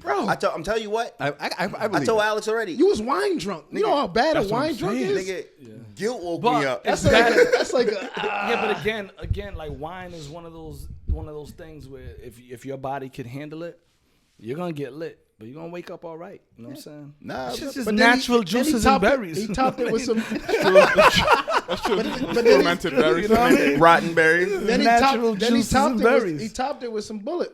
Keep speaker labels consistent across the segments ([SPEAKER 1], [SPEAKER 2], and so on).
[SPEAKER 1] believe it.
[SPEAKER 2] Bro, I'm telling you what.
[SPEAKER 3] I
[SPEAKER 2] I told Alex already.
[SPEAKER 4] You was wine drunk. You know how bad a wine drunk is?
[SPEAKER 2] Nigga, guilt woke me up.
[SPEAKER 4] That's like a,
[SPEAKER 1] Yeah, but again, like wine is one of those things where if your body can handle it, you're gonna get lit, but you're gonna wake up all right. You know what I'm saying?
[SPEAKER 2] Nah,
[SPEAKER 1] it's just
[SPEAKER 4] but
[SPEAKER 1] natural
[SPEAKER 4] then he
[SPEAKER 1] juices
[SPEAKER 4] topped
[SPEAKER 1] and
[SPEAKER 4] it-
[SPEAKER 1] berries.
[SPEAKER 4] He topped it with some.
[SPEAKER 5] That's true. Fermented berries.
[SPEAKER 2] rotten berries.
[SPEAKER 4] Then he
[SPEAKER 1] Natural
[SPEAKER 4] topped. Then he
[SPEAKER 1] juices
[SPEAKER 4] topped
[SPEAKER 1] and
[SPEAKER 4] it. With,
[SPEAKER 1] berries.
[SPEAKER 4] he topped it with some bourbon.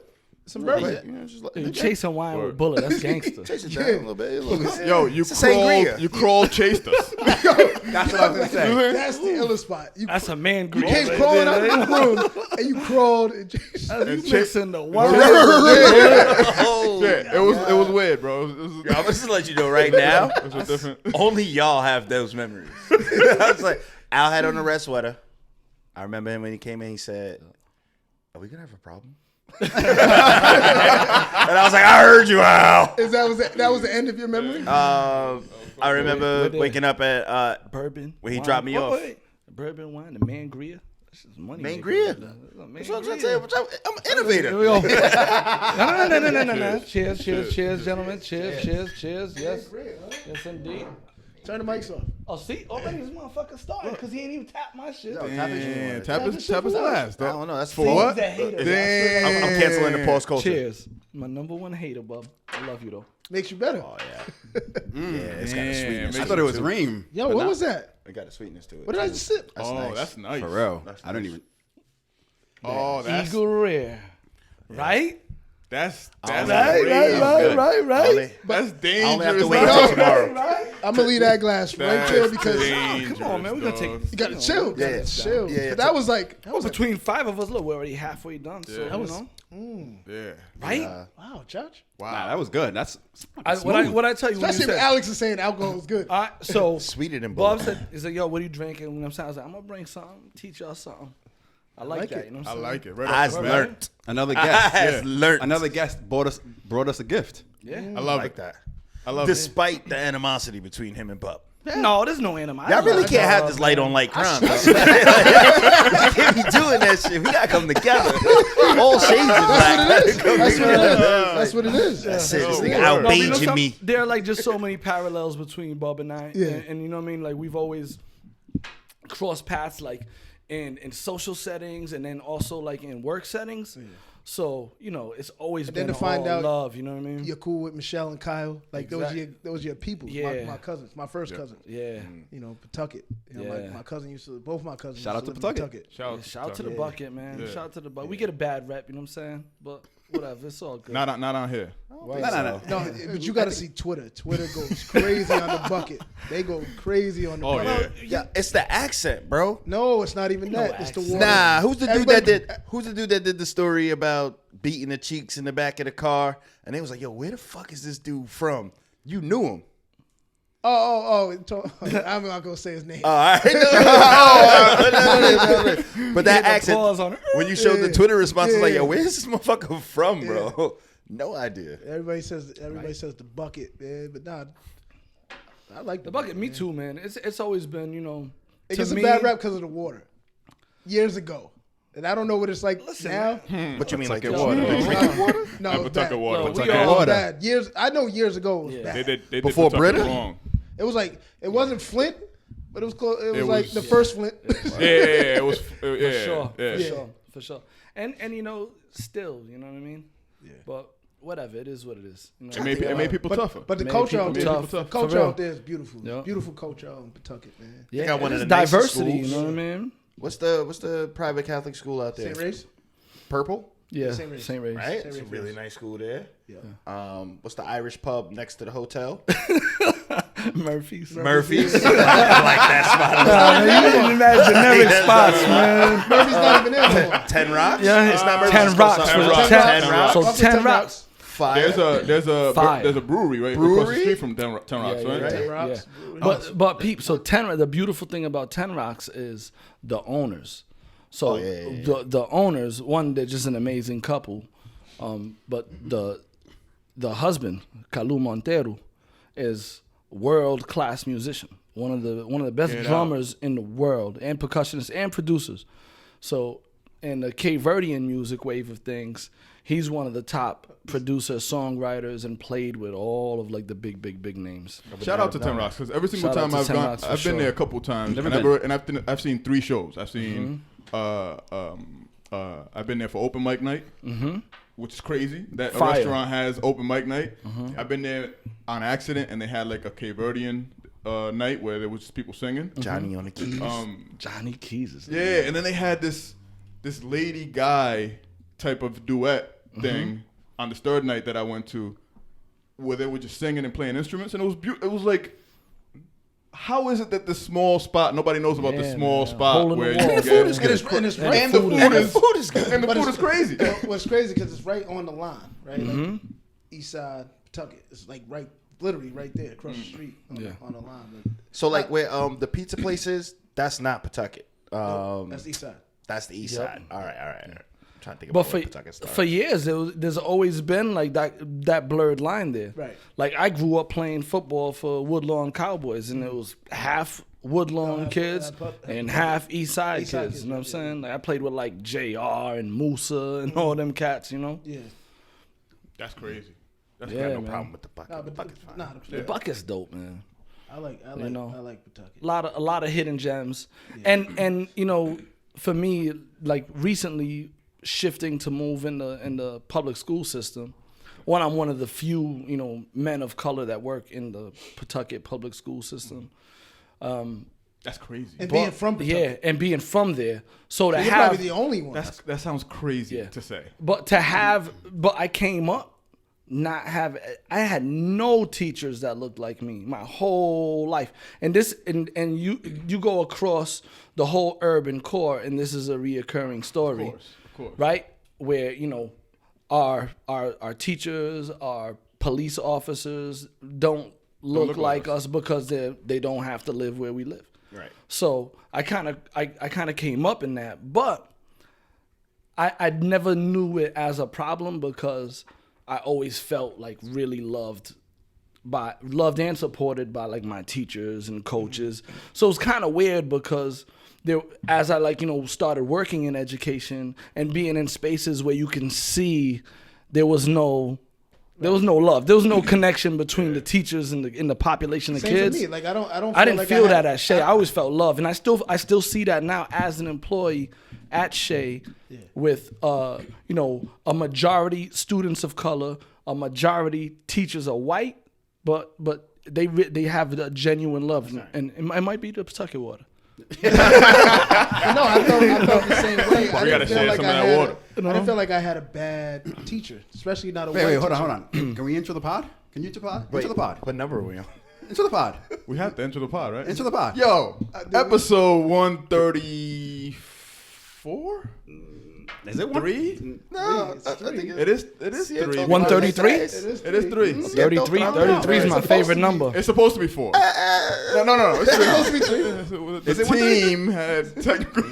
[SPEAKER 2] You know, just like,
[SPEAKER 1] You chasing wine with bullet, that's gangster.
[SPEAKER 2] chase it down a little bit.
[SPEAKER 5] Yo,
[SPEAKER 2] It's a sangria.
[SPEAKER 5] you crawled, chased us.
[SPEAKER 3] That's what I was gonna say.
[SPEAKER 4] That's the illest spot. You
[SPEAKER 1] That's a man
[SPEAKER 4] you
[SPEAKER 1] group.
[SPEAKER 4] came crawling out of the room and you crawled. And
[SPEAKER 1] You
[SPEAKER 5] And
[SPEAKER 1] mixing the wine.
[SPEAKER 2] Oh,
[SPEAKER 5] Yeah, it was weird, bro. It was
[SPEAKER 2] I'm just let you know right now.
[SPEAKER 5] it was different.
[SPEAKER 2] Only y'all have those memories. I was like, Al had on a red sweater. I remember him when he came in. He said, "Are we gonna have a problem?" And I was like, "I heard you, Al."
[SPEAKER 4] that was the end of your memory?
[SPEAKER 2] I remember waking up at
[SPEAKER 1] Bourbon.
[SPEAKER 2] when he
[SPEAKER 1] wine.
[SPEAKER 2] dropped me off.
[SPEAKER 1] Wait. Bourbon wine, the mangria. That's just money.
[SPEAKER 2] Mangria? That's what I'm trying to tell you. I'm an innovator.
[SPEAKER 1] Here we go. No. Cheers, gentlemen. Cheers. Yes. Yes, indeed.
[SPEAKER 4] Turn the mics off.
[SPEAKER 1] Oh, see? Already this motherfucker started because he ain't even tapped my shit.
[SPEAKER 5] Damn, tap his glass.
[SPEAKER 2] I don't know. That's
[SPEAKER 5] For what?
[SPEAKER 1] He's a hater.
[SPEAKER 5] Damn.
[SPEAKER 2] I'm canceling the pause culture.
[SPEAKER 1] Cheers. My number one hater, bub. I love you, though.
[SPEAKER 4] Makes you better.
[SPEAKER 2] Oh yeah. Yeah, it's got a sweetness.
[SPEAKER 3] I thought it was Reem.
[SPEAKER 4] Yo, what was that?
[SPEAKER 2] It got a sweetness to it.
[SPEAKER 4] What did I just sip?
[SPEAKER 5] That's nice.
[SPEAKER 3] For real.
[SPEAKER 2] That's
[SPEAKER 3] I don't
[SPEAKER 2] nice.
[SPEAKER 3] even.
[SPEAKER 5] Oh, that's
[SPEAKER 1] Eagle Rare. Right?
[SPEAKER 5] that's
[SPEAKER 1] Right.
[SPEAKER 5] That's dangerous.
[SPEAKER 2] I only have to wait until tomorrow.
[SPEAKER 4] I'm gonna leave that glass right
[SPEAKER 5] That's
[SPEAKER 4] there because
[SPEAKER 5] dangerous,
[SPEAKER 1] Come on, man. We're going to take
[SPEAKER 5] dog.
[SPEAKER 1] this.
[SPEAKER 4] you gotta chill.
[SPEAKER 2] Yeah,
[SPEAKER 4] Gotta chill.
[SPEAKER 2] yeah,
[SPEAKER 4] But that was like,
[SPEAKER 1] Well, between five of us, look, we're already halfway done. So,
[SPEAKER 5] Yeah.
[SPEAKER 1] you know.
[SPEAKER 5] Yeah.
[SPEAKER 1] Right?
[SPEAKER 4] wow, Judge.
[SPEAKER 5] Wow.
[SPEAKER 3] Nah, that was good. That's
[SPEAKER 1] What I tell you when you
[SPEAKER 4] Especially if
[SPEAKER 1] said,
[SPEAKER 4] Alex is saying alcohol is good.
[SPEAKER 1] so
[SPEAKER 2] Sweeter than
[SPEAKER 1] Bob
[SPEAKER 2] bull.
[SPEAKER 1] said, he's like, yo, what are you drinking? When I'm saying, I was like, I'm going to bring something, teach y'all something. I like that.
[SPEAKER 4] it.
[SPEAKER 1] You know what
[SPEAKER 5] I
[SPEAKER 1] I'm saying?
[SPEAKER 5] like it. Right
[SPEAKER 2] I
[SPEAKER 5] off the bat.
[SPEAKER 2] learned.
[SPEAKER 3] another
[SPEAKER 2] I
[SPEAKER 3] guest.
[SPEAKER 2] has learned.
[SPEAKER 3] Another guest brought us a gift.
[SPEAKER 1] Yeah.
[SPEAKER 5] I love
[SPEAKER 2] like
[SPEAKER 5] it.
[SPEAKER 2] that.
[SPEAKER 5] I love it.
[SPEAKER 2] Despite the animosity between him and Bub.
[SPEAKER 1] No, there's no animosity.
[SPEAKER 2] Y'all really can't have this light on light crime. Bro. You can't be doing that shit. We gotta come together. All shades of black.
[SPEAKER 4] That's what it is.
[SPEAKER 2] That's it. This
[SPEAKER 5] No,
[SPEAKER 2] nigga
[SPEAKER 5] no,
[SPEAKER 2] out
[SPEAKER 1] No, you know
[SPEAKER 2] beiging me.
[SPEAKER 1] there are like just so many parallels between Bub and I.
[SPEAKER 4] Yeah.
[SPEAKER 1] And you know what I mean? Like we've always crossed paths like in social settings and then also like in work settings. So, you know, it's always
[SPEAKER 4] then
[SPEAKER 1] been
[SPEAKER 4] to find
[SPEAKER 1] all
[SPEAKER 4] out
[SPEAKER 1] love, you know what I mean?
[SPEAKER 4] You're cool with Michelle and Kyle. Like those your people.
[SPEAKER 1] Yeah.
[SPEAKER 4] My cousins. My first cousin.
[SPEAKER 1] Yeah.
[SPEAKER 4] You know, Pawtucket. You know,
[SPEAKER 1] Yeah.
[SPEAKER 4] my cousin used to. Both my cousins.
[SPEAKER 3] Shout
[SPEAKER 4] used
[SPEAKER 3] out to
[SPEAKER 4] live in
[SPEAKER 3] Pawtucket.
[SPEAKER 1] Shout out to the bucket, man.
[SPEAKER 5] Yeah.
[SPEAKER 1] Shout out to the bucket. We get a bad rep, you know what I'm saying? But whatever, it's all good.
[SPEAKER 5] Not on here.
[SPEAKER 4] No, but you got to see Twitter. Twitter goes crazy on the bucket. They go crazy on the
[SPEAKER 5] Oh,
[SPEAKER 4] bucket.
[SPEAKER 5] yeah.
[SPEAKER 2] Yeah, it's the accent, bro.
[SPEAKER 4] No, it's not even that. It's the water.
[SPEAKER 2] Nah, who's the dude that
[SPEAKER 4] Everybody-
[SPEAKER 2] did? Who's the dude that did the story about beating the cheeks in the back of the car? And they was like, "Yo, where the fuck is this dude from?" You knew him.
[SPEAKER 4] I'm not gonna say his name.
[SPEAKER 2] All right. But that accent,
[SPEAKER 1] Pause on it.
[SPEAKER 2] when you showed the Twitter response, it's like,
[SPEAKER 4] Yeah.
[SPEAKER 2] "Yo, where's this motherfucker from, bro?" No idea.
[SPEAKER 4] Everybody says the bucket, man. But nah, I like
[SPEAKER 1] The bucket, me too, man. It's always been, you know,
[SPEAKER 4] It
[SPEAKER 1] to
[SPEAKER 4] gets a
[SPEAKER 1] me,
[SPEAKER 4] bad rap because of the water. Years ago. And I don't know what it's like now.
[SPEAKER 2] What you mean, like
[SPEAKER 5] Pawtucket
[SPEAKER 2] the
[SPEAKER 5] water.
[SPEAKER 2] water? Drinking water?
[SPEAKER 4] No,
[SPEAKER 5] Not
[SPEAKER 4] it was
[SPEAKER 5] Pawtucket
[SPEAKER 4] bad.
[SPEAKER 5] water.
[SPEAKER 1] No, we
[SPEAKER 5] Pawtucket
[SPEAKER 1] all-
[SPEAKER 4] It was
[SPEAKER 5] water.
[SPEAKER 4] bad. I know years ago it was
[SPEAKER 1] Yeah.
[SPEAKER 4] bad.
[SPEAKER 5] They did
[SPEAKER 2] Before
[SPEAKER 5] Pawtucket
[SPEAKER 2] Brita?
[SPEAKER 5] wrong.
[SPEAKER 4] It was like it wasn't Flint, but it was close. It was
[SPEAKER 5] It
[SPEAKER 4] like
[SPEAKER 5] was-
[SPEAKER 4] the first Flint.
[SPEAKER 5] Yeah, it was.
[SPEAKER 1] for sure, for sure. And you know, still, you know what I mean? Yeah. But whatever, it is what it is. You know?
[SPEAKER 5] It made people tougher.
[SPEAKER 4] But the
[SPEAKER 1] Made
[SPEAKER 4] culture
[SPEAKER 1] people
[SPEAKER 4] out there,
[SPEAKER 1] tough,
[SPEAKER 4] the
[SPEAKER 1] for
[SPEAKER 4] culture
[SPEAKER 1] real.
[SPEAKER 4] out there is beautiful.
[SPEAKER 1] Yeah.
[SPEAKER 4] Beautiful culture out in Pawtucket, man.
[SPEAKER 1] Yeah,
[SPEAKER 2] got one
[SPEAKER 1] it
[SPEAKER 2] of
[SPEAKER 1] is
[SPEAKER 2] the nicest
[SPEAKER 1] diversity,
[SPEAKER 2] schools.
[SPEAKER 1] you know what I mean?
[SPEAKER 2] What's the private Catholic school out there?
[SPEAKER 4] St. Ray's.
[SPEAKER 2] Purple,
[SPEAKER 1] Yeah,
[SPEAKER 4] St. Ray's.
[SPEAKER 1] St. Ray's.
[SPEAKER 2] right?
[SPEAKER 4] St.
[SPEAKER 2] It's a
[SPEAKER 4] Ray's.
[SPEAKER 2] really nice school there.
[SPEAKER 4] Yeah.
[SPEAKER 2] What's the Irish pub next to the hotel?
[SPEAKER 1] Murphy's.
[SPEAKER 2] Murphy's. I like that
[SPEAKER 1] You didn't imagine generic spots, man.
[SPEAKER 4] Murphy's not even there no more.
[SPEAKER 2] 10 Rocks?
[SPEAKER 1] Yeah,
[SPEAKER 2] It's not Murphy's.
[SPEAKER 1] 10
[SPEAKER 2] it's
[SPEAKER 1] rocks.
[SPEAKER 2] called
[SPEAKER 1] for
[SPEAKER 2] something.
[SPEAKER 1] the
[SPEAKER 2] 10 Rocks.
[SPEAKER 1] So
[SPEAKER 4] Fuck with
[SPEAKER 1] 10 rocks.
[SPEAKER 2] Fire.
[SPEAKER 5] There's a brewery right across the
[SPEAKER 2] Brewery?
[SPEAKER 5] street from Ten Rocks, right?
[SPEAKER 1] Yeah.
[SPEAKER 4] 10 Rocks.
[SPEAKER 1] But Peep, so the beautiful thing about 10 Rocks is the owners. So the owners, one, they're just an amazing couple. But the husband, Calu Montero, is world class musician. One of the best drummers in the world, and percussionists and producers. So in the Cape Verdean music wave of things, he's one of the top producers, songwriters, and played with all of like the big names.
[SPEAKER 5] Shout out to Ten Rocks, because every single
[SPEAKER 1] Shout out
[SPEAKER 5] time
[SPEAKER 1] to
[SPEAKER 5] I've
[SPEAKER 1] 10
[SPEAKER 5] gone,
[SPEAKER 1] Rocks for
[SPEAKER 5] I've been
[SPEAKER 1] sure.
[SPEAKER 5] there a couple times, I've seen 3 shows. I've seen I've been there for open mic night, which is crazy that
[SPEAKER 1] Fire.
[SPEAKER 5] a restaurant has open mic night. I've been there on accident, and they had like a Cape Verdean night where there was just people singing.
[SPEAKER 2] Johnny on the keys.
[SPEAKER 1] Johnny Keys is
[SPEAKER 5] Yeah, and then they had this lady guy type of duet thing on this third night that I went to, where they were just singing and playing instruments, and it was it was like, how is it that the small spot, nobody knows about the small spot
[SPEAKER 1] Hole in
[SPEAKER 5] where
[SPEAKER 1] the
[SPEAKER 5] you
[SPEAKER 1] wall.
[SPEAKER 5] can
[SPEAKER 1] The
[SPEAKER 5] get
[SPEAKER 4] food is good. And it's right.
[SPEAKER 5] and the food is
[SPEAKER 2] good.
[SPEAKER 5] and the
[SPEAKER 4] But
[SPEAKER 5] food
[SPEAKER 4] it's-
[SPEAKER 5] is crazy.
[SPEAKER 4] What's crazy because it's right on the line, right? Like East Side, Pawtucket. It's like literally right there across the street on the line. But
[SPEAKER 2] So like where the pizza place is, that's not Pawtucket.
[SPEAKER 4] that's East Side.
[SPEAKER 2] That's the east
[SPEAKER 1] Yep.
[SPEAKER 2] side. All right. I'm trying to think
[SPEAKER 1] But
[SPEAKER 2] about where Pawtucket started.
[SPEAKER 1] for years, there's always been like that blurred line there.
[SPEAKER 4] Right.
[SPEAKER 1] Like I grew up playing football for Woodlawn Cowboys, and it was half Woodlawn kids and half East Side
[SPEAKER 4] East Side
[SPEAKER 1] kids. You know what I'm
[SPEAKER 4] kids,
[SPEAKER 1] saying? Like I played with like JR and Musa and all them cats. You know.
[SPEAKER 4] Yeah.
[SPEAKER 5] That's crazy. That's
[SPEAKER 1] Yeah,
[SPEAKER 2] no
[SPEAKER 1] man.
[SPEAKER 2] problem with the bucket.
[SPEAKER 4] Nah,
[SPEAKER 2] the
[SPEAKER 4] but
[SPEAKER 2] bucket's fine.
[SPEAKER 1] The bucket's dope, man.
[SPEAKER 4] I like
[SPEAKER 1] You know.
[SPEAKER 4] I like Pawtucket.
[SPEAKER 1] A lot of hidden gems, and you know, for me, like recently shifting to move in the public school system. I'm one of the few men of color that work in the Pawtucket public school system.
[SPEAKER 5] That's crazy.
[SPEAKER 4] And being from Pawtucket.
[SPEAKER 1] Yeah, and being from there, so to
[SPEAKER 4] You're
[SPEAKER 1] have
[SPEAKER 4] probably the only one.
[SPEAKER 5] That sounds crazy
[SPEAKER 1] Yeah.
[SPEAKER 5] to say.
[SPEAKER 1] But I came up I had no teachers that looked like me my whole life. And you go across the whole urban core, and this is a reoccurring story.
[SPEAKER 5] Of course.
[SPEAKER 1] Right? Where, our teachers, our police officers don't look like us because they don't have to live where we live.
[SPEAKER 2] Right.
[SPEAKER 1] So I kind of came up in that, but I never knew it as a problem because I always felt like really loved and supported by like my teachers and coaches. So it's kind of weird because as I started working in education and being in spaces where you can see there was no love. There was no connection between the teachers and the population of
[SPEAKER 4] Same
[SPEAKER 1] kids.
[SPEAKER 4] for me. Like I
[SPEAKER 1] didn't feel that at Shea. I always felt love, and I still see that now as an employee at Shea, with a majority students of color, a majority teachers are white, but they have a genuine love, and it might be the Pawtucket water.
[SPEAKER 4] No, I felt the same way.
[SPEAKER 5] We gotta share some of that water.
[SPEAKER 4] I didn't feel like I had a bad teacher, especially not a white
[SPEAKER 3] Wait,
[SPEAKER 4] teacher.
[SPEAKER 3] hold on. Can we intro the pod? Can you intro the pod?
[SPEAKER 2] Wait,
[SPEAKER 3] Intro the pod.
[SPEAKER 2] what number are we on?
[SPEAKER 3] Intro the pod.
[SPEAKER 5] We have to enter the pod, right?
[SPEAKER 3] Intro the pod.
[SPEAKER 5] Yo, episode 134?
[SPEAKER 3] Is it
[SPEAKER 5] 3?
[SPEAKER 2] No,
[SPEAKER 4] It's three.
[SPEAKER 5] It is 3.
[SPEAKER 1] 133?
[SPEAKER 4] It is
[SPEAKER 5] 3.
[SPEAKER 1] 33 is my favorite number.
[SPEAKER 5] It's supposed to be 4. No. It's supposed to be 3.
[SPEAKER 3] Is
[SPEAKER 5] The
[SPEAKER 3] it 133?
[SPEAKER 5] team had technical.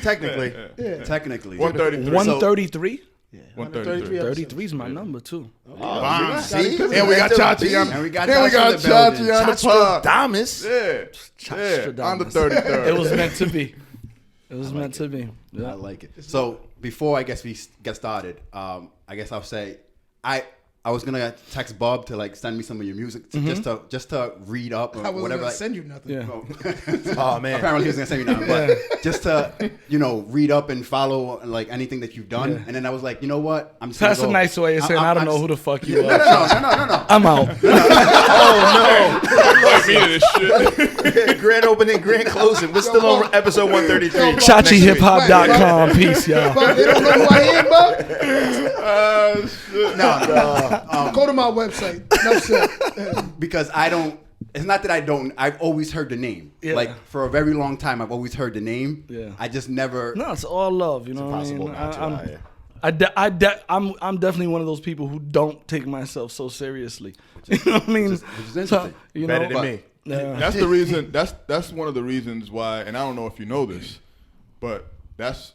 [SPEAKER 2] Technically.
[SPEAKER 4] Yeah.
[SPEAKER 3] Technically.
[SPEAKER 5] 133.
[SPEAKER 1] 133?
[SPEAKER 5] 133.
[SPEAKER 1] 33 is my number too.
[SPEAKER 5] Bomb.
[SPEAKER 2] See?
[SPEAKER 5] And we got Chachi on.
[SPEAKER 3] And we got
[SPEAKER 5] And we got
[SPEAKER 3] Chachi in the
[SPEAKER 5] Chachi on the pod.
[SPEAKER 2] Damas.
[SPEAKER 5] Yeah, on the
[SPEAKER 1] Chostradamus.
[SPEAKER 5] 33rd.
[SPEAKER 1] It was meant to be. It was meant to be. Yeah.
[SPEAKER 3] I like it. So before I guess we get started, I guess I'll say I was gonna text Bob to like send me some of your music just to read up or
[SPEAKER 4] I wasn't
[SPEAKER 3] whatever.
[SPEAKER 4] gonna
[SPEAKER 3] Like,
[SPEAKER 4] send you nothing.
[SPEAKER 1] Yeah.
[SPEAKER 2] Oh man.
[SPEAKER 3] apparently he was gonna send me nothing, but just to read up and follow like anything that you've done.
[SPEAKER 1] Yeah.
[SPEAKER 3] And then I was like, you know what? I'm just
[SPEAKER 1] That's
[SPEAKER 3] gonna
[SPEAKER 1] a
[SPEAKER 3] go.
[SPEAKER 1] nice way of saying I don't know who the fuck you are.
[SPEAKER 3] No.
[SPEAKER 1] I'm out.
[SPEAKER 5] Like me to this shit.
[SPEAKER 2] Grand opening, grand closing. We're still on episode 133.
[SPEAKER 1] ChachiHipHop.com. Peace, y'all.
[SPEAKER 4] But they don't know who I am, bro.
[SPEAKER 5] Shit.
[SPEAKER 3] No,
[SPEAKER 4] Go to my website. No sir.
[SPEAKER 3] because I don't. It's not that I don't. I've always heard the name.
[SPEAKER 1] Yeah.
[SPEAKER 3] Like for a very long time, I've always heard the name.
[SPEAKER 1] Yeah.
[SPEAKER 3] I just never.
[SPEAKER 1] No, it's all love. You know what I
[SPEAKER 2] Possible
[SPEAKER 1] mean?
[SPEAKER 2] not to.
[SPEAKER 1] I'm definitely one of those people who don't take myself so seriously. You know what I mean?
[SPEAKER 3] Which is interesting.
[SPEAKER 2] Better than me.
[SPEAKER 1] Yeah.
[SPEAKER 5] That's the reason. That's one of the reasons why. And I don't know if you know this, but that's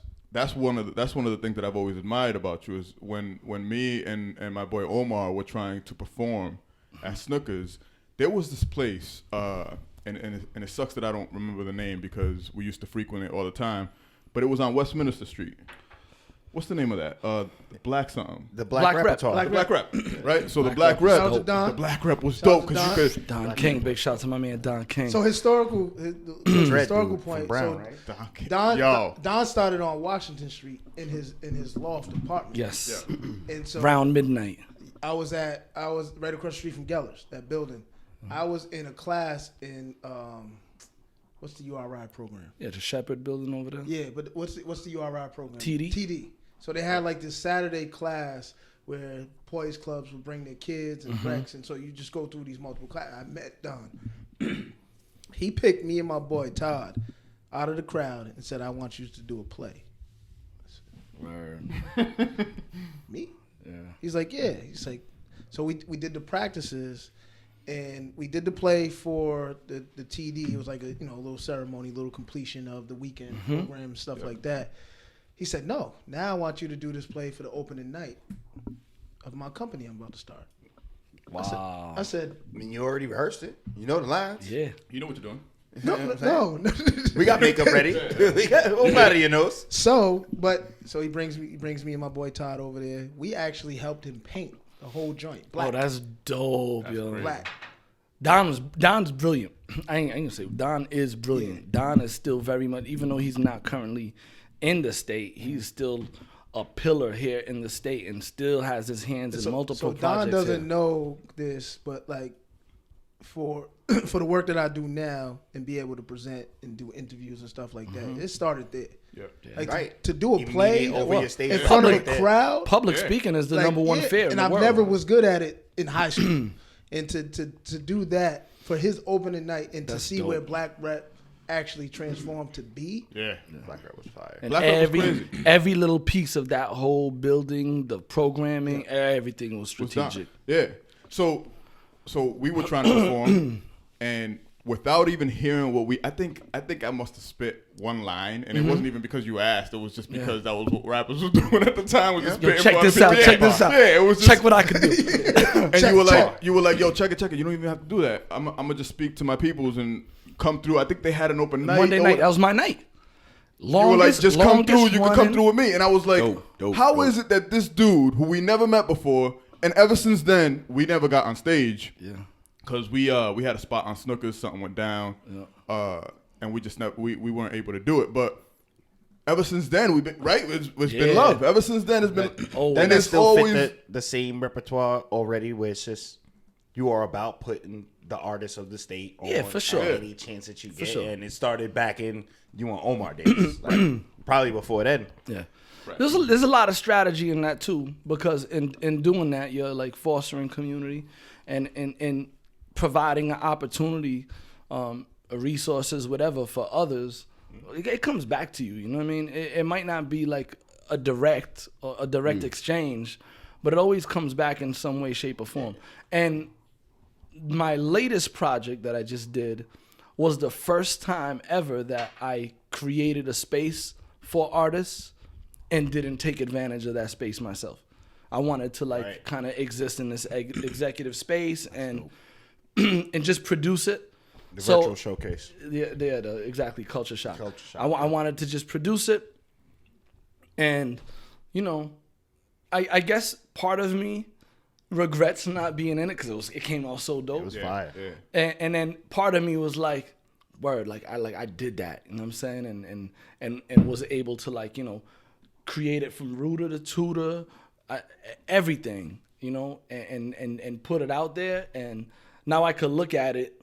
[SPEAKER 5] one of the things that I've always admired about you is when me and my boy Omar were trying to perform at Snookers, there was this place, and it sucks that I don't remember the name because we used to frequent it all the time, but it was on Westminster Street. what's the name of that? Black something.
[SPEAKER 2] The Black Repertoire.
[SPEAKER 5] The Black Rep, right? So the Black Rep,
[SPEAKER 4] Shout out to Don.
[SPEAKER 5] the Black Rep was dope
[SPEAKER 4] out to
[SPEAKER 5] because you could.
[SPEAKER 1] Don King, big shout out to my man Don King.
[SPEAKER 4] So historical
[SPEAKER 2] Dread
[SPEAKER 4] point.
[SPEAKER 2] dude from Brown,
[SPEAKER 4] So
[SPEAKER 2] right?
[SPEAKER 4] Don started on Washington Street in his loft apartment.
[SPEAKER 1] Yes.
[SPEAKER 4] And so
[SPEAKER 1] Round midnight.
[SPEAKER 4] I was right across the street from Geller's, that building. I was in a class in what's the URI program?
[SPEAKER 1] Yeah, the Shepherd building over there.
[SPEAKER 4] Yeah, but what's the URI program?
[SPEAKER 1] TD?
[SPEAKER 4] TD. So they had like this Saturday class where boys clubs would bring their kids and Rex, and so you just go through these multiple classes. I met Don. He picked me and my boy Todd out of the crowd and said, "I want you to do a play."
[SPEAKER 1] Word.
[SPEAKER 4] Me?
[SPEAKER 1] Yeah.
[SPEAKER 4] He's like, yeah. He's like, so we did the practices, and we did the play for the TD. It was like a little ceremony, little completion of the weekend program, stuff like that. He said, no, now I want you to do this play for the opening night of my company I'm about to start.
[SPEAKER 1] Wow.
[SPEAKER 4] I said,
[SPEAKER 2] I mean, you already rehearsed it. You know the lines.
[SPEAKER 1] Yeah.
[SPEAKER 5] You know what you're doing.
[SPEAKER 4] no.
[SPEAKER 2] We got makeup ready. We got out of your nose.
[SPEAKER 4] So he brings me and my boy Todd over there. We actually helped him paint the whole joint. Black.
[SPEAKER 1] Oh, that's dope, yo.
[SPEAKER 5] great.
[SPEAKER 4] Black.
[SPEAKER 1] Don's brilliant. I ain't gonna say Don is brilliant. Yeah. Don is still very much, even though he's not currently in the state, he's still a pillar here in the state and still has his hands in multiple projects.
[SPEAKER 4] So Don doesn't
[SPEAKER 1] here.
[SPEAKER 4] know this, but like for the work that I do now and be able to present and do interviews and stuff like that, it started there.
[SPEAKER 5] Yep.
[SPEAKER 4] Like
[SPEAKER 2] Right.
[SPEAKER 4] to do a
[SPEAKER 2] Even
[SPEAKER 4] play
[SPEAKER 2] being over your stage
[SPEAKER 4] in front of
[SPEAKER 2] like
[SPEAKER 4] a
[SPEAKER 2] that.
[SPEAKER 4] crowd.
[SPEAKER 1] Public speaking is the
[SPEAKER 4] like,
[SPEAKER 1] number one fear in
[SPEAKER 4] and
[SPEAKER 1] the
[SPEAKER 4] I
[SPEAKER 1] world.
[SPEAKER 4] never was good at it in high school. And to do that for his opening night and to
[SPEAKER 1] That's
[SPEAKER 4] see
[SPEAKER 1] dope.
[SPEAKER 4] where Black Rep actually transformed to be.
[SPEAKER 5] Yeah.
[SPEAKER 2] Black Rep was fire.
[SPEAKER 1] And
[SPEAKER 5] Black Rep was crazy.
[SPEAKER 1] every little piece of that whole building, the programming, everything was
[SPEAKER 5] Was done.
[SPEAKER 1] strategic.
[SPEAKER 5] Yeah. So we were trying to perform, and without even hearing what I think I must have spit one line, and it wasn't even because you asked. It was just because that was what rappers were doing at the time. Was just
[SPEAKER 1] Yo,
[SPEAKER 5] spitting
[SPEAKER 1] check
[SPEAKER 5] for
[SPEAKER 1] this
[SPEAKER 5] other
[SPEAKER 1] out.
[SPEAKER 5] people.
[SPEAKER 1] Check this out.
[SPEAKER 5] Yeah, it was just,
[SPEAKER 1] Check what I can do.
[SPEAKER 5] and you were like, yo, check it. You don't even have to do that. I'm gonna just speak to my peoples and come through. I think they had an open night.
[SPEAKER 1] Monday night. That was my night.
[SPEAKER 5] You were like, just come through. You can come
[SPEAKER 1] running.
[SPEAKER 5] through with me. And I was like, how is it that this dude who we never met before, and ever since then we never got on stage?
[SPEAKER 1] Yeah.
[SPEAKER 5] Cause we had a spot on Snookers. Something went down.
[SPEAKER 1] Yeah.
[SPEAKER 5] And we just we weren't able to do it. But ever since then we've been right. It's been love. Ever since then it's been.
[SPEAKER 1] Always.
[SPEAKER 2] And
[SPEAKER 5] it's
[SPEAKER 2] still
[SPEAKER 5] always
[SPEAKER 2] fit the same repertoire already, where it's just you are about putting the artists of the state on
[SPEAKER 1] Yeah, for sure.
[SPEAKER 2] any chance that you get.
[SPEAKER 1] sure.
[SPEAKER 2] And it started back in you and Omar days, like, probably before then.
[SPEAKER 1] Yeah. There's a lot of strategy in that too, because in doing that you're like fostering community and providing an opportunity, resources, whatever for others. It comes back to you. You know what I mean? It might not be like a direct exchange, but it always comes back in some way, shape, or form. And my latest project that I just did was the first time ever that I created a space for artists and didn't take advantage of that space myself. I wanted to kind of exist in this executive space and and just produce it.
[SPEAKER 2] The virtual showcase.
[SPEAKER 1] Yeah, exactly, culture shock.
[SPEAKER 2] Culture shock,
[SPEAKER 1] I wanted to just produce it, and I guess part of me regrets not being in it because it came out so dope.
[SPEAKER 2] It was fire.
[SPEAKER 5] Yeah.
[SPEAKER 1] And then part of me was like, word, I did that, you know what I'm saying, and was able to create it from rooter to tutor, everything, and put it out there, and now I could look at it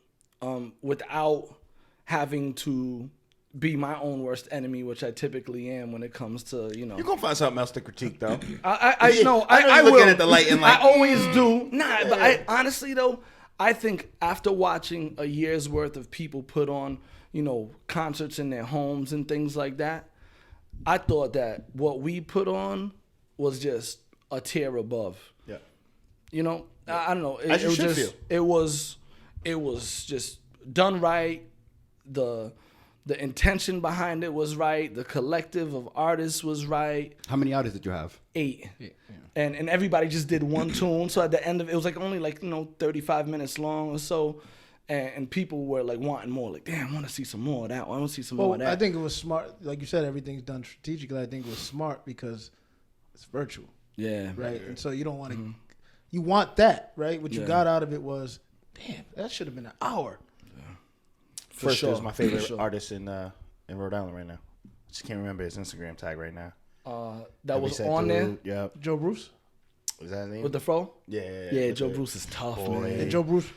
[SPEAKER 1] without having to be my own worst enemy, which I typically am when it comes to
[SPEAKER 2] You're gonna find something else to critique though.
[SPEAKER 1] I know
[SPEAKER 2] I
[SPEAKER 1] will.
[SPEAKER 2] looking at the light and like
[SPEAKER 1] I always do. But I honestly though, I think after watching a year's worth of people put on, concerts in their homes and things like that, I thought that what we put on was just a tier above.
[SPEAKER 2] Yeah.
[SPEAKER 1] I don't know.
[SPEAKER 2] As you should feel.
[SPEAKER 1] It was just done right. The intention behind it was right. The collective of artists was right.
[SPEAKER 3] How many artists did you have?
[SPEAKER 1] 8. Yeah. And everybody just did one tune. So at the end of it was only 35 minutes long or so. And people were wanting more. Damn, I want to see some more of that. I want to see some more of that.
[SPEAKER 4] I think it was smart. Like you said, everything's done strategically. I think it was smart because it's virtual,
[SPEAKER 1] Yeah.
[SPEAKER 4] right? And so you don't want to. You want that, right? What you got out of it was, damn, that should have been an hour.
[SPEAKER 1] For
[SPEAKER 2] First
[SPEAKER 1] sure.
[SPEAKER 2] is my favorite
[SPEAKER 1] For sure.
[SPEAKER 2] artist in Rhode Island right now. Just can't remember his Instagram tag right now.
[SPEAKER 1] That was on there
[SPEAKER 2] Yep.
[SPEAKER 4] Joe Bruce.
[SPEAKER 2] Was that his name?
[SPEAKER 1] with the fro.
[SPEAKER 2] Yeah.
[SPEAKER 1] Yeah, Joe Bruce is tough, man.
[SPEAKER 4] And Joe Bruce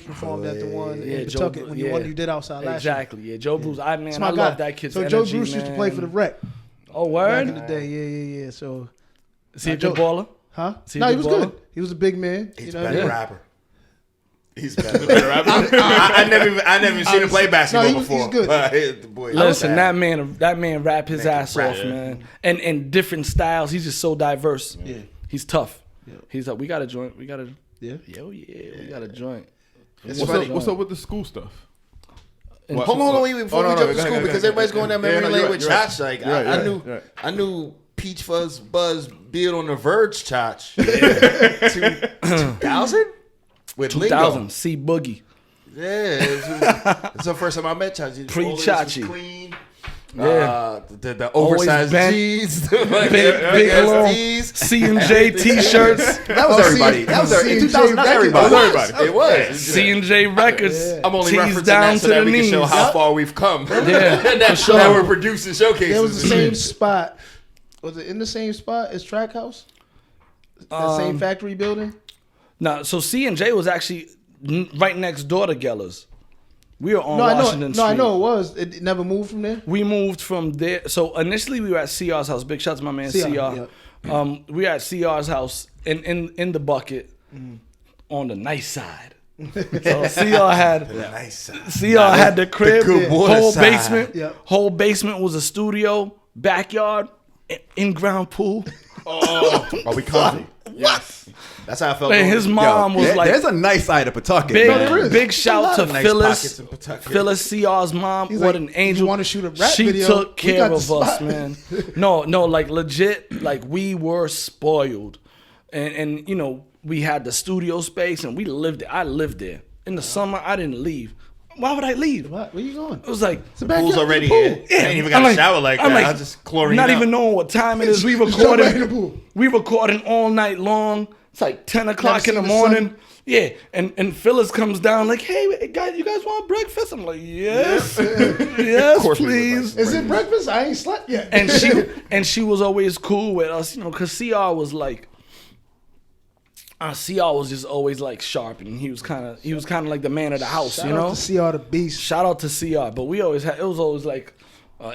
[SPEAKER 4] performed at the one
[SPEAKER 1] Yeah,
[SPEAKER 4] in
[SPEAKER 1] Joe
[SPEAKER 4] Pawtucket
[SPEAKER 1] Bru-
[SPEAKER 4] when
[SPEAKER 1] yeah.
[SPEAKER 4] you did outside last year.
[SPEAKER 1] Exactly. Yeah, Joe Bruce. I
[SPEAKER 4] That's my guy.
[SPEAKER 1] love that kid's
[SPEAKER 4] So
[SPEAKER 1] energy,
[SPEAKER 4] Joe Bruce used to
[SPEAKER 1] man.
[SPEAKER 4] play for the Rec
[SPEAKER 1] Oh,
[SPEAKER 4] back
[SPEAKER 1] word.
[SPEAKER 4] in the day. Yeah. So,
[SPEAKER 1] Is he a
[SPEAKER 4] Joe-
[SPEAKER 1] good baller?
[SPEAKER 4] huh?
[SPEAKER 1] Is he a
[SPEAKER 4] No, he
[SPEAKER 1] good
[SPEAKER 4] was
[SPEAKER 1] baller?
[SPEAKER 4] good. He was a big man.
[SPEAKER 2] He's
[SPEAKER 4] you
[SPEAKER 2] a
[SPEAKER 4] know?
[SPEAKER 2] better
[SPEAKER 1] Yeah.
[SPEAKER 2] rapper. He's a better rapper. I never even seen him play basketball
[SPEAKER 4] No, he's
[SPEAKER 2] before.
[SPEAKER 4] good.
[SPEAKER 2] But the boy,
[SPEAKER 1] Listen, that man rap his
[SPEAKER 2] Man
[SPEAKER 1] ass
[SPEAKER 2] can rap,
[SPEAKER 1] off,
[SPEAKER 2] yeah.
[SPEAKER 1] man. And different styles. He's just so diverse.
[SPEAKER 4] Yeah.
[SPEAKER 1] He's tough.
[SPEAKER 4] Yeah.
[SPEAKER 1] He's like, we got a joint. We got a
[SPEAKER 4] Yeah.
[SPEAKER 1] we got a joint.
[SPEAKER 5] What's up? What's up with the school stuff?
[SPEAKER 1] And
[SPEAKER 2] Hold on, wait, before we jump to school, because everybody's going down memory lane with Chach. Like, I knew Peach Fuzz Buzz beard on the Verge Chach. 2000? With
[SPEAKER 1] 2000,
[SPEAKER 2] Lingo.
[SPEAKER 1] C Boogie.
[SPEAKER 2] Yeah, it's the first time I met Chach.
[SPEAKER 1] Pre-Chachi.
[SPEAKER 2] Clean.
[SPEAKER 1] Yeah.
[SPEAKER 2] The oversized
[SPEAKER 1] bent.
[SPEAKER 2] jeans.
[SPEAKER 1] Big long
[SPEAKER 2] Tees.
[SPEAKER 1] C&J t-shirts.
[SPEAKER 3] That was everybody. That was in 2000. That's everybody.
[SPEAKER 5] Everybody.
[SPEAKER 2] It was.
[SPEAKER 1] C&J records.
[SPEAKER 4] Yeah.
[SPEAKER 2] I'm only
[SPEAKER 1] tees
[SPEAKER 2] referencing
[SPEAKER 1] down
[SPEAKER 2] that
[SPEAKER 1] to
[SPEAKER 2] so that
[SPEAKER 1] the
[SPEAKER 2] we can
[SPEAKER 1] knees.
[SPEAKER 2] show how far we've come.
[SPEAKER 1] Yeah,
[SPEAKER 2] That's
[SPEAKER 1] for
[SPEAKER 2] how
[SPEAKER 1] sure.
[SPEAKER 2] we're producing showcases.
[SPEAKER 4] It was the same spot. Was it in the same spot as Track House? The same factory building?
[SPEAKER 1] No, so C&J was actually right next door to Geller's. We were on
[SPEAKER 4] No,
[SPEAKER 1] Washington Street.
[SPEAKER 4] I know it was. It never moved from there.
[SPEAKER 1] We moved from there. So initially we were at CR's house. Big shout to my man CR.
[SPEAKER 4] Yeah.
[SPEAKER 1] We were at CR's house in the bucket on the nice side. So CR had
[SPEAKER 2] Nice.
[SPEAKER 1] CR had the crib,
[SPEAKER 2] good water
[SPEAKER 1] whole
[SPEAKER 2] side.
[SPEAKER 1] basement.
[SPEAKER 4] Yeah.
[SPEAKER 1] Whole basement was a studio, backyard, in-ground pool.
[SPEAKER 2] Are we comfy?
[SPEAKER 1] Yes.
[SPEAKER 2] That's how I felt.
[SPEAKER 1] Man,
[SPEAKER 2] going
[SPEAKER 1] his
[SPEAKER 2] to-
[SPEAKER 1] mom was like
[SPEAKER 3] there's a nice side of Pawtucket.
[SPEAKER 1] big,
[SPEAKER 3] man.
[SPEAKER 1] big shout to
[SPEAKER 2] of nice
[SPEAKER 1] Phyllis.
[SPEAKER 2] pockets in Pawtucket.
[SPEAKER 1] Phyllis CR's mom,
[SPEAKER 4] He's
[SPEAKER 1] what
[SPEAKER 4] like,
[SPEAKER 1] an angel.
[SPEAKER 4] "You wanna shoot a rap
[SPEAKER 1] she
[SPEAKER 4] video?
[SPEAKER 1] took
[SPEAKER 4] We
[SPEAKER 1] care
[SPEAKER 4] got the
[SPEAKER 1] of us,
[SPEAKER 4] spot."
[SPEAKER 1] man. No, like legit, like we were spoiled. And you know, we had the studio space and we lived there. I lived there. In the summer, I didn't leave. Why would I leave?
[SPEAKER 4] What? Where you going?
[SPEAKER 1] It was like,
[SPEAKER 4] It's a backyard.
[SPEAKER 2] Pool's already
[SPEAKER 4] Pool.
[SPEAKER 2] here.
[SPEAKER 1] yeah,
[SPEAKER 2] I ain't even got
[SPEAKER 1] I'm
[SPEAKER 2] a shower like
[SPEAKER 1] I'm
[SPEAKER 2] that. I just chlorine
[SPEAKER 1] not
[SPEAKER 2] out.
[SPEAKER 1] even knowing what time it is. We
[SPEAKER 4] Just jump right in the
[SPEAKER 1] recording.
[SPEAKER 4] pool.
[SPEAKER 1] We recording all night long. It's like 10 o'clock in the
[SPEAKER 4] Never seen the
[SPEAKER 1] morning.
[SPEAKER 4] sun.
[SPEAKER 1] Yeah, and Phyllis comes down like, hey, guys, you guys want breakfast? I'm like, yes, yes,
[SPEAKER 2] course we would
[SPEAKER 1] please.
[SPEAKER 2] like
[SPEAKER 4] Is it breakfast? I ain't slept yet.
[SPEAKER 1] And she was always cool with us, you know, because CR was like, CR was just always like sharp, and he was kind of like the man of the house,
[SPEAKER 4] Shout
[SPEAKER 1] you know.
[SPEAKER 4] out to CR the Beast.
[SPEAKER 1] Shout out to CR, but we always had, it was always like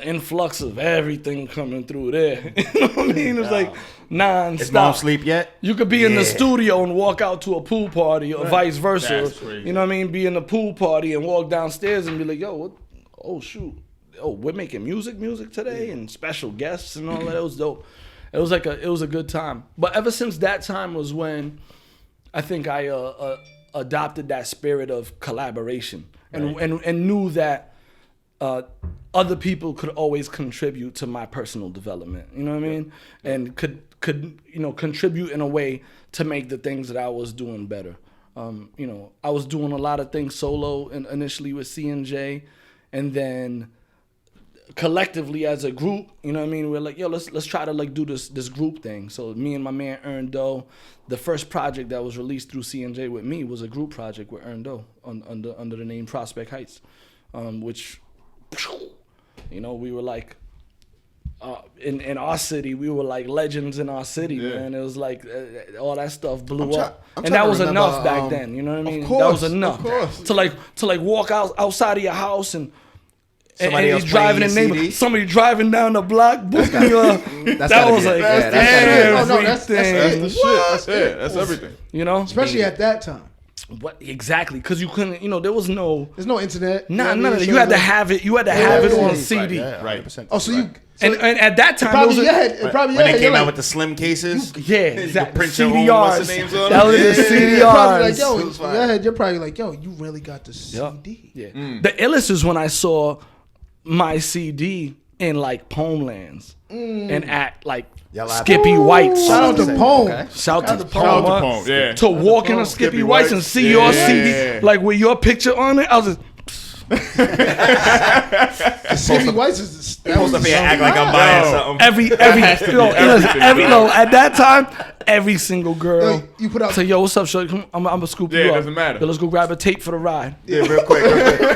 [SPEAKER 1] influx of everything coming through there. You know what I mean? It was like non-stop.
[SPEAKER 2] Is mom sleep yet?
[SPEAKER 1] You could be in the
[SPEAKER 2] Yeah.
[SPEAKER 1] studio and walk out to a pool party, or vice versa.
[SPEAKER 5] That's crazy.
[SPEAKER 1] You know what I mean? Be in the pool party and walk downstairs and be like, "Yo, what? Oh shoot! Oh, we're making music today, and special guests and all that." It was dope. It was a good time. But ever since that time was when I think I adopted that spirit of collaboration and knew that other people could always contribute to my personal development. You know what I mean? And could contribute in a way to make the things that I was doing better. You know, I was doing a lot of things solo initially with C&J, and then collectively as a group, you know what I mean? We're like, yo, let's try to like do this group thing. So me and my man Earn Doe, the first project that was released through C&J with me was a group project with Earn Doe under the name Prospect Heights, which, you know, we were like, in our city, we were like legends in our city, man. It was like all that stuff blew up,
[SPEAKER 3] I'm
[SPEAKER 1] and
[SPEAKER 3] trying
[SPEAKER 1] that
[SPEAKER 3] to
[SPEAKER 1] was
[SPEAKER 3] remember,
[SPEAKER 1] enough back then. You know what I mean?
[SPEAKER 5] Of
[SPEAKER 1] That was
[SPEAKER 5] course,
[SPEAKER 1] enough
[SPEAKER 5] of course.
[SPEAKER 1] to like walk outside of your house and
[SPEAKER 2] Somebody
[SPEAKER 1] and
[SPEAKER 2] else
[SPEAKER 1] he's driving
[SPEAKER 2] playing
[SPEAKER 1] the
[SPEAKER 2] your
[SPEAKER 1] neighbor,
[SPEAKER 2] CD?
[SPEAKER 1] somebody driving down the block, booking
[SPEAKER 3] That's
[SPEAKER 1] that
[SPEAKER 3] gotta
[SPEAKER 1] was
[SPEAKER 3] be it.
[SPEAKER 1] like
[SPEAKER 3] Yeah, that's gotta be
[SPEAKER 4] it.
[SPEAKER 1] everything.
[SPEAKER 4] Oh, no, that's
[SPEAKER 5] That's
[SPEAKER 4] it.
[SPEAKER 5] the shit. That's it. That's everything.
[SPEAKER 1] You know,
[SPEAKER 4] Especially at that time.
[SPEAKER 1] what exactly? Because you couldn't. You know, there was no.
[SPEAKER 4] There's no internet.
[SPEAKER 1] None of
[SPEAKER 4] know what I
[SPEAKER 1] that.
[SPEAKER 4] mean?
[SPEAKER 1] You
[SPEAKER 4] So
[SPEAKER 1] had to
[SPEAKER 4] it's like-
[SPEAKER 1] have it. You had to have it
[SPEAKER 4] yeah,
[SPEAKER 1] on
[SPEAKER 4] yeah.
[SPEAKER 1] CD.
[SPEAKER 5] Right.
[SPEAKER 2] 100%.
[SPEAKER 4] Oh, so you.
[SPEAKER 1] And at that time,
[SPEAKER 4] Probably
[SPEAKER 1] it was
[SPEAKER 4] your head. Probably
[SPEAKER 2] When
[SPEAKER 4] your
[SPEAKER 2] they
[SPEAKER 4] head.
[SPEAKER 2] came
[SPEAKER 4] you're
[SPEAKER 2] out
[SPEAKER 4] like,
[SPEAKER 2] with the slim cases.
[SPEAKER 1] yeah,
[SPEAKER 2] You
[SPEAKER 1] exactly.
[SPEAKER 2] print your own what's the
[SPEAKER 1] CDRs.
[SPEAKER 2] names on
[SPEAKER 1] That was
[SPEAKER 2] them?
[SPEAKER 1] the
[SPEAKER 2] Yeah.
[SPEAKER 4] you're probably like,
[SPEAKER 1] CDRs.
[SPEAKER 4] yo,
[SPEAKER 2] It was
[SPEAKER 4] in
[SPEAKER 2] fire.
[SPEAKER 4] your head, you're probably like, yo, you really got the
[SPEAKER 1] Yup.
[SPEAKER 4] CD.
[SPEAKER 1] Yeah. The illest is when I saw my CD in like Pomelands and at like
[SPEAKER 2] Y'all have-
[SPEAKER 1] Skippy White's.
[SPEAKER 4] Shout out to
[SPEAKER 2] Okay.
[SPEAKER 4] Pone.
[SPEAKER 3] Okay.
[SPEAKER 1] Shout out to
[SPEAKER 5] Shout out to
[SPEAKER 1] Pone.
[SPEAKER 5] Pone. Yeah.
[SPEAKER 1] To walk in a Skippy White's and see your CD like with your picture on it. I was just,
[SPEAKER 4] Skippy Whites is that
[SPEAKER 2] Supposed
[SPEAKER 4] was
[SPEAKER 2] to be
[SPEAKER 4] something.
[SPEAKER 2] act like I'm buying something.
[SPEAKER 1] At that time, every single girl.
[SPEAKER 4] Yo, you put out.
[SPEAKER 1] Say, yo, what's up, shorty? Come, I'm gonna scoop
[SPEAKER 5] Yeah,
[SPEAKER 1] you
[SPEAKER 5] it
[SPEAKER 1] up.
[SPEAKER 5] doesn't matter.
[SPEAKER 1] Yo, let's go grab a tape for the ride.
[SPEAKER 2] Yeah, real quick.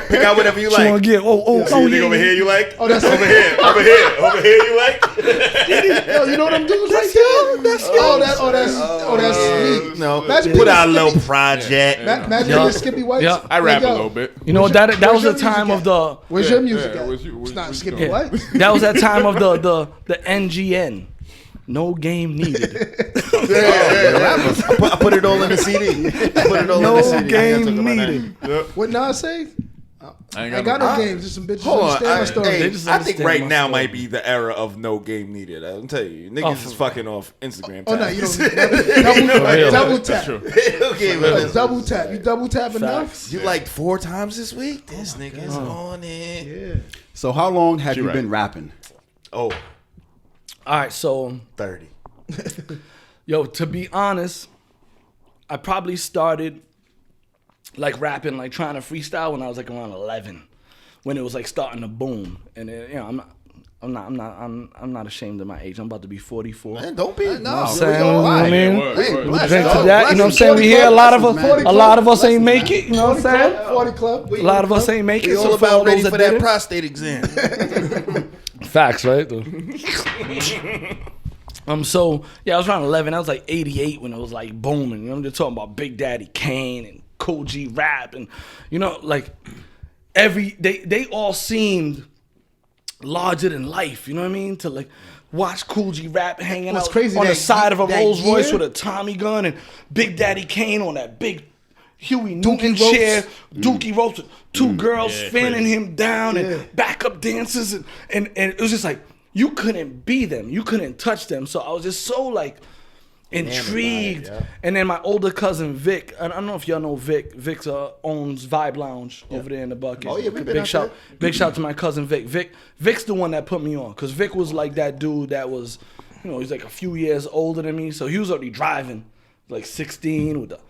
[SPEAKER 2] Pick out whatever you
[SPEAKER 1] She wanna
[SPEAKER 2] like.
[SPEAKER 1] get, oh,
[SPEAKER 2] See anything over
[SPEAKER 1] yeah.
[SPEAKER 2] here you like?
[SPEAKER 4] Oh, that's
[SPEAKER 2] over here you like?
[SPEAKER 4] Yo, you know what I'm doing right there? That's sweet.
[SPEAKER 2] No,
[SPEAKER 4] Imagine
[SPEAKER 2] put
[SPEAKER 4] being
[SPEAKER 2] out a little
[SPEAKER 4] Skippy-
[SPEAKER 2] project.
[SPEAKER 4] Imagine
[SPEAKER 1] Yeah.
[SPEAKER 4] being Skippy Whites.
[SPEAKER 1] Yeah.
[SPEAKER 5] I rap
[SPEAKER 4] Like,
[SPEAKER 5] a
[SPEAKER 4] yo,
[SPEAKER 5] little bit.
[SPEAKER 1] You know, that was
[SPEAKER 4] where's
[SPEAKER 1] the
[SPEAKER 4] your
[SPEAKER 1] time
[SPEAKER 4] music
[SPEAKER 1] of the,
[SPEAKER 4] Where's your music
[SPEAKER 5] Yeah,
[SPEAKER 4] at?
[SPEAKER 5] where's you-
[SPEAKER 4] It's not
[SPEAKER 5] where's
[SPEAKER 4] Skippy
[SPEAKER 5] you
[SPEAKER 1] Yeah.
[SPEAKER 4] Whites.
[SPEAKER 1] that was that time of the NGN. No game needed.
[SPEAKER 2] I put it all in the CD.
[SPEAKER 1] No game needed.
[SPEAKER 4] What Nas say?
[SPEAKER 5] I
[SPEAKER 4] I ain't got no
[SPEAKER 5] no
[SPEAKER 4] games. Just some bitches
[SPEAKER 2] Hold on,
[SPEAKER 4] understand my story.
[SPEAKER 2] hey,
[SPEAKER 1] They just
[SPEAKER 2] I think
[SPEAKER 1] understand
[SPEAKER 2] right
[SPEAKER 1] my
[SPEAKER 2] now
[SPEAKER 1] story.
[SPEAKER 2] might be the era of no game needed. I'll tell you, niggas is fucking off Instagram.
[SPEAKER 4] Oh no, you
[SPEAKER 2] tags.
[SPEAKER 4] don't. Double
[SPEAKER 5] That's
[SPEAKER 4] tap.
[SPEAKER 5] true.
[SPEAKER 2] Okay,
[SPEAKER 4] Yo,
[SPEAKER 2] but
[SPEAKER 4] double tap. You double tap enough?
[SPEAKER 1] Facts.
[SPEAKER 2] you like 4 times this week? This nigga's on it.
[SPEAKER 4] Yeah.
[SPEAKER 3] So how long have
[SPEAKER 5] She
[SPEAKER 3] you
[SPEAKER 5] right.
[SPEAKER 3] been rapping?
[SPEAKER 2] Oh,
[SPEAKER 1] All right, so
[SPEAKER 2] 30.
[SPEAKER 1] yo, to be honest, I probably started like rapping, like trying to freestyle when I was like around 11, when it was like starting to boom. And it, you know, I'm not ashamed of my age. I'm about to be 44.
[SPEAKER 2] Man, don't be.
[SPEAKER 3] No,
[SPEAKER 1] You know what I'm
[SPEAKER 3] we
[SPEAKER 1] saying?
[SPEAKER 3] go
[SPEAKER 1] You know what I
[SPEAKER 3] right.
[SPEAKER 1] mean?
[SPEAKER 5] Word,
[SPEAKER 3] Hey,
[SPEAKER 5] word.
[SPEAKER 3] bless
[SPEAKER 1] Drink
[SPEAKER 3] you.
[SPEAKER 1] to that, you know what I'm
[SPEAKER 3] Bless
[SPEAKER 1] saying?
[SPEAKER 3] you.
[SPEAKER 1] We hear a lot of
[SPEAKER 3] Blessings, man.
[SPEAKER 1] a lot of us ain't make it. You know what I'm
[SPEAKER 4] 40
[SPEAKER 1] saying?
[SPEAKER 4] club. 40 club.
[SPEAKER 1] A lot of us ain't make it.
[SPEAKER 2] We
[SPEAKER 1] So
[SPEAKER 2] all
[SPEAKER 1] for
[SPEAKER 2] about ready
[SPEAKER 1] those
[SPEAKER 2] for
[SPEAKER 1] that
[SPEAKER 2] that
[SPEAKER 1] did it-
[SPEAKER 2] prostate exam.
[SPEAKER 1] Facts, right? So yeah, I was around 11. I was like 88 when it was like booming. You know, they're talking about Big Daddy Kane and Cool G Rap, and you know, like they all seemed larger than life. You know what I mean? To like watch Cool G Rap hanging
[SPEAKER 4] What's
[SPEAKER 1] out
[SPEAKER 4] crazy,
[SPEAKER 1] on the
[SPEAKER 4] that
[SPEAKER 1] side of a
[SPEAKER 4] that
[SPEAKER 1] Rolls Royce
[SPEAKER 4] year-
[SPEAKER 1] with a Tommy gun, and Big Daddy Kane on that big Huey
[SPEAKER 4] Dookie
[SPEAKER 1] Newton
[SPEAKER 4] ropes.
[SPEAKER 1] chair, Dookie ropes, with two girls
[SPEAKER 5] Yeah,
[SPEAKER 1] fanning
[SPEAKER 5] crazy.
[SPEAKER 1] him down
[SPEAKER 4] Yeah.
[SPEAKER 1] and backup dances, and it was just like you couldn't be them, you couldn't touch them. So I was just so like intrigued.
[SPEAKER 2] yeah.
[SPEAKER 1] And then my older cousin Vic, and I don't know if y'all know Vic. Vic owns Vibe Lounge over there in the Bucket.
[SPEAKER 2] Oh, yeah, we been
[SPEAKER 1] big
[SPEAKER 2] out
[SPEAKER 1] shout, big shout to my cousin Vic. Vic's the one that put me on, cause Vic was like that dude that was, you know, he's like a few years older than me, so he was already driving, like 16 with the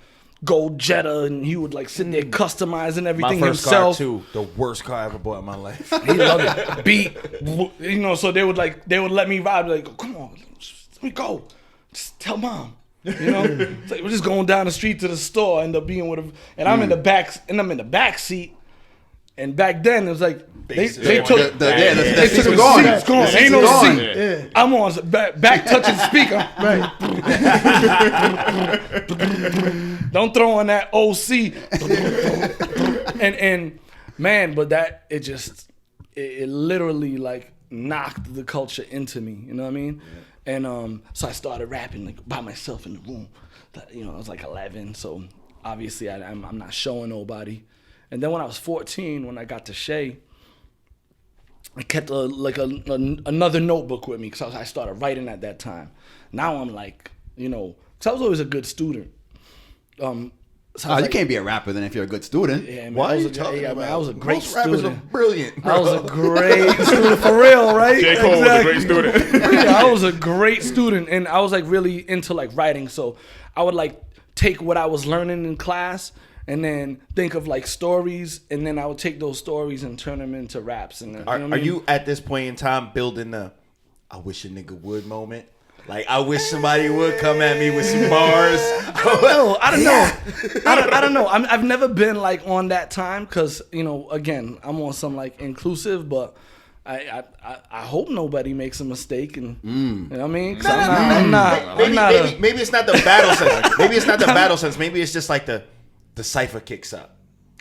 [SPEAKER 1] gold Jetta, and he would like sit there customizing
[SPEAKER 2] My
[SPEAKER 1] everything
[SPEAKER 2] first
[SPEAKER 1] himself.
[SPEAKER 2] car too. The worst car I ever bought in my life.
[SPEAKER 1] He loved it. Beat, you know. So they would let me ride. Like, come on, let me go. Just tell mom. You know, it's like we're just going down the street to the store. End up being with him, and I'm in the back, and I'm in the back seat. And back then it was like they took
[SPEAKER 3] They took
[SPEAKER 1] they took
[SPEAKER 3] the
[SPEAKER 1] the
[SPEAKER 3] gone.
[SPEAKER 1] seats gone.
[SPEAKER 3] The
[SPEAKER 1] Ain't no
[SPEAKER 3] seats gone.
[SPEAKER 1] seat.
[SPEAKER 4] Yeah.
[SPEAKER 1] I'm on back touching the speaker. Don't throw on that OC. and man, but that it literally like knocked the culture into me. You know what I mean? Yeah. And so I started rapping like by myself in the room. You know, I was like 11, so obviously I'm not showing nobody. And then when I was 14, when I got to Shea, I kept another notebook with me because I started writing at that time. Now I'm like, you know, because I was always a good student. So I was
[SPEAKER 3] You
[SPEAKER 1] like,
[SPEAKER 3] can't be a rapper then if you're a good student.
[SPEAKER 1] yeah, man,
[SPEAKER 2] Why
[SPEAKER 1] I
[SPEAKER 2] are
[SPEAKER 1] was
[SPEAKER 2] you
[SPEAKER 1] a,
[SPEAKER 2] talking
[SPEAKER 1] yeah,
[SPEAKER 2] about?
[SPEAKER 1] man, I was a great
[SPEAKER 2] Most rappers
[SPEAKER 1] student.
[SPEAKER 2] are brilliant.
[SPEAKER 1] I was a great student for real, right?
[SPEAKER 5] J. Cole was a great student.
[SPEAKER 1] Yeah, I was a great student, and I was like really into like writing. So I would like take what I was learning in class and then think of like stories, and then I would take those stories and turn them into raps. And then,
[SPEAKER 2] Are,
[SPEAKER 1] you know what I
[SPEAKER 2] are
[SPEAKER 1] mean?
[SPEAKER 2] you at this point in time building the "I wish a nigga would" moment? Like, I wish somebody would come at me with some bars.
[SPEAKER 1] No, I don't know. I don't know. I've never been like on that time because, you know, again, I'm on some like inclusive, but I hope nobody makes a mistake, and you know what I mean? 'Cause I'm not.
[SPEAKER 2] Maybe it's not the battle sense. Maybe it's not the battle sense. Maybe it's just like the cipher kicks up.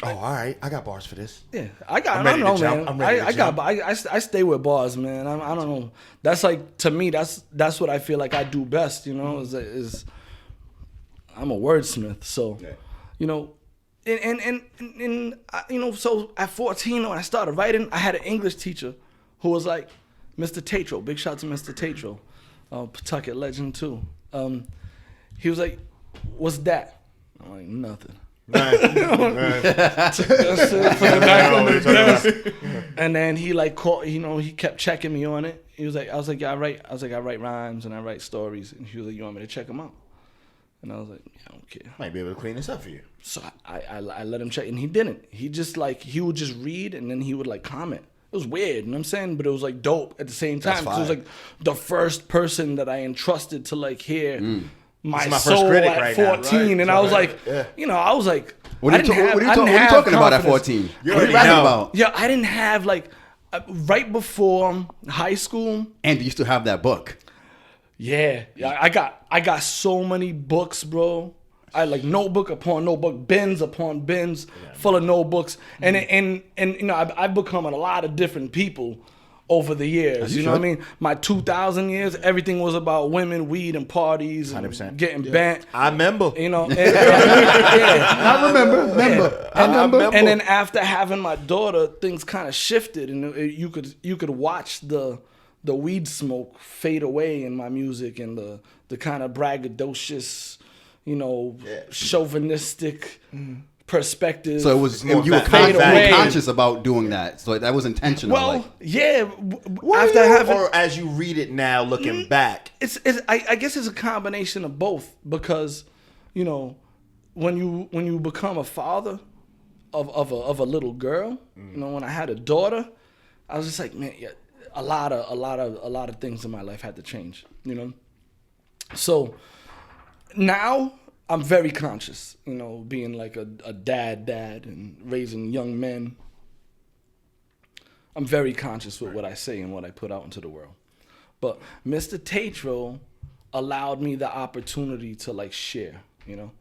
[SPEAKER 2] Oh, all right. I got bars for this.
[SPEAKER 1] Yeah,
[SPEAKER 2] I'm
[SPEAKER 1] I
[SPEAKER 2] ready
[SPEAKER 1] don't
[SPEAKER 2] to
[SPEAKER 1] know,
[SPEAKER 2] jump.
[SPEAKER 1] man.
[SPEAKER 2] I'm ready to
[SPEAKER 1] I
[SPEAKER 2] jump.
[SPEAKER 1] I stay with bars, man. I don't know. That's like, to me, that's what I feel like I do best. You know, is I'm a wordsmith. So, you know, and you know, so at 14 when I started writing, I had an English teacher who was like, Mr. Tatro. Big shout to Mr. Tatro, Pawtucket legend too. He was like, "What's that?" I'm like, "Nothing." That's it, put it back on the desk. And then he like caught, you know, he kept checking me on it. He was like, I was like, I write rhymes and I write stories. And he was like, you want me to check them out? And I was like, yeah, I don't care.
[SPEAKER 2] Might be able to clean this up for you.
[SPEAKER 1] So I let him check, and he didn't. He just like, he would just read, and then he would like comment. It was weird, you know what I'm saying? But it was like dope at the same time. 'Cause it was like the first person that I entrusted to like hear my
[SPEAKER 2] This is my first
[SPEAKER 1] soul
[SPEAKER 2] critic
[SPEAKER 1] at
[SPEAKER 2] right now.
[SPEAKER 1] 14. And I was like, you know, I was like,
[SPEAKER 3] What are you talking about at 14?
[SPEAKER 2] You
[SPEAKER 3] What are
[SPEAKER 2] already
[SPEAKER 3] you rapping
[SPEAKER 2] know.
[SPEAKER 3] about?
[SPEAKER 1] yeah, I didn't have like, right before high school.
[SPEAKER 3] And you used to have that book.
[SPEAKER 1] Yeah, I got so many books, bro. I had like notebook upon notebook, bins upon bins, full of notebooks, and you know I've become a lot of different people over the years. You know what I mean? My 2000 years, everything was about women, weed, and parties, and
[SPEAKER 2] 100%.
[SPEAKER 1] getting bent.
[SPEAKER 2] I remember.
[SPEAKER 1] You know,
[SPEAKER 4] I remember.
[SPEAKER 1] And then after having my daughter, things kind of shifted, and you could watch the weed smoke fade away in my music, and the kind of braggadocious, you know, chauvinistic perspective.
[SPEAKER 3] So it was
[SPEAKER 2] more
[SPEAKER 3] you were
[SPEAKER 2] fade away.
[SPEAKER 3] conscious about doing that. So that was intentional.
[SPEAKER 1] well,
[SPEAKER 3] like,
[SPEAKER 1] yeah.
[SPEAKER 2] Were
[SPEAKER 1] After
[SPEAKER 2] you,
[SPEAKER 1] having,
[SPEAKER 2] or as you read it now, looking back,
[SPEAKER 1] I guess it's a combination of both, because, you know, when you become a father of a little girl, you know, when I had a daughter, I was just like, man, yeah, a lot of things in my life had to change, you know. So now I'm very conscious, you know, being like a dad and raising young men. I'm very conscious with what I say and what I put out into the world. But Mr. Tatro allowed me the opportunity to like share, you know,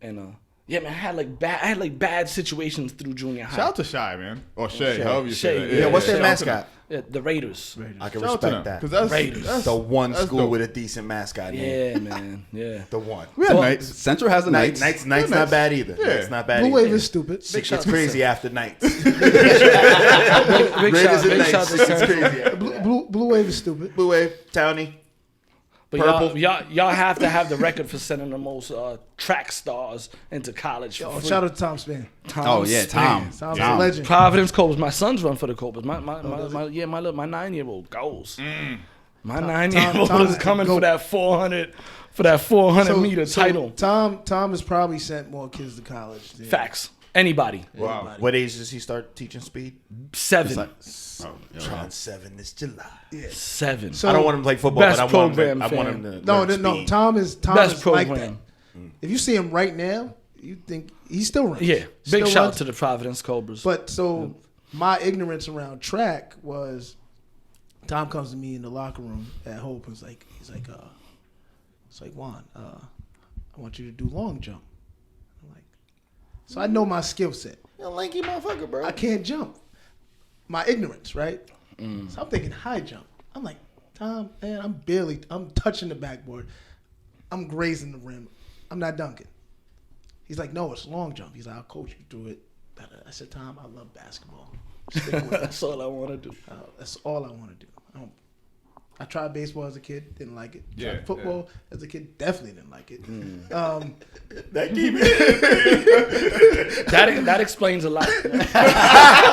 [SPEAKER 1] and yeah, man, I had like bad situations through junior high.
[SPEAKER 5] Shout out to Shy, man. Or Shay, however you
[SPEAKER 1] Shay,
[SPEAKER 5] say it.
[SPEAKER 2] yeah, what's their
[SPEAKER 5] shout out to
[SPEAKER 2] mascot?
[SPEAKER 1] Yeah, the Raiders.
[SPEAKER 2] I can
[SPEAKER 5] them. Shout out to them,
[SPEAKER 2] respect that.
[SPEAKER 5] 'cause that's
[SPEAKER 1] Raiders.
[SPEAKER 2] The one
[SPEAKER 5] that's
[SPEAKER 2] school
[SPEAKER 5] dope.
[SPEAKER 2] with a decent mascot name.
[SPEAKER 1] Yeah, man. Yeah.
[SPEAKER 2] The one.
[SPEAKER 5] We had
[SPEAKER 1] Well,
[SPEAKER 5] nights.
[SPEAKER 3] Central has the Knights.
[SPEAKER 2] Knights
[SPEAKER 5] Yeah,
[SPEAKER 2] not bad either.
[SPEAKER 5] Yeah.
[SPEAKER 2] Knights not bad
[SPEAKER 4] Blue
[SPEAKER 2] either.
[SPEAKER 4] Wave is stupid.
[SPEAKER 2] It's crazy after Knights.
[SPEAKER 1] Big
[SPEAKER 2] Raiders and
[SPEAKER 1] shout
[SPEAKER 2] Knights.
[SPEAKER 1] to
[SPEAKER 2] It's
[SPEAKER 1] Central.
[SPEAKER 2] crazy. after that.
[SPEAKER 4] Blue Wave is stupid.
[SPEAKER 2] Blue Wave, Townie.
[SPEAKER 1] But
[SPEAKER 2] Purple.
[SPEAKER 1] y'all have to have the record for sending the most track stars into college. For
[SPEAKER 4] Oh,
[SPEAKER 1] free.
[SPEAKER 4] shout out to Tom Span.
[SPEAKER 3] Oh yeah, Tom.
[SPEAKER 4] Tom's a legend.
[SPEAKER 1] Providence Cobras. My sons run for the Cobras. My 9-year-old goes. My 9-year-old
[SPEAKER 4] Tom
[SPEAKER 1] is coming
[SPEAKER 4] go-
[SPEAKER 1] for that 400 meter title.
[SPEAKER 4] Tom has probably sent more kids to college. Than
[SPEAKER 1] Facts. Anybody.
[SPEAKER 5] Wow.
[SPEAKER 2] What age does he start teaching speed?
[SPEAKER 1] 7.
[SPEAKER 2] Trying 7 this July.
[SPEAKER 1] 7.
[SPEAKER 4] So-
[SPEAKER 2] I don't want him to play football,
[SPEAKER 1] Best
[SPEAKER 2] but I want
[SPEAKER 1] program,
[SPEAKER 2] him
[SPEAKER 1] fam.
[SPEAKER 2] to
[SPEAKER 4] No,
[SPEAKER 2] learn
[SPEAKER 4] no.
[SPEAKER 2] speed.
[SPEAKER 4] Tom is
[SPEAKER 1] Best
[SPEAKER 4] like that.
[SPEAKER 1] program.
[SPEAKER 4] If you see him right now, you think he still runs.
[SPEAKER 1] Yeah.
[SPEAKER 4] Still
[SPEAKER 1] Big shout
[SPEAKER 4] runs.
[SPEAKER 1] to the Providence Cobras.
[SPEAKER 4] But so my ignorance around track was, Tom comes to me in the locker room at Hope and he's like, Juan, I want you to do long jump. I'm like, so I know my skill set.
[SPEAKER 2] You a lanky motherfucker, bro.
[SPEAKER 4] I can't jump. My ignorance, right? So I'm thinking high jump. I'm like, Tom, man, I'm touching the backboard. I'm grazing the rim. I'm not dunking. He's like, no, it's long jump. He's like, I'll coach you through it. I said, Tom, I love basketball. Stick with it.
[SPEAKER 1] That's all I want to do.
[SPEAKER 4] That's all I want to do. I tried baseball as a kid, didn't like it.
[SPEAKER 5] Yeah,
[SPEAKER 4] Tried football as a kid, definitely didn't like it.
[SPEAKER 2] That keep it.
[SPEAKER 1] That explains a lot.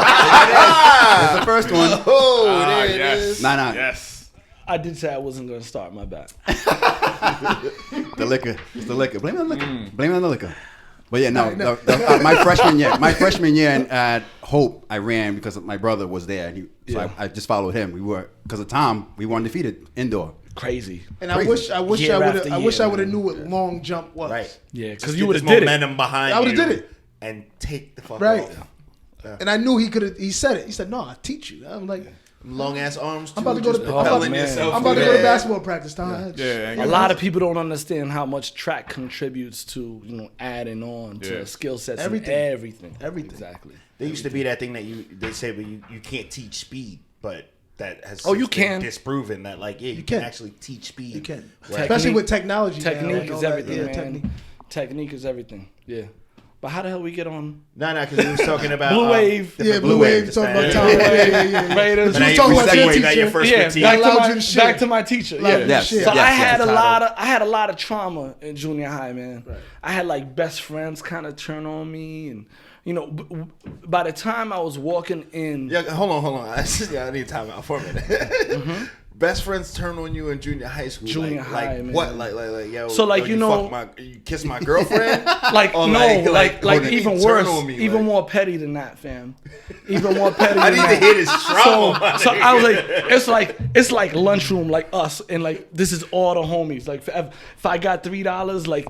[SPEAKER 3] That's the first one.
[SPEAKER 2] Oh, there it
[SPEAKER 5] yes.
[SPEAKER 2] is.
[SPEAKER 3] Nah.
[SPEAKER 5] Yes.
[SPEAKER 1] I did say I wasn't going to start my back.
[SPEAKER 3] The liquor. It's the liquor. Blame it on the liquor. Blame it on the liquor. But yeah, no. My freshman year at Hope, I ran because my brother was there. I just followed him. We were, because of Tom, we were undefeated indoor.
[SPEAKER 1] Crazy.
[SPEAKER 4] And I wish I would
[SPEAKER 1] Year after year,
[SPEAKER 4] have knew what long jump was.
[SPEAKER 2] Right.
[SPEAKER 1] Yeah,
[SPEAKER 2] Just
[SPEAKER 1] because
[SPEAKER 2] get
[SPEAKER 1] you would have
[SPEAKER 2] this
[SPEAKER 1] did it.
[SPEAKER 2] momentum behind
[SPEAKER 4] I
[SPEAKER 2] you.
[SPEAKER 4] would've did it.
[SPEAKER 2] And take the fuck
[SPEAKER 4] Right.
[SPEAKER 2] off.
[SPEAKER 4] And I knew he could have. He said it. He said, "No, I teach you." I'm like,
[SPEAKER 2] Long ass arms.
[SPEAKER 4] I'm about to
[SPEAKER 2] too,
[SPEAKER 4] go to.
[SPEAKER 2] just
[SPEAKER 4] I'm about
[SPEAKER 2] propelling
[SPEAKER 4] to,
[SPEAKER 2] yourself
[SPEAKER 4] I'm about to
[SPEAKER 2] through
[SPEAKER 4] go to
[SPEAKER 2] that.
[SPEAKER 4] basketball practice, Tom.
[SPEAKER 5] Yeah.
[SPEAKER 1] A lot of people don't understand how much track contributes to, you know, adding on to
[SPEAKER 5] Yeah.
[SPEAKER 1] skill sets
[SPEAKER 4] Everything.
[SPEAKER 1] and everything.
[SPEAKER 4] Everything.
[SPEAKER 1] Exactly.
[SPEAKER 2] There used to be that thing that they say, but you can't teach speed, but that has
[SPEAKER 1] Oh, you
[SPEAKER 2] since been
[SPEAKER 1] can.
[SPEAKER 2] disproven that like you
[SPEAKER 4] can.
[SPEAKER 2] can actually teach speed.
[SPEAKER 4] You can,
[SPEAKER 2] Right.
[SPEAKER 4] especially with technology. now,
[SPEAKER 1] Technique
[SPEAKER 4] and all
[SPEAKER 1] is
[SPEAKER 4] that.
[SPEAKER 1] everything,
[SPEAKER 4] Yeah,
[SPEAKER 1] man. Technique is everything. Yeah. But how the hell we get on
[SPEAKER 2] No, because we was talking about
[SPEAKER 1] Blue Wave?
[SPEAKER 2] different
[SPEAKER 4] Yeah, Blue Wave.
[SPEAKER 2] just
[SPEAKER 4] Talking about
[SPEAKER 2] that.
[SPEAKER 4] Tom. Yeah.
[SPEAKER 1] Raiders?
[SPEAKER 2] But now
[SPEAKER 4] was
[SPEAKER 2] you
[SPEAKER 4] talking about your
[SPEAKER 2] segue, now your
[SPEAKER 4] teacher.
[SPEAKER 2] first
[SPEAKER 1] Yeah,
[SPEAKER 2] critique.
[SPEAKER 1] back
[SPEAKER 4] Allowed
[SPEAKER 1] to,
[SPEAKER 4] you to
[SPEAKER 1] my,
[SPEAKER 4] share.
[SPEAKER 1] back to my teacher.
[SPEAKER 4] Allowed you
[SPEAKER 1] Yeah.
[SPEAKER 4] to
[SPEAKER 3] Yes.
[SPEAKER 4] share.
[SPEAKER 1] So
[SPEAKER 3] Yes,
[SPEAKER 1] I had
[SPEAKER 3] yes,
[SPEAKER 1] a
[SPEAKER 3] the
[SPEAKER 1] lot
[SPEAKER 3] title.
[SPEAKER 1] of trauma in junior high, man.
[SPEAKER 4] Right.
[SPEAKER 1] I had like best friends kind of turn on me, and you know, by the time I was walking in,
[SPEAKER 2] Yeah, hold on. I need time out for a minute. best friends turn on you in junior high school?
[SPEAKER 1] Junior high,
[SPEAKER 2] like
[SPEAKER 1] man.
[SPEAKER 2] What? Like, yo.
[SPEAKER 1] So, like,
[SPEAKER 2] yo,
[SPEAKER 1] you know-
[SPEAKER 2] you kiss my girlfriend?
[SPEAKER 1] Like,
[SPEAKER 2] Or
[SPEAKER 1] no, like
[SPEAKER 2] oh,
[SPEAKER 1] even
[SPEAKER 2] turn
[SPEAKER 1] worse,
[SPEAKER 2] on me,
[SPEAKER 1] even
[SPEAKER 2] like-
[SPEAKER 1] more petty than that, fam. Even more petty
[SPEAKER 2] I
[SPEAKER 1] than
[SPEAKER 2] need
[SPEAKER 1] that.
[SPEAKER 2] to hear this trauma.
[SPEAKER 1] So I was like, it's like lunchroom, like us, and like this is all the homies. Like if I got $3, like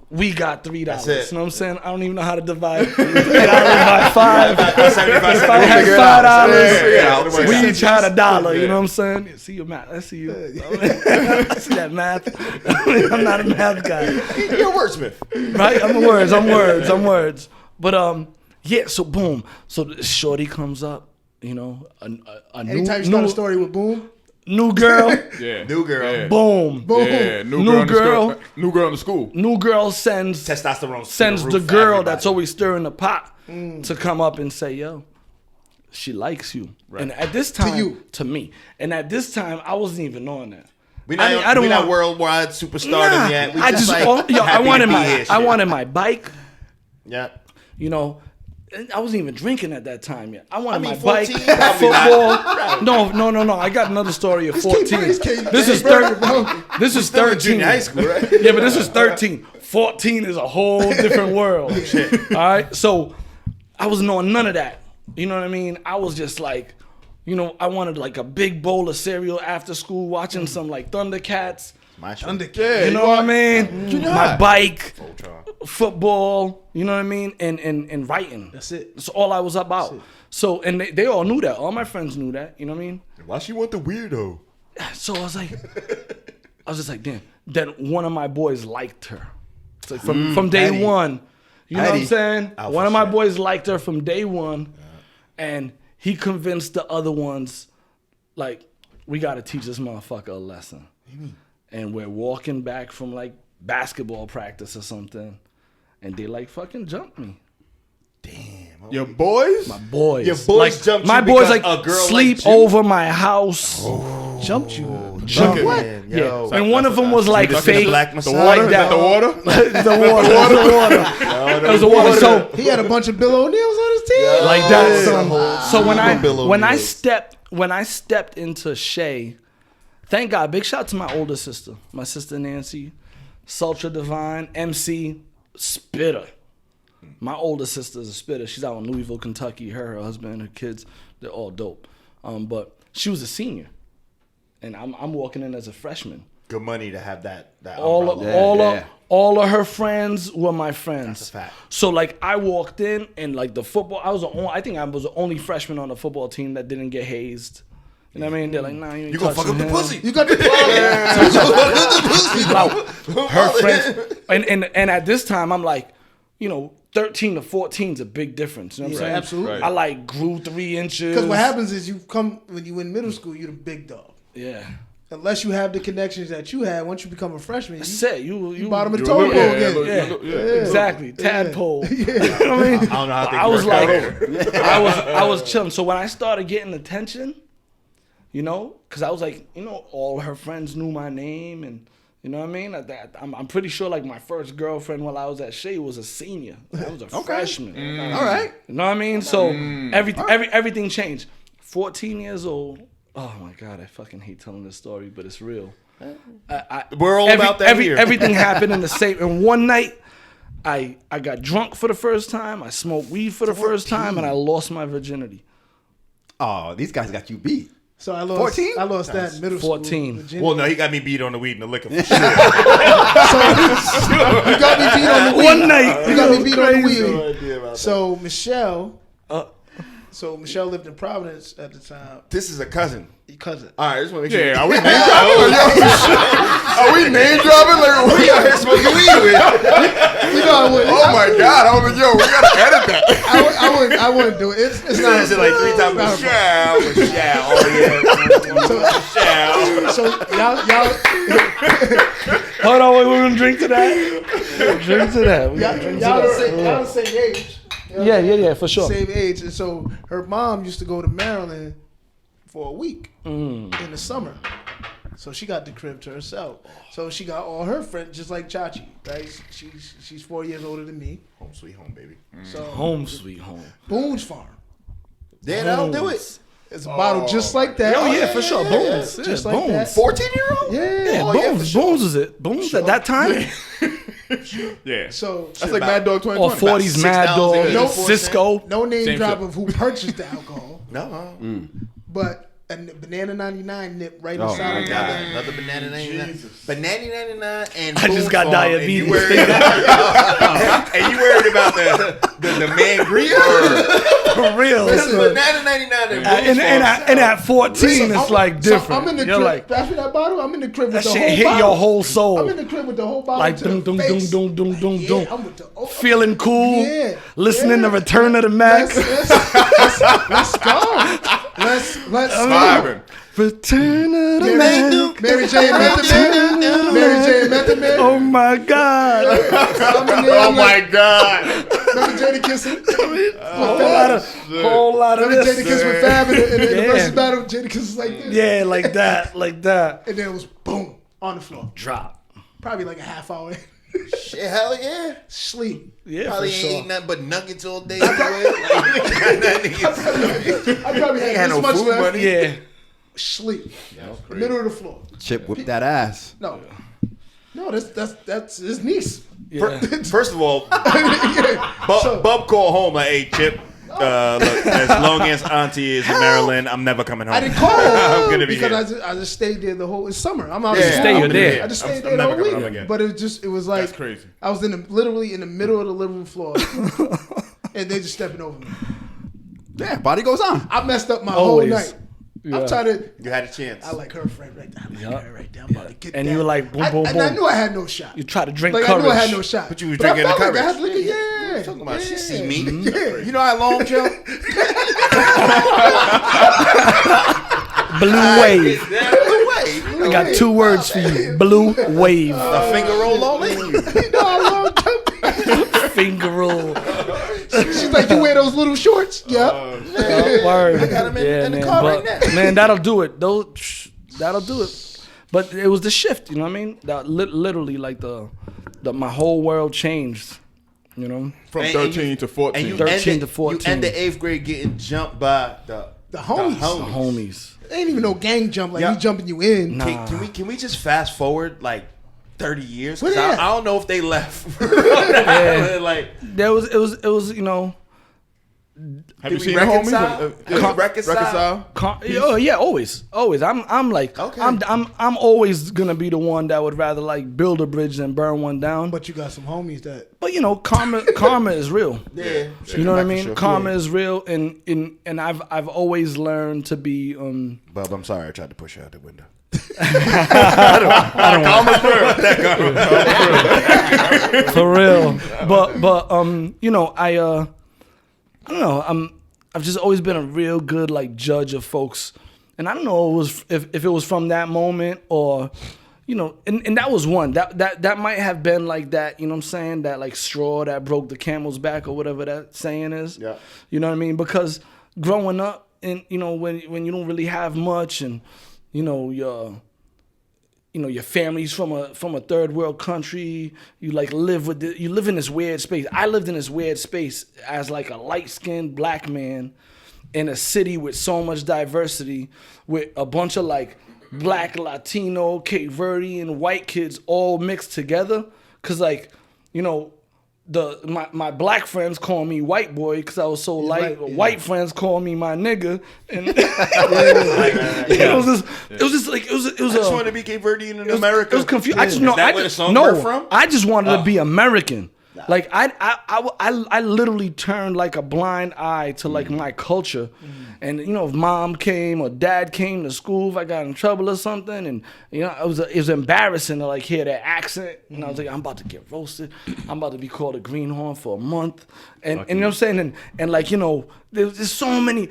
[SPEAKER 1] we got $3. You know
[SPEAKER 2] That's it.
[SPEAKER 1] what I'm saying? I don't even know how to divide $3 by 5.
[SPEAKER 2] 75
[SPEAKER 1] If I had
[SPEAKER 3] Figure it out.
[SPEAKER 1] $5, we each had $1. You know what I'm saying? See your math. I see you. I see that math. I'm not a math guy.
[SPEAKER 2] You're a wordsmith.
[SPEAKER 1] Right? I'm words. But yeah. So boom. So the shorty comes up. You know, a
[SPEAKER 4] Anytime you start a story with boom,
[SPEAKER 1] new girl.
[SPEAKER 5] Yeah.
[SPEAKER 2] New girl.
[SPEAKER 5] Yeah.
[SPEAKER 1] Boom.
[SPEAKER 5] Yeah.
[SPEAKER 1] New girl.
[SPEAKER 5] New girl in the school.
[SPEAKER 1] New girl sends
[SPEAKER 2] Testosterone.
[SPEAKER 1] sends
[SPEAKER 2] through
[SPEAKER 1] the
[SPEAKER 2] roof for
[SPEAKER 1] girl
[SPEAKER 2] everybody.
[SPEAKER 1] that's always stirring the pot to come up and say, yo, she likes you. And at this time,
[SPEAKER 4] you.
[SPEAKER 1] to me. And at this time, I wasn't even on that.
[SPEAKER 2] We're not worldwide superstardom yet. We
[SPEAKER 1] I
[SPEAKER 2] just like
[SPEAKER 1] I
[SPEAKER 2] happy
[SPEAKER 1] wanted
[SPEAKER 2] to be
[SPEAKER 1] my
[SPEAKER 2] here
[SPEAKER 1] I
[SPEAKER 2] shit.
[SPEAKER 1] wanted my bike.
[SPEAKER 2] Yeah.
[SPEAKER 1] You know, I wasn't even drinking at that time yet. I wanted
[SPEAKER 2] mean,
[SPEAKER 1] my bike,
[SPEAKER 2] 14, probably
[SPEAKER 1] football. No. I got another story of 14. This is 13.
[SPEAKER 2] Still in junior high school, right?
[SPEAKER 1] Yeah, but this is 13. 14 is a whole different world. All right, so I wasn't on none of that. You know what I mean? I was just like, you know, I wanted like a big bowl of cereal after school, watching some like Thundercats.
[SPEAKER 2] My shit.
[SPEAKER 5] Yeah.
[SPEAKER 1] You know what I mean?
[SPEAKER 5] Junior
[SPEAKER 1] My
[SPEAKER 5] high.
[SPEAKER 1] bike,
[SPEAKER 2] Voltron.
[SPEAKER 1] football. You know what I mean? And writing.
[SPEAKER 4] that's it.
[SPEAKER 1] That's all I was about. So, and they all knew that. All my friends knew that. You know what I mean?
[SPEAKER 2] Why she want the weirdo?
[SPEAKER 1] So I was just like, damn. Then one of my boys liked her. It's like from day
[SPEAKER 3] Eddie.
[SPEAKER 1] one. You know what I'm
[SPEAKER 3] Eddie.
[SPEAKER 1] saying?
[SPEAKER 2] Alpha
[SPEAKER 1] One of my
[SPEAKER 2] shit.
[SPEAKER 1] boys liked her from day one. And he convinced the other ones, like, we got to teach this motherfucker a lesson. And we're walking back from like basketball practice or something. And they like fucking jumped me.
[SPEAKER 5] Your boys?
[SPEAKER 1] My boys.
[SPEAKER 2] Your boys jumped
[SPEAKER 1] my
[SPEAKER 2] you
[SPEAKER 1] boys
[SPEAKER 2] because
[SPEAKER 1] like
[SPEAKER 2] a girl
[SPEAKER 1] sleep
[SPEAKER 2] liked you?
[SPEAKER 1] over my house.
[SPEAKER 4] Jumped you.
[SPEAKER 1] Jump
[SPEAKER 5] Okay.
[SPEAKER 1] what?
[SPEAKER 2] Man,
[SPEAKER 1] Yeah.
[SPEAKER 2] yo.
[SPEAKER 1] And one of them was like
[SPEAKER 2] Judas
[SPEAKER 1] fake.
[SPEAKER 2] Black
[SPEAKER 5] The
[SPEAKER 2] Messiah.
[SPEAKER 5] water?
[SPEAKER 1] Like
[SPEAKER 5] Is that the water?
[SPEAKER 1] the water. That was the water. So
[SPEAKER 4] He had a bunch of Bill O'Neills on his team.
[SPEAKER 1] like that.
[SPEAKER 2] Yeah.
[SPEAKER 1] Son. So when I
[SPEAKER 2] O'Neills.
[SPEAKER 1] stepped into Shay, thank God, big shout out to my older sister, my sister Nancy, Sultra Divine, MC, spitter. My older sister's a spitter. She's out in Louisville, Kentucky. Her husband, her kids, they're all dope. But she was a senior, and I'm walking in as a freshman.
[SPEAKER 2] Good money to have that
[SPEAKER 1] All
[SPEAKER 2] umbrella.
[SPEAKER 1] all of her friends were my friends.
[SPEAKER 2] That's a fact.
[SPEAKER 1] So like I walked in and like the football, I think I was the only freshman on the football team that didn't get hazed. You know what I mean? They're like, nah, you ain't
[SPEAKER 2] You gonna fuck
[SPEAKER 1] touching
[SPEAKER 2] up the
[SPEAKER 1] him.
[SPEAKER 2] pussy?
[SPEAKER 4] You got the
[SPEAKER 1] Her friends, and at this time I'm like, you know, 13 to 14 is a big difference. You know what I'm saying?
[SPEAKER 4] absolutely.
[SPEAKER 5] Right.
[SPEAKER 1] I like grew 3 inches.
[SPEAKER 4] Because what happens is when you in middle school, you're the big dog.
[SPEAKER 1] Yeah.
[SPEAKER 4] Unless you have the connections that you had, once you become a freshman, you
[SPEAKER 1] Say you
[SPEAKER 4] bottom of the
[SPEAKER 5] You look-
[SPEAKER 4] totem pole
[SPEAKER 5] yeah,
[SPEAKER 4] again.
[SPEAKER 5] look-
[SPEAKER 1] Yeah,
[SPEAKER 5] you look-
[SPEAKER 1] exactly. Tadpole. You know what I mean?
[SPEAKER 2] I don't know how things
[SPEAKER 1] I was
[SPEAKER 2] work out
[SPEAKER 1] like,
[SPEAKER 2] over.
[SPEAKER 1] I was chilling. So when I started getting attention, you know, because I was like, you know, all her friends knew my name, and you know what I mean. I'm pretty sure like my first girlfriend while I was at Shea was a senior. I was a freshman.
[SPEAKER 3] All right.
[SPEAKER 1] You know what I mean? So everything changed. 14 years old. Oh my God, I fucking hate telling this story, but it's real.
[SPEAKER 2] We're all about that here.
[SPEAKER 1] Everything happened in the same. And one night, I got drunk for the first time. I smoked weed for the first time, and I lost my virginity.
[SPEAKER 3] Oh, these guys got you beat.
[SPEAKER 4] So I lost
[SPEAKER 3] 14?
[SPEAKER 4] I lost that in middle
[SPEAKER 1] 14.
[SPEAKER 4] school.
[SPEAKER 2] Well, no, he got me beat on the weed and the liquor. For sure.
[SPEAKER 4] You got me beat on the wheel.
[SPEAKER 1] One night,
[SPEAKER 4] You got me beat on the
[SPEAKER 2] No
[SPEAKER 4] wheel.
[SPEAKER 2] idea about that.
[SPEAKER 4] So Michelle lived in Providence at the time.
[SPEAKER 2] This is a cousin.
[SPEAKER 4] Your cousin.
[SPEAKER 2] All right, I just want to make sure.
[SPEAKER 5] Yeah, are we name dropping? Are we name dropping? Like,
[SPEAKER 2] We out here smoking weed with.
[SPEAKER 4] You know I wouldn't.
[SPEAKER 5] oh my God! I was like, yo, we gotta edit that.
[SPEAKER 4] I wouldn't do it. It's
[SPEAKER 2] No,
[SPEAKER 4] not.
[SPEAKER 2] it's like 3 times. Michelle, Michelle. Oh yeah, Michelle.
[SPEAKER 4] So y'all
[SPEAKER 1] Hold on, we're gonna drink to that. Drink to that.
[SPEAKER 4] y'all the same age.
[SPEAKER 1] Yeah, for sure.
[SPEAKER 4] Same age. And so her mom used to go to Maryland for a week in the summer. So she got the crib to herself. So she got all her friends, just like Chachi, right? She's 4 years older than me.
[SPEAKER 2] Home sweet home, baby.
[SPEAKER 4] So
[SPEAKER 1] Home sweet home.
[SPEAKER 4] Boone's Farm.
[SPEAKER 2] Yeah, that'll do it.
[SPEAKER 4] It's a bottle just like that.
[SPEAKER 1] Oh yeah, for sure. Booms.
[SPEAKER 4] Just
[SPEAKER 1] Yeah,
[SPEAKER 4] like that.
[SPEAKER 1] Booms.
[SPEAKER 2] 14-year-old?
[SPEAKER 4] Yeah.
[SPEAKER 1] Booms. Booms was it? Booms at that time?
[SPEAKER 5] Yeah.
[SPEAKER 4] So
[SPEAKER 5] That's like Mad Dog 2020.
[SPEAKER 1] Or 40s Mad Dog,
[SPEAKER 2] No-
[SPEAKER 1] Cisco.
[SPEAKER 4] no name
[SPEAKER 5] Same
[SPEAKER 4] drop
[SPEAKER 5] shit.
[SPEAKER 4] of who purchased the alcohol,
[SPEAKER 2] No.
[SPEAKER 4] but a Banana 99 nip right
[SPEAKER 3] Oh,
[SPEAKER 4] inside
[SPEAKER 3] my
[SPEAKER 4] of
[SPEAKER 2] God,
[SPEAKER 4] that.
[SPEAKER 2] another banana 99. Banana 99 and
[SPEAKER 1] I just
[SPEAKER 2] Boom
[SPEAKER 1] got
[SPEAKER 2] Farm,
[SPEAKER 1] diabetes.
[SPEAKER 2] And you worried about the mangria?
[SPEAKER 1] For real.
[SPEAKER 2] This is banana 99 and Boom
[SPEAKER 1] And at 14, it's like different.
[SPEAKER 4] So I'm in the
[SPEAKER 1] You're
[SPEAKER 4] crib.
[SPEAKER 1] like,
[SPEAKER 4] Pass me that bottle. I'm in the crib with
[SPEAKER 1] that
[SPEAKER 4] the
[SPEAKER 1] shit
[SPEAKER 4] whole
[SPEAKER 1] hit
[SPEAKER 4] bottle.
[SPEAKER 1] your whole soul.
[SPEAKER 4] I'm in the crib with the whole bottle.
[SPEAKER 1] Like,
[SPEAKER 4] to the
[SPEAKER 1] dum, dum,
[SPEAKER 4] face.
[SPEAKER 1] dum, dum, dum,
[SPEAKER 4] Yeah,
[SPEAKER 1] dum.
[SPEAKER 4] I'm with the
[SPEAKER 1] Feeling cool.
[SPEAKER 4] Yeah.
[SPEAKER 1] Listening to
[SPEAKER 4] Yeah.
[SPEAKER 1] Return of the Max.
[SPEAKER 4] Let's go. Let's
[SPEAKER 5] Vibing.
[SPEAKER 1] Return of the
[SPEAKER 4] Mary,
[SPEAKER 1] Mac.
[SPEAKER 4] Mary J. and Method Man. Mary J. and Method Man.
[SPEAKER 1] Oh my God.
[SPEAKER 4] I'm in there,
[SPEAKER 2] Oh
[SPEAKER 4] I'm
[SPEAKER 2] my
[SPEAKER 4] like,
[SPEAKER 2] God.
[SPEAKER 4] Remember Jada kissing?
[SPEAKER 1] Whole lot of
[SPEAKER 4] Remember
[SPEAKER 1] this.
[SPEAKER 4] Jada Kiss with Fab in the
[SPEAKER 1] Yeah.
[SPEAKER 4] versus battle? Jada Kiss is like this.
[SPEAKER 1] Yeah, like that.
[SPEAKER 4] And then it was boom on the floor.
[SPEAKER 1] Drop.
[SPEAKER 4] Probably like a half hour in.
[SPEAKER 2] Shit, hell yeah.
[SPEAKER 4] Sleep.
[SPEAKER 1] Yeah,
[SPEAKER 2] Probably
[SPEAKER 1] for
[SPEAKER 2] ain't
[SPEAKER 1] sure.
[SPEAKER 2] eating nothing but nuggets all day. Anyway.
[SPEAKER 4] I probably
[SPEAKER 2] Ain't
[SPEAKER 4] had
[SPEAKER 2] had
[SPEAKER 4] this
[SPEAKER 2] no
[SPEAKER 4] much
[SPEAKER 2] food
[SPEAKER 4] left.
[SPEAKER 2] money.
[SPEAKER 1] Yeah.
[SPEAKER 4] Sleep. Middle of the floor.
[SPEAKER 3] Chip whipped that ass.
[SPEAKER 4] No. No, that's his niece.
[SPEAKER 1] Yeah.
[SPEAKER 2] First of all,
[SPEAKER 4] Yeah.
[SPEAKER 2] Bub called home like, hey, Chip, look, as long as Auntie is in Maryland, I'm never coming home.
[SPEAKER 4] I didn't call her
[SPEAKER 2] I'm gonna be
[SPEAKER 4] because
[SPEAKER 2] here.
[SPEAKER 4] I just stayed there the whole it's summer. I'm out
[SPEAKER 2] Yeah,
[SPEAKER 4] there.
[SPEAKER 1] stay
[SPEAKER 2] I'm gonna
[SPEAKER 1] there.
[SPEAKER 2] be here.
[SPEAKER 4] I just
[SPEAKER 2] I'm
[SPEAKER 4] stayed there the
[SPEAKER 2] never
[SPEAKER 4] whole
[SPEAKER 2] coming home
[SPEAKER 4] week.
[SPEAKER 2] again.
[SPEAKER 4] But it was like
[SPEAKER 5] That's crazy.
[SPEAKER 4] I was literally in the middle of the living room floor, and they just stepping over me.
[SPEAKER 3] Yeah, body goes on.
[SPEAKER 4] I messed up my
[SPEAKER 1] Always.
[SPEAKER 4] whole night.
[SPEAKER 1] Yeah.
[SPEAKER 4] I'm trying to.
[SPEAKER 2] You had a chance.
[SPEAKER 4] I like her friend right there. I like
[SPEAKER 1] Yeah.
[SPEAKER 4] her right there. I'm about to get
[SPEAKER 1] And
[SPEAKER 4] that.
[SPEAKER 1] you were like, boom, boom,
[SPEAKER 4] And I
[SPEAKER 1] boom.
[SPEAKER 4] knew I had no shot.
[SPEAKER 1] You try to drink
[SPEAKER 4] Like
[SPEAKER 1] courage.
[SPEAKER 4] I knew I had no shot.
[SPEAKER 2] But you was
[SPEAKER 4] I
[SPEAKER 2] drinking the
[SPEAKER 4] felt like I had
[SPEAKER 2] courage.
[SPEAKER 4] to look at
[SPEAKER 2] Talking about she see
[SPEAKER 4] Yeah.
[SPEAKER 2] me.
[SPEAKER 4] Yeah.
[SPEAKER 2] You know how long, Joe?
[SPEAKER 1] Blue wave.
[SPEAKER 2] Blue wave.
[SPEAKER 1] I got 2 words for you. Blue wave.
[SPEAKER 2] A finger roll all in you.
[SPEAKER 4] You know how long
[SPEAKER 1] Finger roll.
[SPEAKER 4] She's like, you wear those little shorts? Yep.
[SPEAKER 1] Word.
[SPEAKER 2] I got him in the
[SPEAKER 1] man,
[SPEAKER 2] car
[SPEAKER 1] but,
[SPEAKER 2] right now.
[SPEAKER 1] man, that'll do it. That'll do it. But it was the shift, you know what I mean? That literally, like my whole world changed. You know,
[SPEAKER 5] From
[SPEAKER 2] And
[SPEAKER 5] 13 to 14.
[SPEAKER 2] And you
[SPEAKER 1] 13
[SPEAKER 2] ended,
[SPEAKER 1] to 14.
[SPEAKER 2] You end the 8th grade getting jumped by the
[SPEAKER 4] homies.
[SPEAKER 1] the homies.
[SPEAKER 4] Ain't even no gang jump like
[SPEAKER 2] Yeah.
[SPEAKER 4] he jumping you in.
[SPEAKER 1] Nah.
[SPEAKER 2] Can we just fast forward like 30 years? 'Cause
[SPEAKER 4] Well, yeah.
[SPEAKER 2] I don't know if they left.
[SPEAKER 1] Yeah.
[SPEAKER 2] Like,
[SPEAKER 1] It was you know.
[SPEAKER 5] Have
[SPEAKER 2] Did
[SPEAKER 5] you
[SPEAKER 2] we
[SPEAKER 5] seen the homies?
[SPEAKER 2] reconcile? Did we reconcile?
[SPEAKER 1] Oh yeah, always. I'm like,
[SPEAKER 2] Okay.
[SPEAKER 1] I'm always gonna be the one that would rather like build a bridge than burn one down.
[SPEAKER 4] But you got some homies that.
[SPEAKER 1] But you know, karma is real.
[SPEAKER 2] Yeah.
[SPEAKER 1] You know what I
[SPEAKER 2] Back for
[SPEAKER 1] mean?
[SPEAKER 2] sure.
[SPEAKER 1] Karma is real, and I've always learned to be
[SPEAKER 2] Bub, I'm sorry I tried to push you out the window.
[SPEAKER 1] for real. But you know, I don't know. I've just always been a real good like judge of folks, and I don't know if it was from that moment or, you know, and that was one that might have been like that. You know what I'm saying? That like straw that broke the camel's back or whatever that saying is.
[SPEAKER 2] Yeah.
[SPEAKER 1] You know what I mean? Because growing up, and you know when you don't really have much, and you know your family's from a third world country. You like you live in this weird space. I lived in this weird space as like a light-skinned black man in a city with so much diversity, with a bunch of like black, Latino, Cape Verdean, white kids all mixed together. Cause like, you know, my black friends call me white boy because I was so light.
[SPEAKER 4] right, yeah.
[SPEAKER 1] White friends call me my nigga, and it was just like it was
[SPEAKER 2] I just wanted to be Cape Verdean in America.
[SPEAKER 1] it was confused. I just
[SPEAKER 2] Is
[SPEAKER 1] know.
[SPEAKER 2] that
[SPEAKER 1] I
[SPEAKER 2] where
[SPEAKER 1] just
[SPEAKER 2] the song birth from?
[SPEAKER 1] I just wanted to be American. Like I literally turned like a blind eye to like my culture, and you know if mom came or dad came to school if I got in trouble or something, and you know it was embarrassing to like hear their accent, and I was like I'm about to get roasted, I'm about to be called a greenhorn for a month, and you know what I'm saying, and like you know there's so many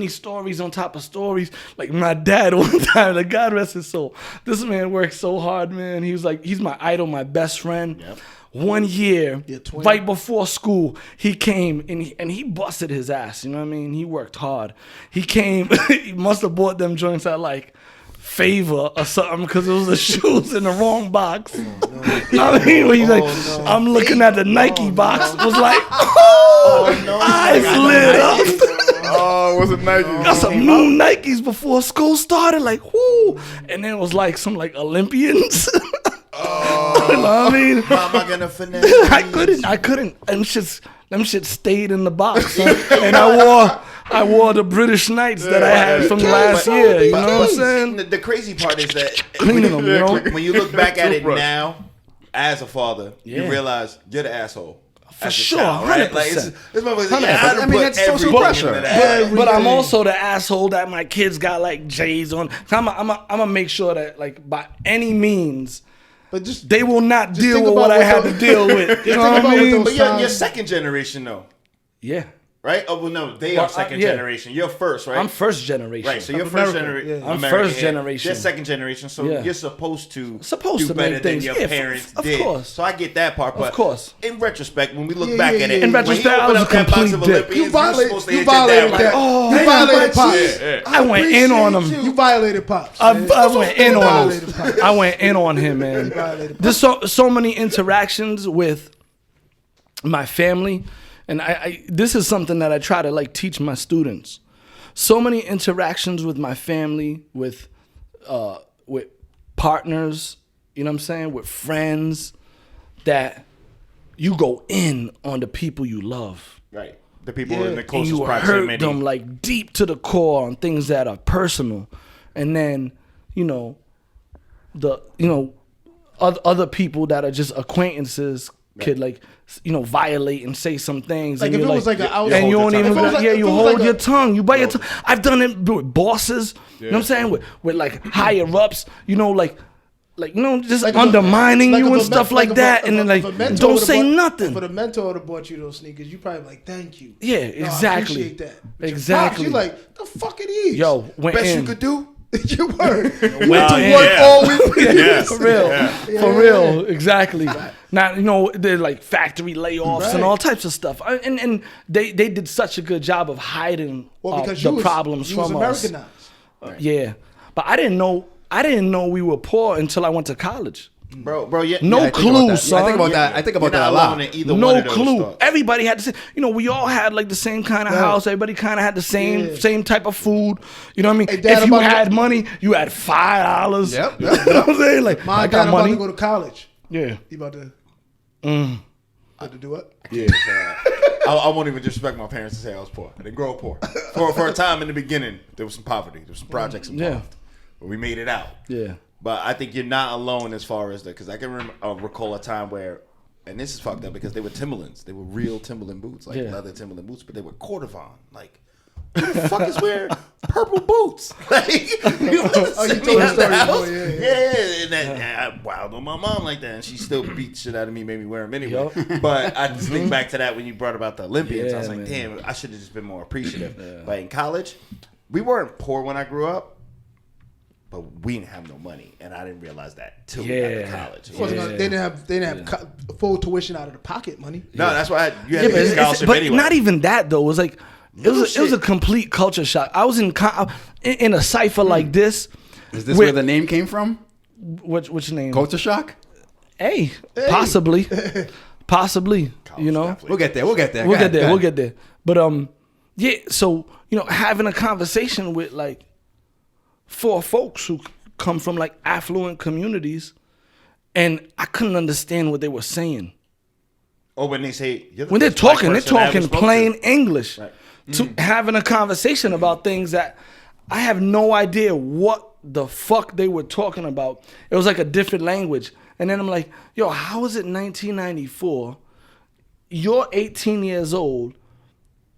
[SPEAKER 1] stories on top of stories. Like my dad one time, like God rest his soul, this man worked so hard, man. He was like he's my idol, my best friend.
[SPEAKER 2] Yep.
[SPEAKER 1] 1 year,
[SPEAKER 4] twin.
[SPEAKER 1] right before school, he came and he busted his ass. You know what I mean? He worked hard. He came, he must have bought them joints at like Favor or something because it was the shoes in the wrong box. You know what I mean? When he's like, I'm looking at the Nike box, was like, eyes lit up.
[SPEAKER 5] Oh Oh, was it Nike?
[SPEAKER 1] Got some new Nikes before school started, like whoo, and then it was like some like Olympians.
[SPEAKER 2] Oh,
[SPEAKER 1] you know what I mean?
[SPEAKER 2] how am I gonna finesse?
[SPEAKER 1] I couldn't. Them shit stayed in the box, son. And I wore the British Knights that I had from last year. You know what I'm saying?
[SPEAKER 2] The crazy part is that
[SPEAKER 1] Cleaning them, you know.
[SPEAKER 2] when you look back at it now, as a father, you realize you're the asshole.
[SPEAKER 1] For sure, 100%.
[SPEAKER 2] Like, this motherfucker's
[SPEAKER 3] I mean, that's social pressure.
[SPEAKER 1] But I'm also the asshole that my kids got like J's on. So I'm gonna make sure that like by any means,
[SPEAKER 4] But just
[SPEAKER 1] they will not
[SPEAKER 4] just
[SPEAKER 1] deal
[SPEAKER 4] think
[SPEAKER 1] with
[SPEAKER 4] about
[SPEAKER 1] what I
[SPEAKER 4] what
[SPEAKER 1] had
[SPEAKER 4] those-
[SPEAKER 1] to deal with. You know
[SPEAKER 4] think
[SPEAKER 1] what
[SPEAKER 4] about
[SPEAKER 1] I
[SPEAKER 4] what
[SPEAKER 1] mean?
[SPEAKER 4] those-
[SPEAKER 2] But you're second generation though,
[SPEAKER 1] Yeah,
[SPEAKER 2] right? Oh well, no, they
[SPEAKER 1] Well,
[SPEAKER 2] are second
[SPEAKER 1] yeah.
[SPEAKER 2] generation. You're first, right?
[SPEAKER 1] I'm first generation.
[SPEAKER 2] Right, so you're
[SPEAKER 4] Of
[SPEAKER 2] first
[SPEAKER 4] America,
[SPEAKER 2] generation.
[SPEAKER 4] yeah.
[SPEAKER 1] I'm first generation.
[SPEAKER 2] You're second generation, so
[SPEAKER 1] Yeah.
[SPEAKER 2] you're supposed to
[SPEAKER 1] Supposed
[SPEAKER 2] do
[SPEAKER 1] to
[SPEAKER 2] better
[SPEAKER 1] make
[SPEAKER 2] than
[SPEAKER 1] things.
[SPEAKER 2] your
[SPEAKER 1] Yeah,
[SPEAKER 2] parents
[SPEAKER 1] of
[SPEAKER 2] did.
[SPEAKER 1] course.
[SPEAKER 2] So I get that part, but
[SPEAKER 1] course.
[SPEAKER 2] in retrospect, when we look
[SPEAKER 4] Yeah,
[SPEAKER 2] back
[SPEAKER 4] yeah,
[SPEAKER 2] at it,
[SPEAKER 4] yeah. In
[SPEAKER 2] when he
[SPEAKER 1] retrospect, I
[SPEAKER 2] opened
[SPEAKER 1] was
[SPEAKER 2] up
[SPEAKER 1] a
[SPEAKER 2] that box of
[SPEAKER 1] complete dick.
[SPEAKER 2] Olympians,
[SPEAKER 4] You
[SPEAKER 2] you're
[SPEAKER 4] violated-
[SPEAKER 2] supposed to
[SPEAKER 4] you
[SPEAKER 2] hit your dad
[SPEAKER 4] violated
[SPEAKER 2] like,
[SPEAKER 4] that.
[SPEAKER 2] oh,
[SPEAKER 4] You violated Pops.
[SPEAKER 1] I went in on him.
[SPEAKER 4] You violated Pops.
[SPEAKER 1] I went in on
[SPEAKER 4] violated
[SPEAKER 1] him.
[SPEAKER 4] Pops.
[SPEAKER 1] I went in on him, man.
[SPEAKER 4] violated
[SPEAKER 1] There's so many interactions with my family, and I this is something that I try to like teach my students. So many interactions with my family, with partners, you know what I'm saying, with friends, that you go in on the people you love.
[SPEAKER 2] right, the people in the
[SPEAKER 1] And
[SPEAKER 2] closest
[SPEAKER 1] you hurt
[SPEAKER 2] proximity.
[SPEAKER 1] them like deep to the core on things that are personal, and then other people that are just acquaintances could like violate and say some things.
[SPEAKER 4] Like
[SPEAKER 1] and
[SPEAKER 4] if
[SPEAKER 1] you're
[SPEAKER 4] it was like an out-
[SPEAKER 1] and you
[SPEAKER 2] hold
[SPEAKER 1] don't
[SPEAKER 2] your
[SPEAKER 1] even
[SPEAKER 2] tongue. If it was
[SPEAKER 4] like-
[SPEAKER 1] you
[SPEAKER 4] if it was
[SPEAKER 1] hold
[SPEAKER 4] like
[SPEAKER 1] your
[SPEAKER 4] a-
[SPEAKER 1] tongue. You bite your tongue. I've done it with bosses. You know what I'm saying? With like higher ups. Just
[SPEAKER 4] Like if
[SPEAKER 1] undermining
[SPEAKER 4] like
[SPEAKER 1] you
[SPEAKER 4] if
[SPEAKER 1] and
[SPEAKER 4] a
[SPEAKER 1] stuff
[SPEAKER 4] men-
[SPEAKER 1] like
[SPEAKER 4] if
[SPEAKER 1] that,
[SPEAKER 4] a-
[SPEAKER 1] and then
[SPEAKER 4] if
[SPEAKER 1] like
[SPEAKER 4] a mentor
[SPEAKER 1] don't
[SPEAKER 4] would've
[SPEAKER 1] say
[SPEAKER 4] bought-
[SPEAKER 1] nothing.
[SPEAKER 4] For the mentor would have bought you those sneakers, you probably like, thank you.
[SPEAKER 1] Yeah,
[SPEAKER 4] No,
[SPEAKER 1] exactly.
[SPEAKER 4] I appreciate that. But your
[SPEAKER 1] Exactly.
[SPEAKER 4] Pops, you like, the fuck it is.
[SPEAKER 1] Yo, went
[SPEAKER 2] Best
[SPEAKER 1] in.
[SPEAKER 2] you could do.
[SPEAKER 4] you were.
[SPEAKER 1] Went
[SPEAKER 4] to
[SPEAKER 1] in.
[SPEAKER 4] work
[SPEAKER 2] Yeah.
[SPEAKER 4] all week.
[SPEAKER 1] For real. For real. Exactly. Now, they're like factory layoffs
[SPEAKER 4] Right.
[SPEAKER 1] and all types of stuff. And they did such a good job of hiding
[SPEAKER 4] Well, because
[SPEAKER 1] the
[SPEAKER 4] you was,
[SPEAKER 1] problems
[SPEAKER 4] you was
[SPEAKER 1] from us.
[SPEAKER 4] Americanized.
[SPEAKER 1] Yeah. But I didn't know we were poor until I went to college.
[SPEAKER 2] Bro, yeah.
[SPEAKER 1] No
[SPEAKER 3] I think about
[SPEAKER 1] clue,
[SPEAKER 3] that.
[SPEAKER 1] son.
[SPEAKER 3] I think about that. I think about
[SPEAKER 2] You're
[SPEAKER 3] that
[SPEAKER 2] not
[SPEAKER 3] a lot.
[SPEAKER 2] alone in either one
[SPEAKER 1] No
[SPEAKER 2] of those
[SPEAKER 1] clue.
[SPEAKER 2] thoughts.
[SPEAKER 1] Everybody had the same. We all had like the same kind of
[SPEAKER 4] Right.
[SPEAKER 1] house. Everybody kind of had the same
[SPEAKER 4] Yeah.
[SPEAKER 1] same type of food. You know what I mean?
[SPEAKER 4] Hey, Dad,
[SPEAKER 1] if you
[SPEAKER 4] I'm about to-
[SPEAKER 1] had money, you had $5.
[SPEAKER 3] Yep.
[SPEAKER 1] You know what I'm saying? Like
[SPEAKER 4] My
[SPEAKER 1] I
[SPEAKER 4] dad
[SPEAKER 1] got
[SPEAKER 4] about
[SPEAKER 1] money.
[SPEAKER 4] to go to college.
[SPEAKER 1] Yeah.
[SPEAKER 4] You about to do what?
[SPEAKER 2] Yeah, I won't even disrespect my parents to say I was poor. I didn't grow up poor. For a time in the beginning, there was some poverty. There was some projects involved. But we made it out.
[SPEAKER 1] Yeah.
[SPEAKER 2] But I think you're not alone as far as that, because I can recall a time where, and this is fucked up because they were Timberlands. They were real Timberland boots, like leather Timberland boots, but they were Cordovan. Like, who the fuck is wearing purple boots? Like, you
[SPEAKER 4] told the story before, yeah.
[SPEAKER 2] And then, I wowed on my mom like that, and she still beat the shit out of me, made me wear them anyway. But I just think back to that when you brought about the Olympians. I was like, damn, I should have just been more appreciative. But in college, we weren't poor when I grew up. But we didn't have no money, and I didn't realize that till we got to college.
[SPEAKER 4] They didn't have full tuition out of the pocket money.
[SPEAKER 2] No, that's why you had
[SPEAKER 1] Yeah,
[SPEAKER 2] to get a scholarship
[SPEAKER 1] but
[SPEAKER 2] anyway.
[SPEAKER 1] not even that though. It was like it was a complete culture shock. I was in a cipher like this.
[SPEAKER 3] Is this where the name came from?
[SPEAKER 1] Which name?
[SPEAKER 3] Culture shock?
[SPEAKER 1] Hey, possibly. You know,
[SPEAKER 3] We'll get there.
[SPEAKER 1] we'll get there. But yeah. So having a conversation with like 4 folks who come from like affluent communities, and I couldn't understand what they were saying.
[SPEAKER 2] Or when they say
[SPEAKER 1] When they're talking plain
[SPEAKER 2] English.
[SPEAKER 1] English. To having a conversation about things that I have no idea what the fuck they were talking about. It was like a different language. And then I'm like, yo, how is it 1994? You're 18 years old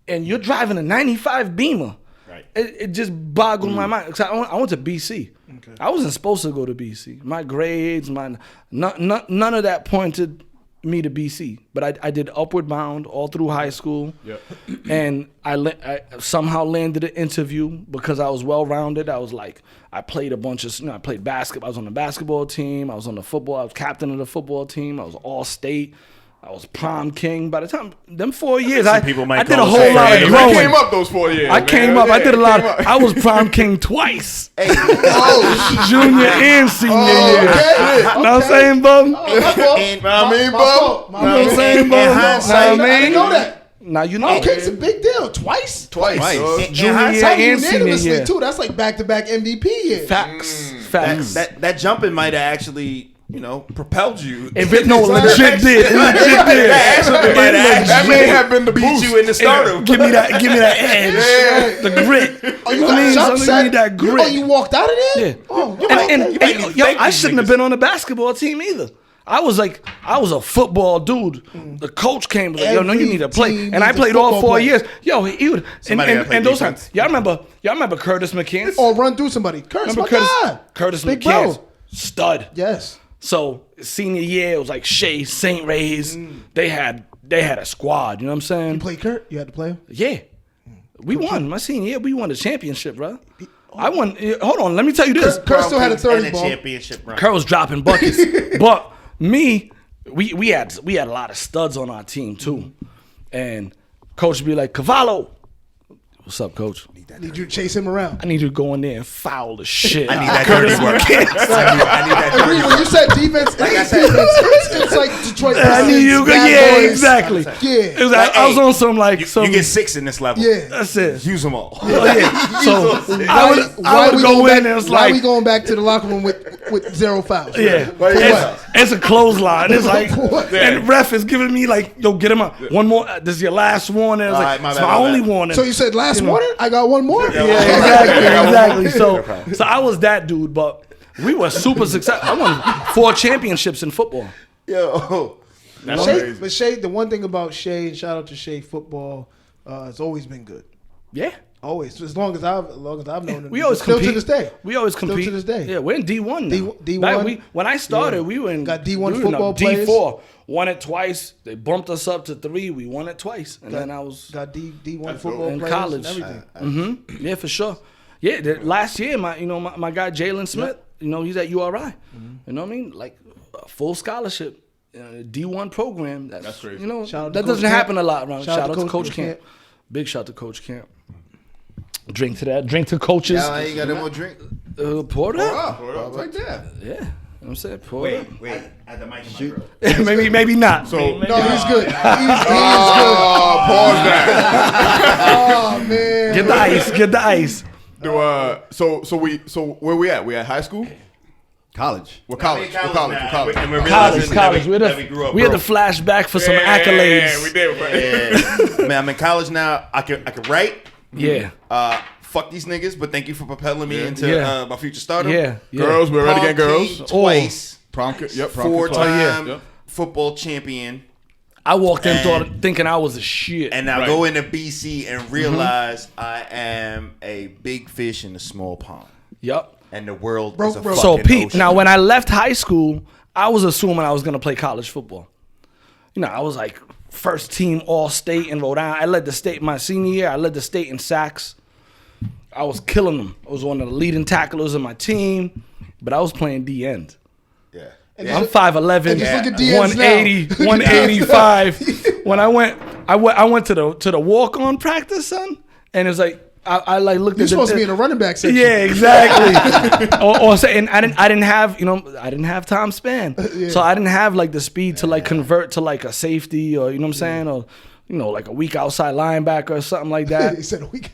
[SPEAKER 1] and you're driving a 95 Beamer.
[SPEAKER 2] Right.
[SPEAKER 1] It just boggled my mind. 'Cause I went to BC. Okay. I wasn't supposed to go to BC. My grades, none of that pointed me to BC. But I did Upward Bound all through high school. Yep. And I somehow landed an interview because I was well-rounded. I played a bunch of, I played basketball. I was on the basketball team. I was on the football. I was captain of the football team. I was all-state. I was prom king. By the time them 4 years, I did a whole lot of growing.
[SPEAKER 5] You came up those 4 years.
[SPEAKER 1] I came up. I did a lot. I was prom king twice.
[SPEAKER 2] Hey,
[SPEAKER 1] Junior and senior year.
[SPEAKER 4] Okay.
[SPEAKER 1] You know what I'm saying, bub?
[SPEAKER 2] and,
[SPEAKER 5] I mean,
[SPEAKER 4] My fault.
[SPEAKER 5] bub.
[SPEAKER 4] My fault.
[SPEAKER 1] saying,
[SPEAKER 2] in
[SPEAKER 1] bub?
[SPEAKER 2] hindsight,
[SPEAKER 1] Know what I
[SPEAKER 4] I didn't know that.
[SPEAKER 1] Now you know.
[SPEAKER 4] Okay, it's a big deal. Twice.
[SPEAKER 5] Twice.
[SPEAKER 1] Junior year and senior
[SPEAKER 4] Unanimously
[SPEAKER 1] year.
[SPEAKER 4] too. That's like back-to-back MVP years.
[SPEAKER 1] Facts.
[SPEAKER 2] That jumping might have actually, propelled you.
[SPEAKER 1] If it legit did.
[SPEAKER 5] That may have been the
[SPEAKER 2] beat
[SPEAKER 5] boost.
[SPEAKER 2] you in the stardom.
[SPEAKER 1] Give me that edge. The grit.
[SPEAKER 4] Oh, you
[SPEAKER 1] know what I mean?
[SPEAKER 4] got jump
[SPEAKER 1] Something need that
[SPEAKER 4] set?
[SPEAKER 1] grit.
[SPEAKER 4] Oh, you walked out of there?
[SPEAKER 1] Yeah.
[SPEAKER 4] Oh,
[SPEAKER 1] I shouldn't have been on the basketball team either. I was a football dude. The coach came like, yo, no, you need to play. And I played all 4 years. Yo, he would. And those times, y'all remember Curtis McCants?
[SPEAKER 4] Or run through somebody. Curtis, my God.
[SPEAKER 1] Curtis
[SPEAKER 4] Big
[SPEAKER 1] McCants,
[SPEAKER 4] bro.
[SPEAKER 1] stud.
[SPEAKER 4] Yes.
[SPEAKER 1] So senior year, it was like Shea, St. Ray's. They had a squad. You know what I'm saying?
[SPEAKER 4] You played Kurt? You had to play him?
[SPEAKER 1] Yeah. We won. My senior year, we won the championship, bro. I won. Hold on, let me tell you this.
[SPEAKER 4] Kurt still had a 30 ball.
[SPEAKER 2] Championship run.
[SPEAKER 1] Kurt was dropping buckets. But me, we had a lot of studs on our team too. And coach would be like, Cavallo. What's up, coach?
[SPEAKER 4] I need you to chase him around.
[SPEAKER 1] I need you to go in there and foul the shit.
[SPEAKER 2] I need that dirty work. I need that
[SPEAKER 4] And
[SPEAKER 2] dirty
[SPEAKER 4] when you said defense,
[SPEAKER 2] Like I said,
[SPEAKER 4] it's like Detroit
[SPEAKER 1] I need you.
[SPEAKER 4] Pistons, Bad
[SPEAKER 1] Yeah,
[SPEAKER 4] Boys.
[SPEAKER 1] exactly.
[SPEAKER 4] Yeah.
[SPEAKER 1] It was like, I was on some like some.
[SPEAKER 2] You get 6 in this level.
[SPEAKER 4] Yeah.
[SPEAKER 1] That's it.
[SPEAKER 2] Use them all.
[SPEAKER 1] Oh, yeah. So I
[SPEAKER 4] Why
[SPEAKER 1] would
[SPEAKER 4] we
[SPEAKER 1] go
[SPEAKER 4] going
[SPEAKER 1] in
[SPEAKER 4] back,
[SPEAKER 1] and it's
[SPEAKER 4] why
[SPEAKER 1] like,
[SPEAKER 4] we going back to the locker room with 0 fouls?
[SPEAKER 1] yeah,
[SPEAKER 2] What?
[SPEAKER 1] it's a clothesline. It's like,
[SPEAKER 4] What?
[SPEAKER 1] and ref is giving me like, yo, get him up. One more. This is your last warning. It's
[SPEAKER 2] All
[SPEAKER 1] like,
[SPEAKER 2] right, my
[SPEAKER 1] it's
[SPEAKER 2] bad,
[SPEAKER 1] my
[SPEAKER 2] my
[SPEAKER 1] only
[SPEAKER 2] bad.
[SPEAKER 1] warning.
[SPEAKER 4] So you said last warning? I got one more?
[SPEAKER 1] Yeah, exactly. So I was that dude, but we were super successful. I won 4 championships in football.
[SPEAKER 2] Yo.
[SPEAKER 5] That's
[SPEAKER 4] Shea,
[SPEAKER 5] crazy.
[SPEAKER 4] but Shea, the one thing about Shea, and shout out to Shea football, it's always been good.
[SPEAKER 1] Yeah.
[SPEAKER 4] Always. As long as I've known him.
[SPEAKER 1] We always
[SPEAKER 4] still
[SPEAKER 1] compete.
[SPEAKER 4] to this day.
[SPEAKER 1] We always compete.
[SPEAKER 4] Still to this day.
[SPEAKER 1] Yeah, we're in D1 now.
[SPEAKER 4] D1.
[SPEAKER 1] When I started,
[SPEAKER 4] Yeah.
[SPEAKER 1] we were in
[SPEAKER 4] Got D1
[SPEAKER 1] we were in
[SPEAKER 4] football players.
[SPEAKER 1] D4. Won it twice. They bumped us up to 3. We won it twice, and then I was
[SPEAKER 4] Got D1
[SPEAKER 5] That's
[SPEAKER 4] football
[SPEAKER 1] in
[SPEAKER 4] players
[SPEAKER 1] college.
[SPEAKER 4] and everything.
[SPEAKER 1] Yeah, for sure. Yeah, last year, my guy Jalen Smith, he's at URI. You know what I mean? Like a full scholarship, D1 program.
[SPEAKER 5] That's crazy.
[SPEAKER 4] Shout out to
[SPEAKER 1] That
[SPEAKER 4] Coach
[SPEAKER 1] doesn't
[SPEAKER 4] Camp.
[SPEAKER 1] happen a lot around.
[SPEAKER 4] Shout
[SPEAKER 1] Shout out to Coach Camp. Big shout to Coach Camp. Drink to that. Drink to coaches.
[SPEAKER 2] Now I ain't got no more drink.
[SPEAKER 1] Pour it up.
[SPEAKER 5] Right there.
[SPEAKER 1] Yeah. You know what I'm saying? Pour it up.
[SPEAKER 2] Wait. I had the mic in my throat.
[SPEAKER 1] maybe not.
[SPEAKER 5] So,
[SPEAKER 4] No, he's good. He's
[SPEAKER 5] oh, pause that.
[SPEAKER 4] good. Oh man.
[SPEAKER 1] Get the ice.
[SPEAKER 5] So where we at? We at high school?
[SPEAKER 3] College.
[SPEAKER 5] We're college. We're college. We're college.
[SPEAKER 2] And we're realizing
[SPEAKER 1] College.
[SPEAKER 2] that we grew up
[SPEAKER 1] We had to
[SPEAKER 2] broke.
[SPEAKER 1] flash back for some
[SPEAKER 5] Yeah,
[SPEAKER 1] accolades.
[SPEAKER 5] we did.
[SPEAKER 2] Yeah. Man, I'm in college now. I can write.
[SPEAKER 1] Yeah.
[SPEAKER 2] Fuck these niggas, but thank you for propelling me into
[SPEAKER 1] Yeah.
[SPEAKER 2] my future stardom.
[SPEAKER 1] Yeah.
[SPEAKER 5] Girls, we're ready to get
[SPEAKER 2] Prom
[SPEAKER 5] girls.
[SPEAKER 2] king twice.
[SPEAKER 5] Prom kid. Yep. Prom kid.
[SPEAKER 2] 4-time
[SPEAKER 5] Yep.
[SPEAKER 2] football champion.
[SPEAKER 1] I walked in
[SPEAKER 2] And-
[SPEAKER 1] thinking I was a shit.
[SPEAKER 2] And now
[SPEAKER 5] Right.
[SPEAKER 2] go into BC and realize I am a big fish in a small pond.
[SPEAKER 1] Yep.
[SPEAKER 2] And the world
[SPEAKER 4] Bro,
[SPEAKER 2] is a
[SPEAKER 4] bro.
[SPEAKER 2] fucking
[SPEAKER 1] So Pete,
[SPEAKER 2] ocean.
[SPEAKER 1] now when I left high school, I was assuming I was gonna play college football. I was like first team all state in Rhode Island. I led the state my senior year. I led the state in sacks. I was killing them. I was one of the leading tacklers in my team, but I was playing D end.
[SPEAKER 2] Yeah.
[SPEAKER 1] I'm 5'11",
[SPEAKER 4] And just look at DNs
[SPEAKER 1] 180, 185. When I went to the walk on practice, son, and it was like I like looked
[SPEAKER 4] You're
[SPEAKER 1] at
[SPEAKER 4] supposed to be in the running back section.
[SPEAKER 1] Yeah, exactly. or say, and I didn't have time span, so I didn't have like the speed to like convert to like a safety or you know what I'm saying, or like a weak outside linebacker or something like
[SPEAKER 4] He
[SPEAKER 1] that.
[SPEAKER 4] said a week.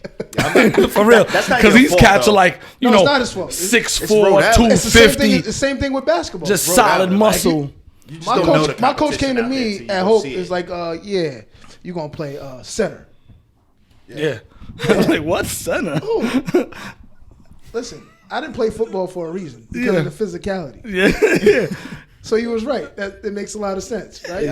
[SPEAKER 1] For real,
[SPEAKER 2] That's not
[SPEAKER 1] because
[SPEAKER 2] your
[SPEAKER 1] these
[SPEAKER 2] fault,
[SPEAKER 1] cats
[SPEAKER 2] though.
[SPEAKER 1] are like
[SPEAKER 4] No, it's not his fault.
[SPEAKER 1] 6'4",
[SPEAKER 2] Rhode Island.
[SPEAKER 4] It's the same thing.
[SPEAKER 1] 250,
[SPEAKER 4] It's the same thing with basketball.
[SPEAKER 1] just
[SPEAKER 2] Rhode
[SPEAKER 1] solid
[SPEAKER 2] Island.
[SPEAKER 1] muscle.
[SPEAKER 2] You just
[SPEAKER 4] My
[SPEAKER 2] don't know the
[SPEAKER 4] coach came to
[SPEAKER 2] competition out there
[SPEAKER 4] me
[SPEAKER 2] till you
[SPEAKER 4] at
[SPEAKER 2] go
[SPEAKER 4] Hope.
[SPEAKER 2] see
[SPEAKER 4] It's
[SPEAKER 2] it.
[SPEAKER 4] like, yeah, you gonna play center.
[SPEAKER 1] Yeah, I was like, what center?
[SPEAKER 4] Listen, I didn't play football for a reason because
[SPEAKER 1] Yeah.
[SPEAKER 4] of the physicality.
[SPEAKER 1] Yeah.
[SPEAKER 4] So you was right. That makes a lot of sense, right?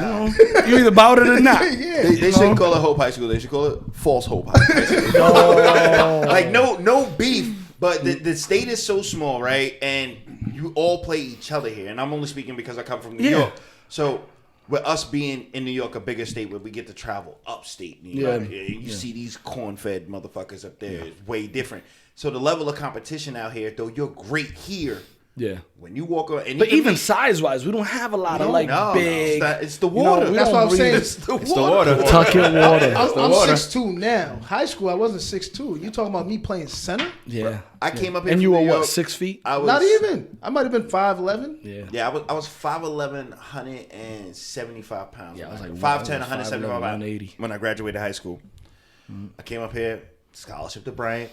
[SPEAKER 1] You either about it or not.
[SPEAKER 4] Yeah.
[SPEAKER 2] They shouldn't call it Hope High School. They should call it False Hope High School. Like no beef, but the state is so small, right? And you all play each other here. And I'm only speaking because I come from New
[SPEAKER 1] Yeah.
[SPEAKER 2] York. So with us being in New York, a bigger state where we get to travel upstate New York, you see these corn-fed motherfuckers up there. It's way different. So the level of competition out here, though you're great here,
[SPEAKER 1] Yeah.
[SPEAKER 2] When you walk on, and
[SPEAKER 1] But even size-wise, we don't have a lot of like big.
[SPEAKER 2] It's the water.
[SPEAKER 4] That's what I'm saying.
[SPEAKER 2] It's the water.
[SPEAKER 1] Pawtucket water.
[SPEAKER 4] I'm 6'2" now. High school, I wasn't 6'2". You talking about me playing center?
[SPEAKER 1] Yeah.
[SPEAKER 2] I came up here.
[SPEAKER 1] And
[SPEAKER 2] from
[SPEAKER 1] you were
[SPEAKER 2] New
[SPEAKER 1] what,
[SPEAKER 2] York.
[SPEAKER 1] 6 feet?
[SPEAKER 2] I was
[SPEAKER 4] Not even. I might have been 5'11".
[SPEAKER 1] Yeah.
[SPEAKER 2] Yeah, I was 5'11", 175 pounds.
[SPEAKER 1] Yeah, I was like
[SPEAKER 2] 5'10",
[SPEAKER 1] 175
[SPEAKER 2] 175 pounds
[SPEAKER 1] 180.
[SPEAKER 2] when I graduated high school. I came up here, scholarship to Bryant,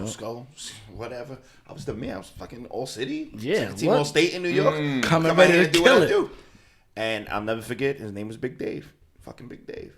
[SPEAKER 2] Skull, whatever. I was the man. I was fucking all city.
[SPEAKER 1] Yeah,
[SPEAKER 2] team
[SPEAKER 1] what?
[SPEAKER 2] all state in New York.
[SPEAKER 1] Coming
[SPEAKER 2] Come
[SPEAKER 1] ready
[SPEAKER 2] out here
[SPEAKER 1] to
[SPEAKER 2] and do
[SPEAKER 1] kill
[SPEAKER 2] what I
[SPEAKER 1] it.
[SPEAKER 2] do. And I'll never forget. His name was Big Dave. Fucking Big Dave.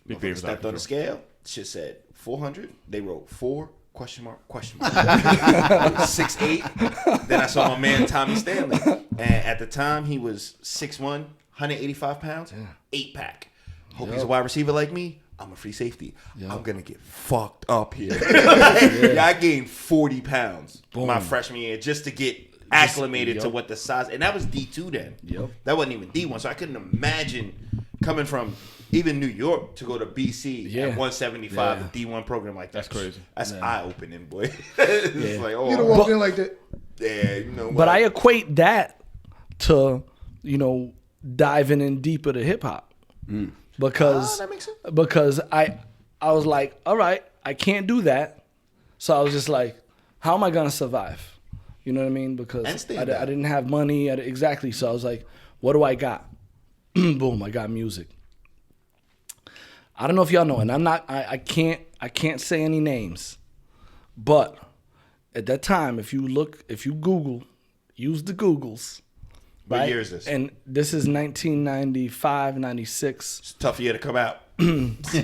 [SPEAKER 5] Big Dave
[SPEAKER 2] Stepped on the scale. Shit said 400. They wrote 4 ? 6'8". Then I saw my man Tommy Stanley, and at the time he was 6'1", 185 pounds, 8-pack. Hope he's a wide receiver like me. I'm a free safety. I'm gonna get fucked up here. I gained 40 pounds my freshman year just to get acclimated to what the size, and that was D2 then. That wasn't even D1, so I couldn't imagine coming from even New York to go to BC at 175, a D1 program like that.
[SPEAKER 5] That's crazy.
[SPEAKER 2] That's eye-opening, boy. It's like, oh,
[SPEAKER 4] You'd have walked in like that.
[SPEAKER 2] yeah, you know what?
[SPEAKER 1] But I equate that to, diving in deeper to hip hop. Because
[SPEAKER 2] that makes sense.
[SPEAKER 1] because I was like, all right, I can't do that. So I was just like, how am I gonna survive? You know what I mean? Because I didn't have money. Exactly. So I was like, what do I got? Boom, I got music. I don't know if y'all know, and I can't say any names, but at that time, if you Google, use the Googles.
[SPEAKER 2] What
[SPEAKER 1] right?
[SPEAKER 2] year is this?
[SPEAKER 1] And this is 1995, 96.
[SPEAKER 2] It's a tough year to come out.
[SPEAKER 3] It's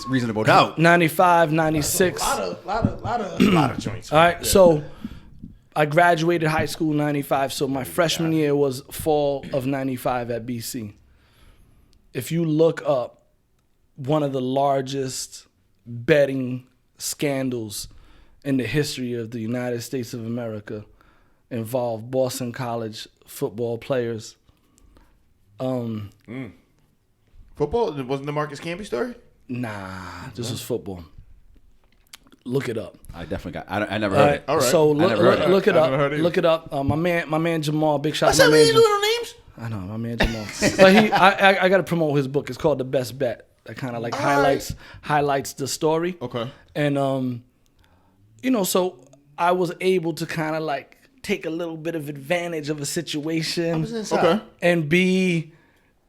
[SPEAKER 3] reasonable doubt.
[SPEAKER 1] 95, 96.
[SPEAKER 2] A lot of joints.
[SPEAKER 1] All right, so I graduated high school 95, so my freshman year was fall of 95 at BC. If you look up one of the largest betting scandals in the history of the United States of America involved Boston College football players.
[SPEAKER 2] Football? It wasn't the Marcus Camby story?
[SPEAKER 1] Nah, this was football. Look it up.
[SPEAKER 3] I definitely got. I never heard it.
[SPEAKER 5] All right.
[SPEAKER 1] So
[SPEAKER 3] I never heard it.
[SPEAKER 1] look it
[SPEAKER 5] I never heard
[SPEAKER 1] up.
[SPEAKER 5] it.
[SPEAKER 1] Look it up. My man Jamal. Big shout
[SPEAKER 2] What's
[SPEAKER 1] to my
[SPEAKER 2] that
[SPEAKER 1] man.
[SPEAKER 2] many little names?
[SPEAKER 1] I know, my man Jamal. But I got to promote his book. It's called The Best Bet. That kind of like highlights the story.
[SPEAKER 5] Okay.
[SPEAKER 1] And so I was able to kind of like take a little bit of advantage of a situation
[SPEAKER 5] Okay.
[SPEAKER 1] and be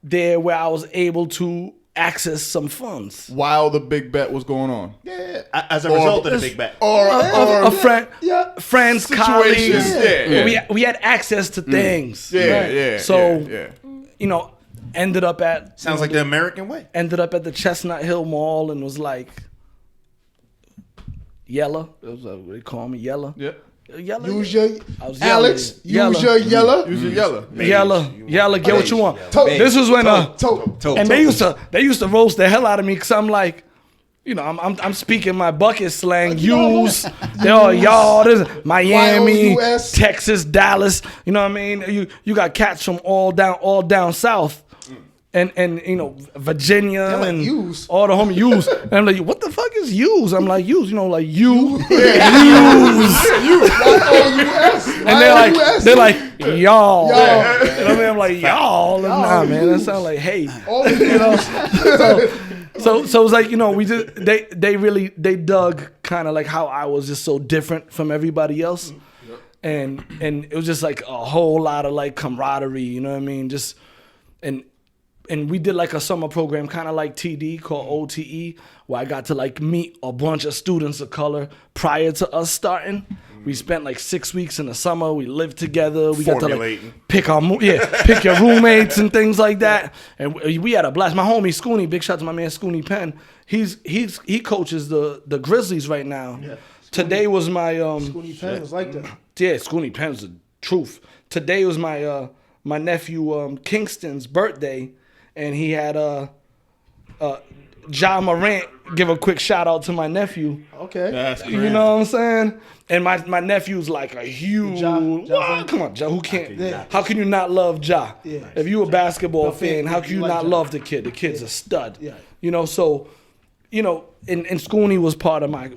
[SPEAKER 1] there where I was able to access some funds.
[SPEAKER 5] While the big bet was going on.
[SPEAKER 2] Yeah. As a result of the big bet.
[SPEAKER 5] Or
[SPEAKER 1] A friend, friends, colleagues.
[SPEAKER 5] Situations, yeah.
[SPEAKER 1] We had access to things.
[SPEAKER 5] Yeah.
[SPEAKER 1] So,
[SPEAKER 5] yeah.
[SPEAKER 1] ended up at
[SPEAKER 2] Sounds like the American way.
[SPEAKER 1] ended up at the Chestnut Hill Mall and was like Yella. It was they call me Yella.
[SPEAKER 5] Yeah.
[SPEAKER 1] Yella.
[SPEAKER 4] Use your
[SPEAKER 1] I was
[SPEAKER 4] Alex.
[SPEAKER 1] yelling.
[SPEAKER 4] Use your yellow.
[SPEAKER 5] Use your yellow.
[SPEAKER 1] Yella, get what you want.
[SPEAKER 4] Tote.
[SPEAKER 1] This was when
[SPEAKER 4] Tote.
[SPEAKER 1] and they used to roast the hell out of me because I'm like, I'm speaking my bucket slang. Use, y'all, this is Miami,
[SPEAKER 4] Y-O-U-S.
[SPEAKER 1] Texas, Dallas. You know what I mean? You got cats from all down south. And Virginia
[SPEAKER 4] like
[SPEAKER 1] and
[SPEAKER 4] use.
[SPEAKER 1] all the homie use. And I'm like, what the fuck is use? I'm like, use, like you. Use.
[SPEAKER 4] Y-O-U-S.
[SPEAKER 1] And they're like, y'all. You know what I mean? I'm like, y'all. Nah, man, that sounds like hey. So it was like, we just they dug kind of like how I was just so different from everybody else. And it was just like a whole lot of like camaraderie, you know what I mean? Just and we did like a summer program kind of like TD called OTE where I got to like meet a bunch of students of color prior to us starting. We spent like 6 weeks in the summer. We lived together. We got to like pick your roommates and things like that. And we had a blast. My homie Scooney, big shout to my man Scooney Penn. He coaches the Grizzlies right now. Yeah. Today was my
[SPEAKER 4] Scooney Penn was like that.
[SPEAKER 1] Yeah, Scooney Penn's the truth. Today was my my nephew Kingston's birthday, and he had Ja Morant give a quick shout out to my nephew.
[SPEAKER 4] Okay.
[SPEAKER 5] That's crazy.
[SPEAKER 1] You know what I'm saying? And my nephew's like a huge.
[SPEAKER 4] Ja.
[SPEAKER 1] Come on, Ja. Who can't? How can you not love Ja?
[SPEAKER 4] Yeah.
[SPEAKER 1] If you a basketball fan, how can you
[SPEAKER 4] like
[SPEAKER 1] not
[SPEAKER 4] Ja.
[SPEAKER 1] love the kid? The kid's a stud.
[SPEAKER 4] Yeah.
[SPEAKER 1] So you know, in Scooney was part of my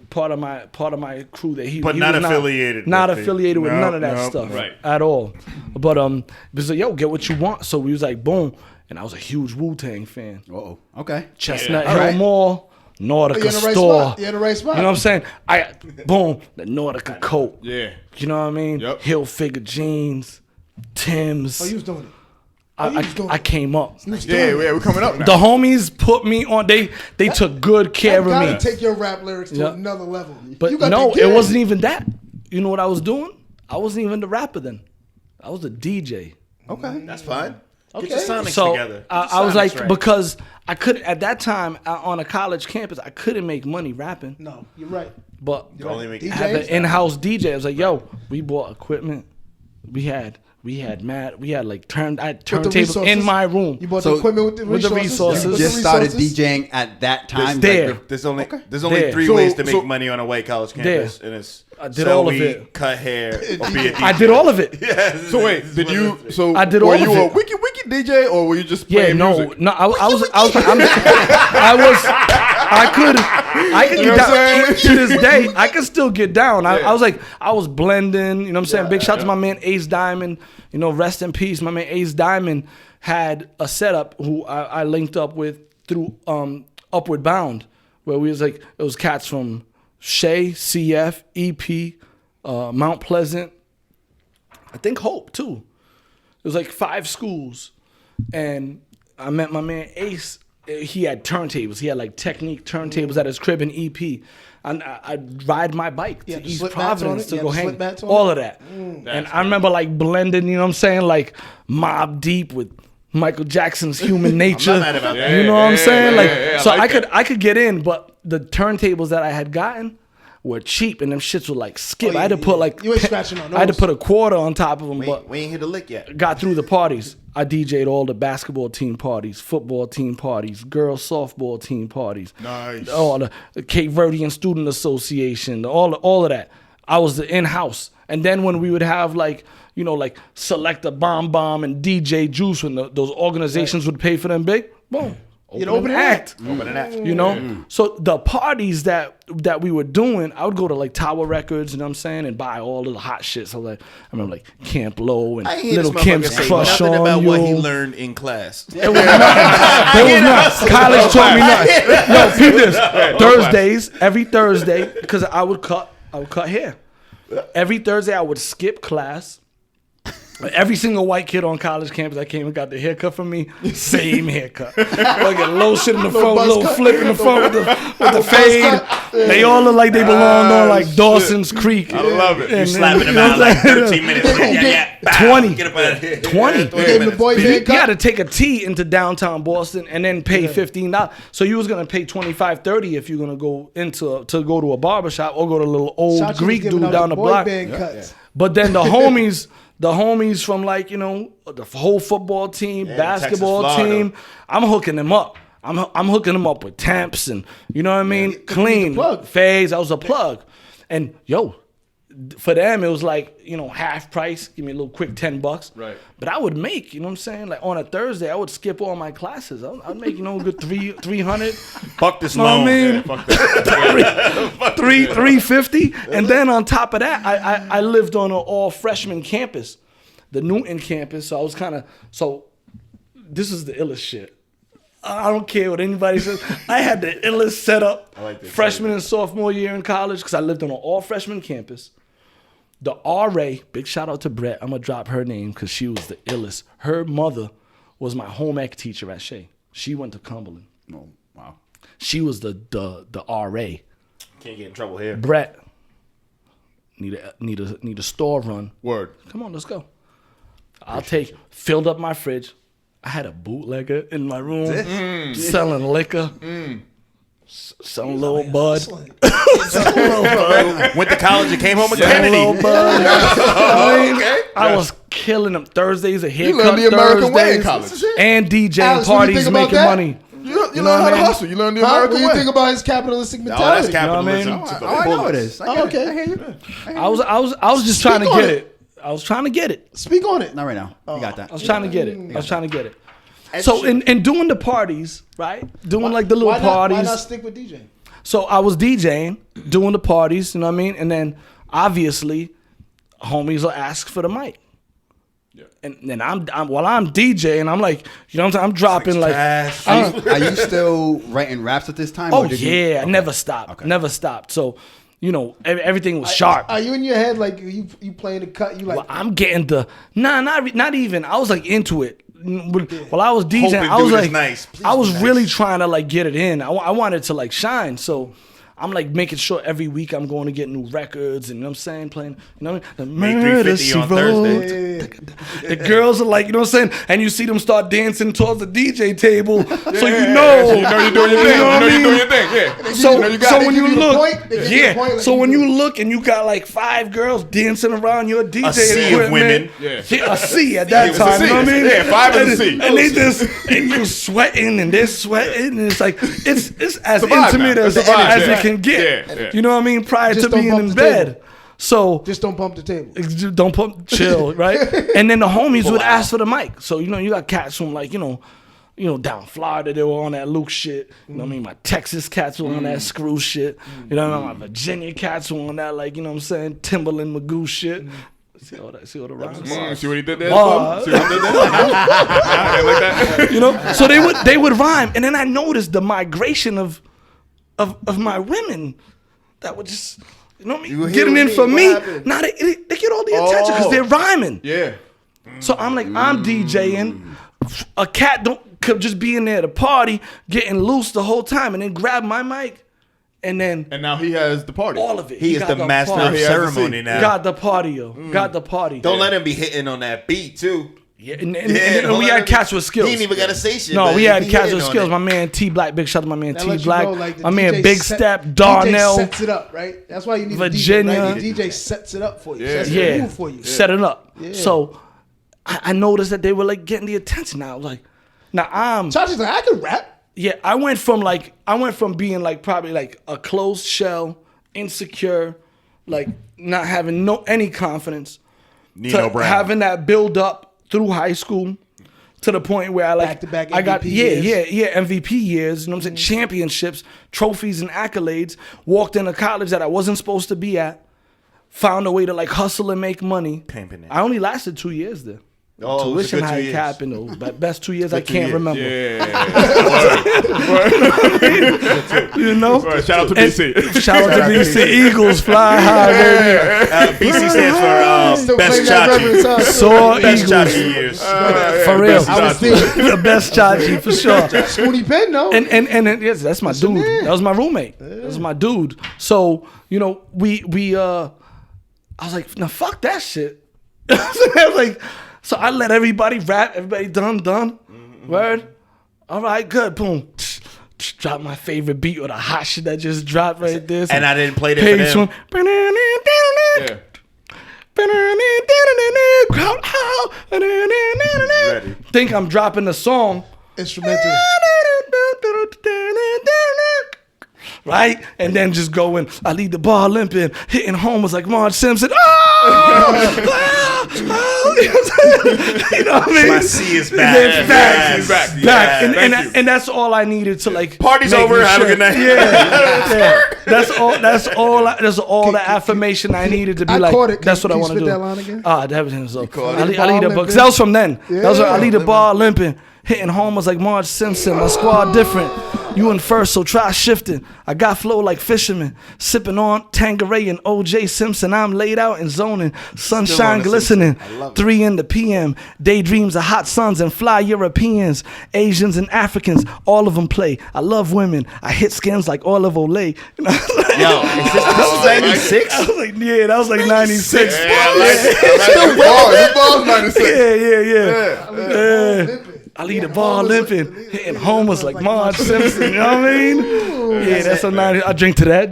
[SPEAKER 1] crew that he
[SPEAKER 2] But
[SPEAKER 1] he
[SPEAKER 2] not
[SPEAKER 1] was
[SPEAKER 2] affiliated
[SPEAKER 1] not
[SPEAKER 2] with it.
[SPEAKER 1] affiliated with
[SPEAKER 5] No,
[SPEAKER 1] none of that
[SPEAKER 5] no,
[SPEAKER 1] stuff
[SPEAKER 2] right.
[SPEAKER 1] at all. But he was like, yo, get what you want. So we was like, boom, and I was a huge Wu-Tang fan.
[SPEAKER 3] Oh, okay.
[SPEAKER 1] Chestnut
[SPEAKER 3] Yeah.
[SPEAKER 1] Hill
[SPEAKER 3] Alright.
[SPEAKER 1] Mall, Nautica
[SPEAKER 4] You're in the right
[SPEAKER 1] store.
[SPEAKER 4] spot. You're in the right spot.
[SPEAKER 1] You know what I'm saying? Boom, the Nautica coat.
[SPEAKER 5] Yeah.
[SPEAKER 1] You know what I mean?
[SPEAKER 5] Yep.
[SPEAKER 1] Hilfiger jeans, Timbs.
[SPEAKER 4] Oh, you was doing it.
[SPEAKER 1] I came up.
[SPEAKER 5] Yeah, we're coming up now.
[SPEAKER 1] The homies put me on. They took good care
[SPEAKER 4] You
[SPEAKER 1] of
[SPEAKER 4] gotta
[SPEAKER 1] me.
[SPEAKER 4] take your rap lyrics to
[SPEAKER 1] Yeah.
[SPEAKER 4] another level.
[SPEAKER 1] But
[SPEAKER 4] you got
[SPEAKER 1] no,
[SPEAKER 4] the
[SPEAKER 1] it
[SPEAKER 4] game.
[SPEAKER 1] wasn't even that. You know what I was doing? I wasn't even the rapper then. I was a DJ.
[SPEAKER 4] Okay.
[SPEAKER 2] That's fine. Get
[SPEAKER 4] Okay.
[SPEAKER 2] your Sonics
[SPEAKER 1] So
[SPEAKER 2] together.
[SPEAKER 1] I was like, because I couldn't at that time on a college campus, I couldn't make money rapping.
[SPEAKER 4] No, you're right.
[SPEAKER 1] But
[SPEAKER 2] only make
[SPEAKER 4] DJs?
[SPEAKER 1] I have an in-house DJ. I was like, yo, we bought equipment. We had like turntables
[SPEAKER 4] resources?
[SPEAKER 1] in my room.
[SPEAKER 4] You bought
[SPEAKER 3] So,
[SPEAKER 4] the equipment with the
[SPEAKER 1] with the
[SPEAKER 4] resources.
[SPEAKER 1] resources.
[SPEAKER 3] You
[SPEAKER 4] With
[SPEAKER 3] just
[SPEAKER 4] the
[SPEAKER 3] started
[SPEAKER 4] resources?
[SPEAKER 3] DJing at that time.
[SPEAKER 1] There.
[SPEAKER 3] Like,
[SPEAKER 2] There's only
[SPEAKER 4] Okay.
[SPEAKER 1] There.
[SPEAKER 2] 3
[SPEAKER 5] So-
[SPEAKER 2] ways to make
[SPEAKER 5] so-
[SPEAKER 2] money on a white college campus, and it's
[SPEAKER 1] I did
[SPEAKER 2] sell
[SPEAKER 1] all of
[SPEAKER 2] weed,
[SPEAKER 1] it.
[SPEAKER 2] cut hair, or be a DJ.
[SPEAKER 1] I did all of it.
[SPEAKER 5] So wait, did you? So
[SPEAKER 1] I did
[SPEAKER 5] were
[SPEAKER 1] all
[SPEAKER 5] you
[SPEAKER 1] of
[SPEAKER 5] a
[SPEAKER 1] it.
[SPEAKER 5] wiki DJ or were you just
[SPEAKER 1] Yeah,
[SPEAKER 5] playing
[SPEAKER 1] no,
[SPEAKER 5] music?
[SPEAKER 1] no. I could
[SPEAKER 5] You
[SPEAKER 1] get
[SPEAKER 5] know what I'm
[SPEAKER 1] down
[SPEAKER 5] saying?
[SPEAKER 1] to this day. I could still get down.
[SPEAKER 5] Yeah.
[SPEAKER 1] I was like, I was blending. You know what I'm saying? Big shout out to my man Ace Diamond. You know, rest in peace. My man Ace Diamond had a setup who I linked up with through Upward Bound, where we was like, it was cats from Shea, CF, EP, Mount Pleasant, I think Hope too. It was like 5 schools, and I met my man Ace. He had turntables. He had like Technique turntables at his crib in EP. And I'd ride my bike
[SPEAKER 4] You
[SPEAKER 1] to
[SPEAKER 4] had the
[SPEAKER 1] East
[SPEAKER 4] slip mats on
[SPEAKER 1] Providence
[SPEAKER 4] it?
[SPEAKER 1] to
[SPEAKER 4] You
[SPEAKER 1] go
[SPEAKER 4] had the
[SPEAKER 1] hang.
[SPEAKER 4] slip mats on
[SPEAKER 1] All
[SPEAKER 4] it?
[SPEAKER 1] of that. And I remember like blending, you know what I'm saying? Like Mobb Deep with Michael Jackson's Human Nature.
[SPEAKER 2] mad about that.
[SPEAKER 1] You know what I'm saying? Like, so
[SPEAKER 5] like
[SPEAKER 1] I could get in, but the turntables that I had gotten were cheap, and them shits would like skip.
[SPEAKER 4] Oh, yeah,
[SPEAKER 1] I had to
[SPEAKER 4] yeah,
[SPEAKER 1] put
[SPEAKER 4] yeah.
[SPEAKER 1] like
[SPEAKER 4] You ain't scratching on
[SPEAKER 1] I had to
[SPEAKER 4] those.
[SPEAKER 1] put a quarter on top of them, but
[SPEAKER 2] We ain't hit a lick yet.
[SPEAKER 1] got through the parties. I DJ'd all the basketball team parties, football team parties, girls softball team parties.
[SPEAKER 5] Nice.
[SPEAKER 1] All the Cape Verdean Student Association, all of that. I was the in-house. And then when we would have like, you know, like Selecta Bomb and DJ Juice, when those organizations would pay for them big, boom.
[SPEAKER 4] You'd
[SPEAKER 1] Open
[SPEAKER 4] open
[SPEAKER 1] act.
[SPEAKER 2] Open an act.
[SPEAKER 1] You know? So the parties that we were doing, I would go to like Tower Records, you know what I'm saying, and buy all of the hot shit. So like I remember like Camp Low and
[SPEAKER 2] I ain't hear
[SPEAKER 1] Little
[SPEAKER 2] this
[SPEAKER 1] Kim's
[SPEAKER 2] motherfucker say
[SPEAKER 1] Crush
[SPEAKER 2] nothing
[SPEAKER 1] on
[SPEAKER 2] about
[SPEAKER 1] You.
[SPEAKER 2] what he learned in class.
[SPEAKER 1] It was nothing. It was nothing. College taught me nothing. Yo, peep this. Thursdays, every Thursday, because I would cut hair. Every Thursday I would skip class. Every single white kid on college campus that came and got the haircut from me, same haircut. Fucking low shit in the front,
[SPEAKER 4] buzz
[SPEAKER 1] little
[SPEAKER 4] cut.
[SPEAKER 1] flip in the front with the fade. They all look like they belonged on like Dawson's Creek.
[SPEAKER 5] I love it.
[SPEAKER 2] You slapping him out like 13 minutes. Yeah. Bow.
[SPEAKER 1] 20.
[SPEAKER 2] Get up out of here.
[SPEAKER 1] 20.
[SPEAKER 2] Yeah,
[SPEAKER 1] You
[SPEAKER 4] gave him the boy
[SPEAKER 1] You
[SPEAKER 4] band
[SPEAKER 1] had
[SPEAKER 4] cut.
[SPEAKER 1] to take a T into downtown Boston and then pay $15. So you was gonna pay $25, $30 if you're gonna go go to a barbershop or go to a little old
[SPEAKER 4] Chachi was
[SPEAKER 1] Greek
[SPEAKER 4] giving
[SPEAKER 1] dude
[SPEAKER 4] out
[SPEAKER 1] down the
[SPEAKER 4] boy
[SPEAKER 1] block.
[SPEAKER 4] band cuts.
[SPEAKER 1] But then the homies from like, you know, the whole football team, basketball
[SPEAKER 2] Texas, Florida.
[SPEAKER 1] team, I'm hooking them up. I'm hooking them up with temps and, you know what I mean? Clean.
[SPEAKER 4] plug.
[SPEAKER 1] Phase. I was a plug. And yo, for them, it was like, you know, half price. Give me a little quick $10.
[SPEAKER 5] Right.
[SPEAKER 1] But I would make, you know what I'm saying? Like on a Thursday, I would skip all my classes. I'd make, you know, a good 300.
[SPEAKER 2] Fuck this
[SPEAKER 1] Know what I
[SPEAKER 2] loan.
[SPEAKER 1] mean?
[SPEAKER 5] Yeah, fuck that.
[SPEAKER 1] 350. And then on top of that, I lived on an all freshman campus, the Newton campus. So I was this is the illest shit. I don't care what anybody says. I had the illest setup
[SPEAKER 2] like this.
[SPEAKER 1] freshman and sophomore year in college because I lived on an all freshman campus. The RA, big shout out to Brett. I'm gonna drop her name because she was the illest. Her mother was my home ec teacher at Shea. She went to Cumberland.
[SPEAKER 3] oh, wow.
[SPEAKER 1] She was the RA.
[SPEAKER 2] Can't get in trouble here.
[SPEAKER 1] Brett, need a store run.
[SPEAKER 5] Word.
[SPEAKER 1] Come on, let's go. Filled up my fridge. I had a bootlegger in my room selling liquor, selling little bud.
[SPEAKER 2] Went to college and came home with
[SPEAKER 1] Selling little
[SPEAKER 2] Kennedy.
[SPEAKER 1] bud.
[SPEAKER 5] Okay.
[SPEAKER 1] I was killing them Thursdays, a
[SPEAKER 5] You
[SPEAKER 1] haircut
[SPEAKER 5] learned the American way in
[SPEAKER 1] Thursdays,
[SPEAKER 5] college.
[SPEAKER 1] and DJing
[SPEAKER 4] Alex, what do you
[SPEAKER 1] parties,
[SPEAKER 4] think about
[SPEAKER 1] making
[SPEAKER 4] that?
[SPEAKER 1] money.
[SPEAKER 5] You
[SPEAKER 1] know
[SPEAKER 5] learn
[SPEAKER 1] what
[SPEAKER 5] how
[SPEAKER 1] I
[SPEAKER 5] to
[SPEAKER 1] mean?
[SPEAKER 5] hustle. You learn the
[SPEAKER 4] Huh? What
[SPEAKER 5] American
[SPEAKER 4] do you
[SPEAKER 5] way.
[SPEAKER 4] think about his capitalistic
[SPEAKER 2] Oh,
[SPEAKER 4] mentality?
[SPEAKER 2] that's capitalism.
[SPEAKER 1] You know what I mean?
[SPEAKER 2] to the
[SPEAKER 3] I know
[SPEAKER 2] fullest.
[SPEAKER 3] it is. I
[SPEAKER 4] Oh,
[SPEAKER 3] get
[SPEAKER 4] okay.
[SPEAKER 3] it. I hear you.
[SPEAKER 1] I was just trying to
[SPEAKER 4] Speak on
[SPEAKER 1] get
[SPEAKER 4] it.
[SPEAKER 1] it. I was trying to get it.
[SPEAKER 4] Speak on it.
[SPEAKER 3] Not right now. You got that.
[SPEAKER 1] I was trying to get it. I was trying to get it. So in doing the parties, right? Doing like the little parties.
[SPEAKER 4] Why not stick with DJing?
[SPEAKER 1] So I was DJing, doing the parties, you know what I mean? And then obviously, homies will ask for the mic. Yeah. And then while I'm DJing, I'm like, you know what I'm saying? I'm dropping like.
[SPEAKER 3] Are you still writing raps at this time?
[SPEAKER 1] Oh yeah, I never stopped.
[SPEAKER 3] Okay.
[SPEAKER 1] Never stopped. So, you know, everything was sharp.
[SPEAKER 4] Are you in your head like you playing the cut? You like?
[SPEAKER 1] Well, I'm getting the not even. I was like into it. While I was DJing,
[SPEAKER 2] Hoping
[SPEAKER 1] I was
[SPEAKER 2] dude is
[SPEAKER 1] like,
[SPEAKER 2] nice. Please
[SPEAKER 1] I was
[SPEAKER 2] be nice.
[SPEAKER 1] really trying to like get it in. I wanted to like shine. So I'm like making sure every week I'm going to get new records and you know what I'm saying, playing, you know what I mean? The
[SPEAKER 2] Make
[SPEAKER 1] murder
[SPEAKER 2] 350
[SPEAKER 1] she
[SPEAKER 2] on
[SPEAKER 1] wrote.
[SPEAKER 2] Thursday.
[SPEAKER 1] The girls are like, you know what I'm saying? And you see them start dancing towards the DJ table. So you know.
[SPEAKER 5] You know you're doing your thing.
[SPEAKER 1] know what I
[SPEAKER 5] You know you're
[SPEAKER 1] mean?
[SPEAKER 5] doing your thing. Yeah.
[SPEAKER 1] So,
[SPEAKER 5] You know you got
[SPEAKER 1] so
[SPEAKER 5] it.
[SPEAKER 1] when you
[SPEAKER 4] give you the
[SPEAKER 1] look,
[SPEAKER 4] point, they give you the point like
[SPEAKER 1] so
[SPEAKER 4] you
[SPEAKER 1] when
[SPEAKER 4] do.
[SPEAKER 1] you look and you got like 5 girls dancing around your DJ
[SPEAKER 2] sea of
[SPEAKER 1] equipment,
[SPEAKER 2] women.
[SPEAKER 5] Yeah.
[SPEAKER 1] a sea at that
[SPEAKER 5] It was a
[SPEAKER 1] time, you know what I
[SPEAKER 5] sea.
[SPEAKER 1] mean?
[SPEAKER 5] Yeah, 5 is a sea.
[SPEAKER 1] And they just, and you sweating and they're sweating and it's like, it's as
[SPEAKER 5] a vibe
[SPEAKER 1] intimate
[SPEAKER 5] now.
[SPEAKER 1] as
[SPEAKER 5] It's a vibe,
[SPEAKER 1] it
[SPEAKER 5] yeah.
[SPEAKER 1] can get.
[SPEAKER 5] Yeah, yeah.
[SPEAKER 1] You know what I mean? Prior
[SPEAKER 4] Just
[SPEAKER 1] to
[SPEAKER 4] don't
[SPEAKER 1] being
[SPEAKER 4] bump
[SPEAKER 1] in
[SPEAKER 4] the
[SPEAKER 1] bed.
[SPEAKER 4] table.
[SPEAKER 1] So
[SPEAKER 4] Just don't bump the table.
[SPEAKER 1] don't pump, chill, right? And then the homies would ask for the mic. So, you know, you got cats from like, you know, down Florida, they were on that Luke shit. You know what I mean? My Texas cats were on that screw shit. You know what I mean? My Virginia cats were on that, like, you know what I'm saying? Timberland Magoo shit. See all the rhymes?
[SPEAKER 5] See what he did there?
[SPEAKER 1] Bars.
[SPEAKER 5] See what he did there? Yeah, like that.
[SPEAKER 1] You know? So they would rhyme. And then I noticed the migration of my women that would just, you know what I
[SPEAKER 2] You
[SPEAKER 1] mean?
[SPEAKER 2] hear
[SPEAKER 1] Getting in
[SPEAKER 2] me?
[SPEAKER 1] for
[SPEAKER 2] What
[SPEAKER 1] me.
[SPEAKER 2] happened?
[SPEAKER 1] Now they get all the attention because they're rhyming.
[SPEAKER 5] Yeah.
[SPEAKER 1] So I'm like, I'm DJing. A cat could just be in there at a party, getting loose the whole time, and then grab my mic, and then
[SPEAKER 5] And now he has the party.
[SPEAKER 1] all of it.
[SPEAKER 2] He is
[SPEAKER 1] got
[SPEAKER 2] the master
[SPEAKER 1] party.
[SPEAKER 2] of
[SPEAKER 5] He has to
[SPEAKER 2] ceremony
[SPEAKER 5] see.
[SPEAKER 2] now.
[SPEAKER 1] Got the party, yo. Got the party.
[SPEAKER 2] Don't let him be hitting on that beat too.
[SPEAKER 1] Yeah, and
[SPEAKER 2] don't
[SPEAKER 1] we
[SPEAKER 2] let
[SPEAKER 1] had
[SPEAKER 2] him-
[SPEAKER 1] cats with skills.
[SPEAKER 2] He ain't even got to say shit.
[SPEAKER 1] No,
[SPEAKER 2] but
[SPEAKER 1] we
[SPEAKER 2] he
[SPEAKER 1] had
[SPEAKER 2] be
[SPEAKER 1] cats
[SPEAKER 2] hitting
[SPEAKER 1] with
[SPEAKER 2] on
[SPEAKER 1] skills.
[SPEAKER 2] it.
[SPEAKER 1] My man T Black, big shout out to my man
[SPEAKER 4] That
[SPEAKER 1] T
[SPEAKER 4] lets you
[SPEAKER 1] Black.
[SPEAKER 4] know, like, the
[SPEAKER 1] my man
[SPEAKER 4] DJ
[SPEAKER 1] Big
[SPEAKER 4] set-
[SPEAKER 1] Step,
[SPEAKER 4] DJ
[SPEAKER 1] Darnell.
[SPEAKER 4] sets it up, right? That's why you need
[SPEAKER 1] Virginia.
[SPEAKER 4] a DJ, right? The DJ sets it up for you.
[SPEAKER 5] Yeah.
[SPEAKER 4] Sets
[SPEAKER 1] Yeah,
[SPEAKER 4] the move for you.
[SPEAKER 1] set it up.
[SPEAKER 4] Yeah.
[SPEAKER 1] So I noticed that they were like getting the attention. Now I was like,
[SPEAKER 4] Chachi's like, I can rap.
[SPEAKER 1] yeah, I went from being like probably like a closed shell, insecure, like not having any confidence,
[SPEAKER 2] Nino
[SPEAKER 1] to
[SPEAKER 2] Brown.
[SPEAKER 1] having that build up through high school to the point where I like
[SPEAKER 4] Back-to-back
[SPEAKER 1] I got
[SPEAKER 4] MVP years.
[SPEAKER 1] MVP years, you know what I'm saying, championships, trophies and accolades, walked into college that I wasn't supposed to be at, found a way to like hustle and make money.
[SPEAKER 2] Pimping it.
[SPEAKER 1] I only lasted 2 years there.
[SPEAKER 2] Oh, it was a
[SPEAKER 1] Tuition
[SPEAKER 2] good 2
[SPEAKER 1] high
[SPEAKER 2] years.
[SPEAKER 1] cap and those, but best 2 years I
[SPEAKER 2] Good 2
[SPEAKER 1] can't
[SPEAKER 2] years.
[SPEAKER 1] remember.
[SPEAKER 5] Yeah.
[SPEAKER 1] You know?
[SPEAKER 5] Right, shout out to
[SPEAKER 1] And-
[SPEAKER 5] BC.
[SPEAKER 1] Shout out to BC. Eagles fly high, baby.
[SPEAKER 2] BC stands
[SPEAKER 4] Still
[SPEAKER 2] for Best
[SPEAKER 4] playing that reverence,
[SPEAKER 2] Chachi.
[SPEAKER 4] huh?
[SPEAKER 1] Soar
[SPEAKER 2] Best
[SPEAKER 1] Eagles.
[SPEAKER 2] Chachi years.
[SPEAKER 1] For real.
[SPEAKER 4] I was thinking,
[SPEAKER 1] The best Chachi, for sure.
[SPEAKER 4] Spoonie Penn, no?
[SPEAKER 1] And yes, that's my dude.
[SPEAKER 4] man.
[SPEAKER 1] That was my roommate. That was my dude. So, you know, I was like, no, fuck that shit. I was like, so I let everybody rap, everybody done. Word. All right, good. Boom. Drop my favorite beat or the hot shit that just dropped right there.
[SPEAKER 2] And I didn't play that
[SPEAKER 1] Page
[SPEAKER 2] for them.
[SPEAKER 1] one.
[SPEAKER 5] Yeah.
[SPEAKER 1] Crowd out.
[SPEAKER 2] Ready.
[SPEAKER 1] Think I'm dropping the song.
[SPEAKER 4] Instrumental.
[SPEAKER 1] Right? And then just going, I lead the ball limping, hitting home was like Marge Simpson. Oh! You know what I mean?
[SPEAKER 2] My C is back.
[SPEAKER 1] It's back.
[SPEAKER 5] He's back.
[SPEAKER 1] Back.
[SPEAKER 2] Yeah,
[SPEAKER 1] And,
[SPEAKER 5] thank you.
[SPEAKER 1] and that's all I needed to like.
[SPEAKER 2] Party's
[SPEAKER 1] make
[SPEAKER 2] over.
[SPEAKER 1] me
[SPEAKER 2] Have a
[SPEAKER 1] sure.
[SPEAKER 2] good night.
[SPEAKER 1] Yeah. That's all the affirmation I needed to be
[SPEAKER 4] I
[SPEAKER 1] like,
[SPEAKER 4] caught it.
[SPEAKER 1] that's what I
[SPEAKER 4] Can you
[SPEAKER 1] want to
[SPEAKER 4] spit
[SPEAKER 1] do.
[SPEAKER 4] that line again?
[SPEAKER 1] That was so.
[SPEAKER 2] caught
[SPEAKER 1] I
[SPEAKER 2] it?
[SPEAKER 1] lead
[SPEAKER 4] Ball
[SPEAKER 1] the ball.
[SPEAKER 4] limping.
[SPEAKER 1] Because that was from then. That was I lead the
[SPEAKER 4] Yeah.
[SPEAKER 1] ball limping. Hitting homers like Marge Simpson. My squad different. You in first, so try shifting. I got flow like fishermen. Sipping on Tanqueray and OJ Simpson. I'm laid out and zoning. Sunshine
[SPEAKER 2] on the
[SPEAKER 1] glistening.
[SPEAKER 2] Simpson. I love it.
[SPEAKER 1] 3 in the PM. Daydreams of hot suns and fly Europeans. Asians and Africans. All of them play. I love women. I hit skins like Olive Olay.
[SPEAKER 2] Yo, is this was 96?
[SPEAKER 1] I was like, yeah, that was like 96.
[SPEAKER 5] Yeah, I like it. Ball's 96.
[SPEAKER 1] Yeah. I lead the ball limping, hitting homers like Marge Simpson. You know what I mean? Yeah, that's a 90. I drink to that.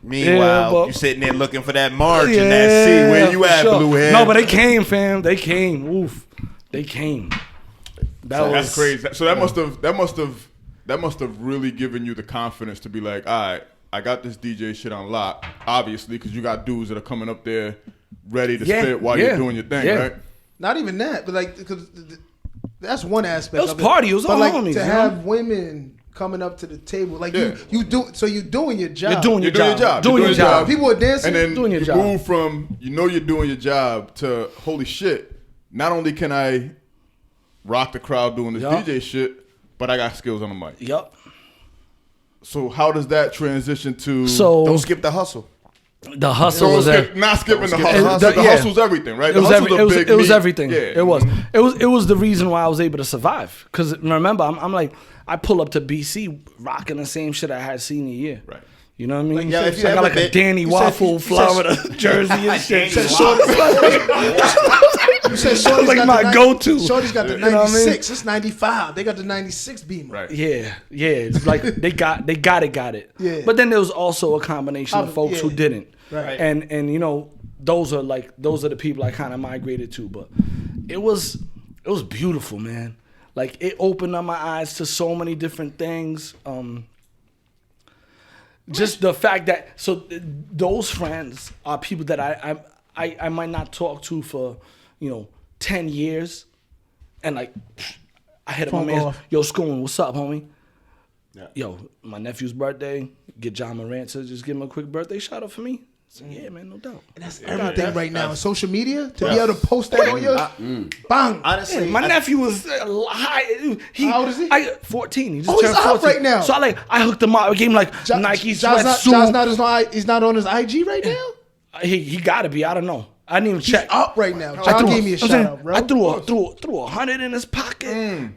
[SPEAKER 2] Meanwhile,
[SPEAKER 1] but-
[SPEAKER 2] you sitting there looking for that March
[SPEAKER 1] Yeah,
[SPEAKER 2] and that C. Where you
[SPEAKER 1] for
[SPEAKER 2] at,
[SPEAKER 1] sure.
[SPEAKER 2] blue head?
[SPEAKER 1] No, but they came, fam. They came. Oof. They came.
[SPEAKER 5] That's crazy. So that must have really given you the confidence to be like, all right, I got this DJ shit on lock, obviously, because you got dudes that are coming up there ready to spit while you're doing your thing, right?
[SPEAKER 4] Not even that, but like, because that's one aspect.
[SPEAKER 1] It was party. It was all
[SPEAKER 4] like,
[SPEAKER 1] homies.
[SPEAKER 4] To have women coming up to the table, like you do. So you're doing your job.
[SPEAKER 1] You're doing your job.
[SPEAKER 5] Doing your job.
[SPEAKER 4] People are dancing.
[SPEAKER 5] And then
[SPEAKER 1] doing your
[SPEAKER 5] you
[SPEAKER 1] job.
[SPEAKER 5] move from you're doing your job to holy shit. Not only can I rock the crowd doing this DJ shit, but I got skills on the mic.
[SPEAKER 1] Yup.
[SPEAKER 5] So how does that transition to?
[SPEAKER 2] Don't skip the hustle.
[SPEAKER 1] The hustle was
[SPEAKER 5] not skipping the hustle. The hustle's everything, right?
[SPEAKER 1] It was
[SPEAKER 5] everything.
[SPEAKER 1] Yeah. It was the reason why I was able to survive. Because remember, I'm like, I pull up to BC rocking the same shit I had senior year.
[SPEAKER 5] Right.
[SPEAKER 1] You know what I mean?
[SPEAKER 2] Like,
[SPEAKER 1] I got like a Danny Waffle, Florida jersey and shit.
[SPEAKER 4] You said Shorty's
[SPEAKER 1] like
[SPEAKER 4] got
[SPEAKER 1] my
[SPEAKER 4] the
[SPEAKER 1] go-to.
[SPEAKER 4] Shorty's got the
[SPEAKER 1] You know what I
[SPEAKER 4] 96.
[SPEAKER 1] mean?
[SPEAKER 4] It's 95. They got the 96 Beamer.
[SPEAKER 5] Right.
[SPEAKER 1] Yeah. It's like they got it.
[SPEAKER 4] Yeah.
[SPEAKER 1] But then there was also a combination of folks who didn't.
[SPEAKER 4] Right.
[SPEAKER 1] And you know, those are the people I kind of migrated to. But it was beautiful, man. Like, it opened up my eyes to so many different things. Just the fact that those friends are people that I might not talk to for 10 years, and like I hit up my man, yo, Schoon, what's up, homie? Yeah. Yo, my nephew's birthday. Get John Morant to just give him a quick birthday shout out for me. So, yeah, man, no doubt.
[SPEAKER 4] And that's everything right now on social media to be able to post that on your bang.
[SPEAKER 2] Honestly,
[SPEAKER 1] Yeah, my nephew was high.
[SPEAKER 4] How old is he?
[SPEAKER 1] 14. He just
[SPEAKER 4] Oh, he's
[SPEAKER 1] turned
[SPEAKER 4] out
[SPEAKER 1] 14.
[SPEAKER 4] right now.
[SPEAKER 1] So I hooked him up. I gave him like Nike sweatsuit.
[SPEAKER 4] He's not on his IG right now.
[SPEAKER 1] He gotta be. I don't know. I didn't even check.
[SPEAKER 4] Up right now. John gave me a shout out, bro.
[SPEAKER 1] I threw 100 in his pocket,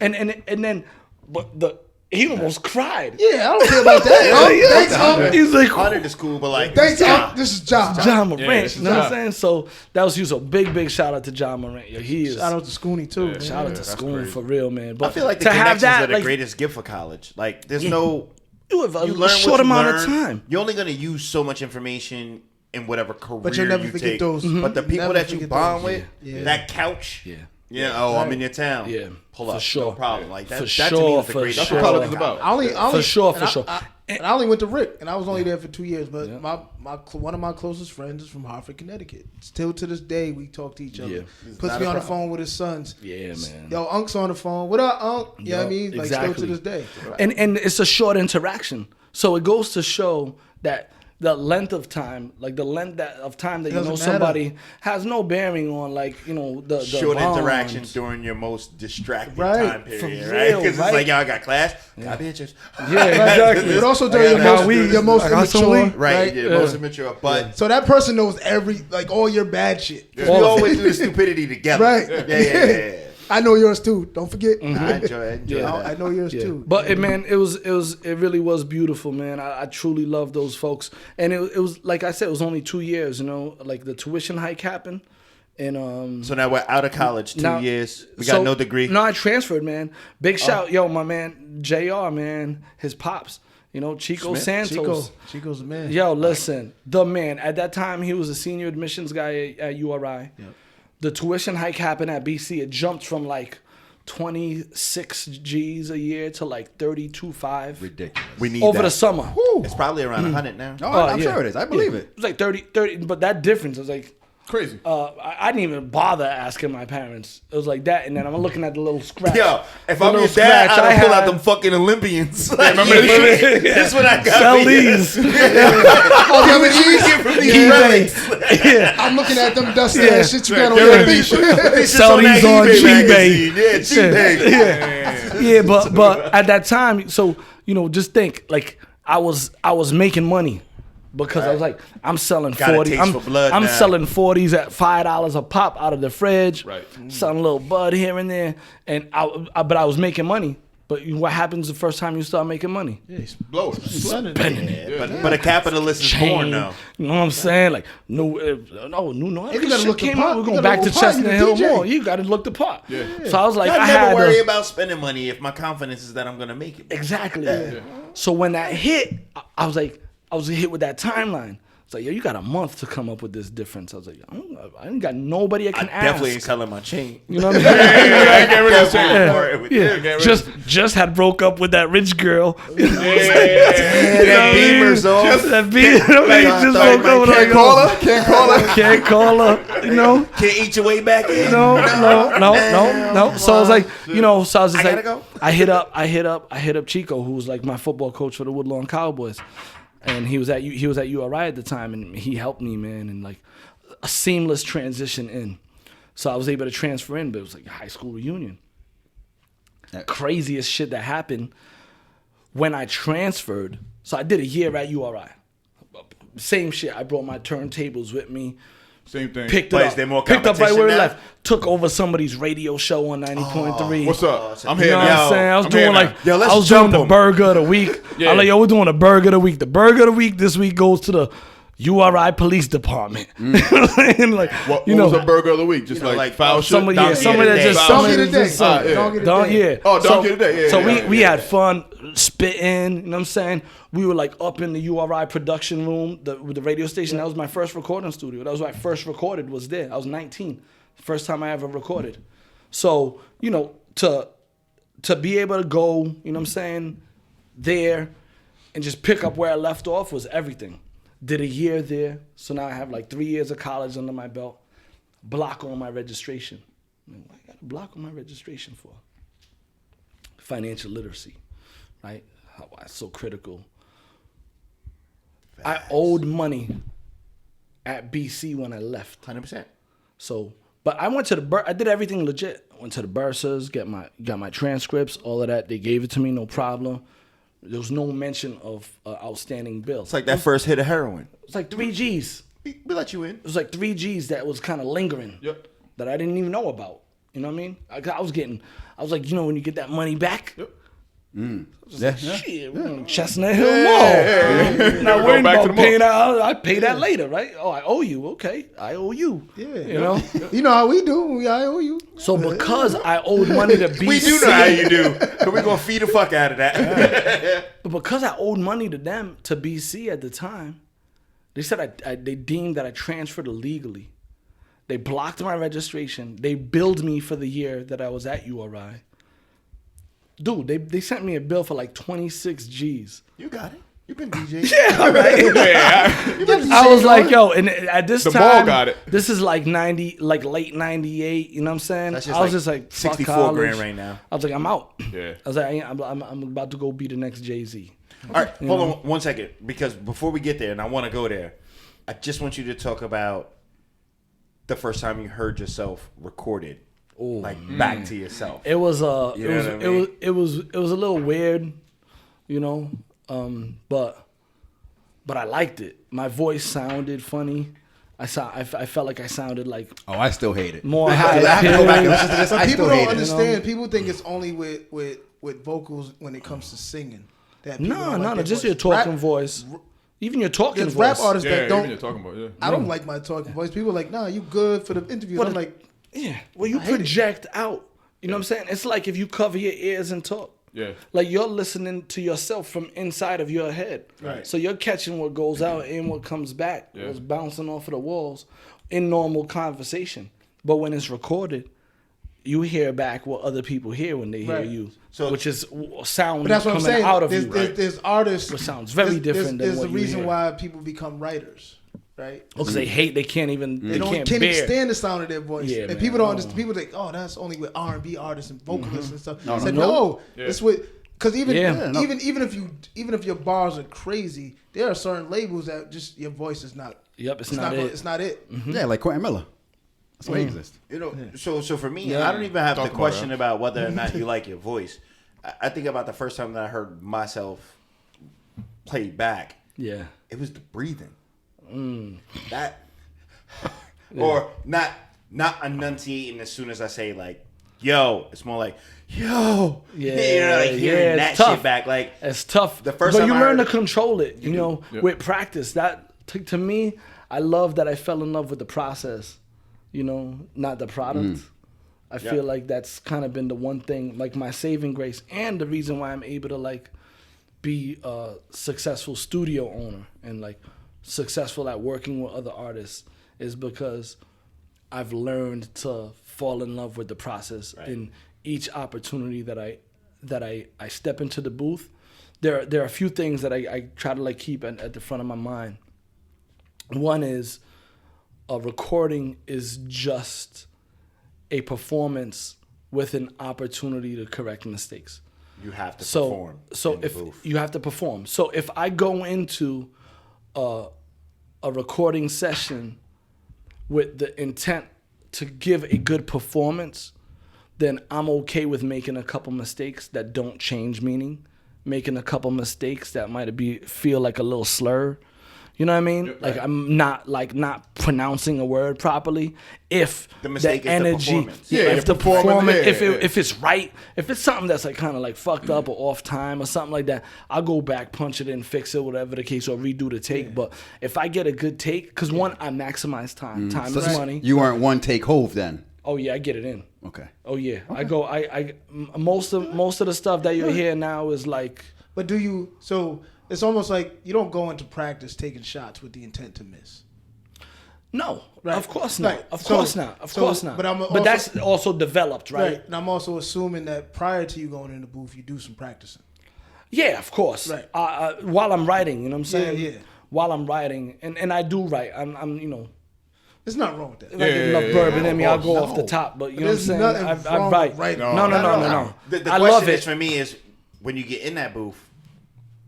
[SPEAKER 1] and then, but he almost cried.
[SPEAKER 4] Yeah, I don't care about that. Thanks, Unc.
[SPEAKER 1] He's like,
[SPEAKER 2] 100 is cool, but like,
[SPEAKER 4] Thanks, Unc. This is John.
[SPEAKER 1] Morant. You know what I'm saying? So he was a big shout out to John Morant. Yeah, he is.
[SPEAKER 4] Shout out to Scooney too.
[SPEAKER 1] Yeah, shout out to Schoon for real, man. But
[SPEAKER 2] I feel like the
[SPEAKER 1] to have
[SPEAKER 2] connections
[SPEAKER 1] that,
[SPEAKER 2] are the
[SPEAKER 1] like,
[SPEAKER 2] grearest gift for college. Like, there's no.
[SPEAKER 1] You have
[SPEAKER 2] You
[SPEAKER 1] a
[SPEAKER 2] learn
[SPEAKER 1] short
[SPEAKER 2] what you
[SPEAKER 1] amount
[SPEAKER 2] learn.
[SPEAKER 1] of time.
[SPEAKER 2] You're only gonna use so much information in whatever career
[SPEAKER 4] But you'll never
[SPEAKER 2] you
[SPEAKER 4] forget
[SPEAKER 2] take.
[SPEAKER 4] those.
[SPEAKER 2] But the people
[SPEAKER 4] Never
[SPEAKER 2] that you
[SPEAKER 4] forget
[SPEAKER 2] bond
[SPEAKER 4] those.
[SPEAKER 2] with,
[SPEAKER 4] Yeah.
[SPEAKER 2] that couch.
[SPEAKER 1] Yeah.
[SPEAKER 2] I'm in your town.
[SPEAKER 1] Yeah.
[SPEAKER 2] Pull
[SPEAKER 1] For
[SPEAKER 2] up.
[SPEAKER 1] sure.
[SPEAKER 2] No problem. Like that.
[SPEAKER 1] For
[SPEAKER 2] That to me
[SPEAKER 1] sure,
[SPEAKER 2] is the
[SPEAKER 1] for
[SPEAKER 2] greatest.
[SPEAKER 5] That's
[SPEAKER 1] sure.
[SPEAKER 5] what college is about.
[SPEAKER 4] I only,
[SPEAKER 1] For sure.
[SPEAKER 4] And I only went to Rick, and I was only there for 2 years. But one of my closest friends is from Hartford, Connecticut. Still to this day, we talk to each other.
[SPEAKER 1] Yeah.
[SPEAKER 4] Puts me on the phone with his sons.
[SPEAKER 1] Yeah, man.
[SPEAKER 4] Yo, Unc's on the phone. What up, Unc? You know what I mean? Like,
[SPEAKER 1] exactly.
[SPEAKER 4] still to this day.
[SPEAKER 1] And it's a short interaction. So it goes to show that the length of time, like the length of time that you know somebody has no bearing on, like, the
[SPEAKER 2] Short
[SPEAKER 1] bonds.
[SPEAKER 2] interactions during your most distracted
[SPEAKER 4] Right.
[SPEAKER 2] time period,
[SPEAKER 1] For
[SPEAKER 2] right?
[SPEAKER 1] real,
[SPEAKER 2] Because
[SPEAKER 1] right?
[SPEAKER 2] it's like, y'all got class, got bitches.
[SPEAKER 1] Yeah, exactly.
[SPEAKER 4] But also during your most immature,
[SPEAKER 2] Right, yeah, most immature. But
[SPEAKER 4] So that person knows all your bad shit.
[SPEAKER 2] we all went through the stupidity together.
[SPEAKER 4] Right.
[SPEAKER 2] Yeah.
[SPEAKER 4] I know yours too. Don't forget.
[SPEAKER 2] I enjoy that.
[SPEAKER 4] I know yours too.
[SPEAKER 1] But it really was beautiful, man. I truly love those folks, and it was like I said, it was only 2 years. Like the tuition hike happened, and
[SPEAKER 2] So now we're out of college, 2 years. We got no degree.
[SPEAKER 1] No, I transferred, man. Big shout, my man JR, man, his pops. Chico Santos.
[SPEAKER 4] Chico's the man.
[SPEAKER 1] Yo, listen, the man. At that time, he was a senior admissions guy at URI.
[SPEAKER 4] Yep.
[SPEAKER 1] The tuition hike happened at BC. It jumped from like 26 G's a year to like 32.5.
[SPEAKER 3] Ridiculous.
[SPEAKER 2] We need
[SPEAKER 1] over
[SPEAKER 2] that.
[SPEAKER 1] the summer.
[SPEAKER 2] It's probably around 100 now.
[SPEAKER 3] Oh, I'm sure it is. I believe it.
[SPEAKER 1] It was like 30, but that difference was like
[SPEAKER 5] Crazy.
[SPEAKER 1] I didn't even bother asking my parents. It was like that, and then I'm looking at the little scratch.
[SPEAKER 2] Yo, if
[SPEAKER 1] The
[SPEAKER 2] I'm
[SPEAKER 1] little
[SPEAKER 2] your dad,
[SPEAKER 1] scratch
[SPEAKER 2] I'd pull out
[SPEAKER 1] had.
[SPEAKER 2] them fucking Olympians. Like,
[SPEAKER 5] remember this
[SPEAKER 2] this what I got.
[SPEAKER 1] Sell
[SPEAKER 2] for you.
[SPEAKER 1] these.
[SPEAKER 2] Oh, yeah, you get from these relics.
[SPEAKER 1] Yeah.
[SPEAKER 4] I'm looking at them dusty
[SPEAKER 1] Yeah.
[SPEAKER 4] ass shit you got on
[SPEAKER 5] Get
[SPEAKER 4] your
[SPEAKER 5] rid of these
[SPEAKER 4] feet.
[SPEAKER 5] shit.
[SPEAKER 2] This
[SPEAKER 1] Sell
[SPEAKER 2] is
[SPEAKER 1] these
[SPEAKER 2] that
[SPEAKER 1] on
[SPEAKER 2] eBay
[SPEAKER 1] G-Bay.
[SPEAKER 2] magazine. Yeah, G-Bay.
[SPEAKER 1] Yeah, but at that time, so just think, like, I was making money because I was like, I'm selling
[SPEAKER 2] Got a
[SPEAKER 1] 40.
[SPEAKER 2] taste for blood
[SPEAKER 1] I'm
[SPEAKER 2] now.
[SPEAKER 1] selling 40s at $5 a pop out of the fridge.
[SPEAKER 5] Right.
[SPEAKER 1] Selling a little bud here and there, and but I was making money. But what happens the first time you start making money?
[SPEAKER 5] Blow it.
[SPEAKER 1] Spending it.
[SPEAKER 2] But a capitalist is born now.
[SPEAKER 1] You know what I'm saying? Like, no.
[SPEAKER 4] you gotta
[SPEAKER 1] Shit
[SPEAKER 4] look the
[SPEAKER 1] came
[SPEAKER 4] part.
[SPEAKER 1] out. We're
[SPEAKER 4] You
[SPEAKER 1] going
[SPEAKER 4] gotta
[SPEAKER 1] back to
[SPEAKER 4] look the part.
[SPEAKER 1] Chestnut
[SPEAKER 4] You
[SPEAKER 1] Hill
[SPEAKER 4] the DJ.
[SPEAKER 1] more. You got to look the part.
[SPEAKER 5] Yeah.
[SPEAKER 1] So I was like,
[SPEAKER 2] I
[SPEAKER 1] I
[SPEAKER 2] never
[SPEAKER 1] had
[SPEAKER 2] worry
[SPEAKER 1] to,
[SPEAKER 2] about spending money if my confidence is that I'm gonna make it.
[SPEAKER 1] exactly. So when that hit, I was hit with that timeline. It's like, yo, you got a month to come up with this difference. I was like, I ain't got nobody I can ask.
[SPEAKER 2] Definitely ain't selling my chain.
[SPEAKER 1] You know what I mean?
[SPEAKER 2] Yeah.
[SPEAKER 1] Just had broke up with that rich girl.
[SPEAKER 2] That Beamer's off.
[SPEAKER 1] That Beamer. Just broke up with her. Can't call her. You know?
[SPEAKER 2] Can't eat your way back in.
[SPEAKER 1] No. So I was like, you know, so I was just
[SPEAKER 2] I
[SPEAKER 1] like,
[SPEAKER 2] gotta go.
[SPEAKER 1] I hit up Chico, who was like my football coach for the Woodlawn Cowboys. And he was at URI at the time, and he helped me, man, and like a seamless transition in. So I was able to transfer in, but it was like a high school reunion. Craziest shit that happened when I transferred. So I did a year at URI. Same shit. I brought my turntables with me.
[SPEAKER 5] Same thing.
[SPEAKER 1] Picked
[SPEAKER 2] But
[SPEAKER 1] it
[SPEAKER 2] is there
[SPEAKER 1] up.
[SPEAKER 2] more
[SPEAKER 1] Picked up right where it
[SPEAKER 2] competition
[SPEAKER 1] left. Took over somebody's radio show on 90.3.
[SPEAKER 5] What's up? I'm
[SPEAKER 1] You
[SPEAKER 5] here
[SPEAKER 1] know what
[SPEAKER 5] now.
[SPEAKER 1] I'm saying? I was
[SPEAKER 5] I'm
[SPEAKER 1] doing
[SPEAKER 5] here
[SPEAKER 1] like,
[SPEAKER 5] now.
[SPEAKER 2] let's
[SPEAKER 1] I was
[SPEAKER 2] jump
[SPEAKER 1] doing the
[SPEAKER 2] 'em.
[SPEAKER 1] burger of the week.
[SPEAKER 5] Yeah.
[SPEAKER 1] I'm like, yo, we're doing a burger of the week. The burger of the week this week goes to the URI Police Department. Like,
[SPEAKER 5] What
[SPEAKER 1] you know,
[SPEAKER 5] was the burger of the week? Just
[SPEAKER 2] like,
[SPEAKER 5] foul shit?
[SPEAKER 1] somebody that just
[SPEAKER 4] Donkey today.
[SPEAKER 1] just
[SPEAKER 5] yeah.
[SPEAKER 1] yeah.
[SPEAKER 5] Oh, Donkey today. Yeah,
[SPEAKER 1] So
[SPEAKER 5] yeah,
[SPEAKER 1] we
[SPEAKER 5] yeah.
[SPEAKER 1] had fun spitting. You know what I'm saying? We were like up in the URI production room with the radio station. That was my first recording studio. That was where I first recorded. Was there? I was 19. First time I ever recorded. So you know, to be able to go, you know what I'm saying, there, and just pick up where I left off was everything. Did a year there, so now I have like 3 years of college under my belt. Block on my registration. What I got a block on my registration for? Financial literacy, right? How that's so critical. I owed money at BC when I left.
[SPEAKER 2] 100%.
[SPEAKER 1] So, but I went to I did everything legit. Went to the bursars, got my transcripts, all of that. They gave it to me, no problem. There was no mention of outstanding bills.
[SPEAKER 2] It's like that first hit of heroin.
[SPEAKER 1] It's like 3 G's.
[SPEAKER 2] We let you in.
[SPEAKER 1] It was like 3 G's that was kind of lingering.
[SPEAKER 5] Yep.
[SPEAKER 1] That I didn't even know about. You know what I mean? I was like, you know, when you get that money back.
[SPEAKER 5] Yep.
[SPEAKER 1] Shit, we're on Chestnut Hill Mall. Not worrying
[SPEAKER 5] back to
[SPEAKER 1] about
[SPEAKER 5] the mall.
[SPEAKER 1] paying that. I pay that later, right? Oh, I owe you. Okay, I owe you.
[SPEAKER 4] Yeah.
[SPEAKER 1] You know.
[SPEAKER 4] You know how we do. I owe you.
[SPEAKER 1] So because I owed money to BC,
[SPEAKER 2] We do know how you do. Cause we gonna feed the fuck out of that.
[SPEAKER 1] but because I owed money to them to BC at the time, they said they deemed that I transferred illegally. They blocked my registration. They billed me for the year that I was at URI. Dude, they sent me a bill for like 26 G's.
[SPEAKER 2] You got it. You've been DJing.
[SPEAKER 1] Yeah, right. I was like, yo, and at this
[SPEAKER 5] The
[SPEAKER 1] time,
[SPEAKER 5] ball got it.
[SPEAKER 1] This is like late 98. You know what I'm saying?
[SPEAKER 2] That's just
[SPEAKER 1] I was
[SPEAKER 2] like
[SPEAKER 1] just like, fuck
[SPEAKER 2] 64
[SPEAKER 1] college.
[SPEAKER 2] grand right now.
[SPEAKER 1] I was like, I'm out.
[SPEAKER 5] Yeah.
[SPEAKER 1] I was like, I'm about to go be the next Jay-Z.
[SPEAKER 2] All right, hold on 1 second. Because before we get there, and I want to go there, I just want you to talk about the first time you heard yourself recorded. Like back to yourself.
[SPEAKER 1] It was
[SPEAKER 2] You know what I mean?
[SPEAKER 1] it was a little weird, you know, but I liked it. My voice sounded funny. I felt like I sounded like
[SPEAKER 3] Oh, I still hate it.
[SPEAKER 1] more
[SPEAKER 3] I have to go back and
[SPEAKER 1] high
[SPEAKER 3] listen to this.
[SPEAKER 4] But
[SPEAKER 3] I
[SPEAKER 4] people
[SPEAKER 3] still
[SPEAKER 4] don't
[SPEAKER 3] hate it.
[SPEAKER 4] understand. People think it's only with vocals when it comes to singing. That people don't like
[SPEAKER 1] No,
[SPEAKER 4] their
[SPEAKER 1] just
[SPEAKER 4] voice.
[SPEAKER 1] your talking
[SPEAKER 4] Rap-
[SPEAKER 1] voice. Even your talking
[SPEAKER 4] There's
[SPEAKER 1] voice.
[SPEAKER 4] rap artists
[SPEAKER 5] Yeah,
[SPEAKER 4] that
[SPEAKER 5] even
[SPEAKER 4] don't.
[SPEAKER 5] you're talking about, yeah.
[SPEAKER 4] I don't like my talking voice. People are like, nah, you good for the interviews. I'm like,
[SPEAKER 1] Yeah. Well, you
[SPEAKER 4] I hate it.
[SPEAKER 1] project out. You know what I'm saying? It's like if you cover your ears and talk.
[SPEAKER 5] Yeah.
[SPEAKER 1] Like you're listening to yourself from inside of your head.
[SPEAKER 5] Right.
[SPEAKER 1] So you're catching what goes out and what comes back.
[SPEAKER 5] Yeah.
[SPEAKER 1] What's bouncing off of the walls in normal conversation. But when it's recorded, you hear back what other people hear when they hear
[SPEAKER 4] Right.
[SPEAKER 1] you.
[SPEAKER 2] So-
[SPEAKER 1] which is sound
[SPEAKER 4] but that's what I'm
[SPEAKER 1] coming
[SPEAKER 4] saying.
[SPEAKER 1] out of
[SPEAKER 4] There's,
[SPEAKER 1] you.
[SPEAKER 4] there's artists.
[SPEAKER 1] Which sounds very different than
[SPEAKER 4] There's
[SPEAKER 1] what
[SPEAKER 4] the
[SPEAKER 1] you
[SPEAKER 4] reason
[SPEAKER 1] hear.
[SPEAKER 4] why people become writers, right?
[SPEAKER 1] Because they hate, they can't even,
[SPEAKER 4] They
[SPEAKER 1] can't
[SPEAKER 4] even
[SPEAKER 1] bear.
[SPEAKER 4] stand the sound of their voice.
[SPEAKER 1] Yeah,
[SPEAKER 4] and
[SPEAKER 1] man.
[SPEAKER 4] people don't understand. People think, oh, that's only with R&B artists and vocalists and stuff. I said,
[SPEAKER 1] no.
[SPEAKER 4] no,
[SPEAKER 5] Yeah.
[SPEAKER 4] it's with because even
[SPEAKER 1] Yeah.
[SPEAKER 4] even if your bars are crazy, there are certain labels that just your voice is not.
[SPEAKER 1] Yep, it's not it.
[SPEAKER 4] It's not it.
[SPEAKER 3] Yeah, like Quentin Miller. That's why he exists.
[SPEAKER 2] You know, so for me, I don't even have
[SPEAKER 5] Talk
[SPEAKER 2] the
[SPEAKER 5] about
[SPEAKER 2] question
[SPEAKER 5] that.
[SPEAKER 2] about whether or not you like your voice. I think about the first time that I heard myself played back.
[SPEAKER 1] Yeah.
[SPEAKER 2] It was the breathing. That, or not enunciating as soon as I say like, "Yo." It's more like, "Yo."
[SPEAKER 1] Yeah,
[SPEAKER 2] you know, like hearing
[SPEAKER 1] yeah,
[SPEAKER 2] that
[SPEAKER 1] it's tough.
[SPEAKER 2] shit back. Like
[SPEAKER 1] It's tough.
[SPEAKER 2] The first
[SPEAKER 1] but
[SPEAKER 2] time
[SPEAKER 1] you
[SPEAKER 2] I
[SPEAKER 1] learn
[SPEAKER 2] heard
[SPEAKER 1] to
[SPEAKER 2] it-
[SPEAKER 1] control it, you know,
[SPEAKER 5] Yep.
[SPEAKER 1] with practice. That to me, I love that I fell in love with the process, you know, not the product. I feel like that's kind of been the one thing, like my saving grace, and the reason why I'm able to like be a successful studio owner and like successful at working with other artists is because I've learned to fall in love with the process in each opportunity that I step into the booth. There are a few things that I try to like keep at the front of my mind. One is a recording is just a performance with an opportunity to correct mistakes.
[SPEAKER 2] You have to perform.
[SPEAKER 1] So if you have to perform. So if I go into a recording session with the intent to give a good performance, then I'm okay with making a couple mistakes that don't change meaning, making a couple mistakes that might feel like a little slur. You know what I mean? Right. Like I'm not pronouncing a word properly. If
[SPEAKER 2] the mistake is
[SPEAKER 1] energy,
[SPEAKER 2] the performance.
[SPEAKER 1] if the performance, if it's right, if it's something that's like kind of like fucked up or off time or something like that, I'll go back, punch it in, fix it, whatever the case, or redo the take. But if I get a good take, because one, I maximize time. Time is money.
[SPEAKER 3] You weren't one take Hove then.
[SPEAKER 1] Oh yeah, I get it in.
[SPEAKER 3] Okay.
[SPEAKER 1] Oh yeah, okay. Most of the stuff that you hear now is like.
[SPEAKER 4] But do you? So it's almost like you don't go into practice taking shots with the intent to miss.
[SPEAKER 1] No,
[SPEAKER 4] right.
[SPEAKER 1] Of course not.
[SPEAKER 4] Right.
[SPEAKER 1] Of course not. But that's also developed, right?
[SPEAKER 4] And I'm also assuming that prior to you going in the booth, you do some practicing.
[SPEAKER 1] Yeah, of course.
[SPEAKER 4] Right.
[SPEAKER 1] While I'm writing, you know what I'm saying?
[SPEAKER 4] Yeah.
[SPEAKER 1] While I'm writing, and I do write. I'm you know.
[SPEAKER 4] There's nothing wrong with that.
[SPEAKER 1] If I get enough bourbon in me, I'll go off the top. But you know what I'm saying? I write. No.
[SPEAKER 2] The
[SPEAKER 1] I
[SPEAKER 2] question
[SPEAKER 1] love it.
[SPEAKER 2] is for me is when you get in that booth,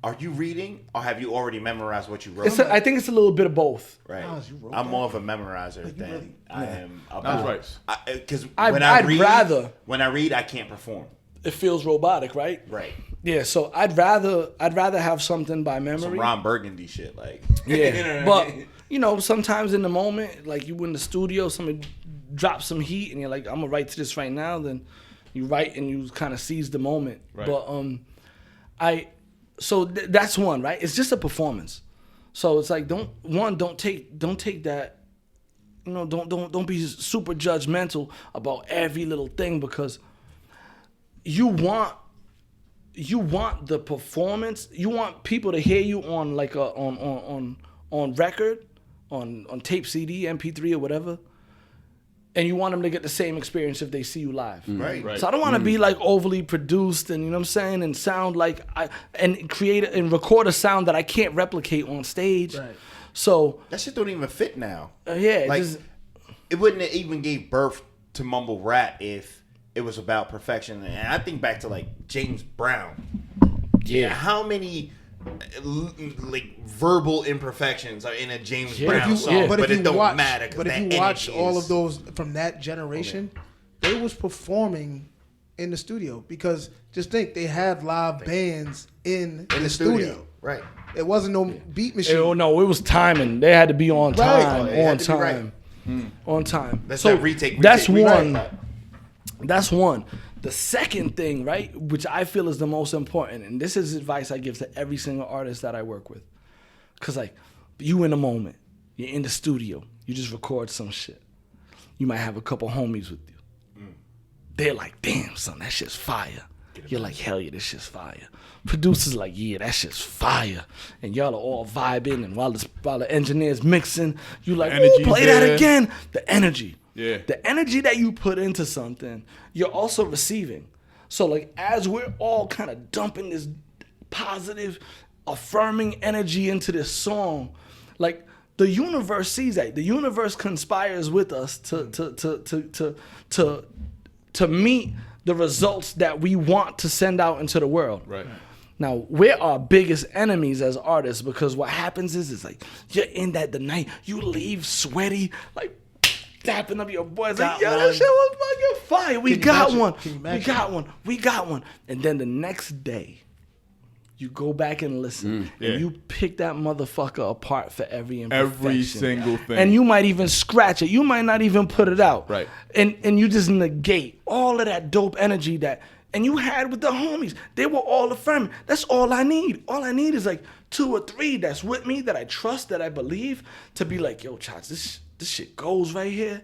[SPEAKER 2] are you reading or have you already memorized what you wrote?
[SPEAKER 1] I think it's a little bit of both.
[SPEAKER 2] Right. I'm more of a memorizer than I am.
[SPEAKER 5] That's right.
[SPEAKER 2] Because
[SPEAKER 1] when I read, I can't perform. It feels robotic, right?
[SPEAKER 2] Right.
[SPEAKER 1] Yeah. So I'd rather have something by memory.
[SPEAKER 2] Some Ron Burgundy shit, like.
[SPEAKER 1] Yeah.
[SPEAKER 2] You know
[SPEAKER 1] but you know, sometimes in the moment, like you in the studio, somebody drops some heat, and you're like, I'm gonna write to this right now. Then you write and you kind of seize the moment.
[SPEAKER 5] Right.
[SPEAKER 1] But So that's one, right? It's just a performance. So it's like don't take that, you know, don't be super judgmental about every little thing, because you want the performance. You want people to hear you on like on record, on tape, CD, MP3 or whatever. And you want them to get the same experience if they see you live.
[SPEAKER 2] Right.
[SPEAKER 1] So I don't want to be like overly produced and, you know what I'm saying, and sound like create and record a sound that I can't replicate on stage.
[SPEAKER 4] Right.
[SPEAKER 1] So
[SPEAKER 2] that shit don't even fit now.
[SPEAKER 1] Yeah.
[SPEAKER 2] Like it wouldn't have even gave birth to mumble rap if it was about perfection. And I think back to like James Brown.
[SPEAKER 1] Yeah.
[SPEAKER 2] How many like verbal imperfections are in a James Brown song,
[SPEAKER 1] yeah.
[SPEAKER 2] but it don't matter.
[SPEAKER 4] But if you watch all of those from that generation, they was performing in the studio, because just think they had live bands in the studio.
[SPEAKER 2] Right.
[SPEAKER 4] It wasn't no beat machine.
[SPEAKER 1] It was timing. They had to be on time.
[SPEAKER 2] Right.
[SPEAKER 1] On time. On time.
[SPEAKER 2] That's
[SPEAKER 1] so
[SPEAKER 2] that retake.
[SPEAKER 1] That's one. Right. That's one. The second thing, right, which I feel is the most important, and this is advice I give to every single artist that I work with. Because, like, you in the moment, you're in the studio, you just record some shit. You might have a couple homies with you. They're like, damn, son, that shit's fire. You're like, hell yeah, this shit's fire. Producers like, yeah, that shit's fire. And y'all are all vibing, and while the engineer's mixing, you like, oh, play that again. The energy.
[SPEAKER 5] Yeah.
[SPEAKER 1] The energy that you put into something, you're also receiving. So like as we're all kind of dumping this positive, affirming energy into this song, like the universe sees that. The universe conspires with us to meet the results that we want to send out into the world.
[SPEAKER 5] Right.
[SPEAKER 1] Now, we're our biggest enemies as artists, because what happens is like you're in the night, you leave sweaty, like dapping up your boys, like, yo, that shit was fucking fire. We got one. And then the next day, you go back and listen, and you pick that motherfucker apart for every imperfection.
[SPEAKER 5] Every single thing.
[SPEAKER 1] And you might even scratch it. You might not even put it out.
[SPEAKER 5] Right.
[SPEAKER 1] And you just negate all of that dope energy and you had with the homies. They were all affirming. That's all I need. All I need is like 2 or 3 that's with me, that I trust, that I believe, to be like, yo, Chachi, this shit goes right here.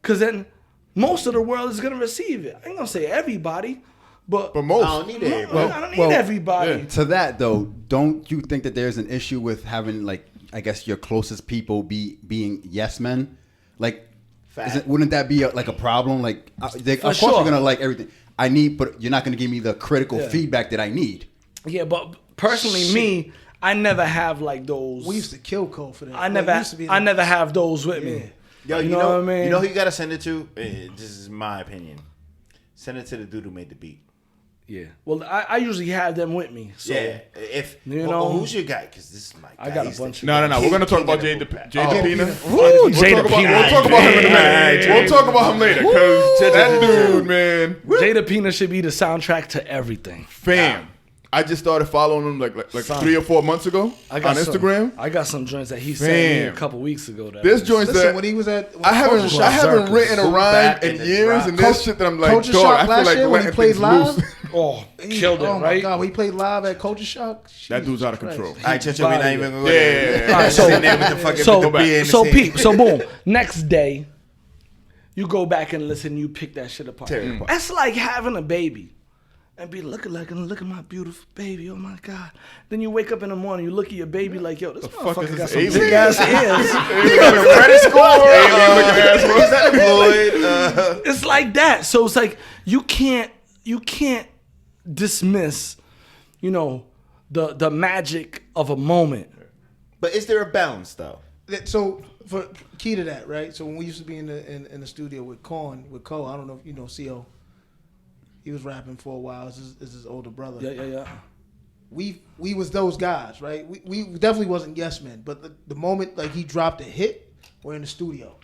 [SPEAKER 1] Because then most of the world is going to receive it. I ain't going to say everybody, but
[SPEAKER 5] most.
[SPEAKER 2] I don't need everybody.
[SPEAKER 1] I don't need everybody.
[SPEAKER 3] To that, though, don't you think that there's an issue with having, like, I guess, your closest people being yes men? Like, wouldn't that be like a problem? Like, of course you're gonna like everything I need, but you're not gonna give me the critical feedback that I need.
[SPEAKER 1] Yeah, but personally, me, I never have like those.
[SPEAKER 4] We used to kill Cole for that.
[SPEAKER 1] I never have those with me.
[SPEAKER 2] Yo, you know what I mean? You know who you gotta send it to? This is my opinion. Send it to the dude who made the beat.
[SPEAKER 1] Yeah. Well, I usually have them with me. So,
[SPEAKER 2] yeah. If who's your guy? Because this is my guy.
[SPEAKER 1] I got a bunch of.
[SPEAKER 5] No. We're gonna talk about Jay DePina.
[SPEAKER 1] We'll
[SPEAKER 5] talk about him in a minute. We'll talk about him later. Because that dude, man.
[SPEAKER 1] Jay DePina should be the soundtrack to everything.
[SPEAKER 5] Fam. I just started following him like 3 or 4 months ago on Instagram.
[SPEAKER 1] I got some joints that he sent me a couple weeks ago.
[SPEAKER 5] There's joints that
[SPEAKER 4] when he was at
[SPEAKER 5] I haven't written a rhyme in years, and there's shit that I'm like,
[SPEAKER 4] Culture
[SPEAKER 5] dog,
[SPEAKER 4] Shock
[SPEAKER 5] I feel
[SPEAKER 4] last
[SPEAKER 5] like
[SPEAKER 4] year when he played live.
[SPEAKER 1] Killed it,
[SPEAKER 4] oh
[SPEAKER 1] right?
[SPEAKER 4] my God, when he played live at Culture Shock.
[SPEAKER 5] That dude's out of control.
[SPEAKER 2] All right, Chachi, we're not even gonna go there.
[SPEAKER 5] Yeah.
[SPEAKER 1] So boom. Next day, you go back and listen. You pick that shit apart. That's like having a baby. And be looking at my beautiful baby. Oh my God. Then you wake up in the morning, you look at your baby like, yo, this motherfucker got some big ass ears.
[SPEAKER 2] You got a credit score.
[SPEAKER 1] It's like that. So it's like you can't dismiss, the magic of a moment.
[SPEAKER 2] But is there a balance though?
[SPEAKER 4] So for key to that, right? So when we used to be in the studio with Cole, I don't know if you know CO. He was rapping for a while. This is his older brother.
[SPEAKER 1] Yeah.
[SPEAKER 4] We was those guys, right? We definitely wasn't yes men, but the moment like he dropped a hit, we're in the studio.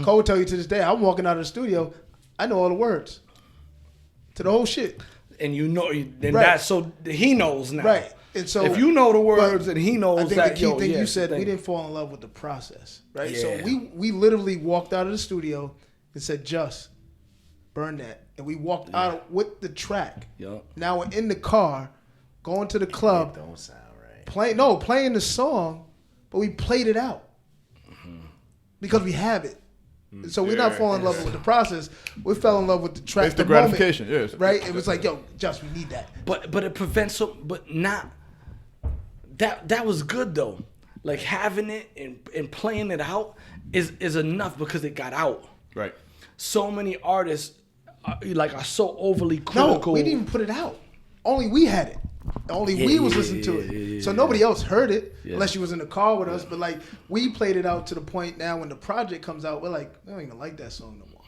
[SPEAKER 4] Cole will tell you to this day, I'm walking out of the studio, I know all the words to the whole shit.
[SPEAKER 1] And that's so he knows now.
[SPEAKER 4] Right. And so
[SPEAKER 1] if you know the words and he knows
[SPEAKER 4] I think
[SPEAKER 1] that,
[SPEAKER 4] the key thing you said, we didn't fall in love with the process, right?
[SPEAKER 1] Yeah.
[SPEAKER 4] So we literally walked out of the studio and said, just burn that. And we walked out with the track.
[SPEAKER 1] Yep.
[SPEAKER 4] Now we're in the car, going to the club.
[SPEAKER 2] It don't sound right.
[SPEAKER 4] Playing the song, but we played it out. Because we have it. So we're not falling in love with the process. We fell in love with the track.
[SPEAKER 5] It's the gratification,
[SPEAKER 4] moment,
[SPEAKER 5] yes.
[SPEAKER 4] Right? It was like, yo, just we need that.
[SPEAKER 1] But it prevents that was good though. Like having it and playing it out is enough because it got out.
[SPEAKER 5] Right.
[SPEAKER 1] So many artists are so overly critical.
[SPEAKER 4] No, we didn't even put it out. Only we had it. Only we was listening to it. So nobody else heard it unless you was in the car with us. But like we played it out to the point now when the project comes out, we're like, I don't even like that song no more.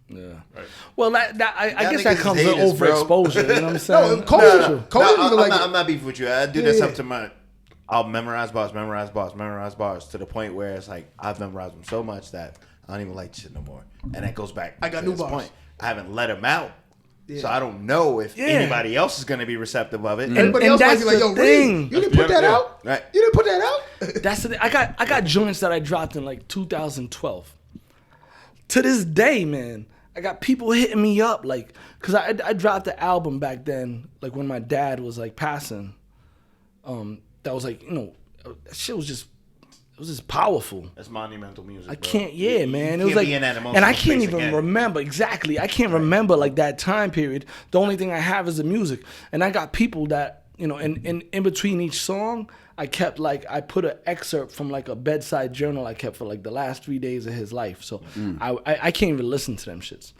[SPEAKER 1] Yeah.
[SPEAKER 5] Right.
[SPEAKER 1] Well, I guess that comes with overexposure. You know what I'm saying?
[SPEAKER 2] I'm not beefing with you. I do that stuff to I'll memorize bars to the point where it's like I've memorized them so much that I don't even like shit no more. And that goes back.
[SPEAKER 4] I got new bars.
[SPEAKER 2] Point. I haven't let them out. Yeah. So I don't know if anybody else is going to be receptive of it.
[SPEAKER 4] Everybody else might be like, yo, Reem, you didn't put that out?
[SPEAKER 2] Right.
[SPEAKER 4] You didn't put that out?
[SPEAKER 1] That's the thing. I got joints that I dropped in like 2012. To this day, man, I got people hitting me up like, because I dropped the album back then, like when my dad was like passing. That was like, that shit was just, it was just powerful.
[SPEAKER 2] That's monumental music.
[SPEAKER 1] I can't, man. It was
[SPEAKER 2] like,
[SPEAKER 1] and I can't even remember exactly. I can't remember like that time period. The only thing I have is the music, and I got people that in between each song, I kept like I put an excerpt from like a bedside journal I kept for like the last 3 days of his life. So I can't even listen to them shits.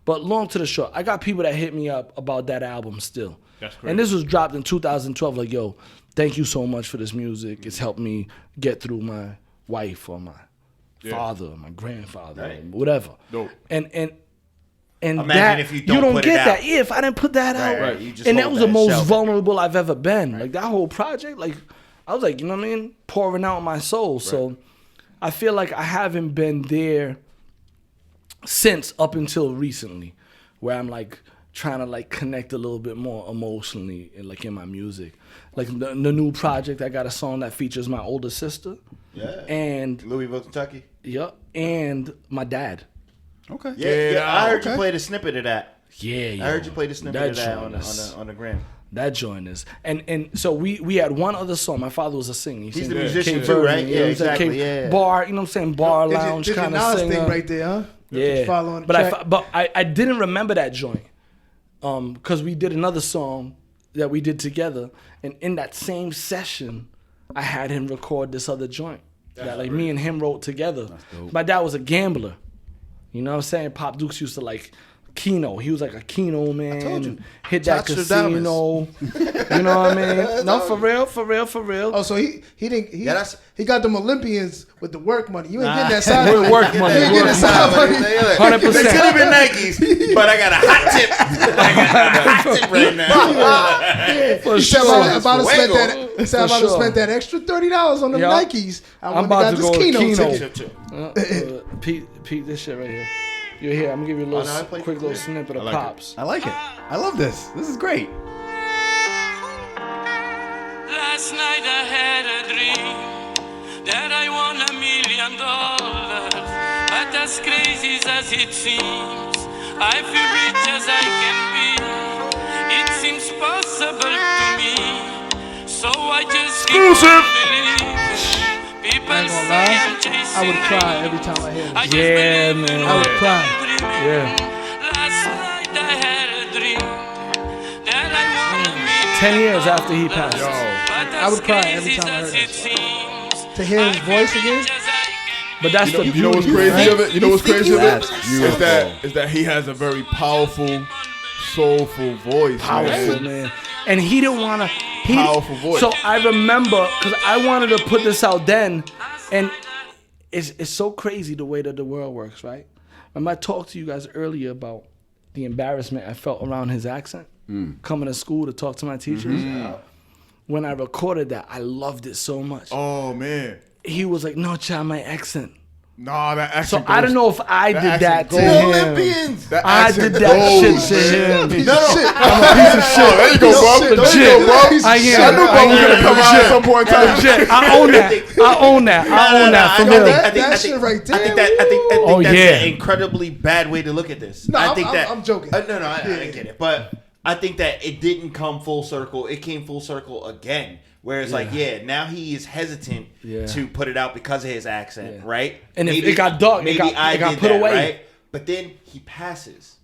[SPEAKER 1] But long to the short, I got people that hit me up about that album still.
[SPEAKER 5] That's crazy.
[SPEAKER 1] And this was dropped in 2012. Like, yo, thank you so much for this music. It's helped me get through my wife or my father or my grandfather or whatever.
[SPEAKER 5] Dope.
[SPEAKER 1] And
[SPEAKER 2] imagine
[SPEAKER 1] that
[SPEAKER 2] if you
[SPEAKER 1] don't
[SPEAKER 2] put
[SPEAKER 1] get
[SPEAKER 2] it out.
[SPEAKER 1] that. Yeah, if I didn't put that out.
[SPEAKER 2] Right. You just
[SPEAKER 1] And that
[SPEAKER 2] hold
[SPEAKER 1] was the most
[SPEAKER 2] shelf.
[SPEAKER 1] vulnerable I've ever been. Like that whole project, like I was like, you know what I mean? Pouring out my soul. So I feel like I haven't been there since up until recently, where I'm like trying to like connect a little bit more emotionally like in my music. Like the new project, I got a song that features my older sister.
[SPEAKER 2] Yeah.
[SPEAKER 1] And
[SPEAKER 2] Louisville, Kentucky.
[SPEAKER 1] Yep. And my dad.
[SPEAKER 3] Okay.
[SPEAKER 2] Yeah. I heard you play the snippet of that.
[SPEAKER 1] Yeah.
[SPEAKER 2] I heard you play the snippet of that on the gram.
[SPEAKER 1] That joint is. And so we had one other song. My father was a singer.
[SPEAKER 2] He's the musician too, right? Yeah, exactly.
[SPEAKER 1] Bar, you know what I'm saying? Bar lounge kind of singer.
[SPEAKER 4] Thing right there, huh?
[SPEAKER 1] Yeah. But I didn't remember that joint. Because we did another song that we did together. And in that same session, I had him record this other joint that like me and him wrote together. My dad was a gambler. You know what I'm saying? Pop Dukes used to like Keno. He was like a Keno man.
[SPEAKER 2] I told you.
[SPEAKER 1] Hit that casino. You know what I mean? No, for real.
[SPEAKER 4] Oh, so he didn't
[SPEAKER 2] Yeah,
[SPEAKER 4] he got them Olympians with the work money. You ain't getting that side
[SPEAKER 1] With
[SPEAKER 4] money.
[SPEAKER 1] work money.
[SPEAKER 4] You ain't getting that side money.
[SPEAKER 1] 100%.
[SPEAKER 2] They could have been Nikes, but I got a hot tip. I got a hot tip right now.
[SPEAKER 1] For
[SPEAKER 4] He said,
[SPEAKER 1] sure.
[SPEAKER 4] I'm about to spend
[SPEAKER 2] Fuego.
[SPEAKER 4] that. He said, I'm about to spend that extra $30 on them
[SPEAKER 1] Yup.
[SPEAKER 4] Nikes.
[SPEAKER 1] I'm about to go
[SPEAKER 4] Keno
[SPEAKER 1] Keno.
[SPEAKER 4] ticket.
[SPEAKER 1] Pete, this shit right here. You're here. I'm gonna give you a little,
[SPEAKER 2] I play
[SPEAKER 1] quick
[SPEAKER 2] for
[SPEAKER 1] little
[SPEAKER 2] you.
[SPEAKER 1] snippet of
[SPEAKER 5] like it.
[SPEAKER 1] Pops.
[SPEAKER 3] I like it. I love this. This is great.
[SPEAKER 6] Last night I had a dream that I won $1 million. But as crazy as it seems, I feel rich as I can be. It seems possible to me, so I just keep on believing. People
[SPEAKER 4] I ain't gonna
[SPEAKER 6] say
[SPEAKER 4] lie.
[SPEAKER 6] I'm chasing
[SPEAKER 4] I would cry
[SPEAKER 6] dreams.
[SPEAKER 4] every time I hear
[SPEAKER 6] I
[SPEAKER 4] this.
[SPEAKER 6] just
[SPEAKER 1] Yeah,
[SPEAKER 6] believe in
[SPEAKER 1] man.
[SPEAKER 6] what
[SPEAKER 4] I would cry.
[SPEAKER 6] I'm dreaming.
[SPEAKER 1] Yeah.
[SPEAKER 6] Last night I had a dream that I won $1 million.
[SPEAKER 1] 10 years after he passed.
[SPEAKER 4] I would cry every time I heard this. To hear his voice again.
[SPEAKER 1] But that's the
[SPEAKER 5] You know what's
[SPEAKER 1] beauty,
[SPEAKER 5] crazy
[SPEAKER 1] right?
[SPEAKER 5] of it? You know what's crazy of it?
[SPEAKER 3] That's
[SPEAKER 5] Is that he has a very powerful, soulful voice.
[SPEAKER 1] Powerful, man. And he didn't want to.
[SPEAKER 5] Powerful voice.
[SPEAKER 1] So I remember, because I wanted to put this out then, and it's so crazy the way that the world works, right? Remember I talked to you guys earlier about the embarrassment I felt around his accent, coming to school to talk to my teachers. When I recorded that, I loved it so much.
[SPEAKER 5] Oh man.
[SPEAKER 1] He was like, "No, child, my accent."
[SPEAKER 5] Nah, that
[SPEAKER 1] So
[SPEAKER 5] accent.
[SPEAKER 1] I don't know if I
[SPEAKER 5] that
[SPEAKER 1] did that
[SPEAKER 5] accent
[SPEAKER 1] to
[SPEAKER 5] goes.
[SPEAKER 1] him.
[SPEAKER 2] Olympians.
[SPEAKER 5] That
[SPEAKER 1] I
[SPEAKER 5] accent
[SPEAKER 1] did that
[SPEAKER 5] goes.
[SPEAKER 1] shit to him.
[SPEAKER 5] No, there you go, bro. There you
[SPEAKER 1] Legit.
[SPEAKER 5] go, bro.
[SPEAKER 1] I
[SPEAKER 5] I
[SPEAKER 1] am.
[SPEAKER 5] knew bro was gonna come out at some point in time.
[SPEAKER 1] Legit. I own that. I own that. For
[SPEAKER 2] I
[SPEAKER 1] real.
[SPEAKER 2] think-
[SPEAKER 4] That shit right there.
[SPEAKER 2] I think that's
[SPEAKER 1] Oh,
[SPEAKER 2] an
[SPEAKER 1] yeah.
[SPEAKER 2] incredibly bad way to look at this.
[SPEAKER 4] No,
[SPEAKER 2] I think
[SPEAKER 4] I'm joking.
[SPEAKER 2] I get it, but I think that it didn't come full circle. It came full circle again, where it's like, now he is hesitant to put it out because of his accent, right?
[SPEAKER 1] And if it got dark, it got put away.
[SPEAKER 2] right? But then he passes,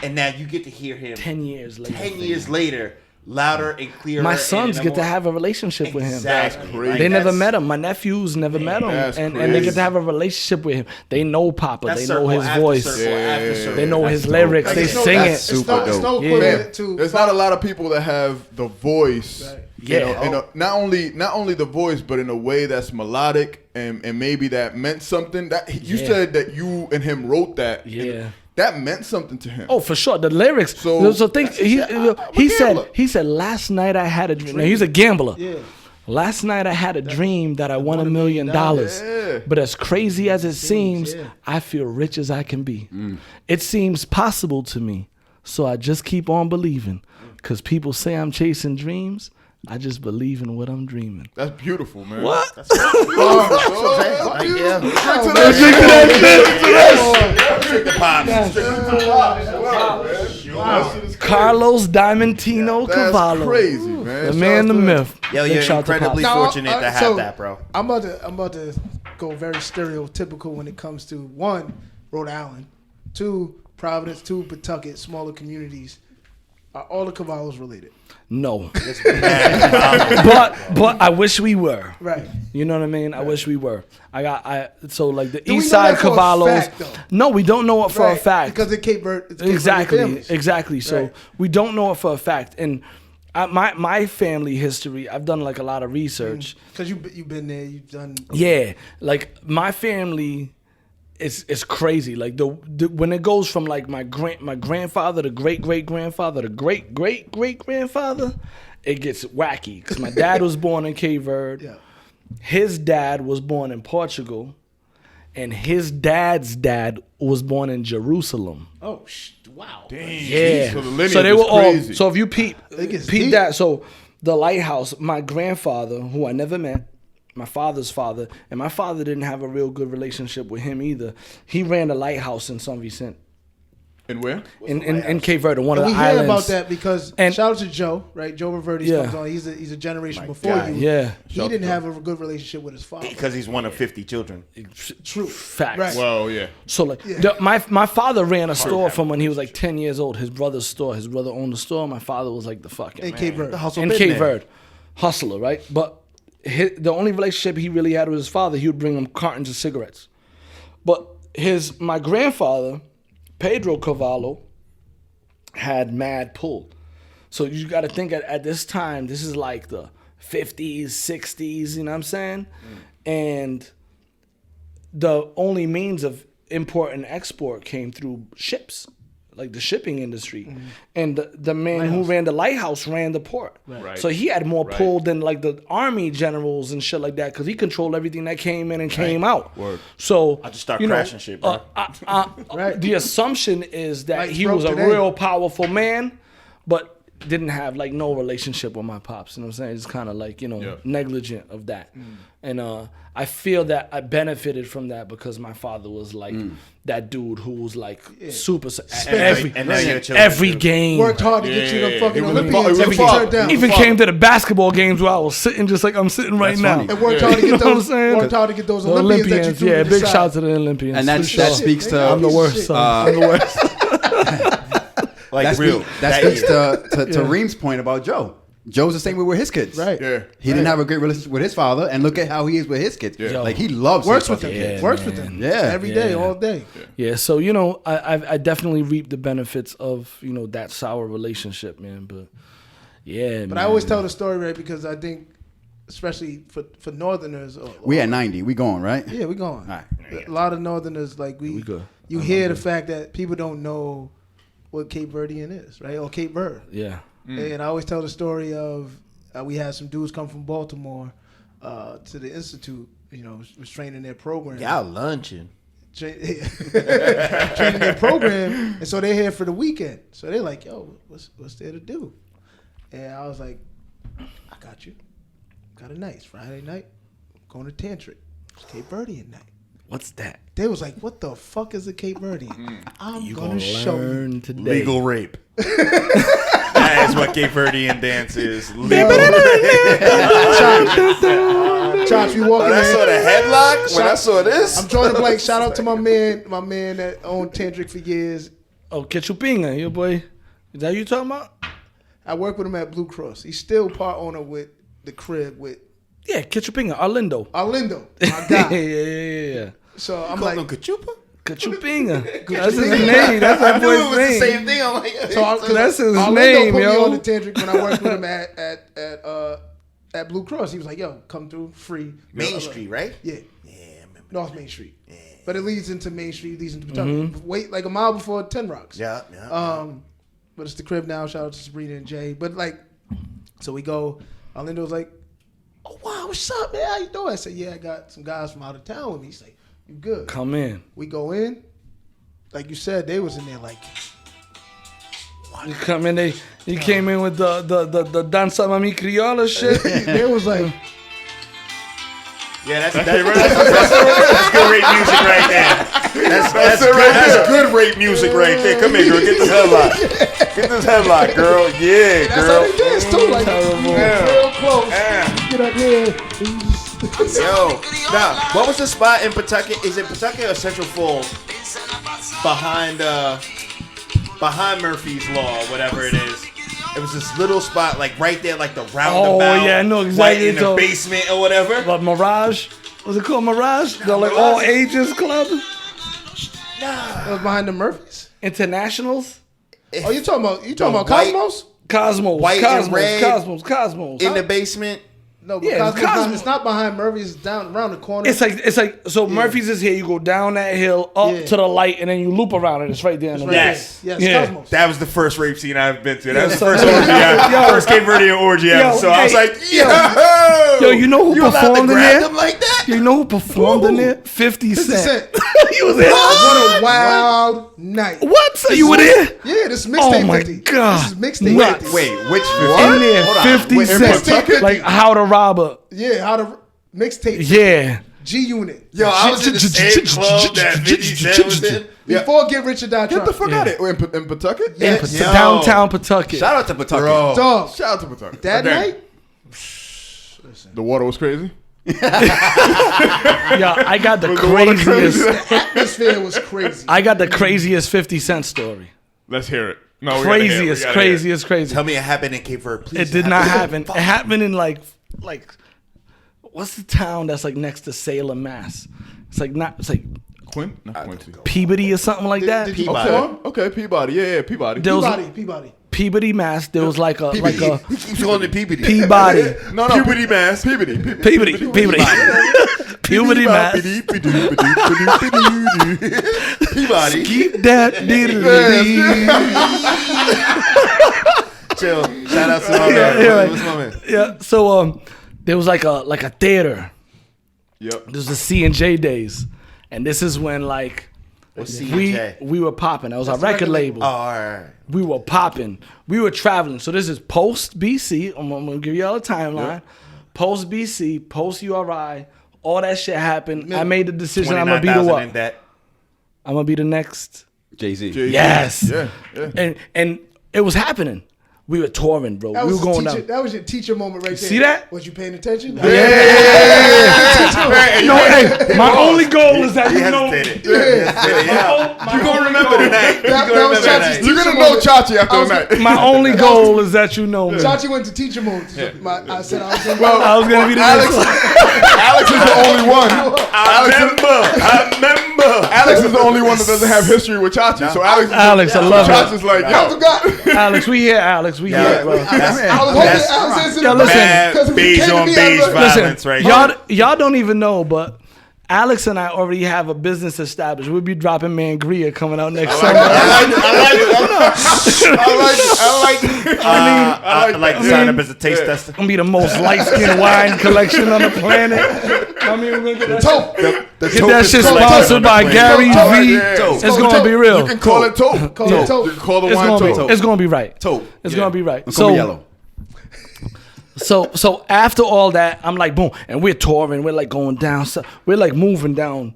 [SPEAKER 2] and now you get to hear him
[SPEAKER 1] 10 years later.
[SPEAKER 2] 10 years later, louder and clearer.
[SPEAKER 1] My
[SPEAKER 2] and
[SPEAKER 1] sons
[SPEAKER 2] in a
[SPEAKER 1] get to
[SPEAKER 2] more-
[SPEAKER 1] have a relationship with him.
[SPEAKER 2] Exactly.
[SPEAKER 5] That's crazy.
[SPEAKER 1] They never
[SPEAKER 2] That's-
[SPEAKER 1] met him. My nephews never met him,
[SPEAKER 5] That's
[SPEAKER 1] and they
[SPEAKER 5] crazy.
[SPEAKER 1] get to have a relationship with him. They know Papa.
[SPEAKER 2] That's
[SPEAKER 1] They know
[SPEAKER 2] circle
[SPEAKER 1] his
[SPEAKER 2] after
[SPEAKER 1] voice.
[SPEAKER 2] circle after circle.
[SPEAKER 1] They know his
[SPEAKER 3] That's
[SPEAKER 1] lyrics.
[SPEAKER 3] dope.
[SPEAKER 1] They
[SPEAKER 4] It's no-
[SPEAKER 1] sing
[SPEAKER 3] that's
[SPEAKER 1] it.
[SPEAKER 3] super
[SPEAKER 4] It's no
[SPEAKER 3] dope.
[SPEAKER 4] equivalent to.
[SPEAKER 5] There's not a lot of people that have the voice.
[SPEAKER 4] Right.
[SPEAKER 5] Not only the voice, but in a way that's melodic and maybe that meant something. That you said that you and him wrote that.
[SPEAKER 1] Yeah.
[SPEAKER 5] That meant something to him.
[SPEAKER 1] Oh, for sure. The lyrics.
[SPEAKER 5] So-
[SPEAKER 1] So think he
[SPEAKER 5] gambler.
[SPEAKER 1] said last night I had a dream. Now, he's a gambler.
[SPEAKER 4] Yeah.
[SPEAKER 1] Last night I had a dream that I won $1 million.
[SPEAKER 5] Yeah.
[SPEAKER 1] But as crazy as it seems, I feel rich as I can be. It seems possible to me, so I just keep on believing. Cause people say I'm chasing dreams. I just believe in what I'm dreaming.
[SPEAKER 5] That's beautiful, man.
[SPEAKER 1] What? Carlos Diamantino
[SPEAKER 5] That's
[SPEAKER 1] Cavallo.
[SPEAKER 5] crazy, man.
[SPEAKER 1] The
[SPEAKER 5] Shout
[SPEAKER 1] man,
[SPEAKER 5] out
[SPEAKER 1] the
[SPEAKER 5] to him.
[SPEAKER 1] myth.
[SPEAKER 2] Yo,
[SPEAKER 1] Big
[SPEAKER 2] you're
[SPEAKER 1] shout to
[SPEAKER 2] incredibly
[SPEAKER 1] Pop.
[SPEAKER 2] fortunate to have that, bro.
[SPEAKER 4] I'm about to go very stereotypical when it comes to one, Rhode Island, two, Providence, two, Pawtucket, smaller communities. Are all the Cavallos related?
[SPEAKER 1] No. but I wish we were.
[SPEAKER 4] Right.
[SPEAKER 1] You know what I mean? I wish we were. So like the
[SPEAKER 4] Do we
[SPEAKER 1] East
[SPEAKER 4] know
[SPEAKER 1] Side
[SPEAKER 4] that for a
[SPEAKER 1] Cavallos.
[SPEAKER 4] fact, though?
[SPEAKER 1] No, we don't know it for a
[SPEAKER 4] Right,
[SPEAKER 1] fact.
[SPEAKER 4] because of Cape Verde. it's Cape Verde
[SPEAKER 1] Exactly.
[SPEAKER 4] families.
[SPEAKER 1] Exactly. So
[SPEAKER 4] Right.
[SPEAKER 1] we don't know it for a fact. And my family history, I've done like a lot of research.
[SPEAKER 4] Because you've been there, you've done.
[SPEAKER 1] Yeah, like my family is crazy. Like the when it goes from like my grandfather to great grandfather to great grandfather, it gets wacky. Because my dad was born in Cape Verde,
[SPEAKER 4] Yeah.
[SPEAKER 1] his dad was born in Portugal, and his dad's dad was born in Jerusalem.
[SPEAKER 4] Oh, wow.
[SPEAKER 1] Yeah.
[SPEAKER 5] So the lineage
[SPEAKER 1] So they
[SPEAKER 5] is
[SPEAKER 1] were all.
[SPEAKER 5] crazy.
[SPEAKER 1] So if you peep
[SPEAKER 4] gets deep.
[SPEAKER 1] that. So the lighthouse. My grandfather, who I never met, my father's father, and my father didn't have a real good relationship with him either. He ran a lighthouse in San Vicente,
[SPEAKER 5] And where?
[SPEAKER 1] in Cape Verde, one of
[SPEAKER 4] We
[SPEAKER 1] the
[SPEAKER 4] hear
[SPEAKER 1] islands.
[SPEAKER 4] about that because
[SPEAKER 1] And-
[SPEAKER 4] shout out to Joe, right? Joe Riverde
[SPEAKER 1] Yeah.
[SPEAKER 4] comes on. He's a generation before
[SPEAKER 2] God.
[SPEAKER 4] you.
[SPEAKER 1] Yeah.
[SPEAKER 4] He didn't have a good relationship with his father.
[SPEAKER 2] Because he's one of 50 children.
[SPEAKER 4] True.
[SPEAKER 1] Facts.
[SPEAKER 4] Right.
[SPEAKER 5] Well, yeah.
[SPEAKER 1] So like my father ran a store from when he was like 10 years old. His brother's store. His brother owned the store. My father was like the fucking
[SPEAKER 4] In
[SPEAKER 1] man.
[SPEAKER 4] Cape Verde.
[SPEAKER 2] hustle
[SPEAKER 1] In
[SPEAKER 2] been
[SPEAKER 1] Cape
[SPEAKER 2] there.
[SPEAKER 1] Verde, hustler, right? But the only relationship he really had with his father, he would bring him cartons of cigarettes. But my grandfather, Pedro Cavarlo, had mad pull. So you got to think at this time, this is like the 50s, 60s, you know what I'm saying? And the only means of import and export came through ships, like the shipping industry. And the man who ran the lighthouse ran the port.
[SPEAKER 7] Right.
[SPEAKER 1] So he had more pull than like the army generals and shit like that, because he controlled everything that came in and came out.
[SPEAKER 5] Word.
[SPEAKER 1] So
[SPEAKER 2] I just start crashing shit, bro.
[SPEAKER 1] the assumption is that
[SPEAKER 4] Like
[SPEAKER 1] he
[SPEAKER 4] broke
[SPEAKER 1] was a
[SPEAKER 4] today.
[SPEAKER 1] real powerful man, but didn't have like no relationship with my pops. You know what I'm saying? It's kind of like, negligent of that. And I feel that I benefited from that because my father was like that dude who was like super every game.
[SPEAKER 4] Worked hard to get you the fucking
[SPEAKER 5] He was a
[SPEAKER 4] Olympians.
[SPEAKER 5] fa-
[SPEAKER 4] Every
[SPEAKER 5] he was a
[SPEAKER 4] turned down.
[SPEAKER 1] Even came to the basketball games where I was sitting just like I'm sitting right
[SPEAKER 3] That's
[SPEAKER 1] now.
[SPEAKER 3] funny.
[SPEAKER 4] And worked hard to
[SPEAKER 1] You
[SPEAKER 4] get
[SPEAKER 1] know what I'm
[SPEAKER 4] those.
[SPEAKER 1] saying?
[SPEAKER 4] Worked hard to get those
[SPEAKER 1] The
[SPEAKER 4] Olympians that you
[SPEAKER 1] Olympians,
[SPEAKER 4] threw
[SPEAKER 1] yeah,
[SPEAKER 4] to the
[SPEAKER 1] big
[SPEAKER 4] side.
[SPEAKER 1] shout out to the Olympians.
[SPEAKER 3] And
[SPEAKER 1] for
[SPEAKER 3] that
[SPEAKER 1] sure.
[SPEAKER 3] speaks to
[SPEAKER 1] I'm the worst, son. I'm the worst.
[SPEAKER 2] Like real.
[SPEAKER 3] That speaks to Reem's point about Joe. Joe's the same way with his kids.
[SPEAKER 4] Right.
[SPEAKER 5] Yeah.
[SPEAKER 3] He didn't have a great relationship with his father, and look at how he is with his kids.
[SPEAKER 5] Yeah.
[SPEAKER 3] Like he loves
[SPEAKER 4] Works
[SPEAKER 3] his
[SPEAKER 4] with
[SPEAKER 3] fucking
[SPEAKER 4] them.
[SPEAKER 3] kids.
[SPEAKER 4] Works with them.
[SPEAKER 3] Yeah.
[SPEAKER 4] Every day,
[SPEAKER 1] Yeah.
[SPEAKER 4] all day.
[SPEAKER 1] Yeah, so I definitely reaped the benefits of that sour relationship, man. But yeah,
[SPEAKER 4] But I always tell the story, right? Because I think, especially for Northerners,
[SPEAKER 3] We at 90. We going, right?
[SPEAKER 4] yeah, we going.
[SPEAKER 3] All right.
[SPEAKER 4] A lot of Northerners, like we
[SPEAKER 1] good.
[SPEAKER 4] You hear the fact that people don't know what Cape Verdean is, right? Or Cape Verde.
[SPEAKER 1] Yeah.
[SPEAKER 4] And I always tell the story of we had some dudes come from Baltimore to the Institute, was training their program.
[SPEAKER 2] Y'all lunching.
[SPEAKER 4] Training their program, and so they're here for the weekend. So they're like, "Yo, what's there to do?" And I was like, "I got you. Got a nice Friday night. Going to Tantric. It's Cape Verdean night."
[SPEAKER 1] What's that?
[SPEAKER 4] They was like, "What the fuck is a Cape Verdean?" I'm
[SPEAKER 1] You
[SPEAKER 4] gonna show you.
[SPEAKER 1] learn today.
[SPEAKER 2] Legal rape. That is what Cape Verdean dance is. Legal rape.
[SPEAKER 4] Chops, we walking
[SPEAKER 2] When I
[SPEAKER 4] in.
[SPEAKER 2] saw the headlock, when I saw this,
[SPEAKER 4] I'm drawing a blank. Shout out to my man that owned Tantric for years.
[SPEAKER 1] Oh, Ketchupinga, your boy. Is that you talking about?
[SPEAKER 4] I worked with him at Blue Cross. He's still part owner with the crib with
[SPEAKER 1] Yeah, Ketchupinga, Arlindo.
[SPEAKER 4] Arlindo, my
[SPEAKER 1] yeah,
[SPEAKER 4] guy.
[SPEAKER 1] yeah.
[SPEAKER 4] So I'm
[SPEAKER 2] call
[SPEAKER 4] like,
[SPEAKER 2] them Kachupa?
[SPEAKER 1] Ketchupinga. That's his name. That's
[SPEAKER 2] I
[SPEAKER 1] that
[SPEAKER 2] knew it
[SPEAKER 1] boy's
[SPEAKER 2] was
[SPEAKER 1] name.
[SPEAKER 2] the same thing. I'm like,
[SPEAKER 4] so
[SPEAKER 1] That's his
[SPEAKER 4] Arlindo
[SPEAKER 1] name,
[SPEAKER 4] put
[SPEAKER 1] yo.
[SPEAKER 4] me on the Tantric when I worked with him at Blue Cross. He was like, "Yo, come through free."
[SPEAKER 2] Main Street, right?
[SPEAKER 4] Yeah,
[SPEAKER 2] Yeah, I remember.
[SPEAKER 4] North Main Street. But it leads into Main Street, leads into Pawtucket. Wait, like a mile before 10 Rocks.
[SPEAKER 2] Yeah, yeah.
[SPEAKER 4] But it's the crib now. Shout out to Sabrina and Jay. But like, so we go. Arlindo was like, "Oh wow, what's up, man? How you doing?" I said, "Yeah, I got some guys from out of town with me." He's like, "You good?"
[SPEAKER 1] Come in.
[SPEAKER 4] We go in. Like you said, they was in there like,
[SPEAKER 1] You come in, you came in with the Danza Mami Criolla shit.
[SPEAKER 4] they was like,
[SPEAKER 2] Yeah, that's good rape music right there. That's good rape music right there. Come here, girl. Get this headlock. Get this headlock, girl. Yeah,
[SPEAKER 4] that's how
[SPEAKER 2] girl.
[SPEAKER 4] they dance too. Like, real close. Get up here.
[SPEAKER 2] Yo, now, what was the spot in Pawtucket? Is it Pawtucket or Central Falls? Behind Murphy's Law, whatever it is. It was this little spot, like right there, like the roundabout.
[SPEAKER 1] Oh, yeah, I know exactly
[SPEAKER 2] Right in the basement or whatever.
[SPEAKER 1] But Mirage? Was it called Mirage? The like all ages club?
[SPEAKER 4] It was behind the Murphys.
[SPEAKER 1] Internationals?
[SPEAKER 4] Oh, you talking about
[SPEAKER 2] white-
[SPEAKER 4] Cosmos?
[SPEAKER 1] Cosmos.
[SPEAKER 2] White and red.
[SPEAKER 1] Cosmos.
[SPEAKER 2] In the basement.
[SPEAKER 4] No, but
[SPEAKER 1] Yeah, it's
[SPEAKER 4] Cosmos.
[SPEAKER 1] Cosmos.
[SPEAKER 4] It's not behind Murphys. It's down around the corner.
[SPEAKER 1] It's like so Murphy's is here, you go down that hill, up
[SPEAKER 4] Yeah.
[SPEAKER 1] to the light, and then you loop around it. It's right there in the
[SPEAKER 4] Right
[SPEAKER 2] Yes.
[SPEAKER 4] there.
[SPEAKER 1] Yeah.
[SPEAKER 4] Cosmos.
[SPEAKER 2] That was the first rape scene I've been to. That was the
[SPEAKER 1] so-
[SPEAKER 2] first orgy, first Cape Verdean orgy ever. So I was
[SPEAKER 1] hey,
[SPEAKER 2] like, yo,
[SPEAKER 1] Yo, you know who
[SPEAKER 2] you allowed to
[SPEAKER 1] performed in
[SPEAKER 2] grab
[SPEAKER 1] there?
[SPEAKER 2] them like that?
[SPEAKER 1] You know who performed in there? 50 Cent.
[SPEAKER 4] Cent.
[SPEAKER 1] He was there.
[SPEAKER 4] What a wild night.
[SPEAKER 1] What? So you were there?
[SPEAKER 4] Yeah, this is
[SPEAKER 1] Oh
[SPEAKER 4] mixtape
[SPEAKER 1] my
[SPEAKER 4] 50.
[SPEAKER 1] God.
[SPEAKER 4] This is mixtape
[SPEAKER 1] Nuts.
[SPEAKER 4] 50.
[SPEAKER 3] Wait, which 50?
[SPEAKER 1] In there,
[SPEAKER 3] Hold on.
[SPEAKER 1] 50
[SPEAKER 3] Wait, in
[SPEAKER 1] Cent.
[SPEAKER 3] Pawtucket?
[SPEAKER 1] Like how to rob a.
[SPEAKER 4] Yeah, how to mixtape
[SPEAKER 1] Yeah.
[SPEAKER 4] G Unit.
[SPEAKER 2] Yo, I was in the same club that 50 Cent was in.
[SPEAKER 4] Before Get Rich or Die
[SPEAKER 5] Get
[SPEAKER 4] Trying.
[SPEAKER 5] the fuck out of here. In Pawtucket?
[SPEAKER 4] Yes.
[SPEAKER 1] In downtown Pawtucket.
[SPEAKER 3] Shout out to Pawtucket.
[SPEAKER 5] Bro.
[SPEAKER 4] Dog.
[SPEAKER 5] Shout out to Pawtucket.
[SPEAKER 4] That
[SPEAKER 5] But then,
[SPEAKER 4] night,
[SPEAKER 5] The water was crazy?
[SPEAKER 1] Yeah, I got the
[SPEAKER 5] water
[SPEAKER 1] craziest.
[SPEAKER 4] the atmosphere was crazy.
[SPEAKER 1] I got the craziest 50 Cent story.
[SPEAKER 5] Let's hear it. No, we gotta hear it. We
[SPEAKER 1] Craziest,
[SPEAKER 5] gotta hear it.
[SPEAKER 1] crazy.
[SPEAKER 2] Tell me it happened in Cape Verde, please.
[SPEAKER 1] It did not happen. It happened in like what's the town that's like next to Salem, Mass? It's like not
[SPEAKER 5] Not Quincy.
[SPEAKER 1] Peabody or something like that.
[SPEAKER 2] did you-
[SPEAKER 5] Okay, Peabody. Yeah, Peabody.
[SPEAKER 1] There was
[SPEAKER 4] Peabody.
[SPEAKER 1] Peabody, Mass. There was like a
[SPEAKER 2] He keeps calling it Peabody.
[SPEAKER 1] Peabody.
[SPEAKER 5] No,
[SPEAKER 2] Puberty mass.
[SPEAKER 5] Peabody.
[SPEAKER 1] Peabody, Peabody, Mass.
[SPEAKER 2] Peabody.
[SPEAKER 1] Keep that diddly.
[SPEAKER 2] Chill. Shout out to my man.
[SPEAKER 1] Yeah,
[SPEAKER 2] What's my man?
[SPEAKER 1] Yeah. So there was like a theater.
[SPEAKER 5] Yep.
[SPEAKER 1] This was the C&J days, and this is when like
[SPEAKER 2] What's C&J?
[SPEAKER 1] we were popping. That was our record label.
[SPEAKER 2] Oh, all right.
[SPEAKER 1] We were popping. We were traveling. So this is post BC. I'm gonna give you all a timeline. Post BC, post URI, all that shit happened. I made the decision. I'm gonna be the
[SPEAKER 2] 29,000
[SPEAKER 1] what?
[SPEAKER 2] in debt.
[SPEAKER 1] I'm gonna be the next.
[SPEAKER 3] Jay-Z.
[SPEAKER 1] Yes.
[SPEAKER 5] Yeah.
[SPEAKER 1] And it was happening. We were touring, bro.
[SPEAKER 4] That
[SPEAKER 1] We
[SPEAKER 4] was,
[SPEAKER 1] were going
[SPEAKER 4] teacher,
[SPEAKER 1] down.
[SPEAKER 4] that was your teacher moment right there.
[SPEAKER 1] See that?
[SPEAKER 4] Was you paying attention?
[SPEAKER 1] No, hey, my only goal is that
[SPEAKER 2] He
[SPEAKER 1] you know.
[SPEAKER 2] hesitated. You're going to remember tonight.
[SPEAKER 4] That was Chachi's
[SPEAKER 5] You're
[SPEAKER 4] teacher
[SPEAKER 5] gonna know
[SPEAKER 4] moment.
[SPEAKER 5] Chachi after the night.
[SPEAKER 1] My only goal is that you know me.
[SPEAKER 4] Chachi went to teacher mode. I said I was going to
[SPEAKER 1] I was gonna be the
[SPEAKER 5] Alex,
[SPEAKER 1] next.
[SPEAKER 5] Alex is the only one.
[SPEAKER 2] I remember.
[SPEAKER 5] Alex is the only one that doesn't have history with Chachi. So Alex,
[SPEAKER 1] I love it.
[SPEAKER 5] Chachi's like,
[SPEAKER 4] I
[SPEAKER 5] yo,
[SPEAKER 4] forgot.
[SPEAKER 1] Alex, we here, Alex. We here, bro.
[SPEAKER 4] I was hoping Alex answered
[SPEAKER 1] Yo,
[SPEAKER 4] the
[SPEAKER 1] listen.
[SPEAKER 2] Bad
[SPEAKER 4] because if he
[SPEAKER 2] beige
[SPEAKER 4] came to
[SPEAKER 2] on
[SPEAKER 4] me,
[SPEAKER 2] beige
[SPEAKER 4] I'd be like,
[SPEAKER 2] violence right here.
[SPEAKER 1] Y'all don't even know, but Alex and I already have a business established. We'll be dropping Mangria coming out next summer.
[SPEAKER 2] I like to sign up as a taste tester.
[SPEAKER 1] Gonna be the most light-skinned wine collection on the planet. I mean, we're gonna get that,
[SPEAKER 4] Tope.
[SPEAKER 1] get that shit sponsored by Gary
[SPEAKER 4] Tope.
[SPEAKER 1] V.
[SPEAKER 5] Yeah.
[SPEAKER 1] It's gonna be real.
[SPEAKER 5] You can call it Tope.
[SPEAKER 4] Call it Tope.
[SPEAKER 5] You can call the
[SPEAKER 1] It's
[SPEAKER 5] wine
[SPEAKER 1] gonna
[SPEAKER 5] Tope.
[SPEAKER 1] be. It's gonna be right.
[SPEAKER 3] Tope.
[SPEAKER 1] It's gonna be right.
[SPEAKER 3] It's gonna be yellow.
[SPEAKER 1] So after all that, I'm like, boom, and we're touring. We're like going down. So we're like moving down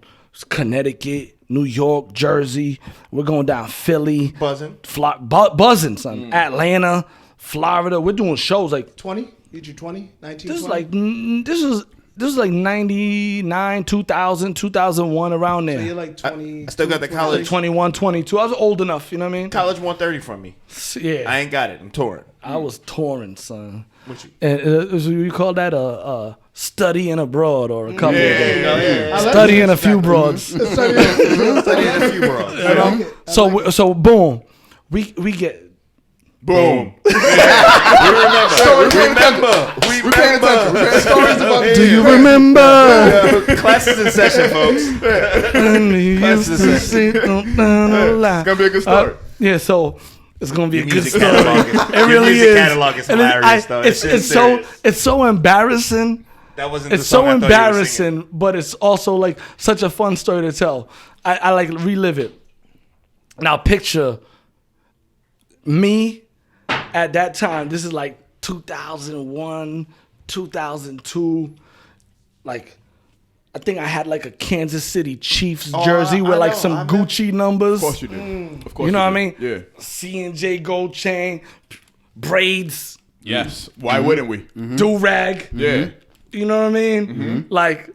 [SPEAKER 1] Connecticut, New York, Jersey. We're going down Philly,
[SPEAKER 2] Buzzing.
[SPEAKER 1] buzzing, son. Atlanta, Florida. We're doing shows like
[SPEAKER 4] 20? You do 20? 19,
[SPEAKER 1] this is
[SPEAKER 4] 20?
[SPEAKER 1] like this is like 99, 2000, 2001, around there.
[SPEAKER 4] So you're like 20.
[SPEAKER 2] I still got the college
[SPEAKER 1] 21, 22. I was old enough, you know what I mean?
[SPEAKER 2] college 130 from me.
[SPEAKER 1] Yeah.
[SPEAKER 2] I ain't got it. I'm touring.
[SPEAKER 1] I was touring, son.
[SPEAKER 2] What you-
[SPEAKER 1] And you call that a studying abroad or a couple of days?
[SPEAKER 2] Yeah.
[SPEAKER 1] Studying a few broads.
[SPEAKER 2] Studying a few bros.
[SPEAKER 4] I like it.
[SPEAKER 1] So boom, we get
[SPEAKER 5] Boom.
[SPEAKER 2] We remember.
[SPEAKER 4] Stories about
[SPEAKER 1] do you remember?
[SPEAKER 2] Classes in session, folks.
[SPEAKER 5] It's gonna be a good story.
[SPEAKER 1] Yeah, so it's gonna be a good
[SPEAKER 2] Music
[SPEAKER 1] story.
[SPEAKER 2] catalog.
[SPEAKER 1] It really
[SPEAKER 2] music
[SPEAKER 1] is.
[SPEAKER 2] catalog is
[SPEAKER 1] And it-
[SPEAKER 2] hilarious, though. That shit's serious.
[SPEAKER 1] it's so embarrassing.
[SPEAKER 2] That wasn't
[SPEAKER 1] It's
[SPEAKER 2] the song
[SPEAKER 1] so
[SPEAKER 2] I thought you were
[SPEAKER 1] embarrassing, but it's also like such a fun story to tell. I like relive it. Now picture me at that time. This is like 2001, 2002. Like I think I had like a Kansas City Chiefs jersey with like some Gucci numbers.
[SPEAKER 5] Of course you did. Of course
[SPEAKER 1] You know what I
[SPEAKER 5] did.
[SPEAKER 1] mean?
[SPEAKER 5] Yeah.
[SPEAKER 1] C&J gold chain, braids,
[SPEAKER 5] Yes. Why wouldn't we?
[SPEAKER 1] do-rag.
[SPEAKER 5] Yeah.
[SPEAKER 1] You know what I mean? Like,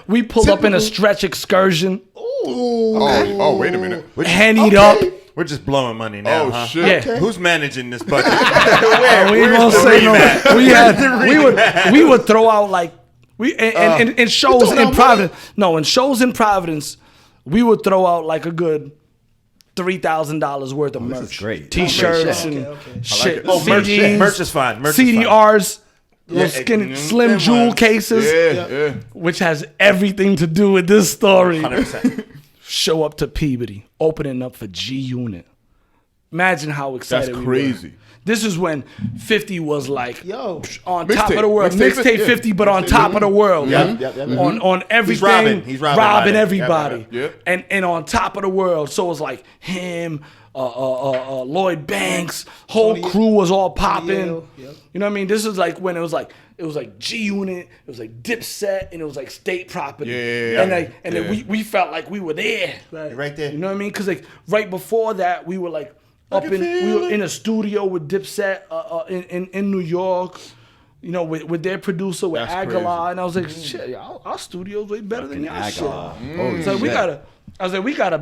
[SPEAKER 1] we pulled up in a stretch excursion,
[SPEAKER 5] Oh, wait a minute.
[SPEAKER 1] hennied up.
[SPEAKER 2] We're just blowing money now,
[SPEAKER 5] Oh
[SPEAKER 2] huh?
[SPEAKER 5] shit.
[SPEAKER 1] Yeah.
[SPEAKER 2] Who's managing this budget?
[SPEAKER 1] We ain't gonna say no. We would throw out like in shows in Providence. No, in shows in Providence, we would throw out like a good $3,000 worth of merch.
[SPEAKER 3] is great.
[SPEAKER 1] T-shirts
[SPEAKER 4] Okay,
[SPEAKER 1] and
[SPEAKER 4] okay.
[SPEAKER 1] shit.
[SPEAKER 2] Oh, merch,
[SPEAKER 1] CDs,
[SPEAKER 2] merch is fine. Merch is fine.
[SPEAKER 1] CDRs, little
[SPEAKER 2] Yeah,
[SPEAKER 1] skinny,
[SPEAKER 2] it-
[SPEAKER 1] slim
[SPEAKER 2] them
[SPEAKER 1] jewel
[SPEAKER 2] ones.
[SPEAKER 1] cases,
[SPEAKER 5] Yeah.
[SPEAKER 1] which has everything to do with this story.
[SPEAKER 2] 100%.
[SPEAKER 1] Show up to Peabody, opening up for G Unit. Imagine how excited
[SPEAKER 5] That's
[SPEAKER 1] we
[SPEAKER 5] crazy.
[SPEAKER 1] were. This is when 50 was like
[SPEAKER 4] Yo.
[SPEAKER 1] on top
[SPEAKER 5] Mixtape.
[SPEAKER 1] of the world.
[SPEAKER 5] Mixtape,
[SPEAKER 1] Mixtape 50, but on
[SPEAKER 5] Mixtape,
[SPEAKER 1] top of the world.
[SPEAKER 2] Yep.
[SPEAKER 1] On everything.
[SPEAKER 2] He's robbing
[SPEAKER 1] everybody.
[SPEAKER 5] Yep.
[SPEAKER 1] And on top of the world. So it was like him, Lloyd Banks, whole
[SPEAKER 4] Tony-
[SPEAKER 1] crew was all popping.
[SPEAKER 4] Yale, yep.
[SPEAKER 1] You know what I mean? This is like when it was like G Unit, it was like Dipset, and it was like State Property.
[SPEAKER 5] Yeah.
[SPEAKER 1] And then we felt like we were there.
[SPEAKER 2] Right there.
[SPEAKER 1] You know what I mean? Because like right before that, we were like we were in a studio with Dipset in New York. You know, with their producer with
[SPEAKER 5] That's
[SPEAKER 1] Aguilar,
[SPEAKER 5] crazy.
[SPEAKER 1] and I was like, shit, our studio's way better than y'all shit.
[SPEAKER 3] Aguilar. Holy
[SPEAKER 1] So we
[SPEAKER 3] shit.
[SPEAKER 1] gotta. I was like, we gotta.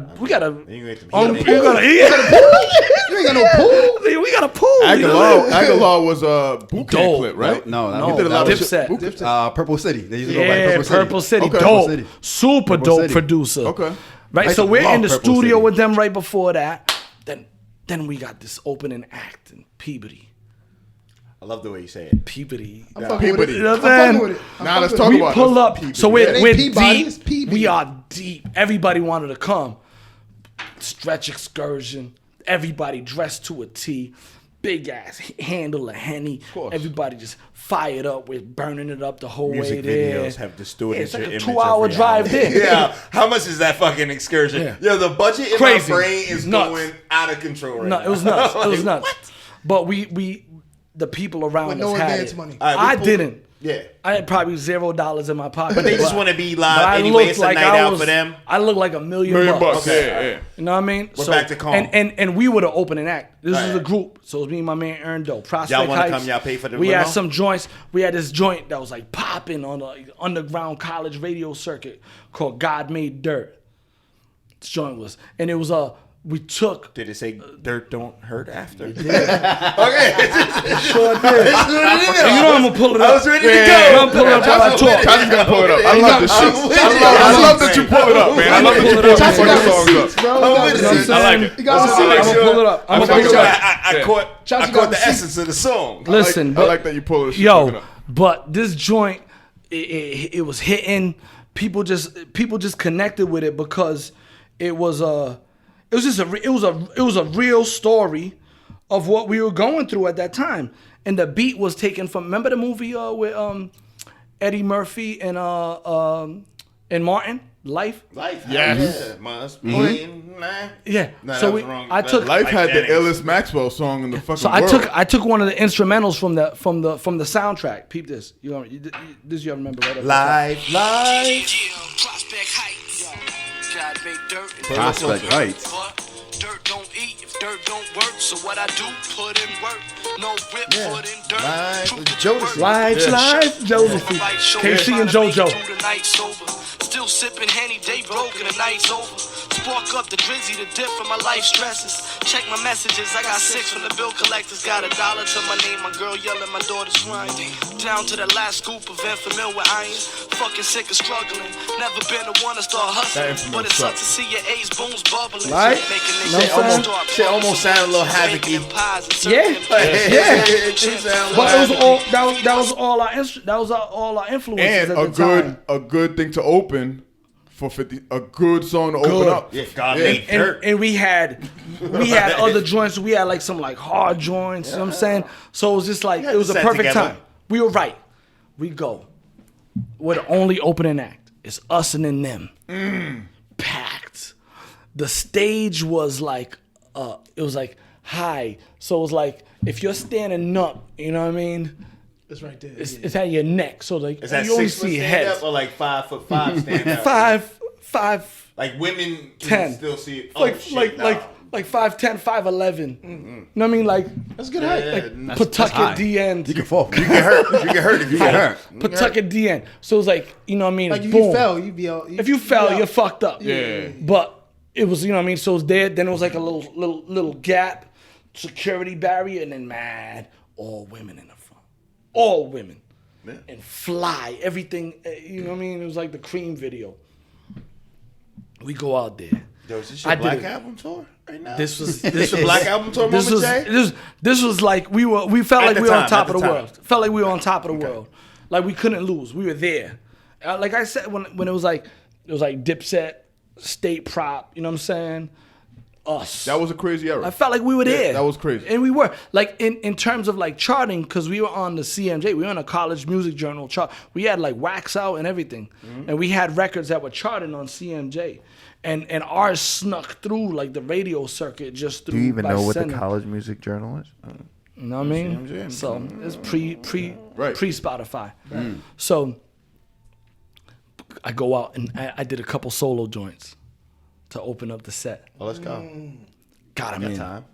[SPEAKER 2] You ain't
[SPEAKER 1] Oh,
[SPEAKER 2] them
[SPEAKER 1] we
[SPEAKER 2] heat
[SPEAKER 1] gotta.
[SPEAKER 2] niggas.
[SPEAKER 1] Yeah.
[SPEAKER 4] You ain't got no pool?
[SPEAKER 1] We got a pool.
[SPEAKER 5] Aguilar was a boot camp clip, right?
[SPEAKER 3] No,
[SPEAKER 5] he did a lot of
[SPEAKER 1] Dipset.
[SPEAKER 3] Purple City. They used to go by
[SPEAKER 1] Purple City.
[SPEAKER 5] Okay.
[SPEAKER 1] Dope.
[SPEAKER 3] Purple City.
[SPEAKER 1] Super
[SPEAKER 3] Purple
[SPEAKER 1] dope
[SPEAKER 3] City.
[SPEAKER 1] producer.
[SPEAKER 5] Okay.
[SPEAKER 1] Right,
[SPEAKER 3] I
[SPEAKER 1] so
[SPEAKER 3] used to
[SPEAKER 1] we're
[SPEAKER 3] love
[SPEAKER 1] in the
[SPEAKER 3] Purple
[SPEAKER 1] studio
[SPEAKER 3] City.
[SPEAKER 1] with them right before that. Then we got this opening act in Peabody.
[SPEAKER 2] I love the way you say it.
[SPEAKER 1] Peabody.
[SPEAKER 4] I'm fucking with it.
[SPEAKER 1] You know what
[SPEAKER 4] I'm
[SPEAKER 1] I'm
[SPEAKER 4] fucking
[SPEAKER 1] saying?
[SPEAKER 4] with it.
[SPEAKER 5] Now let's talk
[SPEAKER 1] We
[SPEAKER 5] about
[SPEAKER 1] pull
[SPEAKER 5] this.
[SPEAKER 1] up.
[SPEAKER 5] Peabody.
[SPEAKER 1] So
[SPEAKER 4] It
[SPEAKER 1] we're
[SPEAKER 4] ain't Peabody,
[SPEAKER 1] deep.
[SPEAKER 4] it's Peabody.
[SPEAKER 1] We are deep. Everybody wanted to come. Stretch excursion. Everybody dressed to a T. Big ass handle of Henny.
[SPEAKER 5] course.
[SPEAKER 1] Everybody just fired up. We're burning it up the whole
[SPEAKER 2] Music
[SPEAKER 1] way there.
[SPEAKER 2] videos have distorted
[SPEAKER 1] It's like
[SPEAKER 2] your
[SPEAKER 1] a
[SPEAKER 2] image
[SPEAKER 1] 2-hour
[SPEAKER 2] of
[SPEAKER 1] drive
[SPEAKER 2] reality.
[SPEAKER 1] there.
[SPEAKER 2] Yeah. How much is that fucking excursion?
[SPEAKER 1] Yeah.
[SPEAKER 2] Yo, the budget in
[SPEAKER 1] Crazy.
[SPEAKER 2] my brain is
[SPEAKER 1] Nuts.
[SPEAKER 2] going out of control right
[SPEAKER 1] No,
[SPEAKER 2] now.
[SPEAKER 1] it was nuts. It was
[SPEAKER 2] Like,
[SPEAKER 1] nuts. But we the people around
[SPEAKER 4] With
[SPEAKER 1] us
[SPEAKER 4] no
[SPEAKER 1] had
[SPEAKER 4] advance
[SPEAKER 1] it.
[SPEAKER 4] money.
[SPEAKER 2] All right, we
[SPEAKER 1] I
[SPEAKER 2] pulled-
[SPEAKER 1] didn't.
[SPEAKER 2] Yeah.
[SPEAKER 1] I had probably $0 in my pocket.
[SPEAKER 2] But they just want to be
[SPEAKER 1] but
[SPEAKER 2] live
[SPEAKER 1] I
[SPEAKER 2] anyway.
[SPEAKER 1] looked
[SPEAKER 2] It's a
[SPEAKER 1] like
[SPEAKER 2] night
[SPEAKER 1] I
[SPEAKER 2] out
[SPEAKER 1] was,
[SPEAKER 2] for them.
[SPEAKER 1] I looked like $1 million
[SPEAKER 5] $1 million,
[SPEAKER 2] Okay.
[SPEAKER 5] yeah.
[SPEAKER 1] You know what I mean?
[SPEAKER 2] We're back to calm.
[SPEAKER 1] And we were the opening act. This was a
[SPEAKER 2] Alright.
[SPEAKER 1] group. So it was me and my man Erndo. Prospect
[SPEAKER 2] Y'all wanna
[SPEAKER 1] Heights.
[SPEAKER 2] come, y'all pay for the
[SPEAKER 1] We had
[SPEAKER 2] limo?
[SPEAKER 1] some joints. We had this joint that was like popping on the underground college radio circuit called God Made Dirt. This joint was, and it was we took.
[SPEAKER 2] Did it say dirt don't hurt after?
[SPEAKER 1] Sure did.
[SPEAKER 2] You
[SPEAKER 1] You know I'm gonna pull it up.
[SPEAKER 2] I was ready to go.
[SPEAKER 1] I'm gonna pull it up while I talk.
[SPEAKER 5] Chachi's gonna pull it up. I love this shit.
[SPEAKER 2] I'm with you.
[SPEAKER 5] I love that you pull it up, man. I love that you pull these
[SPEAKER 4] Chachi got
[SPEAKER 5] fucking songs
[SPEAKER 4] receipts,
[SPEAKER 5] up.
[SPEAKER 4] bro.
[SPEAKER 2] I'm with
[SPEAKER 4] He got
[SPEAKER 2] it.
[SPEAKER 4] receipts.
[SPEAKER 5] I like it.
[SPEAKER 4] He got
[SPEAKER 1] I'm
[SPEAKER 4] receipts.
[SPEAKER 1] gonna pull it up. I'm
[SPEAKER 5] Let's
[SPEAKER 1] gonna
[SPEAKER 5] make
[SPEAKER 1] pull it
[SPEAKER 5] sure
[SPEAKER 1] up.
[SPEAKER 2] I caught
[SPEAKER 4] Chachi got
[SPEAKER 2] the
[SPEAKER 4] receipts.
[SPEAKER 2] essence of the song.
[SPEAKER 1] Listen,
[SPEAKER 5] I like that you pull this shit.
[SPEAKER 1] yo, but this joint, it was hitting. People just connected with it because it was a real story of what we were going through at that time, and the beat was taken from. Remember the movie with Eddie Murphy and Martin, Life.
[SPEAKER 2] Life.
[SPEAKER 5] Yes.
[SPEAKER 2] Must be. Nah.
[SPEAKER 1] Yeah.
[SPEAKER 2] No,
[SPEAKER 1] So
[SPEAKER 2] that was
[SPEAKER 1] we-
[SPEAKER 2] wrong.
[SPEAKER 1] I took-
[SPEAKER 5] Life had the
[SPEAKER 2] Jennings.
[SPEAKER 5] illest Maxwell song in the fucking
[SPEAKER 1] So
[SPEAKER 5] world.
[SPEAKER 1] I took one of the instrumentals from the soundtrack. Peep this. You remember right?
[SPEAKER 2] Life.
[SPEAKER 6] Prospect Heights. God made dirt.
[SPEAKER 3] Prospect Heights.
[SPEAKER 6] But dirt don't eat if dirt don't work. So what I do, put in work. No whip, put in dirt.
[SPEAKER 2] Right.
[SPEAKER 6] Truth is
[SPEAKER 2] Jonas.
[SPEAKER 6] work.
[SPEAKER 1] Life, Josephine, KC and JoJo.
[SPEAKER 6] Still sipping Henny, day broke and the night's over. Spark up the drizzy, the dip for my life stresses. Check my messages, I got 6 from the bill collectors. Got $1 to my name, my girl yelling, my daughter's crying. Down to the last scoop of Infamil with irons. Fucking sick of struggling. Never been the one to start hustling.
[SPEAKER 5] That Infamil
[SPEAKER 6] But it sucks
[SPEAKER 5] sucks.
[SPEAKER 6] to see your A's booms bubbling.
[SPEAKER 1] Right?
[SPEAKER 6] Making
[SPEAKER 1] No,
[SPEAKER 6] niggas
[SPEAKER 2] Shit almost sounded a little havoc-y.
[SPEAKER 1] Yeah.
[SPEAKER 2] It did sound
[SPEAKER 1] But it was
[SPEAKER 2] like-
[SPEAKER 1] all that was all our influences
[SPEAKER 5] And
[SPEAKER 1] at the time.
[SPEAKER 5] a good thing to open for 50. A good song to open up.
[SPEAKER 2] Yeah, God made dirt.
[SPEAKER 1] And we had other joints. We had like some like hard joints. You know what I'm saying? So it was just like it was a
[SPEAKER 2] set
[SPEAKER 1] perfect
[SPEAKER 2] together.
[SPEAKER 1] time. We were right. We go. We're the only opening act. It's us and then them. Packed. The stage was like it was like high. So it was like if you're standing up, you know what I mean?
[SPEAKER 4] It's right there.
[SPEAKER 1] It's at your neck. So like
[SPEAKER 2] Is that
[SPEAKER 1] you only
[SPEAKER 2] 6 foot
[SPEAKER 1] see
[SPEAKER 2] stand
[SPEAKER 1] heads.
[SPEAKER 2] up or like 5'5" stand up?
[SPEAKER 1] Five.
[SPEAKER 2] Like women can
[SPEAKER 1] 10.
[SPEAKER 2] still see it. Oh,
[SPEAKER 1] Like
[SPEAKER 2] shit,
[SPEAKER 1] like
[SPEAKER 2] nah.
[SPEAKER 1] like 5'10", 5'11". You know what I mean? Like
[SPEAKER 4] That's good height.
[SPEAKER 1] like Pawtucket D end.
[SPEAKER 3] You can fall.
[SPEAKER 2] You get hurt if you
[SPEAKER 3] get
[SPEAKER 2] fall.
[SPEAKER 3] hurt.
[SPEAKER 1] Pawtucket D end. So it was like, you know what I mean?
[SPEAKER 4] Like if
[SPEAKER 1] Boom.
[SPEAKER 4] you fell, you'd be out.
[SPEAKER 1] If you fell, you're fucked up.
[SPEAKER 5] Yeah.
[SPEAKER 1] But it was, you know what I mean? So it was there. Then it was like a little gap, security barrier, and then mad all women in the front, all women, and fly everything. You know what I mean? It was like the Cream video. We go out there.
[SPEAKER 2] Yo, is this
[SPEAKER 1] I
[SPEAKER 2] your
[SPEAKER 1] did
[SPEAKER 2] Black
[SPEAKER 1] it.
[SPEAKER 2] Album tour right now?
[SPEAKER 1] This was
[SPEAKER 2] your Black Album tour
[SPEAKER 1] this
[SPEAKER 2] moment,
[SPEAKER 1] was,
[SPEAKER 2] Jay?
[SPEAKER 1] this was like we felt
[SPEAKER 2] At
[SPEAKER 1] like
[SPEAKER 2] the
[SPEAKER 1] we were on
[SPEAKER 2] time,
[SPEAKER 1] top
[SPEAKER 2] at
[SPEAKER 1] of
[SPEAKER 2] the
[SPEAKER 1] the
[SPEAKER 2] time.
[SPEAKER 1] world. Felt like we were on top of the world. Like we couldn't lose. We were there. Like I said, when it was like Dipset, State Prop. You know what I'm saying? Us.
[SPEAKER 5] That was a crazy era.
[SPEAKER 1] I felt like we were there.
[SPEAKER 5] that was crazy.
[SPEAKER 1] And we were. Like, in terms of, like, charting, because we were on the CMJ. We were on a college music journal chart. We had, like, Wax Out and everything.
[SPEAKER 5] Mm-hmm.
[SPEAKER 1] And we had records that were charting on CMJ. And ours snuck through, like, the radio circuit just through.
[SPEAKER 7] Do you even
[SPEAKER 1] by
[SPEAKER 7] know what the
[SPEAKER 1] sending.
[SPEAKER 7] college music journal is?
[SPEAKER 1] You know what I mean?
[SPEAKER 2] CMJ.
[SPEAKER 1] So, it's pre-Spotify. So, I go out and I did a couple solo joints to open up the set.
[SPEAKER 2] Oh, let's go.
[SPEAKER 1] Got him in.
[SPEAKER 2] Time.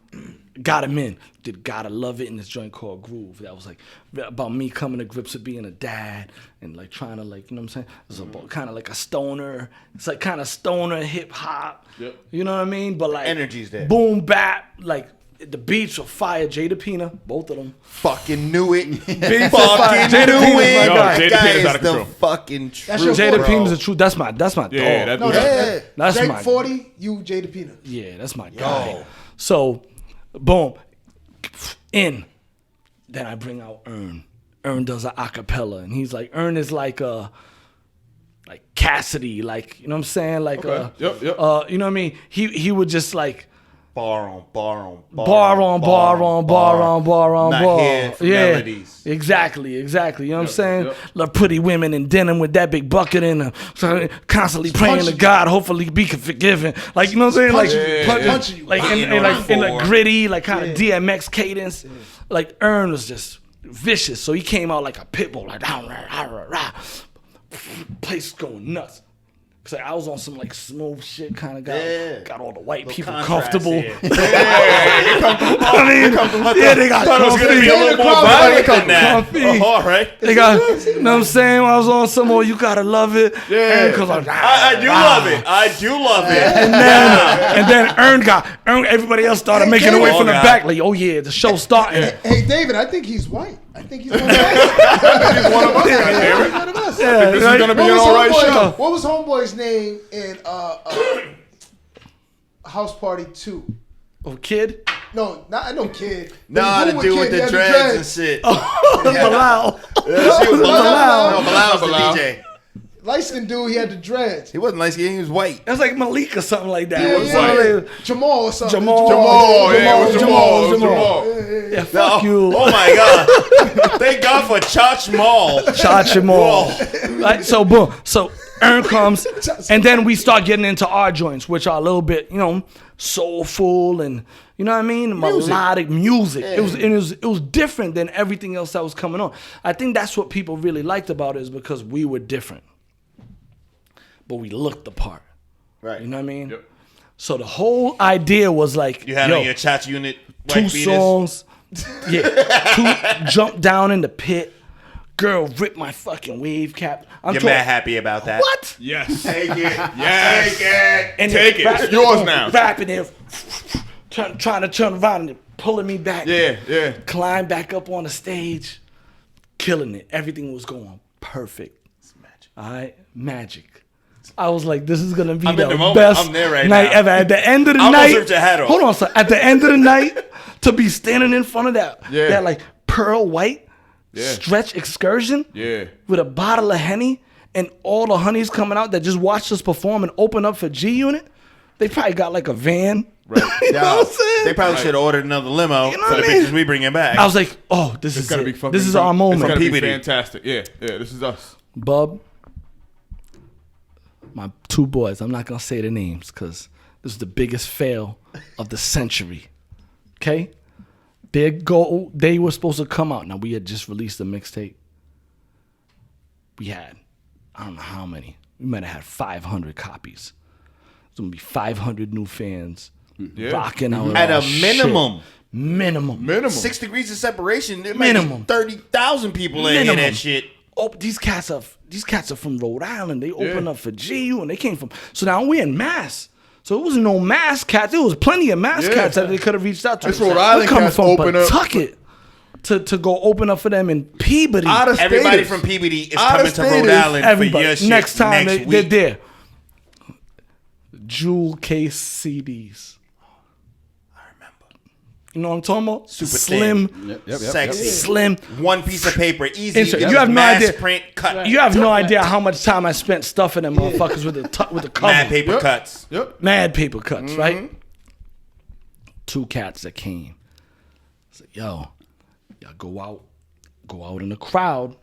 [SPEAKER 1] Got him in. Did Gotta Love It in this joint called Groove. That was like about me coming to grips with being a dad and like trying to like, you know what I'm saying? It was about kind of like a stoner. It's like kind of stoner hip hop.
[SPEAKER 5] Yep.
[SPEAKER 1] You know what I mean? But like
[SPEAKER 2] Energy's there.
[SPEAKER 1] Boom bap. Like The beats were fire. Jada Pina, both of them.
[SPEAKER 2] Fucking knew it.
[SPEAKER 1] Fucking
[SPEAKER 2] Fucking knew it.
[SPEAKER 5] Yo,
[SPEAKER 2] That
[SPEAKER 5] Jada
[SPEAKER 2] guy
[SPEAKER 5] Pina's
[SPEAKER 2] is
[SPEAKER 5] out of
[SPEAKER 2] the
[SPEAKER 5] control.
[SPEAKER 2] fucking truth.
[SPEAKER 4] That's your
[SPEAKER 1] Jada
[SPEAKER 4] bro.
[SPEAKER 1] Pina's the truth. That's my dog.
[SPEAKER 5] Yeah,
[SPEAKER 4] No,
[SPEAKER 1] That's
[SPEAKER 4] Drake
[SPEAKER 1] my
[SPEAKER 4] 40, you Jada Pina.
[SPEAKER 1] Yeah, that's my guy. So, boom, in. Then I bring out Ern. Ern does an acapella, and he's like, Ern is like Cassidy, like, you know what I'm saying, like
[SPEAKER 5] Yep.
[SPEAKER 1] you know what I mean. He would just like
[SPEAKER 2] Bar on bar. Not here for melodies.
[SPEAKER 1] Exactly. You know what I'm saying?
[SPEAKER 5] Yep.
[SPEAKER 1] Love pretty women in denim with that big bucket in them. So constantly praying to
[SPEAKER 4] punching
[SPEAKER 1] God, hopefully be forgiven. Like, you know what I'm saying?
[SPEAKER 4] Punching you.
[SPEAKER 1] Like in the gritty, like kind of DMX cadence. Like Ern was just vicious. So he came out like a pit bull, like place going nuts. Cause I was on some like smooth shit kind of guy. Got all the white people comfortable. I mean, they got comfy.
[SPEAKER 2] a little more violent than that.
[SPEAKER 1] Comfy.
[SPEAKER 2] All right.
[SPEAKER 1] They got, you know what I'm saying? I was on some more, you gotta love it.
[SPEAKER 5] Yeah.
[SPEAKER 1] Cause
[SPEAKER 2] I do love it. I do love it.
[SPEAKER 1] and then Ern, everybody else started making away from the back. Like, oh yeah, the show's starting.
[SPEAKER 4] Hey, David, I think he's white. I think he's one of us.
[SPEAKER 5] He's one of us, goddammit.
[SPEAKER 4] He's one of us.
[SPEAKER 1] Yeah,
[SPEAKER 5] This is gonna be an all right show.
[SPEAKER 4] What was Homeboy's name in House Party 2?
[SPEAKER 1] Oh, kid?
[SPEAKER 4] No, not no kid.
[SPEAKER 2] Nah, the
[SPEAKER 4] Who
[SPEAKER 2] dude with
[SPEAKER 4] Kid? He
[SPEAKER 2] the
[SPEAKER 4] had
[SPEAKER 2] dreads and shit.
[SPEAKER 1] Bilal.
[SPEAKER 2] Bilal's the DJ.
[SPEAKER 4] Light-skinned dude, he had the dreads.
[SPEAKER 2] He wasn't light skinned, he was white.
[SPEAKER 1] It was like Malik or something like that.
[SPEAKER 4] Yeah,
[SPEAKER 1] It was
[SPEAKER 4] yeah.
[SPEAKER 1] something like-
[SPEAKER 4] Jamal or something.
[SPEAKER 5] Jamal, yeah, it was Jamal.
[SPEAKER 1] Yeah, fuck you.
[SPEAKER 2] Oh my God. Thank God for Chach Mall.
[SPEAKER 1] Chachi Cavarlo. Right, so boom. So Ern comes, and then we start getting into our joints, which are a little bit, you know, soulful and, you know what I mean, melodic music.
[SPEAKER 2] Yeah.
[SPEAKER 1] It was different than everything else that was coming on. I think that's what people really liked about it, is because we were different, but we looked the part.
[SPEAKER 2] Right.
[SPEAKER 1] You know what I mean?
[SPEAKER 5] Yep.
[SPEAKER 1] So the whole idea was like,
[SPEAKER 2] You had
[SPEAKER 1] yo,
[SPEAKER 2] on your Chach unit white
[SPEAKER 1] two
[SPEAKER 2] beaters.
[SPEAKER 1] songs. Yeah, two jump down in the pit. Girl, rip my fucking wave cap. I'm
[SPEAKER 2] You're
[SPEAKER 1] talking-
[SPEAKER 2] mad happy about that.
[SPEAKER 1] What?
[SPEAKER 5] Yes.
[SPEAKER 2] Take it.
[SPEAKER 5] Yes.
[SPEAKER 2] Take it.
[SPEAKER 1] And
[SPEAKER 5] Take
[SPEAKER 1] then
[SPEAKER 5] it. It's yours now.
[SPEAKER 1] Rapping it, trying to turn around and pulling me back.
[SPEAKER 5] Yeah.
[SPEAKER 1] Climb back up on the stage, killing it. Everything was going perfect.
[SPEAKER 2] It's magic.
[SPEAKER 1] All right, magic. I was like, this is gonna be
[SPEAKER 2] I'm in
[SPEAKER 1] the
[SPEAKER 2] the moment.
[SPEAKER 1] best
[SPEAKER 2] I'm there right
[SPEAKER 1] night
[SPEAKER 2] now.
[SPEAKER 1] ever. At the end of the
[SPEAKER 2] I almost
[SPEAKER 1] night,
[SPEAKER 2] ripped your hat off.
[SPEAKER 1] hold on, sir. At the end of the night, to be standing in front of that
[SPEAKER 5] Yeah.
[SPEAKER 1] like pearl white
[SPEAKER 5] Yeah.
[SPEAKER 1] stretch excursion
[SPEAKER 5] Yeah.
[SPEAKER 1] with a bottle of Henny and all the honeys coming out that just watched us perform and open up for G Unit, they probably got like a van.
[SPEAKER 5] Right.
[SPEAKER 1] You know what I'm saying?
[SPEAKER 2] They probably should have ordered another limo
[SPEAKER 1] You know
[SPEAKER 2] for
[SPEAKER 1] what
[SPEAKER 2] the
[SPEAKER 1] I mean?
[SPEAKER 2] bitches we bringing back.
[SPEAKER 1] I was like, oh, this
[SPEAKER 5] It's
[SPEAKER 1] is
[SPEAKER 5] gonna
[SPEAKER 1] it.
[SPEAKER 5] be fucking.
[SPEAKER 1] This is our moment.
[SPEAKER 5] It's gonna be
[SPEAKER 2] Peabody.
[SPEAKER 5] fantastic. Yeah. This is us.
[SPEAKER 1] Bub, my two boys, I'm not going to say the names because this is the biggest fail of the century. Okay? They were supposed to come out. Now, we had just released a mixtape. We had, I don't know how many. We might have had 500 copies. It's going to be 500 new fans
[SPEAKER 5] Yeah.
[SPEAKER 1] rocking out.
[SPEAKER 2] At
[SPEAKER 1] our
[SPEAKER 2] a minimum.
[SPEAKER 1] shit. Minimum.
[SPEAKER 2] 6 degrees of separation. There might
[SPEAKER 1] Minimum.
[SPEAKER 2] be 30,000 people in here
[SPEAKER 1] Minimum.
[SPEAKER 2] that shit.
[SPEAKER 1] Oh, these cats are from Rhode Island. They opened up for GU and they came from. So now we're in Mass. So it wasn't no Mass cats. There was plenty of Mass cats that they could have reached out to.
[SPEAKER 5] This Rhode
[SPEAKER 1] We're
[SPEAKER 5] Island
[SPEAKER 1] coming
[SPEAKER 5] cats
[SPEAKER 1] from
[SPEAKER 5] open up.
[SPEAKER 1] Pawtucket to go open up for them in Peabody.
[SPEAKER 5] Out of
[SPEAKER 2] Everybody
[SPEAKER 5] staters.
[SPEAKER 2] from Peabody is
[SPEAKER 5] Out of
[SPEAKER 2] coming to Rhode
[SPEAKER 5] staters.
[SPEAKER 2] Island
[SPEAKER 1] Everybody.
[SPEAKER 2] for your shit
[SPEAKER 1] Next time
[SPEAKER 2] next
[SPEAKER 1] they're
[SPEAKER 2] week.
[SPEAKER 1] there. Jewel case CDs. You know what I'm talking about?
[SPEAKER 2] Super
[SPEAKER 1] slim,
[SPEAKER 2] thin. Sexy.
[SPEAKER 1] slim.
[SPEAKER 2] One piece of paper, easy.
[SPEAKER 1] Insert.
[SPEAKER 2] Just
[SPEAKER 1] You have no
[SPEAKER 2] mass
[SPEAKER 1] idea.
[SPEAKER 2] print cut.
[SPEAKER 1] You have no idea how much time I spent stuffing them motherfuckers with the cover.
[SPEAKER 2] Mad paper cuts.
[SPEAKER 5] Yep.
[SPEAKER 1] Mad paper cuts, right?
[SPEAKER 2] Mm-hmm.
[SPEAKER 1] Two cats that came. I said, yo, y'all go out in the crowd.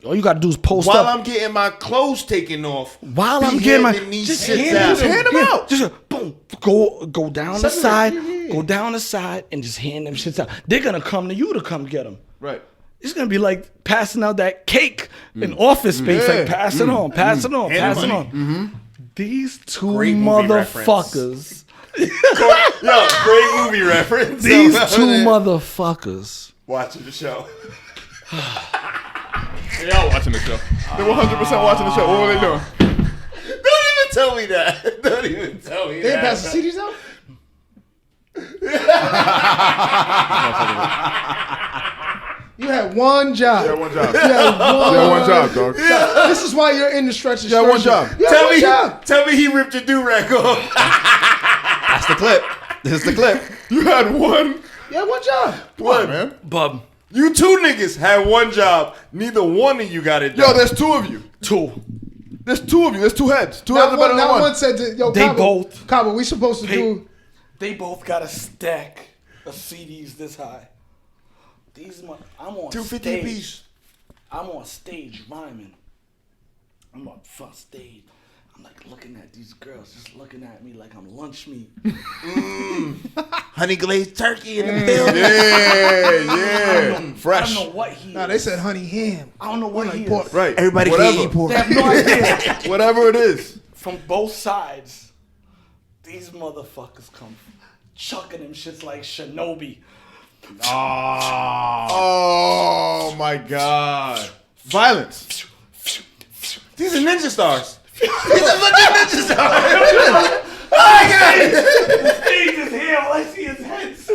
[SPEAKER 1] All you gotta do is post
[SPEAKER 2] While
[SPEAKER 1] up.
[SPEAKER 2] I'm getting my clothes taken off.
[SPEAKER 1] While
[SPEAKER 2] be
[SPEAKER 1] I'm getting my
[SPEAKER 2] handing these
[SPEAKER 1] just
[SPEAKER 2] shits
[SPEAKER 1] hand
[SPEAKER 2] out.
[SPEAKER 1] them,
[SPEAKER 5] Hand 'em out.
[SPEAKER 1] Just boom, go down the side, go down the side, and just hand them shits out. They're gonna come to you to come get them.
[SPEAKER 5] Right.
[SPEAKER 1] It's gonna be like passing out that cake in office space, like pass it on, pass it on,
[SPEAKER 2] Hand
[SPEAKER 1] pass it
[SPEAKER 2] money.
[SPEAKER 1] on. These two
[SPEAKER 2] Great movie
[SPEAKER 1] motherfuckers.
[SPEAKER 2] Yo, great movie reference.
[SPEAKER 1] These two motherfuckers.
[SPEAKER 2] Watching the show.
[SPEAKER 5] They all watching the show. They're 100% watching the show. What were they doing?
[SPEAKER 2] Don't even tell me that. Don't even tell me
[SPEAKER 4] They
[SPEAKER 2] that.
[SPEAKER 4] pass the CDs out? You had one job.
[SPEAKER 5] Yeah, one job.
[SPEAKER 4] You had
[SPEAKER 5] one job, dog.
[SPEAKER 4] This is why you're in the stretch.
[SPEAKER 5] Yeah, one job.
[SPEAKER 2] Tell me he ripped your do-rag off.
[SPEAKER 3] That's the clip. This is the clip.
[SPEAKER 5] You had one.
[SPEAKER 4] Yeah, one job.
[SPEAKER 5] Come on, man.
[SPEAKER 1] Bub.
[SPEAKER 2] You two niggas had one job. Neither one of you got it done.
[SPEAKER 5] Yo, there's two of you. There's two of you. There's two heads. Two heads are better than
[SPEAKER 4] Not
[SPEAKER 5] one.
[SPEAKER 4] one said, "Yo,
[SPEAKER 1] They
[SPEAKER 4] Cabo,
[SPEAKER 1] both-
[SPEAKER 4] Cabo, we supposed to do."
[SPEAKER 1] They both got a stack of CDs this high. I'm on
[SPEAKER 2] 250
[SPEAKER 1] stage.
[SPEAKER 2] apiece.
[SPEAKER 1] I'm on stage rhyming. I'm on front stage. I'm like looking at these girls, just looking at me like I'm lunch meat.
[SPEAKER 2] Honey glazed turkey in the building.
[SPEAKER 5] Yeah. Fresh.
[SPEAKER 1] I don't know what he is.
[SPEAKER 4] Nah, they said honey ham.
[SPEAKER 1] I don't know what he
[SPEAKER 4] pork.
[SPEAKER 1] is.
[SPEAKER 5] Right.
[SPEAKER 2] Everybody
[SPEAKER 5] Whatever.
[SPEAKER 2] can eat pork.
[SPEAKER 1] They have no idea.
[SPEAKER 5] Whatever it is.
[SPEAKER 1] From both sides, these motherfuckers come chucking them shits like Shinobi.
[SPEAKER 5] Oh my God. Violence.
[SPEAKER 2] These are ninja stars. These are fucking ninja stars.
[SPEAKER 1] The stage is here. All I see is heads.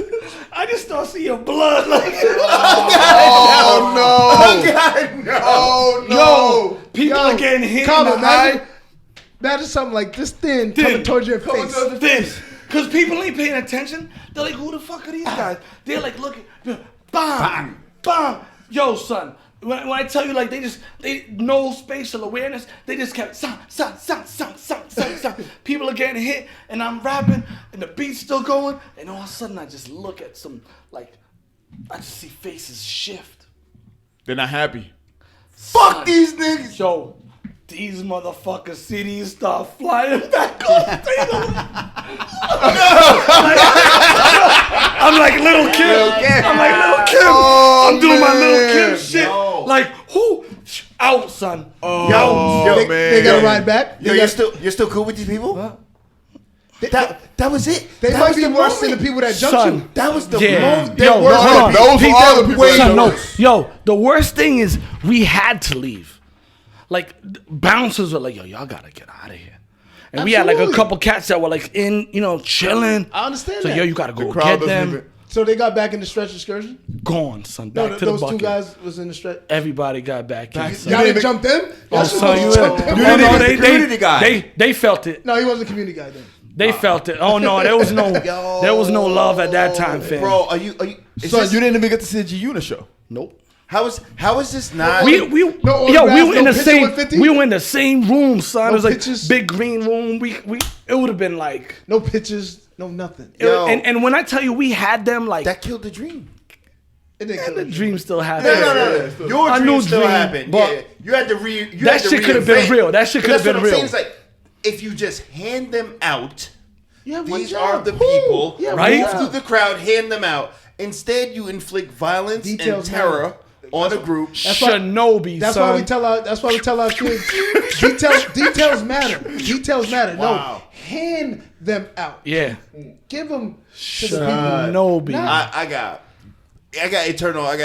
[SPEAKER 1] I just start seeing blood. Like,
[SPEAKER 5] Oh no.
[SPEAKER 2] God, no.
[SPEAKER 5] Oh no.
[SPEAKER 1] people are getting hit in
[SPEAKER 4] Cabo,
[SPEAKER 1] the eye.
[SPEAKER 4] imagine something like this thin coming towards your face.
[SPEAKER 1] This. Because people ain't paying attention. They're like, who the fuck are these guys? They're like, looking. Bang. Bang. Yo, son. When I tell you, like, they no spatial awareness. They just kept sound. People are getting hit, and I'm rapping, and the beat's still going, and all of a sudden I just look at some, like, I just see faces shift.
[SPEAKER 5] They're not happy.
[SPEAKER 2] Fuck these niggas.
[SPEAKER 1] Yo, these motherfuckers see these start flying back off. I'm like Little Kim. I'm like Little Kim.
[SPEAKER 5] Oh,
[SPEAKER 1] I'm doing my Little
[SPEAKER 5] man.
[SPEAKER 1] Kim shit. Like, who? Out, son.
[SPEAKER 5] Oh,
[SPEAKER 2] Yo,
[SPEAKER 5] man.
[SPEAKER 4] They gotta ride back.
[SPEAKER 2] Yo, you're still cool with these people? That was it.
[SPEAKER 4] They
[SPEAKER 2] That
[SPEAKER 4] might
[SPEAKER 2] was
[SPEAKER 4] be
[SPEAKER 2] the
[SPEAKER 4] worse than the
[SPEAKER 2] moment.
[SPEAKER 4] people that jumped
[SPEAKER 1] Son.
[SPEAKER 4] you.
[SPEAKER 2] That was the
[SPEAKER 1] Yeah.
[SPEAKER 2] moment.
[SPEAKER 1] Yo,
[SPEAKER 2] They were
[SPEAKER 1] hold on.
[SPEAKER 5] Those
[SPEAKER 1] Pete,
[SPEAKER 5] are the people that
[SPEAKER 1] son, no.
[SPEAKER 5] jumped.
[SPEAKER 1] Yo, the worst thing is we had to leave. Like, bouncers were like, yo, y'all gotta get out of here. And we had like a
[SPEAKER 4] Absolutely.
[SPEAKER 1] couple cats that were like in, chilling.
[SPEAKER 4] I understand
[SPEAKER 1] So,
[SPEAKER 4] that.
[SPEAKER 1] yo, you gotta
[SPEAKER 5] The
[SPEAKER 1] go
[SPEAKER 5] crowd
[SPEAKER 1] get
[SPEAKER 5] doesn't
[SPEAKER 1] them.
[SPEAKER 5] even.
[SPEAKER 4] So they got back in the stretch excursion?
[SPEAKER 1] Gone, son.
[SPEAKER 4] No,
[SPEAKER 1] Back to the
[SPEAKER 4] those two
[SPEAKER 1] bucket.
[SPEAKER 4] guys was in the stretch.
[SPEAKER 1] Everybody got back in. son.
[SPEAKER 4] Y'all didn't jump them?
[SPEAKER 1] Oh,
[SPEAKER 4] Y'all
[SPEAKER 1] son, you
[SPEAKER 4] supposed to jump them.
[SPEAKER 2] didn't even the community guy.
[SPEAKER 1] They felt it.
[SPEAKER 4] No, he wasn't a community guy then.
[SPEAKER 1] They felt it. Oh no, there was no love at that time, fam.
[SPEAKER 2] Bro, are you?
[SPEAKER 5] Son, you didn't even get to see a G-Unit show.
[SPEAKER 1] Nope.
[SPEAKER 2] How is this not?
[SPEAKER 1] We
[SPEAKER 4] No
[SPEAKER 1] yo, we
[SPEAKER 4] autographs,
[SPEAKER 1] were in
[SPEAKER 4] no
[SPEAKER 1] the
[SPEAKER 4] picture
[SPEAKER 1] same
[SPEAKER 4] with 50?
[SPEAKER 1] we were in the same room, son.
[SPEAKER 4] No
[SPEAKER 1] It was like
[SPEAKER 4] pictures?
[SPEAKER 1] big green room. We it would have been like
[SPEAKER 4] No pictures, no nothing.
[SPEAKER 2] Yo.
[SPEAKER 1] and when I tell you we had them like
[SPEAKER 2] that killed the dream.
[SPEAKER 4] It didn't kill
[SPEAKER 1] the
[SPEAKER 4] him.
[SPEAKER 1] dream still happened.
[SPEAKER 2] No. Your
[SPEAKER 1] I
[SPEAKER 2] dream
[SPEAKER 1] knew
[SPEAKER 2] still
[SPEAKER 1] dream,
[SPEAKER 2] happened.
[SPEAKER 1] but
[SPEAKER 2] Yeah, you had to
[SPEAKER 1] that shit could have been real. That shit could have been
[SPEAKER 2] That's what I'm
[SPEAKER 1] real.
[SPEAKER 2] saying. It's like if you just hand them out.
[SPEAKER 4] You have one
[SPEAKER 2] These
[SPEAKER 4] job.
[SPEAKER 2] are the people.
[SPEAKER 4] Yeah,
[SPEAKER 1] Right?
[SPEAKER 2] Move through the crowd, hand them out. Instead, you inflict violence
[SPEAKER 4] Details
[SPEAKER 2] and terror
[SPEAKER 4] matter.
[SPEAKER 2] on a group.
[SPEAKER 1] Shinobi,
[SPEAKER 4] That's
[SPEAKER 1] son.
[SPEAKER 4] why we tell our kids details matter. Details matter.
[SPEAKER 2] Wow.
[SPEAKER 4] No, hand them out.
[SPEAKER 1] Yeah.
[SPEAKER 4] Give them to the people.
[SPEAKER 1] Shinobi.
[SPEAKER 4] Nah.
[SPEAKER 2] I got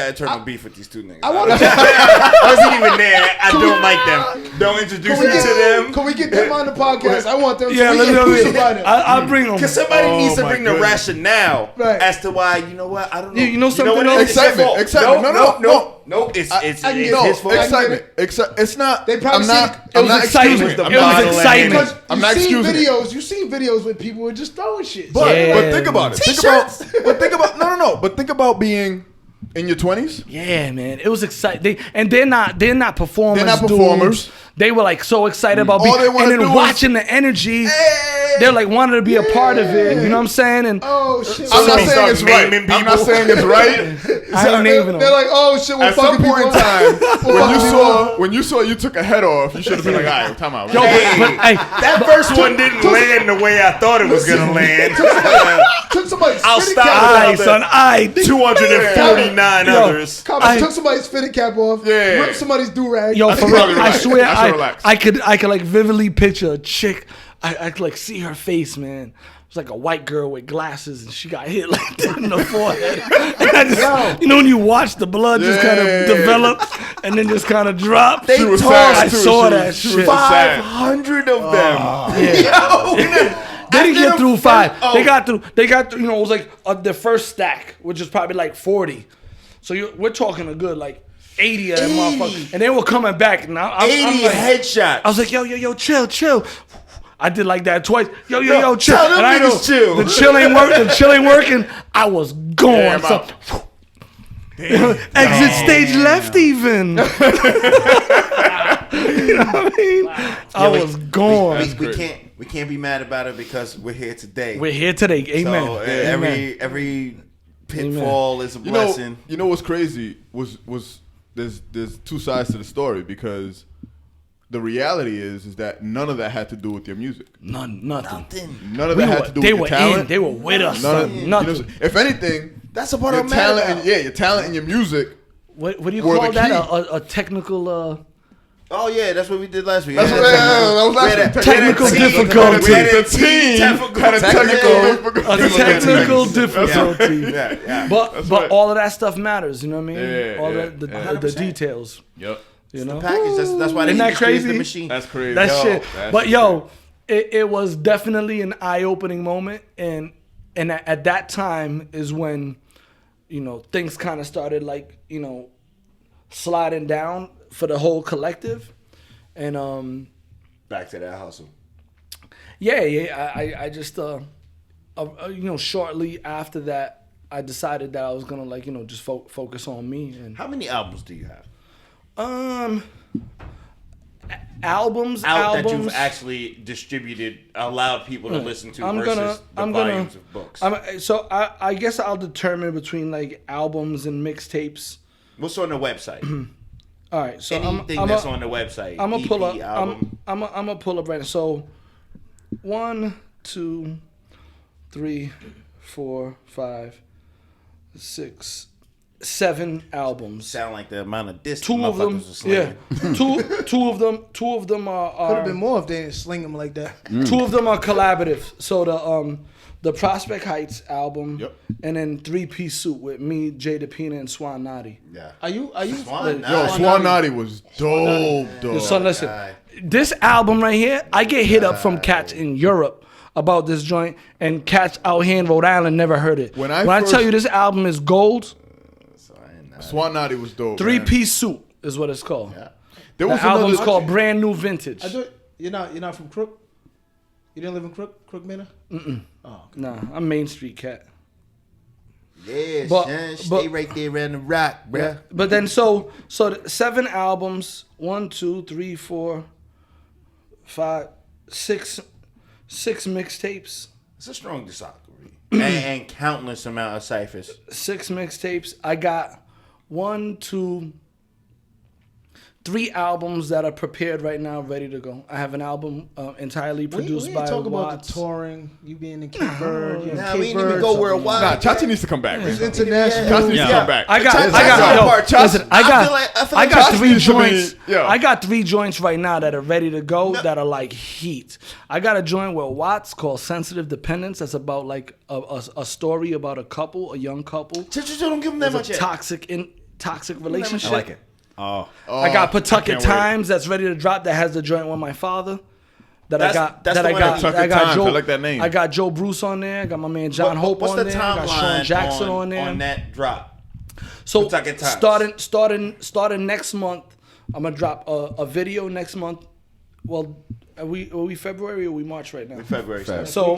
[SPEAKER 2] eternal beef with these two niggas.
[SPEAKER 4] I want to.
[SPEAKER 2] I wasn't even there. I don't like them. Don't introduce me to them.
[SPEAKER 4] Can we get them on the podcast? I want them.
[SPEAKER 1] Yeah,
[SPEAKER 4] to
[SPEAKER 1] let's
[SPEAKER 4] get
[SPEAKER 1] do
[SPEAKER 4] crucified
[SPEAKER 1] it.
[SPEAKER 4] them.
[SPEAKER 1] I'll bring them.
[SPEAKER 2] Because somebody needs to
[SPEAKER 5] my
[SPEAKER 2] bring the
[SPEAKER 5] goodness.
[SPEAKER 2] rationale
[SPEAKER 4] Right.
[SPEAKER 2] as to why. You know what? I don't know.
[SPEAKER 1] You know something
[SPEAKER 2] what?
[SPEAKER 1] else?
[SPEAKER 2] It's their fault.
[SPEAKER 5] Excitement. No.
[SPEAKER 2] It's
[SPEAKER 4] I get
[SPEAKER 2] his
[SPEAKER 4] it.
[SPEAKER 2] fault.
[SPEAKER 4] I get
[SPEAKER 5] Excitement.
[SPEAKER 4] it.
[SPEAKER 5] It's not.
[SPEAKER 4] They probably
[SPEAKER 5] I'm not.
[SPEAKER 4] seen it
[SPEAKER 5] I'm
[SPEAKER 1] was
[SPEAKER 5] not
[SPEAKER 1] excitement.
[SPEAKER 5] excusing
[SPEAKER 1] It
[SPEAKER 5] it.
[SPEAKER 1] was
[SPEAKER 5] I'm not-
[SPEAKER 1] excitement.
[SPEAKER 4] Because
[SPEAKER 5] I'm
[SPEAKER 4] you've
[SPEAKER 5] not
[SPEAKER 4] seen
[SPEAKER 5] excusing it.
[SPEAKER 4] videos. You've seen videos with people who are just throwing shit.
[SPEAKER 5] But
[SPEAKER 1] Yeah.
[SPEAKER 5] think about it.
[SPEAKER 2] T-shirts.
[SPEAKER 5] Think about no. But think about being in your 20s.
[SPEAKER 1] Yeah, man, it was exciting. They're not performers.
[SPEAKER 5] They're not
[SPEAKER 1] dudes.
[SPEAKER 5] performers.
[SPEAKER 1] They were like so excited about
[SPEAKER 5] All
[SPEAKER 1] being,
[SPEAKER 5] they wanna
[SPEAKER 1] and
[SPEAKER 5] do
[SPEAKER 1] then
[SPEAKER 5] is-
[SPEAKER 1] watching the energy. They're like wanted to be a part of it. You know what I'm saying? And
[SPEAKER 4] Oh shit!
[SPEAKER 5] I'm not
[SPEAKER 2] they
[SPEAKER 5] saying
[SPEAKER 2] start
[SPEAKER 5] it's right.
[SPEAKER 2] naming
[SPEAKER 5] I'm not
[SPEAKER 2] people.
[SPEAKER 5] saying it's right.
[SPEAKER 1] I ain't naming
[SPEAKER 4] They're
[SPEAKER 1] them.
[SPEAKER 4] like, oh shit, we're
[SPEAKER 5] At some
[SPEAKER 4] fucking
[SPEAKER 5] point in
[SPEAKER 4] people.
[SPEAKER 5] time, when you saw you took a head off, you should have been like, all right, time out.
[SPEAKER 1] Yo, but hey,
[SPEAKER 2] That first one didn't land the way I thought it was gonna land.
[SPEAKER 4] Took somebody's
[SPEAKER 2] I'll
[SPEAKER 4] spitting
[SPEAKER 2] stop.
[SPEAKER 4] cap
[SPEAKER 1] aye,
[SPEAKER 2] about
[SPEAKER 1] son, aye.
[SPEAKER 2] 249
[SPEAKER 1] Yo.
[SPEAKER 2] others.
[SPEAKER 4] Took somebody's spitting cap off.
[SPEAKER 5] Yeah.
[SPEAKER 4] Ripped somebody's do rag.
[SPEAKER 1] Yo, for real,
[SPEAKER 5] probably
[SPEAKER 1] I
[SPEAKER 5] relax.
[SPEAKER 1] swear,
[SPEAKER 5] I should relax.
[SPEAKER 1] I could like vividly picture a chick. I could like see her face, man. It was like a white girl with glasses, and she got hit like that in the forehead. And I just, you know, when you watch the blood just kind of
[SPEAKER 5] Yeah.
[SPEAKER 1] develop and then just kind of drop.
[SPEAKER 2] They
[SPEAKER 5] She was
[SPEAKER 2] tossed
[SPEAKER 5] sad,
[SPEAKER 1] I
[SPEAKER 5] too.
[SPEAKER 1] saw
[SPEAKER 5] She
[SPEAKER 1] that
[SPEAKER 5] was
[SPEAKER 1] shit.
[SPEAKER 5] sad.
[SPEAKER 2] 500 of them.
[SPEAKER 1] Yeah.
[SPEAKER 2] Yo,
[SPEAKER 1] They didn't get through 5.
[SPEAKER 2] Oh.
[SPEAKER 1] They got through. You know, it was like the first stack, which is probably like 40. So we're talking a good like 80 of them motherfuckers, and they were coming back. And I'm
[SPEAKER 2] 80
[SPEAKER 1] like,
[SPEAKER 2] headshots.
[SPEAKER 1] I was like, yo, chill. I did like that twice. Yo, chill.
[SPEAKER 2] Tell them
[SPEAKER 1] And I know
[SPEAKER 2] niggas chill.
[SPEAKER 1] the chill ain't working. The chill ain't working. I was gone.
[SPEAKER 5] Damn,
[SPEAKER 1] So, exit stage left even. You know what I mean? I was gone.
[SPEAKER 2] We can't be mad about it because we're here today.
[SPEAKER 1] We're here today. Amen.
[SPEAKER 2] So
[SPEAKER 1] Amen.
[SPEAKER 2] every pitfall is a blessing.
[SPEAKER 5] You know what's crazy was there's two sides to the story, because the reality is that none of that had to do with your music.
[SPEAKER 1] Nothing.
[SPEAKER 5] None of that had to do with your talent.
[SPEAKER 1] They were with us.
[SPEAKER 5] Nothing.
[SPEAKER 1] Nothing.
[SPEAKER 5] If anything,
[SPEAKER 2] That's a part
[SPEAKER 5] your
[SPEAKER 2] of
[SPEAKER 5] talent. Your talent and your music.
[SPEAKER 1] What do you
[SPEAKER 5] were
[SPEAKER 1] call
[SPEAKER 5] the
[SPEAKER 1] that?
[SPEAKER 5] key.
[SPEAKER 1] A technical.
[SPEAKER 2] Oh yeah, that's what we did last week.
[SPEAKER 5] That's
[SPEAKER 2] Yeah,
[SPEAKER 5] what that was
[SPEAKER 1] Technical difficulty.
[SPEAKER 5] The team had a
[SPEAKER 1] technical difficulty.
[SPEAKER 2] Yeah.
[SPEAKER 1] But
[SPEAKER 5] right.
[SPEAKER 1] all of that stuff matters. You know what I mean?
[SPEAKER 5] Yeah,
[SPEAKER 1] all
[SPEAKER 5] yeah,
[SPEAKER 1] the
[SPEAKER 2] yeah.
[SPEAKER 1] details.
[SPEAKER 5] Yep.
[SPEAKER 1] You know.
[SPEAKER 2] Package. That's why they
[SPEAKER 1] Isn't that
[SPEAKER 2] industry is
[SPEAKER 1] crazy?
[SPEAKER 2] the machine.
[SPEAKER 5] That's crazy.
[SPEAKER 1] That shit.
[SPEAKER 5] That's
[SPEAKER 1] But
[SPEAKER 5] crazy.
[SPEAKER 1] it was definitely an eye-opening moment, and at that time is when, you know, things kind of started like, you know, sliding down for the whole collective, and
[SPEAKER 2] Back to that hustle.
[SPEAKER 1] I just you know, shortly after that, I decided that I was gonna, like, you know, just focus on me. And
[SPEAKER 2] How many albums do you have?
[SPEAKER 1] albums
[SPEAKER 2] That you've actually distributed, allowed people to listen to versus the volumes of books.
[SPEAKER 1] So I guess I'll determine between like albums and mixtapes.
[SPEAKER 2] What's on the website?
[SPEAKER 1] All right, so
[SPEAKER 2] Anything that's on the website.
[SPEAKER 1] I'm gonna
[SPEAKER 2] EP,
[SPEAKER 1] pull up.
[SPEAKER 2] album.
[SPEAKER 1] I'm gonna pull up right now. So 1, 2, 3, 4, 5, 6, 7 albums.
[SPEAKER 2] Sound like the amount of discs
[SPEAKER 1] 2 of them,
[SPEAKER 2] motherfuckers are slinging.
[SPEAKER 1] two of them are
[SPEAKER 4] Could have been more if they didn't sling them like that.
[SPEAKER 1] 2 of them are collaborative. So the Prospect Heights album,
[SPEAKER 5] Yep.
[SPEAKER 1] and then 3-piece suit with me, Jay DePina, and Swan Nadi.
[SPEAKER 2] Yeah.
[SPEAKER 4] Are you?
[SPEAKER 2] Swan
[SPEAKER 5] Yo,
[SPEAKER 2] Nadi.
[SPEAKER 5] Swan Naughty was dope, dog.
[SPEAKER 1] So listen,
[SPEAKER 2] guy.
[SPEAKER 1] this album right here, I get hit up from cats in Europe about this joint, and cats out here in Rhode Island never heard it.
[SPEAKER 5] When I
[SPEAKER 1] tell
[SPEAKER 5] first-
[SPEAKER 1] you this album is gold,
[SPEAKER 5] Swan Naughty was dope.
[SPEAKER 1] 3-piece suit is what it's called.
[SPEAKER 2] Yeah.
[SPEAKER 5] There
[SPEAKER 1] The
[SPEAKER 5] was
[SPEAKER 1] album's
[SPEAKER 5] another.
[SPEAKER 1] called Brand New Vintage.
[SPEAKER 4] I do it. You're not from Crook. You didn't live in Crook Manor.
[SPEAKER 1] Nah, I'm Main Street cat.
[SPEAKER 2] Yeah,
[SPEAKER 1] But-
[SPEAKER 2] son, stay
[SPEAKER 1] but-
[SPEAKER 2] right there around the rock, bruh.
[SPEAKER 1] But then so 7 albums, 1, 2, 3, 4, 5, 6 mixtapes.
[SPEAKER 2] It's a strong discography. and countless amount of ciphers.
[SPEAKER 1] 6 mixtapes. I got 1, 2, 3 albums that are prepared right now, ready to go. I have an album entirely produced
[SPEAKER 4] we
[SPEAKER 1] by
[SPEAKER 4] ain't talk about
[SPEAKER 1] Watts.
[SPEAKER 4] the touring. You being in Cape Verde.
[SPEAKER 2] Nah, we ain't even go worldwide.
[SPEAKER 5] Nah, Chachi needs to come back. Man.
[SPEAKER 4] International.
[SPEAKER 5] Chachi needs to come back.
[SPEAKER 1] I got,
[SPEAKER 2] Chachi-
[SPEAKER 1] yo, listen, I
[SPEAKER 2] feel like
[SPEAKER 1] got
[SPEAKER 5] Chachi
[SPEAKER 1] 3
[SPEAKER 5] needs to be-
[SPEAKER 1] joints.
[SPEAKER 5] yo.
[SPEAKER 1] I got 3 joints right now that are ready to go, that are like heat. I got a joint with Watts called Sensitive Dependence. That's about like a story about a couple, a young couple.
[SPEAKER 2] Just don't give them that much
[SPEAKER 1] It's a
[SPEAKER 2] yet.
[SPEAKER 1] toxic relationship.
[SPEAKER 3] I like it. Oh,
[SPEAKER 1] I got Pawtucket
[SPEAKER 5] can't wait.
[SPEAKER 1] Times that's ready to drop. That has the joint with my father. That
[SPEAKER 2] That's the one that
[SPEAKER 5] Pawtucket Times. I like that name.
[SPEAKER 1] I got Joe Bruce on there. I got my man John Hope
[SPEAKER 2] What's
[SPEAKER 1] on
[SPEAKER 2] the
[SPEAKER 1] there. I got Sean
[SPEAKER 2] timeline
[SPEAKER 1] Jackson on there.
[SPEAKER 2] on that drop?
[SPEAKER 1] So
[SPEAKER 2] Pawtucket Times.
[SPEAKER 1] starting next month, I'm gonna drop a video next month. Well, are we February or are we March right now?
[SPEAKER 2] February.
[SPEAKER 3] Feb.
[SPEAKER 1] So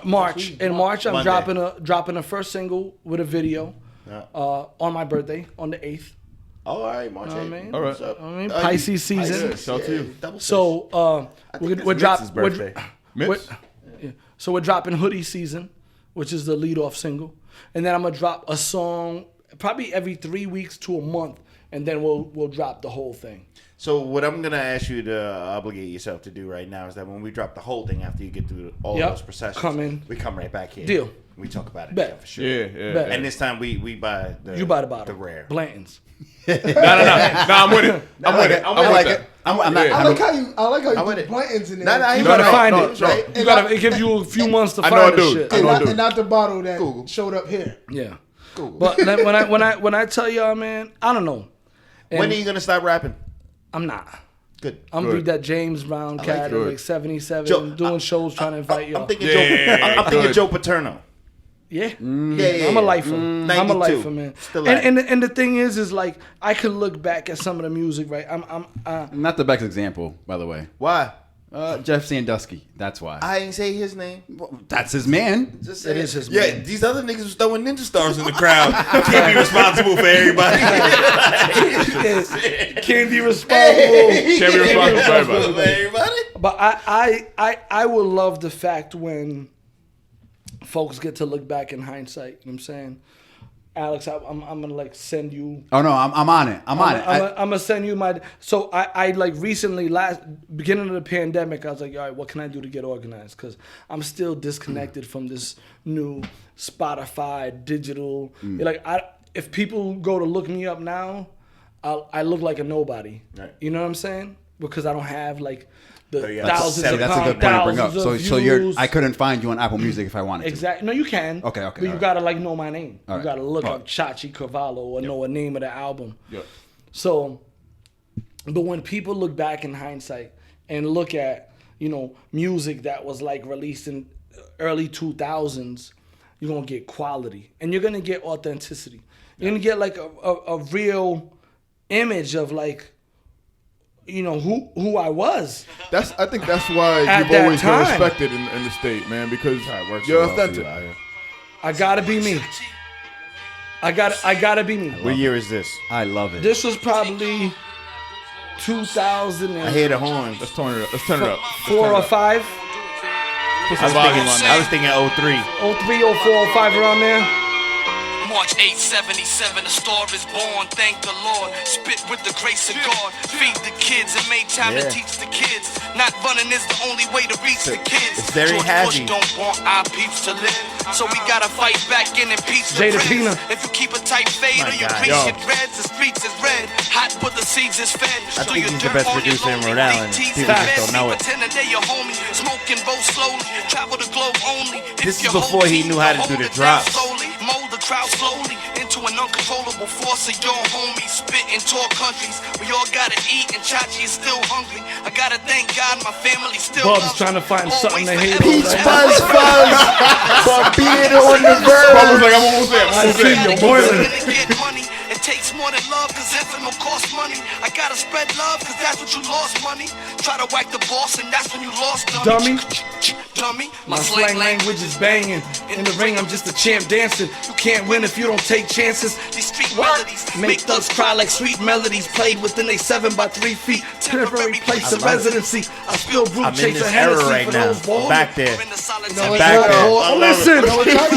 [SPEAKER 1] March. In March, I'm
[SPEAKER 2] Monday.
[SPEAKER 1] dropping a first single with a video
[SPEAKER 2] Yeah.
[SPEAKER 1] on my birthday on the 8th.
[SPEAKER 2] All right, March
[SPEAKER 1] Know what I
[SPEAKER 2] 8th.
[SPEAKER 1] mean?
[SPEAKER 5] All right.
[SPEAKER 2] What's up?
[SPEAKER 1] I mean, Pisces season.
[SPEAKER 5] Yeah, shout out to you.
[SPEAKER 2] Double
[SPEAKER 1] So
[SPEAKER 2] I think
[SPEAKER 1] we're
[SPEAKER 2] it's
[SPEAKER 1] dropping.
[SPEAKER 2] Mitz's birthday.
[SPEAKER 5] Mitz?
[SPEAKER 1] So we're dropping Hoodie Season, which is the lead-off single, and then I'm gonna drop a song probably every 3 weeks to a month, and then we'll drop the whole thing.
[SPEAKER 2] So what I'm gonna ask you to obligate yourself to do right now is that when we drop the whole thing after you get through all
[SPEAKER 1] Yep.
[SPEAKER 2] those processions,
[SPEAKER 1] Come in.
[SPEAKER 2] we come right back here.
[SPEAKER 1] Deal.
[SPEAKER 2] We talk about it
[SPEAKER 1] Bet.
[SPEAKER 2] again for sure.
[SPEAKER 5] Yeah.
[SPEAKER 1] Bet.
[SPEAKER 2] And this time we buy the
[SPEAKER 1] You buy the bottle.
[SPEAKER 2] the rare.
[SPEAKER 1] Blanton's.
[SPEAKER 5] No, I'm with it. I'm with it.
[SPEAKER 2] I
[SPEAKER 5] I'm
[SPEAKER 2] like
[SPEAKER 5] with
[SPEAKER 2] it.
[SPEAKER 5] that.
[SPEAKER 3] I'm not.
[SPEAKER 4] I like how you. I like how
[SPEAKER 2] I'm with
[SPEAKER 4] you
[SPEAKER 2] it.
[SPEAKER 4] put Blanton's in there.
[SPEAKER 2] Nah,
[SPEAKER 1] You
[SPEAKER 2] you
[SPEAKER 1] gotta
[SPEAKER 2] right.
[SPEAKER 1] find
[SPEAKER 2] No,
[SPEAKER 1] it.
[SPEAKER 2] right.
[SPEAKER 1] You gotta. It gives you a few months to
[SPEAKER 5] I know
[SPEAKER 1] find
[SPEAKER 5] I
[SPEAKER 1] this
[SPEAKER 5] do.
[SPEAKER 1] shit.
[SPEAKER 5] I know I do.
[SPEAKER 4] And not the bottle that
[SPEAKER 2] Google.
[SPEAKER 4] showed up here.
[SPEAKER 1] Yeah.
[SPEAKER 2] Google.
[SPEAKER 1] But when I tell y'all, man, I don't know.
[SPEAKER 2] When are you gonna stop rapping?
[SPEAKER 1] I'm not.
[SPEAKER 2] Good.
[SPEAKER 1] I'm
[SPEAKER 5] Good.
[SPEAKER 1] with that James Brown cat,
[SPEAKER 5] it.
[SPEAKER 1] like 77,
[SPEAKER 2] Joe,
[SPEAKER 1] doing shows, trying to invite y'all.
[SPEAKER 2] I'm thinking
[SPEAKER 5] Yeah,
[SPEAKER 2] I'm thinking
[SPEAKER 5] good.
[SPEAKER 2] Joe Paterno.
[SPEAKER 1] Yeah.
[SPEAKER 2] Yeah,
[SPEAKER 1] I'm a lifer.
[SPEAKER 2] 92.
[SPEAKER 1] I'm a lifer, man.
[SPEAKER 2] Still
[SPEAKER 1] And the thing is like I could look back at some of the music, right? I'm
[SPEAKER 3] Not the best example, by the way.
[SPEAKER 2] Why?
[SPEAKER 3] Jeff Sandusky. That's why.
[SPEAKER 2] I ain't say his name.
[SPEAKER 3] That's his man.
[SPEAKER 2] Just
[SPEAKER 1] It is his
[SPEAKER 2] Yeah,
[SPEAKER 1] man.
[SPEAKER 2] these other niggas was throwing ninja stars in the crowd. Can't be responsible for everybody.
[SPEAKER 1] can't be responsible.
[SPEAKER 5] Can't be responsible for everybody.
[SPEAKER 2] For everybody.
[SPEAKER 1] But I will love the fact when folks get to look back in hindsight. You know what I'm saying? Alex, I'm gonna like send you.
[SPEAKER 3] Oh no, I'm on it. I'm on it.
[SPEAKER 1] I'm gonna send you my. So I like recently beginning of the pandemic. I was like, all right, what can I do to get organized? Because I'm still disconnected from this new Spotify digital. Like if people go to look me up now, I look like a nobody.
[SPEAKER 2] Right.
[SPEAKER 1] You know what I'm saying? Because I don't have like the
[SPEAKER 2] yeah.
[SPEAKER 1] thousands of
[SPEAKER 3] That's a good point to bring up.
[SPEAKER 1] thousands of
[SPEAKER 3] So
[SPEAKER 1] views.
[SPEAKER 3] I couldn't find you on Apple Music if I wanted to.
[SPEAKER 1] Exactly. No, you can.
[SPEAKER 3] Okay,
[SPEAKER 1] But you
[SPEAKER 3] alright.
[SPEAKER 1] gotta like know my name.
[SPEAKER 3] All
[SPEAKER 1] you
[SPEAKER 3] right.
[SPEAKER 1] gotta look
[SPEAKER 3] All
[SPEAKER 1] up
[SPEAKER 3] right.
[SPEAKER 1] Chachi Cavarlo or know a name of the album.
[SPEAKER 5] Yep.
[SPEAKER 1] So, but when people look back in hindsight and look at, music that was like released in early 2000s, you're gonna get quality and you're gonna get authenticity. You're gonna get like a real image of like, who I was.
[SPEAKER 5] I think that's why
[SPEAKER 1] At
[SPEAKER 5] you've
[SPEAKER 1] that
[SPEAKER 5] always been
[SPEAKER 1] time.
[SPEAKER 5] respected in the state, man, because
[SPEAKER 2] works
[SPEAKER 5] you're
[SPEAKER 2] so well for
[SPEAKER 5] authentic.
[SPEAKER 2] you out here.
[SPEAKER 1] I gotta be me. I gotta be me.
[SPEAKER 2] What year is this?
[SPEAKER 3] I love it.
[SPEAKER 1] This was probably 2000
[SPEAKER 2] I hear the horns.
[SPEAKER 5] Let's turn it up. Let's turn it up. Let's
[SPEAKER 1] 4
[SPEAKER 5] turn it
[SPEAKER 1] or
[SPEAKER 5] up.
[SPEAKER 1] 5.
[SPEAKER 5] Put some volume on
[SPEAKER 2] I
[SPEAKER 5] that.
[SPEAKER 2] was thinking 03.
[SPEAKER 1] 03, 04, 05 around there.
[SPEAKER 6] March 877, a star is born, thank the Lord. Spit with the grace of God, feed the kids and make time to teach the kids. Not running is the only way to reach the kids.
[SPEAKER 2] It's very
[SPEAKER 6] George Bush
[SPEAKER 2] hazy.
[SPEAKER 6] don't want our peeps to live, so we gotta fight back in and peace the
[SPEAKER 1] Jada
[SPEAKER 6] Prince.
[SPEAKER 1] Pina.
[SPEAKER 6] If you keep a tight fade or your
[SPEAKER 2] God.
[SPEAKER 6] crease
[SPEAKER 5] Yo.
[SPEAKER 6] get red, the streets is red. Hot but the seeds is fed.
[SPEAKER 2] I
[SPEAKER 6] So
[SPEAKER 2] think
[SPEAKER 6] you
[SPEAKER 2] he's the
[SPEAKER 6] dirt
[SPEAKER 2] best
[SPEAKER 6] on your
[SPEAKER 2] producer in
[SPEAKER 6] lonely
[SPEAKER 2] Rhode Island.
[SPEAKER 6] DTs
[SPEAKER 2] People
[SPEAKER 6] and
[SPEAKER 2] just
[SPEAKER 6] beds,
[SPEAKER 2] don't know it.
[SPEAKER 6] pretending they your homie. Smoking both slowly, travel the globe only.
[SPEAKER 2] This
[SPEAKER 6] If
[SPEAKER 2] is
[SPEAKER 6] your
[SPEAKER 2] before
[SPEAKER 6] whole
[SPEAKER 2] he
[SPEAKER 6] team
[SPEAKER 2] knew how to
[SPEAKER 6] don't
[SPEAKER 2] do
[SPEAKER 6] hold
[SPEAKER 2] the
[SPEAKER 6] it down
[SPEAKER 2] drops.
[SPEAKER 6] slowly, mold the crowd slowly into an uncontrollable force of your homies. Spit in tour countries. We all gotta eat and Chachi is still hungry. I gotta thank God my family still
[SPEAKER 1] Bub's
[SPEAKER 6] loves
[SPEAKER 1] trying to
[SPEAKER 6] me.
[SPEAKER 1] find something to hate
[SPEAKER 6] Always
[SPEAKER 1] on.
[SPEAKER 6] forever.
[SPEAKER 2] But being on the
[SPEAKER 5] I was
[SPEAKER 2] verge.
[SPEAKER 5] like, I'm almost there. I'm almost there.
[SPEAKER 1] You're boiling.
[SPEAKER 6] To get money, it takes more than love, cause heaven will cost money. I gotta spread love, cause that's what you lost money. Try to whack the boss, and that's when you lost dummy. Dummy,
[SPEAKER 1] My slang language is banging. In the ring, I'm just a champ dancing. You can't win if you don't take chances.
[SPEAKER 6] These street melodies
[SPEAKER 1] Make thugs cry like sweet melodies played within a 7 by 3 feet. Temporary place of residency. I spill brew,
[SPEAKER 2] I'm in
[SPEAKER 1] chase
[SPEAKER 2] this
[SPEAKER 1] a
[SPEAKER 2] era
[SPEAKER 1] Hennessy
[SPEAKER 2] right
[SPEAKER 1] for
[SPEAKER 2] now.
[SPEAKER 1] those balls.
[SPEAKER 2] I'm back there.
[SPEAKER 6] in the solid
[SPEAKER 2] I'm back there.
[SPEAKER 1] Oh, listen,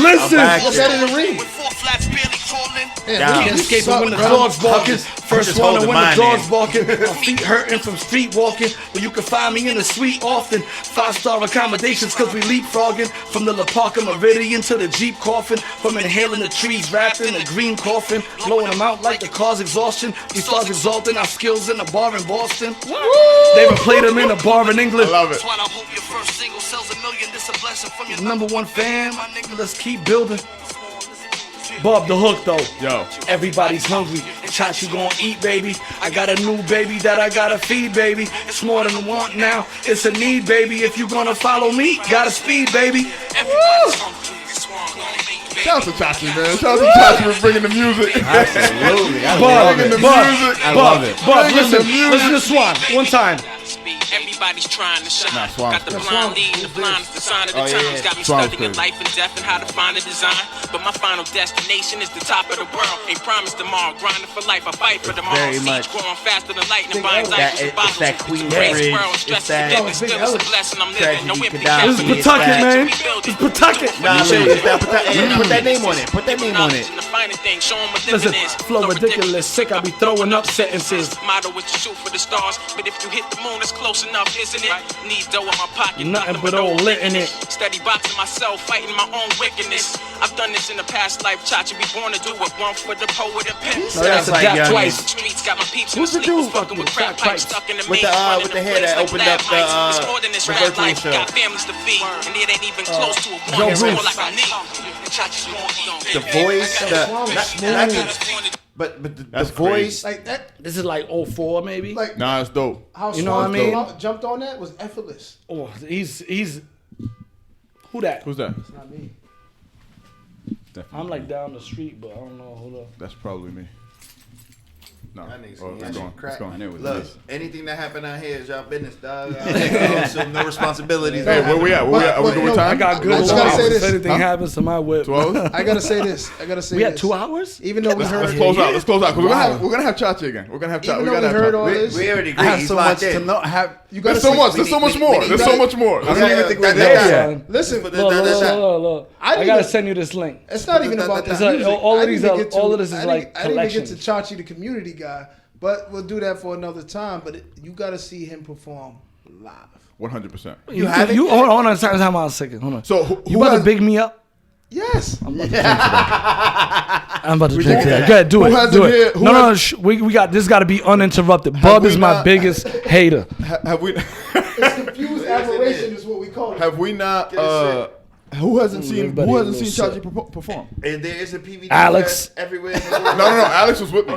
[SPEAKER 1] listen.
[SPEAKER 2] back
[SPEAKER 4] What's that in the ring?
[SPEAKER 6] with 4 flats barely crawling.
[SPEAKER 2] Down.
[SPEAKER 1] Can't escape it when the
[SPEAKER 4] bro.
[SPEAKER 1] dog's barking. First
[SPEAKER 2] just
[SPEAKER 1] one
[SPEAKER 2] holding
[SPEAKER 1] when the
[SPEAKER 2] mine
[SPEAKER 1] dog's
[SPEAKER 2] in.
[SPEAKER 1] barking. My feet hurting from street walking. But you can find me in the suite often. 5-star accommodations cause we leapfrogging. From the La Parca Meridian to the Jeep coffin. From inhaling the trees wrapped in a green coffin. Blowing them out like the car's exhaustion. We start exalting our skills in a bar in Boston. They replayed them in a bar in England.
[SPEAKER 5] I love it.
[SPEAKER 6] That's why I hope your first single sells a million. This a blessing from your
[SPEAKER 1] Number 1 fan.
[SPEAKER 6] my nigga.
[SPEAKER 1] Let's keep building. Bob the hook though.
[SPEAKER 5] Yo.
[SPEAKER 1] Everybody's hungry. Chachi gon' eat, baby. I got a new baby that I gotta feed, baby. It's more than a want now. It's a need, baby. If you gonna follow me, gotta speed, baby.
[SPEAKER 6] Everybody's hungry. This one gonna make baby.
[SPEAKER 5] Shout out to Chachi, man. Shout out to Chachi for bringing the music.
[SPEAKER 3] Absolutely. I
[SPEAKER 1] Bob,
[SPEAKER 3] love
[SPEAKER 5] Bringing
[SPEAKER 3] it.
[SPEAKER 5] the
[SPEAKER 1] Bob,
[SPEAKER 5] music.
[SPEAKER 3] I
[SPEAKER 1] Bob,
[SPEAKER 3] love it.
[SPEAKER 1] Bob,
[SPEAKER 5] Bringing the
[SPEAKER 1] listen
[SPEAKER 5] music.
[SPEAKER 1] to Swan one time.
[SPEAKER 6] Everybody's trying to shine.
[SPEAKER 5] Nah, Swamp.
[SPEAKER 6] Got the blind leading the blind is the sign of the
[SPEAKER 2] Oh, yeah,
[SPEAKER 6] times.
[SPEAKER 2] yeah.
[SPEAKER 6] Got me
[SPEAKER 5] Swamp's
[SPEAKER 6] studying
[SPEAKER 5] good.
[SPEAKER 6] life and death and how to find a design. But my final destination is the top of the world. Ain't promised tomorrow. Grinding for life. I fight for tomorrow.
[SPEAKER 2] Very
[SPEAKER 6] Siege
[SPEAKER 2] much.
[SPEAKER 6] growing faster than lightning. Buying
[SPEAKER 2] That-
[SPEAKER 6] diapers and
[SPEAKER 2] it's
[SPEAKER 6] bottles.
[SPEAKER 2] that Queensbridge,
[SPEAKER 6] Crazy world.
[SPEAKER 2] it's
[SPEAKER 6] Stress
[SPEAKER 2] that-
[SPEAKER 6] to live. Still it's a blessing. I'm living. No
[SPEAKER 2] Tragedy,
[SPEAKER 6] empty
[SPEAKER 2] Gaddafi.
[SPEAKER 1] This is
[SPEAKER 6] cash.
[SPEAKER 1] Pawtucket, man.
[SPEAKER 6] We build
[SPEAKER 1] This
[SPEAKER 6] it.
[SPEAKER 1] is Pawtucket.
[SPEAKER 2] Nah, man, it's that, put that name on it. Put that name on it.
[SPEAKER 6] The finer thing, show 'em what
[SPEAKER 1] Listen,
[SPEAKER 6] living is.
[SPEAKER 1] flow
[SPEAKER 6] So
[SPEAKER 1] ridiculous, sick. I be throwing up sentences.
[SPEAKER 6] Motto is to shoot for the stars, but if you hit the moon, it's close enough, isn't it? Need dough in my pocket,
[SPEAKER 1] Nothing but old lit in it.
[SPEAKER 6] Steady boxing myself, fighting my own wickedness. I've done this in the past life, Chachi be born to do it. One for the poet and pimp.
[SPEAKER 1] No, that's a
[SPEAKER 2] like
[SPEAKER 1] dap
[SPEAKER 2] young
[SPEAKER 1] twice.
[SPEAKER 6] Streets got my peeps in
[SPEAKER 1] Who's
[SPEAKER 6] the
[SPEAKER 1] the
[SPEAKER 6] sleepers,
[SPEAKER 1] dude
[SPEAKER 6] fucking with
[SPEAKER 1] fucking
[SPEAKER 6] crack
[SPEAKER 1] with
[SPEAKER 6] pipes,
[SPEAKER 1] crack
[SPEAKER 6] stuck in the
[SPEAKER 2] With
[SPEAKER 6] main
[SPEAKER 2] the,
[SPEAKER 6] running
[SPEAKER 2] with the hair
[SPEAKER 6] place
[SPEAKER 2] that
[SPEAKER 6] like
[SPEAKER 2] opened
[SPEAKER 6] lab
[SPEAKER 2] up
[SPEAKER 6] mics. It's more than this
[SPEAKER 2] the
[SPEAKER 6] rap
[SPEAKER 2] virtual
[SPEAKER 6] life.
[SPEAKER 2] show.
[SPEAKER 6] Got families to feed, and it ain't even close to a
[SPEAKER 1] Joe
[SPEAKER 6] one. It's more
[SPEAKER 1] Bruce.
[SPEAKER 6] like I need. And Chachi's gonna eat.
[SPEAKER 2] The voice, the not But the
[SPEAKER 5] That's
[SPEAKER 2] voice,
[SPEAKER 5] crazy.
[SPEAKER 4] Like that.
[SPEAKER 1] This is like 04 maybe.
[SPEAKER 4] Like
[SPEAKER 5] Nah, it's dope.
[SPEAKER 4] how
[SPEAKER 1] You know what I mean?
[SPEAKER 4] jumped on that was effortless.
[SPEAKER 1] Oh, he's who that?
[SPEAKER 5] Who's that?
[SPEAKER 4] It's not me.
[SPEAKER 1] I'm like down the street, but I don't know. Hold up.
[SPEAKER 5] That's probably me. No.
[SPEAKER 2] That nigga's
[SPEAKER 5] Oh, it's
[SPEAKER 2] catching
[SPEAKER 5] gone.
[SPEAKER 2] crack.
[SPEAKER 5] It's gone.
[SPEAKER 3] I knew it was
[SPEAKER 2] look,
[SPEAKER 3] nice.
[SPEAKER 2] anything that happened out here is y'all business, dog. So no responsibilities.
[SPEAKER 5] Hey, where we at? Where we at? Are we
[SPEAKER 4] But,
[SPEAKER 5] doing
[SPEAKER 4] no,
[SPEAKER 5] time?
[SPEAKER 1] I got good.
[SPEAKER 4] I just gotta say
[SPEAKER 1] alarms.
[SPEAKER 4] this.
[SPEAKER 1] If anything happens to my whip,
[SPEAKER 5] 2 hours?
[SPEAKER 4] I gotta say this.
[SPEAKER 1] we had 2 hours.
[SPEAKER 4] Even though we heard,
[SPEAKER 5] Let's close out. Let's close out. Because we're gonna have Chachi again. We're gonna have Chachi.
[SPEAKER 4] even
[SPEAKER 5] We
[SPEAKER 4] though
[SPEAKER 5] gotta
[SPEAKER 4] we
[SPEAKER 5] have
[SPEAKER 4] heard
[SPEAKER 5] Chachi.
[SPEAKER 4] all this,
[SPEAKER 2] We already
[SPEAKER 3] I
[SPEAKER 2] agreed.
[SPEAKER 3] have
[SPEAKER 2] He's
[SPEAKER 3] so much
[SPEAKER 2] locked
[SPEAKER 3] to
[SPEAKER 2] in.
[SPEAKER 3] know.
[SPEAKER 4] you gotta
[SPEAKER 5] There's so
[SPEAKER 4] see-
[SPEAKER 5] much. There's so much more. There's so much more.
[SPEAKER 3] I don't even think we're
[SPEAKER 1] Look,
[SPEAKER 3] there yet.
[SPEAKER 1] son.
[SPEAKER 4] Listen,
[SPEAKER 2] Look,
[SPEAKER 1] Look.
[SPEAKER 4] I
[SPEAKER 1] I
[SPEAKER 4] didn't
[SPEAKER 1] gotta
[SPEAKER 4] even-
[SPEAKER 1] send you this link.
[SPEAKER 4] it's not even about
[SPEAKER 1] It's
[SPEAKER 4] the
[SPEAKER 1] like,
[SPEAKER 4] music.
[SPEAKER 1] all of
[SPEAKER 4] I
[SPEAKER 1] these
[SPEAKER 4] didn't
[SPEAKER 1] are-
[SPEAKER 4] get to-
[SPEAKER 1] all of this is
[SPEAKER 4] I didn't-
[SPEAKER 1] like
[SPEAKER 4] I didn't even get to
[SPEAKER 1] collections.
[SPEAKER 4] Chachi, the community guy, but we'll do that for another time. But you gotta see him perform live.
[SPEAKER 5] 100%.
[SPEAKER 1] You hold on a second. Hold on.
[SPEAKER 5] So
[SPEAKER 1] You about to big me up?
[SPEAKER 4] Yes.
[SPEAKER 1] I'm about to drink to that. Go ahead, do
[SPEAKER 5] Who
[SPEAKER 1] it.
[SPEAKER 5] hasn't
[SPEAKER 1] Do
[SPEAKER 5] here-
[SPEAKER 1] it.
[SPEAKER 5] who
[SPEAKER 1] No.
[SPEAKER 5] has-
[SPEAKER 1] We got this. Got to be uninterrupted. Bub
[SPEAKER 5] we
[SPEAKER 1] is my
[SPEAKER 5] not-
[SPEAKER 1] biggest hater.
[SPEAKER 5] Have we?
[SPEAKER 4] It's confused admiration is what we call it.
[SPEAKER 5] Have we not? Who hasn't seen?
[SPEAKER 1] Everybody
[SPEAKER 5] Who
[SPEAKER 1] a
[SPEAKER 5] hasn't seen
[SPEAKER 1] little
[SPEAKER 5] Chachi perform?
[SPEAKER 2] And there is a PVD
[SPEAKER 1] Alex.
[SPEAKER 2] fest everywhere in the world.
[SPEAKER 5] No. Alex was with me.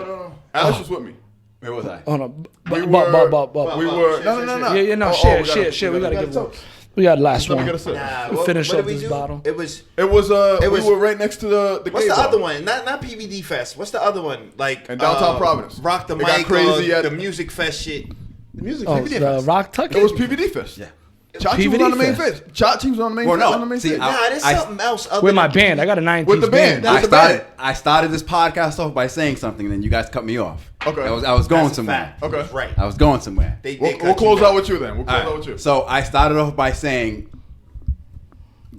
[SPEAKER 5] Alex was with me.
[SPEAKER 3] Where was I?
[SPEAKER 1] Hold on.
[SPEAKER 5] We
[SPEAKER 1] Bub.
[SPEAKER 5] were. No.
[SPEAKER 1] Yeah. No.
[SPEAKER 5] Oh,
[SPEAKER 1] Share.
[SPEAKER 5] we gotta-
[SPEAKER 1] Share. We gotta give one.
[SPEAKER 4] talk.
[SPEAKER 1] We got last
[SPEAKER 5] Let me
[SPEAKER 1] one.
[SPEAKER 5] get a sip.
[SPEAKER 2] Nah,
[SPEAKER 1] Finish
[SPEAKER 2] what
[SPEAKER 1] off
[SPEAKER 2] did we
[SPEAKER 1] this
[SPEAKER 2] do?
[SPEAKER 1] bottle.
[SPEAKER 2] It was.
[SPEAKER 5] It was.
[SPEAKER 2] It was-
[SPEAKER 5] We were right next to the.
[SPEAKER 2] What's
[SPEAKER 5] gay
[SPEAKER 2] the
[SPEAKER 5] bar.
[SPEAKER 2] other one? Not PVD Fest. What's the other one? Like
[SPEAKER 5] In downtown Providence.
[SPEAKER 2] Rock the
[SPEAKER 5] It got
[SPEAKER 2] mic.
[SPEAKER 5] crazy
[SPEAKER 2] Or
[SPEAKER 5] at-
[SPEAKER 2] the music fest shit.
[SPEAKER 4] The music.
[SPEAKER 1] Oh,
[SPEAKER 4] PVD
[SPEAKER 1] the
[SPEAKER 4] fest.
[SPEAKER 1] Rock Tucket.
[SPEAKER 5] It was PVD Fest.
[SPEAKER 3] Yeah.
[SPEAKER 5] Chachi was
[SPEAKER 1] PVD
[SPEAKER 5] on the main
[SPEAKER 1] Fest.
[SPEAKER 5] fest. Chachi was on the main
[SPEAKER 3] Well,
[SPEAKER 5] fest.
[SPEAKER 3] no.
[SPEAKER 5] On the main
[SPEAKER 3] See,
[SPEAKER 5] fest.
[SPEAKER 2] Nah, there's something else other
[SPEAKER 1] with my
[SPEAKER 2] than
[SPEAKER 1] band. I got a 9-piece
[SPEAKER 5] With the band.
[SPEAKER 1] band.
[SPEAKER 5] That's the band.
[SPEAKER 3] I started this podcast off by saying something, and then you guys cut me off.
[SPEAKER 5] Okay.
[SPEAKER 3] I was going
[SPEAKER 2] That's a
[SPEAKER 3] somewhere.
[SPEAKER 2] fact.
[SPEAKER 5] Okay.
[SPEAKER 2] That's right.
[SPEAKER 3] I was going somewhere.
[SPEAKER 2] They
[SPEAKER 5] We'll
[SPEAKER 2] cut
[SPEAKER 5] close
[SPEAKER 2] you
[SPEAKER 5] out
[SPEAKER 2] off.
[SPEAKER 5] with you then. We'll close out with you.
[SPEAKER 3] So I started off by saying,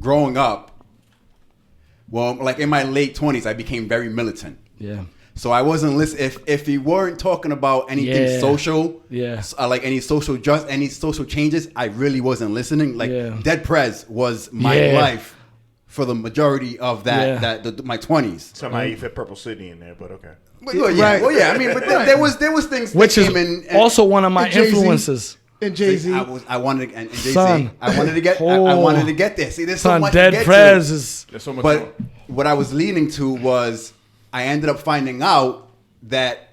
[SPEAKER 3] growing up, well, like in my late 20s, I became very militant.
[SPEAKER 1] Yeah.
[SPEAKER 3] So I wasn't listening. If he weren't talking about anything
[SPEAKER 1] Yeah.
[SPEAKER 3] social,
[SPEAKER 1] Yeah.
[SPEAKER 3] like any social changes, I really wasn't listening. Like
[SPEAKER 1] Yeah.
[SPEAKER 3] Dead Prez was my
[SPEAKER 1] Yeah.
[SPEAKER 3] life for the majority of my 20s.
[SPEAKER 2] Somehow you fit Purple City in there, but okay.
[SPEAKER 3] Well, yeah,
[SPEAKER 4] Right.
[SPEAKER 3] well, yeah. I mean, but there was things
[SPEAKER 1] Which
[SPEAKER 3] that
[SPEAKER 1] is
[SPEAKER 3] came in.
[SPEAKER 1] also one of my
[SPEAKER 4] and Jay-Z.
[SPEAKER 1] influences.
[SPEAKER 4] And Jay-Z.
[SPEAKER 3] I wanted and Jay-Z.
[SPEAKER 1] Son.
[SPEAKER 3] I wanted to get. I
[SPEAKER 1] Oh.
[SPEAKER 3] wanted to get there. See, there's so
[SPEAKER 1] Son,
[SPEAKER 3] much
[SPEAKER 1] Dead
[SPEAKER 3] to get
[SPEAKER 1] Prez
[SPEAKER 3] to.
[SPEAKER 1] is.
[SPEAKER 5] There's so much more.
[SPEAKER 3] But what I was leaning to was I ended up finding out that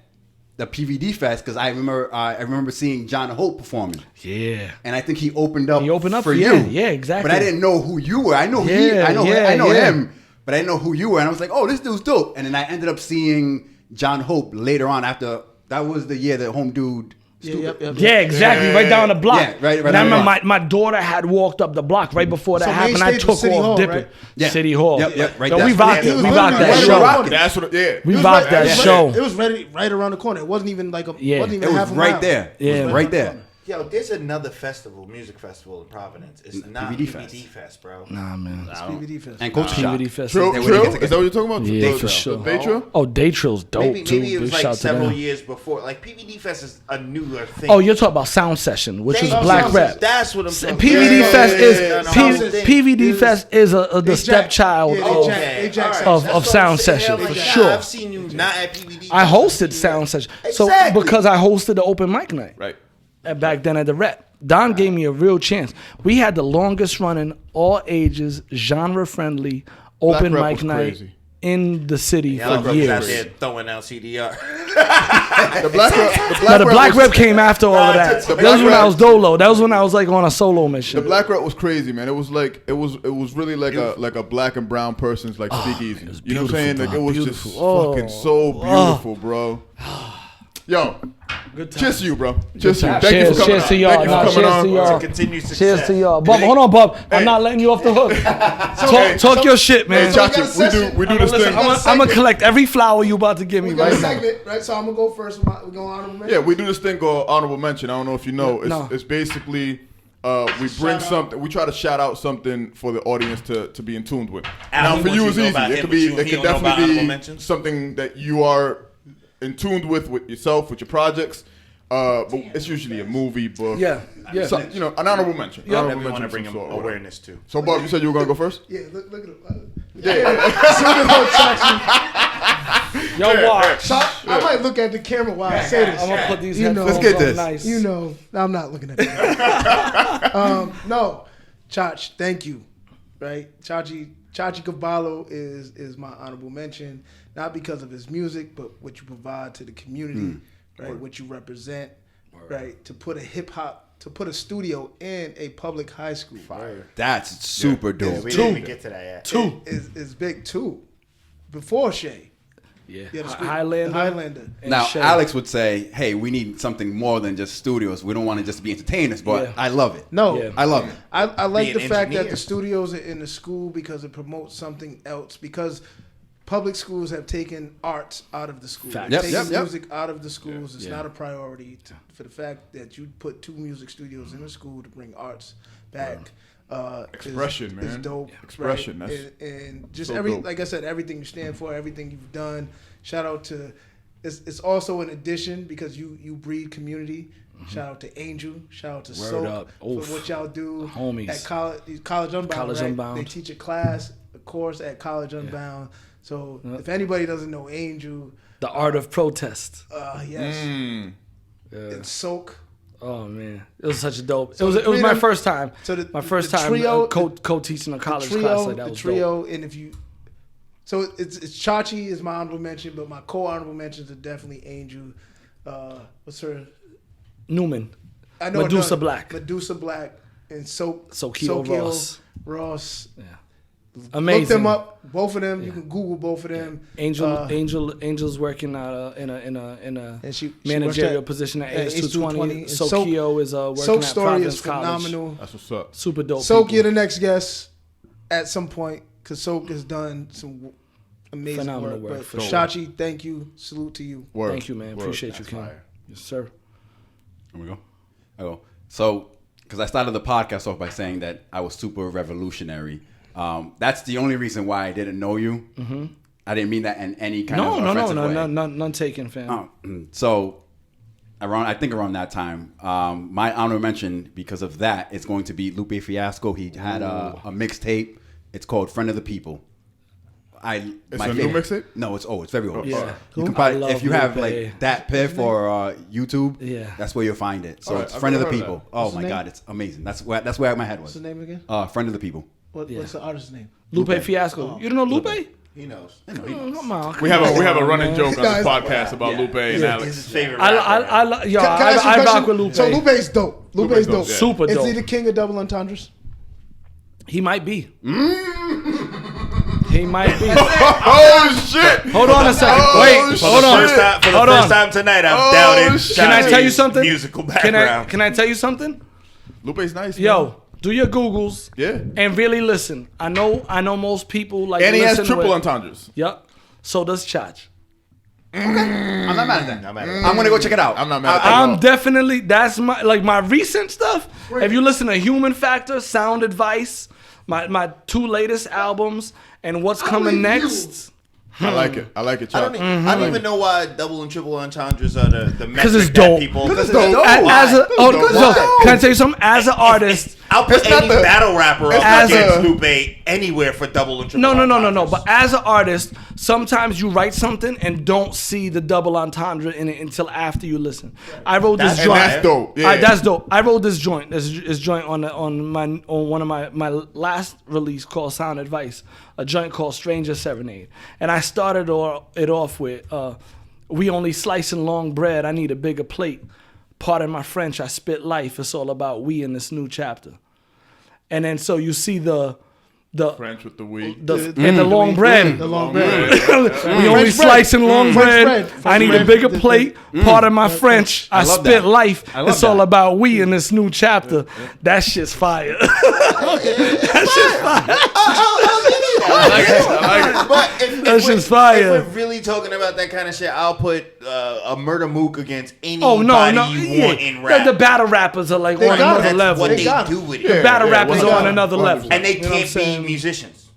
[SPEAKER 3] the PVD Fest, because I remember seeing John Hope performing,
[SPEAKER 1] Yeah.
[SPEAKER 3] and I think he opened up.
[SPEAKER 1] He opened up
[SPEAKER 3] for
[SPEAKER 1] for
[SPEAKER 3] you.
[SPEAKER 1] you. Yeah, exactly.
[SPEAKER 3] But I didn't know who you were. I know
[SPEAKER 1] Yeah,
[SPEAKER 3] I know
[SPEAKER 1] yeah.
[SPEAKER 3] him, but I didn't know who you were. And I was like, oh, this dude's dope. And then I ended up seeing John Hope later on. After that was the year that Home Dude.
[SPEAKER 4] Yep.
[SPEAKER 1] Yeah, exactly. Right down the block.
[SPEAKER 3] Yeah, right
[SPEAKER 1] And I
[SPEAKER 3] down the
[SPEAKER 1] remember
[SPEAKER 3] block.
[SPEAKER 1] my daughter had walked up the block right before that
[SPEAKER 4] So main
[SPEAKER 1] happened. I
[SPEAKER 4] stage
[SPEAKER 1] took
[SPEAKER 4] was City
[SPEAKER 1] off
[SPEAKER 4] Hall,
[SPEAKER 1] dipping.
[SPEAKER 4] right?
[SPEAKER 3] Yeah.
[SPEAKER 1] City Hall.
[SPEAKER 3] Yep, right
[SPEAKER 1] Yo,
[SPEAKER 3] there.
[SPEAKER 1] we rocked
[SPEAKER 4] He
[SPEAKER 1] it.
[SPEAKER 4] was
[SPEAKER 1] We
[SPEAKER 4] literally
[SPEAKER 1] rocked that
[SPEAKER 4] right
[SPEAKER 1] show.
[SPEAKER 4] around the
[SPEAKER 5] That's what. Yeah.
[SPEAKER 1] We
[SPEAKER 4] It was
[SPEAKER 1] rocked
[SPEAKER 4] right-
[SPEAKER 1] that
[SPEAKER 4] it was
[SPEAKER 1] show.
[SPEAKER 4] It was right around the corner. It wasn't even like a.
[SPEAKER 1] Yeah.
[SPEAKER 4] Wasn't even
[SPEAKER 3] It
[SPEAKER 4] half
[SPEAKER 3] was
[SPEAKER 4] a
[SPEAKER 3] right
[SPEAKER 4] mile.
[SPEAKER 3] there.
[SPEAKER 1] Yeah.
[SPEAKER 3] It was right there.
[SPEAKER 2] Yo, there's another festival, music festival in Providence. It's not
[SPEAKER 3] PVD
[SPEAKER 2] PVD
[SPEAKER 3] Fest.
[SPEAKER 2] Fest, bro.
[SPEAKER 1] Nah, man.
[SPEAKER 4] PVD fest.
[SPEAKER 3] And Culture Shock.
[SPEAKER 1] PVD Fest.
[SPEAKER 5] Trill?
[SPEAKER 3] They wouldn't
[SPEAKER 5] Trill?
[SPEAKER 3] get together.
[SPEAKER 5] Is that what you're talking about?
[SPEAKER 1] Yeah,
[SPEAKER 5] The-
[SPEAKER 1] for sure.
[SPEAKER 5] The Day Trill?
[SPEAKER 1] Oh, Day Trill's dope
[SPEAKER 2] Maybe
[SPEAKER 1] too.
[SPEAKER 2] it was
[SPEAKER 1] Big shout
[SPEAKER 2] like
[SPEAKER 1] to
[SPEAKER 2] several
[SPEAKER 1] them.
[SPEAKER 2] years before. Like PVD Fest is a newer thing.
[SPEAKER 1] Oh, you're talking about Sound Session, which was
[SPEAKER 2] Thank you.
[SPEAKER 1] Black Rap.
[SPEAKER 2] That's what I'm talking
[SPEAKER 1] PVD
[SPEAKER 2] about.
[SPEAKER 1] Fest is
[SPEAKER 2] Yeah, no,
[SPEAKER 1] P-
[SPEAKER 2] no, no.
[SPEAKER 1] PVD Fest is the
[SPEAKER 4] They jack-
[SPEAKER 1] stepchild
[SPEAKER 4] yeah, they
[SPEAKER 1] of.
[SPEAKER 4] jack- they jack
[SPEAKER 2] all
[SPEAKER 4] Sound
[SPEAKER 1] of-
[SPEAKER 2] That's
[SPEAKER 1] of
[SPEAKER 2] what
[SPEAKER 1] Sound
[SPEAKER 2] I'm saying.
[SPEAKER 1] Session,
[SPEAKER 2] I'm like,
[SPEAKER 1] for
[SPEAKER 2] nah,
[SPEAKER 1] sure.
[SPEAKER 2] I've seen you not at PVD.
[SPEAKER 1] I
[SPEAKER 2] Fest.
[SPEAKER 1] hosted Sound Session, so
[SPEAKER 2] Exactly.
[SPEAKER 1] because I hosted the open mic night.
[SPEAKER 5] Right.
[SPEAKER 1] Back then at the Rep. Don gave me a real chance. We had the longest running, all ages, genre friendly open
[SPEAKER 5] Rep
[SPEAKER 1] mic
[SPEAKER 5] was
[SPEAKER 1] night
[SPEAKER 5] crazy.
[SPEAKER 1] in the city
[SPEAKER 2] Y'all
[SPEAKER 1] for
[SPEAKER 2] brothers out
[SPEAKER 1] years.
[SPEAKER 2] there throwing out CDR.
[SPEAKER 5] The Black Rep.
[SPEAKER 1] Now, the Black
[SPEAKER 5] was-
[SPEAKER 1] Rep came after all of that.
[SPEAKER 5] The
[SPEAKER 1] That was
[SPEAKER 5] Black
[SPEAKER 1] when I
[SPEAKER 5] Rep-
[SPEAKER 1] was dolo. That was when I was like on a solo mission.
[SPEAKER 5] The Black Rep was crazy, man. It was like it was really like a black and brown person's like speakeasy.
[SPEAKER 1] it was
[SPEAKER 5] You know what I'm saying?
[SPEAKER 1] beautiful,
[SPEAKER 5] Like it was
[SPEAKER 1] beautiful.
[SPEAKER 5] just
[SPEAKER 1] Oh.
[SPEAKER 5] fucking so beautiful, bro. Yo,
[SPEAKER 1] Good time.
[SPEAKER 5] cheers to you, bro. Cheers to you.
[SPEAKER 1] Cheers,
[SPEAKER 5] Thank you for coming
[SPEAKER 1] cheers
[SPEAKER 5] on.
[SPEAKER 1] to y'all.
[SPEAKER 5] Thank you
[SPEAKER 1] Nah,
[SPEAKER 5] for coming
[SPEAKER 1] cheers
[SPEAKER 5] on.
[SPEAKER 1] to y'all.
[SPEAKER 2] Continued success.
[SPEAKER 1] Cheers to y'all. Bub, hold on, Bub. I'm not letting you off the hook. Talk your shit,
[SPEAKER 5] Hey,
[SPEAKER 1] man.
[SPEAKER 5] Chachi, we do this thing.
[SPEAKER 1] I'm gonna collect every flower you about to give me
[SPEAKER 4] We got a
[SPEAKER 1] right now.
[SPEAKER 4] segment, right? So I'm gonna go first. We're going honorable mention.
[SPEAKER 5] Yeah, we do this thing called honorable mention. I don't know if you know. It's,
[SPEAKER 1] No.
[SPEAKER 5] it's basically we bring something. We try to shout out something for the audience to be in tune with.
[SPEAKER 2] Al,
[SPEAKER 5] Now for
[SPEAKER 2] he
[SPEAKER 5] you
[SPEAKER 2] wants
[SPEAKER 5] it's
[SPEAKER 2] you to know
[SPEAKER 5] easy.
[SPEAKER 2] about
[SPEAKER 5] It
[SPEAKER 2] him,
[SPEAKER 5] could
[SPEAKER 2] but
[SPEAKER 5] be.
[SPEAKER 2] you-
[SPEAKER 5] It
[SPEAKER 2] he
[SPEAKER 5] could
[SPEAKER 2] don't know about
[SPEAKER 5] definitely
[SPEAKER 2] honorable
[SPEAKER 5] be
[SPEAKER 2] mentions?
[SPEAKER 5] something that you are in tune with yourself, with your projects. But it's usually a movie, book.
[SPEAKER 1] Yeah, yeah.
[SPEAKER 5] So, you know, an honorable mention.
[SPEAKER 1] Yeah.
[SPEAKER 5] Honorable
[SPEAKER 2] That we want to
[SPEAKER 5] mention
[SPEAKER 2] bring
[SPEAKER 5] of some sort, or whatever.
[SPEAKER 2] awareness to.
[SPEAKER 5] So, Bob, you said you were gonna go first.
[SPEAKER 4] Yeah, look at him.
[SPEAKER 1] Yo, watch.
[SPEAKER 4] So I might look at the camera while I say this.
[SPEAKER 1] I'm gonna put these
[SPEAKER 4] You know-
[SPEAKER 1] headphones
[SPEAKER 3] Let's get
[SPEAKER 1] on
[SPEAKER 3] this.
[SPEAKER 1] nice.
[SPEAKER 4] You know, I'm not looking at that. No, Chach, thank you. Right, Chachi Chachi Cavarlo is my honorable mention, not because of his music, but what you provide to the community, right? What you represent, right? To put a studio in a public high school.
[SPEAKER 2] Fire.
[SPEAKER 3] That's super dope.
[SPEAKER 2] Yeah, we didn't even get to that yet.
[SPEAKER 1] Two.
[SPEAKER 4] Is big too. Before Shay.
[SPEAKER 1] Yeah.
[SPEAKER 4] Yeah, the
[SPEAKER 1] Highlander. And
[SPEAKER 3] Now,
[SPEAKER 1] Shay.
[SPEAKER 3] Alex would say, hey, we need something more than just studios. We don't want to just be entertainers, but
[SPEAKER 1] Yeah.
[SPEAKER 3] I love it.
[SPEAKER 4] No.
[SPEAKER 1] Yeah.
[SPEAKER 3] I love it.
[SPEAKER 4] I like the
[SPEAKER 2] Be an
[SPEAKER 4] fact that
[SPEAKER 2] engineer.
[SPEAKER 4] the studios are in the school because it promotes something else. Because public schools have taken arts out of the schools.
[SPEAKER 1] Facts.
[SPEAKER 3] Yep,
[SPEAKER 4] Taking
[SPEAKER 3] yep.
[SPEAKER 4] music out of the schools is
[SPEAKER 1] Yeah.
[SPEAKER 4] not a priority for the fact that you put 2 music studios in the school to bring arts back.
[SPEAKER 5] Expression,
[SPEAKER 4] is
[SPEAKER 5] man.
[SPEAKER 4] dope.
[SPEAKER 5] Expression,
[SPEAKER 4] right?
[SPEAKER 5] that's
[SPEAKER 4] and just
[SPEAKER 5] so dope.
[SPEAKER 4] like I said, everything you stand for, everything you've done. Shout out to. It's also an addition because you breed community. Shout out to Angel. Shout out to
[SPEAKER 1] Word
[SPEAKER 4] Soap
[SPEAKER 1] up.
[SPEAKER 4] for
[SPEAKER 1] Oof.
[SPEAKER 4] what y'all do
[SPEAKER 1] Homies.
[SPEAKER 4] at College Unbound.
[SPEAKER 1] College
[SPEAKER 4] right?
[SPEAKER 1] Unbound.
[SPEAKER 4] They teach a class, a course at College Unbound. So if anybody doesn't know Angel,
[SPEAKER 1] The Art of Protest.
[SPEAKER 4] yes,
[SPEAKER 5] Mm.
[SPEAKER 4] and Soak.
[SPEAKER 1] Oh man, it was such a dope.
[SPEAKER 4] So
[SPEAKER 1] it
[SPEAKER 4] the
[SPEAKER 1] was
[SPEAKER 4] three
[SPEAKER 1] my
[SPEAKER 4] of them-
[SPEAKER 1] first time.
[SPEAKER 4] so the-
[SPEAKER 1] my first
[SPEAKER 4] the
[SPEAKER 1] time
[SPEAKER 4] trio-
[SPEAKER 1] co-teaching a college class like that was dope.
[SPEAKER 4] and if you, so it's Chachi is my honorable mention, but my co-honorable mentions are definitely Angel. What's her?
[SPEAKER 1] Newman,
[SPEAKER 4] I know
[SPEAKER 1] Medusa
[SPEAKER 4] no,
[SPEAKER 1] Black.
[SPEAKER 4] Medusa Black, and
[SPEAKER 1] Sokio Ross.
[SPEAKER 4] Yeah.
[SPEAKER 1] Amazing.
[SPEAKER 4] Look them up. Both of them. You can Google both of them.
[SPEAKER 1] Angel's working in a
[SPEAKER 4] And she
[SPEAKER 1] managerial
[SPEAKER 4] worked at-
[SPEAKER 1] position at
[SPEAKER 4] at
[SPEAKER 1] AS220.
[SPEAKER 4] and
[SPEAKER 1] Sokio is working
[SPEAKER 4] Soak's
[SPEAKER 1] at
[SPEAKER 4] story
[SPEAKER 1] Providence
[SPEAKER 4] is
[SPEAKER 1] College.
[SPEAKER 4] phenomenal.
[SPEAKER 5] That's what's up.
[SPEAKER 1] Super dope.
[SPEAKER 4] Soak,
[SPEAKER 1] people.
[SPEAKER 4] you're the next guest at some point because Soak has done some amazing
[SPEAKER 1] Phenomenal
[SPEAKER 4] work.
[SPEAKER 1] work,
[SPEAKER 4] But
[SPEAKER 1] for sure.
[SPEAKER 4] Chachi, thank you. Salute to you.
[SPEAKER 5] Word.
[SPEAKER 1] Thank you, man.
[SPEAKER 5] Word.
[SPEAKER 1] Appreciate you,
[SPEAKER 2] That's
[SPEAKER 1] King.
[SPEAKER 2] fire.
[SPEAKER 1] Yes, sir.
[SPEAKER 3] Here we go. I go. So, because I started the podcast off by saying that I was super revolutionary. That's the only reason why I didn't know you. Mm-hmm. I didn't mean that in any kind of offensive way.
[SPEAKER 1] No, none taken, fam.
[SPEAKER 3] So, I think around that time, my honor mention because of that is going to be Lupe Fiasco. He had a mixtape. It's called "Friend of the People."
[SPEAKER 5] It's a new mixtape?
[SPEAKER 3] No, it's very old.
[SPEAKER 1] Yeah.
[SPEAKER 3] You can
[SPEAKER 1] I
[SPEAKER 3] probably,
[SPEAKER 1] love
[SPEAKER 3] if you have
[SPEAKER 1] Lupe.
[SPEAKER 3] like that piff or YouTube,
[SPEAKER 1] Yeah.
[SPEAKER 3] that's where you'll find it. So
[SPEAKER 5] All right,
[SPEAKER 3] it's
[SPEAKER 5] I've
[SPEAKER 3] "Friend of the
[SPEAKER 5] never heard
[SPEAKER 3] People."
[SPEAKER 5] of that.
[SPEAKER 3] Oh
[SPEAKER 4] What's
[SPEAKER 3] my
[SPEAKER 4] the name?
[SPEAKER 3] God, it's amazing. That's where my head
[SPEAKER 4] What's
[SPEAKER 3] was.
[SPEAKER 4] the name again?
[SPEAKER 3] "Friend of the People."
[SPEAKER 4] What's the artist's name?
[SPEAKER 1] Lupe Fiasco. You don't know Lupe?
[SPEAKER 2] He knows.
[SPEAKER 1] Come on.
[SPEAKER 5] We have a running
[SPEAKER 1] man.
[SPEAKER 5] joke on this
[SPEAKER 4] Guys-
[SPEAKER 5] podcast about
[SPEAKER 2] Yeah.
[SPEAKER 5] Lupe and
[SPEAKER 2] He's
[SPEAKER 5] Alex.
[SPEAKER 2] his favorite
[SPEAKER 1] I
[SPEAKER 2] rapper.
[SPEAKER 1] yo,
[SPEAKER 4] Can I ask you a
[SPEAKER 1] I rock
[SPEAKER 4] question?
[SPEAKER 1] with Lupe.
[SPEAKER 4] So Lupe's dope. Lupe's dope.
[SPEAKER 5] yeah.
[SPEAKER 1] Super
[SPEAKER 4] Is
[SPEAKER 1] dope.
[SPEAKER 4] he the king of double entendres?
[SPEAKER 1] He might be. He might be.
[SPEAKER 5] Oh shit!
[SPEAKER 1] Hold on a second.
[SPEAKER 5] Oh,
[SPEAKER 1] Wait.
[SPEAKER 5] shit.
[SPEAKER 1] Hold on.
[SPEAKER 2] For the
[SPEAKER 1] Hold
[SPEAKER 2] first
[SPEAKER 1] on.
[SPEAKER 2] time tonight, I've
[SPEAKER 5] Oh,
[SPEAKER 2] doubted.
[SPEAKER 5] shit.
[SPEAKER 1] Can I tell you
[SPEAKER 2] Chachi's
[SPEAKER 1] something?
[SPEAKER 2] Musical background.
[SPEAKER 1] Can I tell you something?
[SPEAKER 5] Lupe's nice.
[SPEAKER 1] Yo,
[SPEAKER 5] man.
[SPEAKER 1] do your Googles.
[SPEAKER 5] Yeah.
[SPEAKER 1] And really listen. I know most people like
[SPEAKER 5] And he has
[SPEAKER 1] listen
[SPEAKER 5] triple
[SPEAKER 1] with,
[SPEAKER 5] entendres.
[SPEAKER 1] Yep. So does Chach.
[SPEAKER 3] I'm not mad at that.
[SPEAKER 2] Not mad at
[SPEAKER 3] I'm gonna go check it out.
[SPEAKER 5] I'm not mad at that.
[SPEAKER 1] I'm definitely that's my recent stuff. If you listen to Human Factor, Sound Advice, my 2 latest albums, and what's coming next.
[SPEAKER 5] I like it. I like it,
[SPEAKER 2] I
[SPEAKER 5] Chuck.
[SPEAKER 2] don't even know why double and triple entendres are the metric
[SPEAKER 1] it's
[SPEAKER 2] that
[SPEAKER 1] dope.
[SPEAKER 2] people.
[SPEAKER 5] Because it's dope.
[SPEAKER 1] As a, oh,
[SPEAKER 5] Dope.
[SPEAKER 1] so, can I tell you something? As an artist,
[SPEAKER 2] I'll put
[SPEAKER 5] It's not
[SPEAKER 2] any
[SPEAKER 5] the-
[SPEAKER 2] battle rapper up
[SPEAKER 1] As
[SPEAKER 2] against
[SPEAKER 5] a-
[SPEAKER 2] Lupe anywhere for double and triple.
[SPEAKER 1] no. But as an artist, sometimes you write something and don't see the double entendre in it until after you listen. I wrote this
[SPEAKER 2] That's-
[SPEAKER 1] joint.
[SPEAKER 5] And that's dope. Yeah.
[SPEAKER 1] That's dope. I wrote this joint. This joint on one of my last release called Sound Advice, a joint called Stranger Serenade, and I started it off with we only slicing long bread. I need a bigger plate. Pardon my French. I spit life. It's all about we in this new chapter. And then so you see the
[SPEAKER 5] French with the weed.
[SPEAKER 1] and the long bread.
[SPEAKER 4] The long bread.
[SPEAKER 1] We only slicing long bread. I need a bigger plate. Pardon my French. I
[SPEAKER 3] love
[SPEAKER 1] spit
[SPEAKER 3] that.
[SPEAKER 1] life.
[SPEAKER 3] I love
[SPEAKER 1] It's all
[SPEAKER 3] that.
[SPEAKER 1] about we in this new chapter. That shit's fire. That shit's fire.
[SPEAKER 2] But
[SPEAKER 1] That's just fire.
[SPEAKER 2] If we're really talking about that kind of shit, I'll put a murder mook against anybody
[SPEAKER 1] Oh no,
[SPEAKER 2] you want in rap.
[SPEAKER 1] The battle rappers are like
[SPEAKER 4] They
[SPEAKER 1] on
[SPEAKER 4] got
[SPEAKER 1] another
[SPEAKER 4] it.
[SPEAKER 2] That's
[SPEAKER 1] level.
[SPEAKER 2] what
[SPEAKER 4] They
[SPEAKER 2] they
[SPEAKER 4] got
[SPEAKER 2] do with
[SPEAKER 5] Yeah.
[SPEAKER 2] it.
[SPEAKER 1] Battle rappers are on
[SPEAKER 5] 100%.
[SPEAKER 1] another level.
[SPEAKER 2] And they
[SPEAKER 1] You know what I'm
[SPEAKER 2] can't be
[SPEAKER 1] saying?
[SPEAKER 2] musicians.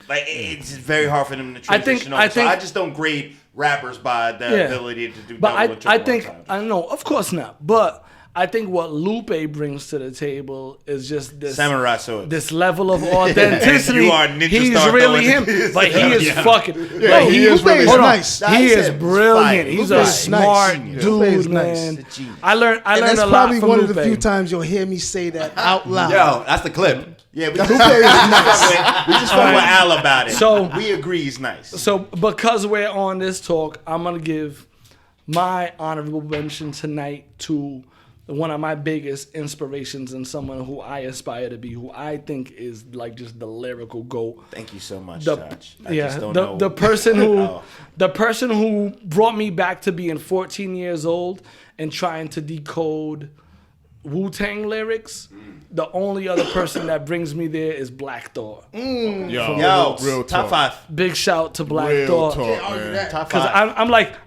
[SPEAKER 2] Like it's very hard for them to
[SPEAKER 1] I think-
[SPEAKER 2] transition
[SPEAKER 1] I
[SPEAKER 2] over. So
[SPEAKER 1] think-
[SPEAKER 2] I just don't grade rappers by the
[SPEAKER 1] Yeah.
[SPEAKER 2] ability to do
[SPEAKER 1] But
[SPEAKER 2] double and
[SPEAKER 1] I
[SPEAKER 2] triple
[SPEAKER 1] think
[SPEAKER 2] times.
[SPEAKER 1] I know, of course not. But I think what Lupe brings to the table is just this
[SPEAKER 2] Samurai sword.
[SPEAKER 1] this level of authenticity.
[SPEAKER 2] You are Ninja
[SPEAKER 1] He's
[SPEAKER 2] Star
[SPEAKER 1] really him,
[SPEAKER 2] throwing-
[SPEAKER 1] but he is fucking.
[SPEAKER 5] Yeah,
[SPEAKER 1] Yo,
[SPEAKER 5] he is really
[SPEAKER 1] hold on.
[SPEAKER 4] nice.
[SPEAKER 1] He is
[SPEAKER 2] Fire.
[SPEAKER 1] brilliant. He's a
[SPEAKER 2] Lupe is
[SPEAKER 1] smart
[SPEAKER 2] nice.
[SPEAKER 4] Lupe is
[SPEAKER 1] dude,
[SPEAKER 4] nice.
[SPEAKER 1] man.
[SPEAKER 2] He's a genius.
[SPEAKER 1] I learned
[SPEAKER 4] And that's
[SPEAKER 1] a lot
[SPEAKER 4] probably
[SPEAKER 1] from
[SPEAKER 4] one
[SPEAKER 1] Lupe.
[SPEAKER 4] of the few times you'll hear me say that out loud.
[SPEAKER 3] Yo, that's the clip.
[SPEAKER 2] Yeah, we just fuck with Al about it.
[SPEAKER 1] So-
[SPEAKER 2] we agree he's nice.
[SPEAKER 1] So because we're on this talk, I'm gonna give my honorable mention tonight to one of my biggest inspirations and someone who I aspire to be, who I think is like just the lyrical GOAT.
[SPEAKER 2] Thank you so much,
[SPEAKER 1] The,
[SPEAKER 2] Josh. I just don't know.
[SPEAKER 1] the person who
[SPEAKER 2] Oh.
[SPEAKER 1] the person who brought me back to being 14 years old and trying to decode Wu-Tang lyrics. The only other person that brings me there is Black Thought.
[SPEAKER 2] Yo,
[SPEAKER 5] real
[SPEAKER 2] top
[SPEAKER 5] talk.
[SPEAKER 2] 5.
[SPEAKER 1] Big shout to Black
[SPEAKER 5] Real
[SPEAKER 1] Thought.
[SPEAKER 5] talk, man.
[SPEAKER 2] Top
[SPEAKER 1] Cause
[SPEAKER 2] 5.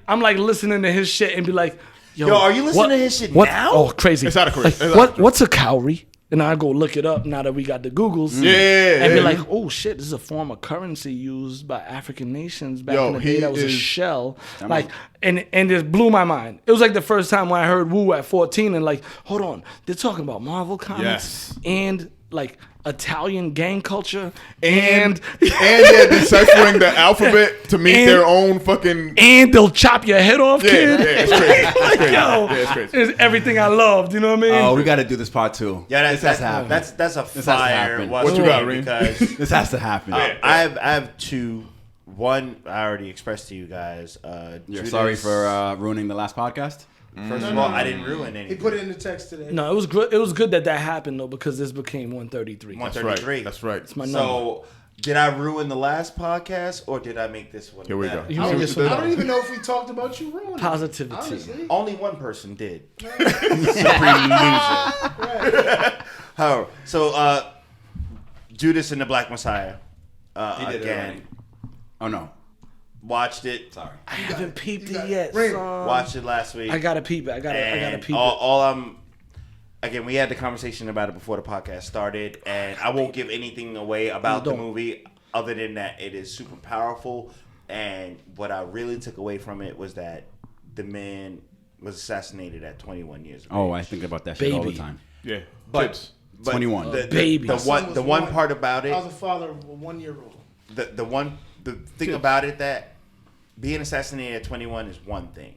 [SPEAKER 1] I'm like listening to his shit and be like, yo,
[SPEAKER 2] Yo, are you listening to his shit now?
[SPEAKER 1] Oh, crazy!
[SPEAKER 5] It's out of crazy.
[SPEAKER 1] Like,
[SPEAKER 5] It's out of
[SPEAKER 1] what's a cowrie? And I go look it up now that we got the Googles.
[SPEAKER 5] Yeah,
[SPEAKER 1] and be
[SPEAKER 5] yeah.
[SPEAKER 1] like, oh shit, this is a form of currency used by African nations back
[SPEAKER 5] Yo,
[SPEAKER 1] in the
[SPEAKER 5] he
[SPEAKER 1] day. That was a
[SPEAKER 5] is-
[SPEAKER 1] shell. Like, and it blew my mind. It was like the first time when I heard Wu at 14 and like, hold on, they're talking about Marvel comics
[SPEAKER 5] Yes.
[SPEAKER 1] and like Italian gang culture and
[SPEAKER 5] And they're deciphering the alphabet to meet
[SPEAKER 1] And-
[SPEAKER 5] their own fucking.
[SPEAKER 1] and they'll chop your head off,
[SPEAKER 5] Yeah,
[SPEAKER 1] kid.
[SPEAKER 5] it's crazy. It's crazy.
[SPEAKER 1] Yo,
[SPEAKER 5] Yeah, it's crazy.
[SPEAKER 1] it's everything I loved. You know what I mean?
[SPEAKER 3] Oh, we got to do this part 2.
[SPEAKER 2] Yeah,
[SPEAKER 3] this has to happen.
[SPEAKER 2] that's a
[SPEAKER 3] This has to
[SPEAKER 2] fire.
[SPEAKER 3] happen.
[SPEAKER 2] watch
[SPEAKER 5] What you
[SPEAKER 2] me
[SPEAKER 5] got, Reem?
[SPEAKER 2] Because
[SPEAKER 3] This has to happen.
[SPEAKER 2] I have 2. One I already expressed to you guys.
[SPEAKER 3] You're
[SPEAKER 2] Judas.
[SPEAKER 3] sorry for ruining the last podcast?
[SPEAKER 2] First of all, I didn't ruin anything.
[SPEAKER 4] He put it in the text today.
[SPEAKER 1] No, it was good. It was good that happened though, because this became 133.
[SPEAKER 5] That's
[SPEAKER 2] 133.
[SPEAKER 5] right. That's right.
[SPEAKER 1] My number.
[SPEAKER 2] So, did I ruin the last podcast, or did I make this one?
[SPEAKER 5] Here we go.
[SPEAKER 2] better?
[SPEAKER 1] You
[SPEAKER 5] See
[SPEAKER 1] made
[SPEAKER 5] what
[SPEAKER 1] this
[SPEAKER 5] you
[SPEAKER 1] one
[SPEAKER 5] did?
[SPEAKER 4] I don't even know if we talked about you ruining it,
[SPEAKER 1] Positivity.
[SPEAKER 4] honestly.
[SPEAKER 2] Only one person did. Supreme loser. Oh, so Judas and the Black Messiah.
[SPEAKER 3] did it
[SPEAKER 2] Again,
[SPEAKER 3] already. Oh, no.
[SPEAKER 2] watched it.
[SPEAKER 3] Sorry.
[SPEAKER 1] I haven't peeped
[SPEAKER 4] You got
[SPEAKER 1] it yet.
[SPEAKER 4] Reem.
[SPEAKER 1] son.
[SPEAKER 2] Watched it last week.
[SPEAKER 1] I gotta peep it. I gotta
[SPEAKER 2] And
[SPEAKER 1] peep
[SPEAKER 2] all I'm again, we had the conversation about it before the podcast started, and I won't give anything away about the
[SPEAKER 1] Don't.
[SPEAKER 2] movie other than that it is super powerful. And what I really took away from it was that the man was assassinated at 21 years of
[SPEAKER 3] Oh,
[SPEAKER 2] age.
[SPEAKER 3] I think about that shit all the
[SPEAKER 1] Baby.
[SPEAKER 3] time.
[SPEAKER 5] Yeah.
[SPEAKER 2] But-
[SPEAKER 5] Kids.
[SPEAKER 2] But
[SPEAKER 3] 21.
[SPEAKER 1] Baby.
[SPEAKER 2] The
[SPEAKER 1] My
[SPEAKER 4] son
[SPEAKER 2] one
[SPEAKER 4] was
[SPEAKER 2] part about
[SPEAKER 4] I
[SPEAKER 2] it,
[SPEAKER 4] was a father of a 1-year-old.
[SPEAKER 2] the thing about it that being assassinated at 21 is one thing,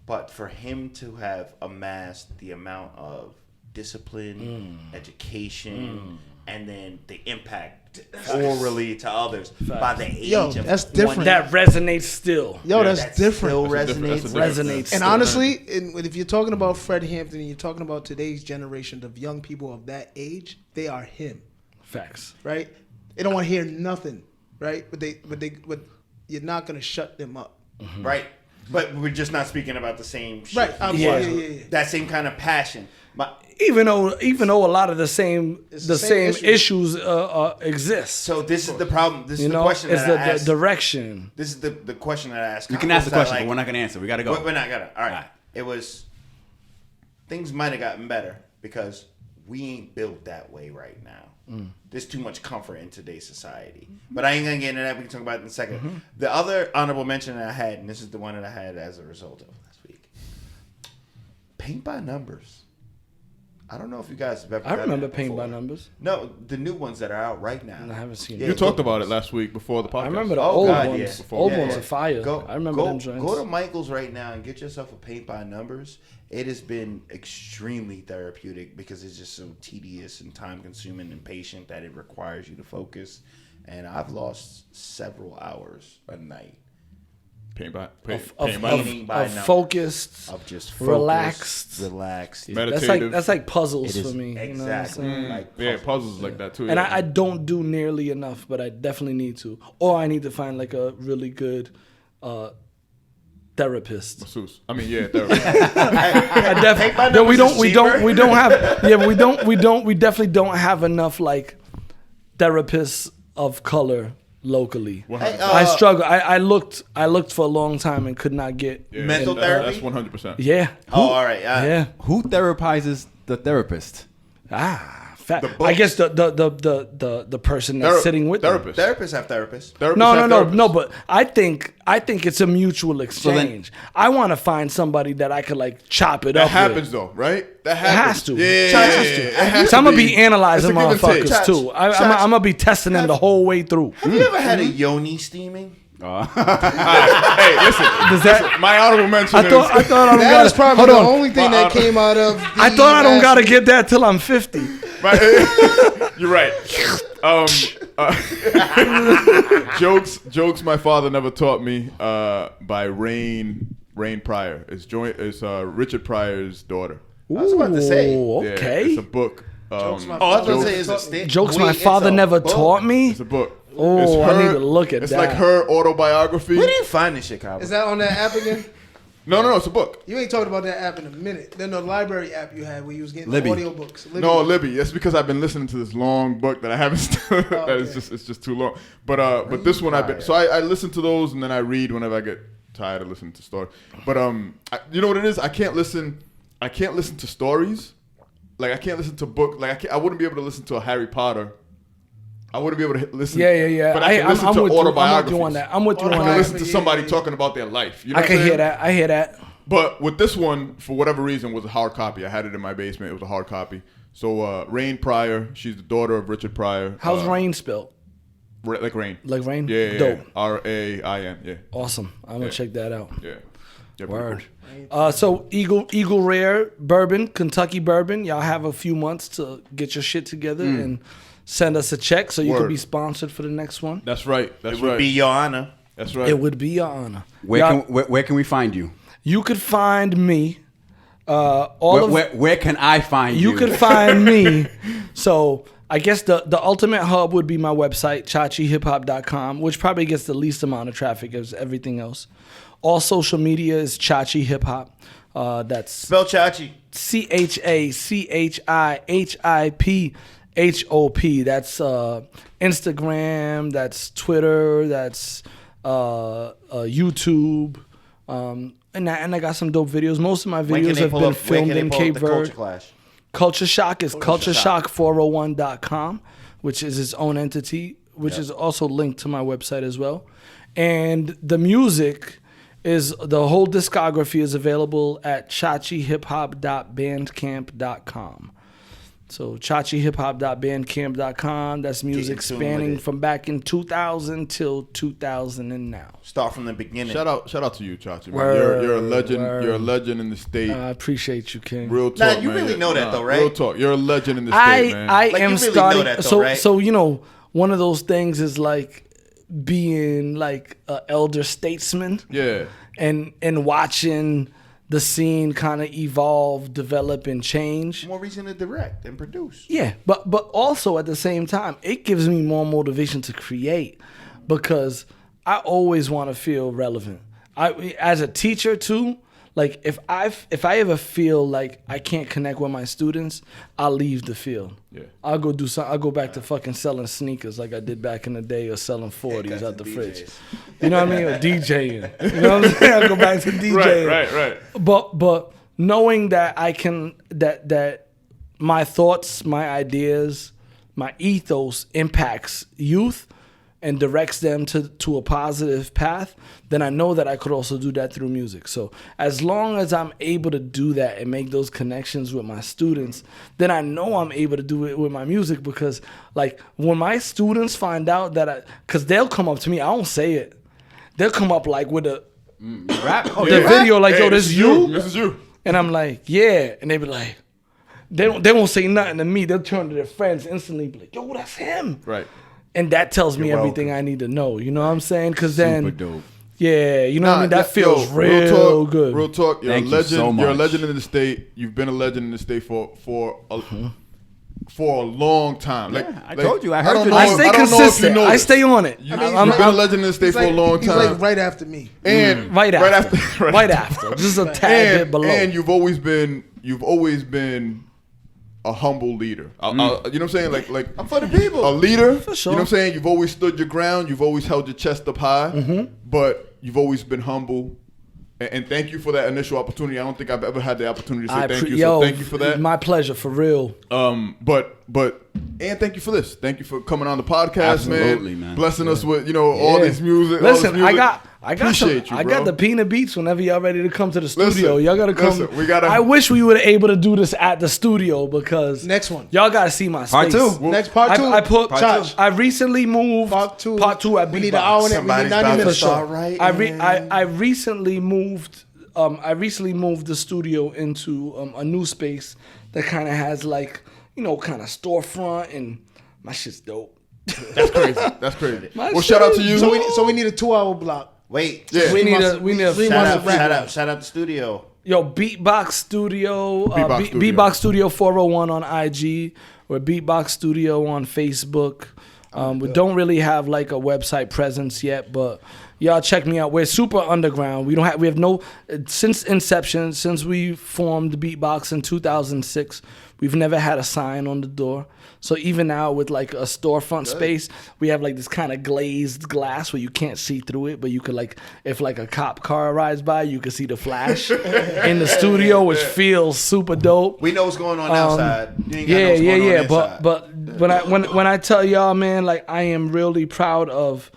[SPEAKER 2] but for him to have amassed the amount of discipline, education, and then the impact orally to others by the age
[SPEAKER 4] Yo,
[SPEAKER 2] of
[SPEAKER 4] that's
[SPEAKER 2] 20,
[SPEAKER 4] different.
[SPEAKER 1] That resonates still.
[SPEAKER 4] Yo, that's
[SPEAKER 2] that
[SPEAKER 4] different.
[SPEAKER 2] still
[SPEAKER 5] That's a different-
[SPEAKER 2] resonates.
[SPEAKER 5] that's a different-
[SPEAKER 1] Resonates.
[SPEAKER 4] And
[SPEAKER 1] still.
[SPEAKER 4] honestly, if you're talking about Fred Hampton and you're talking about today's generation of young people of that age, they are him,
[SPEAKER 1] Facts.
[SPEAKER 4] right? They don't want to hear nothing, right? But you're not gonna shut them up,
[SPEAKER 2] Right? But we're just not speaking about the same shit.
[SPEAKER 4] right?
[SPEAKER 1] Yeah.
[SPEAKER 4] Yeah.
[SPEAKER 2] That same kind of passion.
[SPEAKER 1] Even though a lot of the same
[SPEAKER 4] It's
[SPEAKER 1] the
[SPEAKER 4] the same
[SPEAKER 1] same issues exist.
[SPEAKER 2] So this is the problem. This is
[SPEAKER 1] You
[SPEAKER 2] the
[SPEAKER 1] know,
[SPEAKER 2] question
[SPEAKER 1] it's
[SPEAKER 2] that I
[SPEAKER 1] the
[SPEAKER 2] asked.
[SPEAKER 1] direction.
[SPEAKER 2] This is the question that I asked.
[SPEAKER 3] You can ask the
[SPEAKER 2] Kyle, was
[SPEAKER 3] question,
[SPEAKER 2] that,
[SPEAKER 3] but we're not going to answer. We got to go.
[SPEAKER 2] We're not gonna. All right.
[SPEAKER 3] Alright.
[SPEAKER 2] It was. Things might have gotten better because we ain't built that way right now. There's too much comfort in today's society. But I ain't gonna get into that. We can talk about it in a second. The other honorable mention that I had, and this is the one that I had as a result of last week. Paint by numbers. I don't know if you guys have ever.
[SPEAKER 1] I
[SPEAKER 2] done
[SPEAKER 1] remember
[SPEAKER 2] that
[SPEAKER 1] Paint by
[SPEAKER 2] before.
[SPEAKER 1] Numbers.
[SPEAKER 2] No, the new ones that are out right now.
[SPEAKER 1] I haven't seen
[SPEAKER 2] Yeah,
[SPEAKER 1] it.
[SPEAKER 5] You talked about it last week before the podcast.
[SPEAKER 1] I remember the
[SPEAKER 2] Oh,
[SPEAKER 1] old
[SPEAKER 2] God,
[SPEAKER 1] ones.
[SPEAKER 2] yeah.
[SPEAKER 1] Old
[SPEAKER 2] Yeah,
[SPEAKER 1] ones
[SPEAKER 2] yeah.
[SPEAKER 1] are fire. I remember them joints.
[SPEAKER 2] Go to Michael's right now and get yourself a Paint by Numbers. It has been extremely therapeutic because it's just so tedious and time consuming and patient that it requires you to focus. And I've lost several hours a night
[SPEAKER 5] Paint by
[SPEAKER 2] Painting by
[SPEAKER 1] of
[SPEAKER 2] numbers.
[SPEAKER 1] focused.
[SPEAKER 2] of just
[SPEAKER 1] Relaxed.
[SPEAKER 2] relaxed.
[SPEAKER 5] Meditative.
[SPEAKER 1] That's like puzzles
[SPEAKER 2] It is
[SPEAKER 1] for me. You know what I'm
[SPEAKER 2] exactly
[SPEAKER 1] saying?
[SPEAKER 2] like
[SPEAKER 5] Yeah, puzzles like that too.
[SPEAKER 1] And
[SPEAKER 5] yeah.
[SPEAKER 1] I don't do nearly enough, but I definitely need to. Or I need to find like a really good therapist.
[SPEAKER 5] Masseuse. I mean, yeah, therapy.
[SPEAKER 1] No, we don't have. Yeah, we definitely don't have enough like therapists of color locally.
[SPEAKER 2] Hey,
[SPEAKER 1] I struggle. I looked for a long time and could not get.
[SPEAKER 5] Yeah,
[SPEAKER 2] Mental
[SPEAKER 5] that's
[SPEAKER 2] therapy?
[SPEAKER 5] 100%.
[SPEAKER 1] Yeah.
[SPEAKER 2] Oh, all right.
[SPEAKER 1] Yeah.
[SPEAKER 3] Who therapizes the therapist?
[SPEAKER 1] fact.
[SPEAKER 2] The
[SPEAKER 1] I guess
[SPEAKER 2] books.
[SPEAKER 1] the person that's sitting with them.
[SPEAKER 2] Therapists have therapists.
[SPEAKER 1] No. But I think it's a mutual exchange. I want to find somebody that I could like chop it
[SPEAKER 5] That
[SPEAKER 1] up.
[SPEAKER 5] happens
[SPEAKER 1] with.
[SPEAKER 5] though, right? That
[SPEAKER 1] It has to.
[SPEAKER 5] Yeah,
[SPEAKER 1] It has to. So I'm gonna be analyzing
[SPEAKER 5] It's a give and take.
[SPEAKER 1] motherfuckers too. I'm gonna be testing them the whole way through.
[SPEAKER 2] Have you ever had a yoni steaming?
[SPEAKER 5] Hey, listen.
[SPEAKER 1] Does that?
[SPEAKER 5] My honorable mention
[SPEAKER 1] I thought I don't
[SPEAKER 4] That
[SPEAKER 1] gotta,
[SPEAKER 4] is probably
[SPEAKER 1] hold
[SPEAKER 4] the
[SPEAKER 1] on.
[SPEAKER 4] only thing that came out of.
[SPEAKER 1] I thought I don't gotta get that till I'm 50.
[SPEAKER 5] You're right. Jokes my father never taught me by Rain Pryor. It's Richard Pryor's daughter.
[SPEAKER 2] I was about to say.
[SPEAKER 1] Ooh,
[SPEAKER 5] Yeah,
[SPEAKER 1] okay.
[SPEAKER 5] it's a book.
[SPEAKER 2] I was about to say, is it
[SPEAKER 1] Jokes my father never taught me.
[SPEAKER 5] It's a book.
[SPEAKER 1] Oh,
[SPEAKER 5] It's
[SPEAKER 1] I need to look at
[SPEAKER 5] it's
[SPEAKER 1] that.
[SPEAKER 2] Oh.
[SPEAKER 5] like her autobiography.
[SPEAKER 2] Where do you find this shit, Cabo?
[SPEAKER 4] Is that on that app again?
[SPEAKER 5] No, it's a book.
[SPEAKER 4] You ain't talking about that app in a minute. Then the library app you had where you was getting
[SPEAKER 3] Libby.
[SPEAKER 4] audiobooks.
[SPEAKER 5] No, Libby. That's because I've been listening to this long book that I haven't.
[SPEAKER 4] okay.
[SPEAKER 5] It's just too long. But this one I've been. So I listen to those and then I read whenever I get tired of listening to stories. But you know what it is? I can't listen to stories. Like I can't listen to book. Like I wouldn't be able to listen to a Harry Potter. I wouldn't be able to listen.
[SPEAKER 1] Yeah.
[SPEAKER 5] But I can listen to autobiographies.
[SPEAKER 1] I'm with you on that. I'm with you
[SPEAKER 5] I
[SPEAKER 1] on
[SPEAKER 5] can
[SPEAKER 1] that.
[SPEAKER 5] listen to somebody talking about their life. You know
[SPEAKER 1] I
[SPEAKER 5] what
[SPEAKER 1] can
[SPEAKER 5] I'm
[SPEAKER 1] hear
[SPEAKER 5] saying?
[SPEAKER 1] that. I hear that.
[SPEAKER 5] But with this one, for whatever reason, was a hard copy. I had it in my basement. It was a hard copy. So Rain Pryor, she's the daughter of Richard Pryor.
[SPEAKER 1] How's Rain spelled?
[SPEAKER 5] Like Rain.
[SPEAKER 1] Like Rain?
[SPEAKER 5] Yeah.
[SPEAKER 1] Dope.
[SPEAKER 5] R-A-I-N. Yeah.
[SPEAKER 1] Awesome. I'm gonna check that out.
[SPEAKER 5] Yeah. Yeah,
[SPEAKER 1] Word.
[SPEAKER 5] cool.
[SPEAKER 1] So Eagle Rare Bourbon, Kentucky Bourbon. Y'all have a few months to get your shit together and send us a check so you can
[SPEAKER 5] Word.
[SPEAKER 1] be sponsored for the next one.
[SPEAKER 5] That's right. That's
[SPEAKER 2] It
[SPEAKER 5] right.
[SPEAKER 2] would be your honor.
[SPEAKER 5] That's right.
[SPEAKER 1] It would be your honor.
[SPEAKER 3] Where can we find you?
[SPEAKER 1] You could find me.
[SPEAKER 3] Where can I find you?
[SPEAKER 1] You could find me. So I guess the ultimate hub would be my website, chachihiphop.com, which probably gets the least amount of traffic as everything else. All social media is Chachi Hip Hop. That's
[SPEAKER 2] Spell Chachi.
[SPEAKER 1] CHACHIPHOP. That's Instagram. That's Twitter. That's YouTube. And I got some dope videos. Most of my videos have been filmed in Cape Verde. Culture Shock is cultureshock401.com, which is its own entity, which is also linked to my website as well. And the music is, the whole discography is available at chachihiphop.bandcamp.com. So chachihiphop.bandcamp.com. That's music
[SPEAKER 2] Getting tuned
[SPEAKER 1] spanning
[SPEAKER 2] with it.
[SPEAKER 1] from back in 2000 till 2000 and now.
[SPEAKER 2] Start from the beginning.
[SPEAKER 5] Shout out to you, Chachi. Man.
[SPEAKER 1] Word,
[SPEAKER 5] You're a legend.
[SPEAKER 1] word.
[SPEAKER 5] You're a legend in the state.
[SPEAKER 1] I appreciate you, King.
[SPEAKER 5] Real talk,
[SPEAKER 2] Nah, you
[SPEAKER 5] man.
[SPEAKER 2] really know that though, right?
[SPEAKER 5] Real talk. You're a legend in the state, man.
[SPEAKER 1] I
[SPEAKER 2] Like, you
[SPEAKER 1] am
[SPEAKER 2] really know
[SPEAKER 1] starting.
[SPEAKER 2] that though, right?
[SPEAKER 1] So you know, one of those things is like being like an elder statesman
[SPEAKER 5] yeah.
[SPEAKER 1] and watching the scene kind of evolve, develop, and change.
[SPEAKER 2] More reason to direct and produce.
[SPEAKER 1] Yeah, but also at the same time, it gives me more motivation to create because I always want to feel relevant. As a teacher too, like if I ever feel like I can't connect with my students, I'll leave the field.
[SPEAKER 5] Yeah.
[SPEAKER 1] I'll go do something. I'll go back to fucking selling sneakers like I did back in the day, or selling 40s out the fridge. You know what I mean? Or DJing. You know what I'm saying? I'll go back to DJing.
[SPEAKER 5] Right.
[SPEAKER 1] But knowing that I can, that my thoughts, my ideas, my ethos impacts youth and directs them to a positive path, then I know that I could also do that through music. So as long as I'm able to do that and make those connections with my students, then I know I'm able to do it with my music, because like when my students find out that because they'll come up to me, I don't say it. They'll come up like with a
[SPEAKER 3] Rap?
[SPEAKER 1] the video like,
[SPEAKER 5] Hey,
[SPEAKER 1] yo, this is you?
[SPEAKER 5] This is you.
[SPEAKER 1] And I'm like, yeah. And they be like, they won't say nothing to me. They'll turn to their friends instantly, be like, yo, that's him.
[SPEAKER 5] Right.
[SPEAKER 1] And that tells me
[SPEAKER 2] You're
[SPEAKER 1] everything I need to know. You know what I'm saying? Because then,
[SPEAKER 3] Super dope.
[SPEAKER 1] yeah, you know what I mean? That feels real
[SPEAKER 5] talk,
[SPEAKER 1] good.
[SPEAKER 5] Real talk. You're
[SPEAKER 3] Thank
[SPEAKER 5] a
[SPEAKER 3] you
[SPEAKER 5] legend.
[SPEAKER 3] so
[SPEAKER 5] You're a
[SPEAKER 3] much.
[SPEAKER 5] legend in the state. You've been a legend in the state for a long time. Like
[SPEAKER 3] I told you, I heard
[SPEAKER 5] don't
[SPEAKER 3] you.
[SPEAKER 5] know
[SPEAKER 1] I
[SPEAKER 5] if-
[SPEAKER 1] stay
[SPEAKER 5] I don't know if you
[SPEAKER 1] consistent.
[SPEAKER 5] know
[SPEAKER 1] I
[SPEAKER 5] this.
[SPEAKER 1] stay on it.
[SPEAKER 5] You've
[SPEAKER 1] I'm
[SPEAKER 5] been a legend in the state for a long
[SPEAKER 4] He's
[SPEAKER 5] time.
[SPEAKER 4] like right after me.
[SPEAKER 5] And
[SPEAKER 1] right after.
[SPEAKER 5] right
[SPEAKER 1] Right after. Just a tad bit below.
[SPEAKER 5] And you've always been a humble leader. You know what I'm saying? Like
[SPEAKER 2] I'm for the people.
[SPEAKER 5] a leader.
[SPEAKER 1] For sure.
[SPEAKER 5] You know what I'm saying? You've always stood your ground. You've always held your chest up high. But you've always been humble. And thank you for that initial opportunity. I don't think I've ever had the opportunity to say thank you. So thank you for that.
[SPEAKER 1] My pleasure, for real.
[SPEAKER 5] But and thank you for this. Thank you for coming on the podcast,
[SPEAKER 3] Absolutely, man.
[SPEAKER 5] Blessing us with all this music.
[SPEAKER 1] Listen,
[SPEAKER 5] all this music.
[SPEAKER 1] I got the peanut beats whenever y'all ready to come to the studio.
[SPEAKER 5] Listen,
[SPEAKER 1] y'all gotta come.
[SPEAKER 5] listen,
[SPEAKER 1] I wish we were able to do this at the studio because
[SPEAKER 4] Next one.
[SPEAKER 1] y'all gotta see my
[SPEAKER 3] Part
[SPEAKER 1] space.
[SPEAKER 3] two.
[SPEAKER 4] Next part two.
[SPEAKER 1] I put.
[SPEAKER 4] Josh.
[SPEAKER 1] I recently moved.
[SPEAKER 4] Part two.
[SPEAKER 1] at
[SPEAKER 4] We need an hour
[SPEAKER 1] Beatbox.
[SPEAKER 4] and we need
[SPEAKER 2] Somebody's
[SPEAKER 4] 90
[SPEAKER 2] about to
[SPEAKER 4] minutes.
[SPEAKER 2] start right.
[SPEAKER 1] I recently moved. I recently moved the studio into a new space that kind of has like kind of storefront, and my shit's dope.
[SPEAKER 5] That's crazy. That's crazy.
[SPEAKER 1] My
[SPEAKER 5] Well,
[SPEAKER 1] shit
[SPEAKER 5] shout out to
[SPEAKER 1] is
[SPEAKER 5] you.
[SPEAKER 1] dope.
[SPEAKER 4] So we need a 2-hour block.
[SPEAKER 2] Wait.
[SPEAKER 5] Yeah.
[SPEAKER 1] We need a
[SPEAKER 4] Reem
[SPEAKER 2] Shout
[SPEAKER 4] wants
[SPEAKER 2] out,
[SPEAKER 4] to wrap
[SPEAKER 2] shout
[SPEAKER 4] up.
[SPEAKER 2] out, shout out the studio.
[SPEAKER 1] Yo, Beatbox Studio,
[SPEAKER 5] Beatbox Studio.
[SPEAKER 1] Beatbox Studio 401 on IG, or Beatbox Studio on Facebook. We don't really have like a website presence yet, but y'all check me out. We're super underground. We have no since inception, since we formed Beatbox in 2006. We've never had a sign on the door. So even now with like a storefront space, we have like this kind of glazed glass where you can't see through it, but you could like, if like a cop car rides by, you can see the flash in the studio, which feels super dope.
[SPEAKER 2] We know what's going on outside. You ain't got to know what's going on inside.
[SPEAKER 1] But when I tell y'all, man, like I am really proud of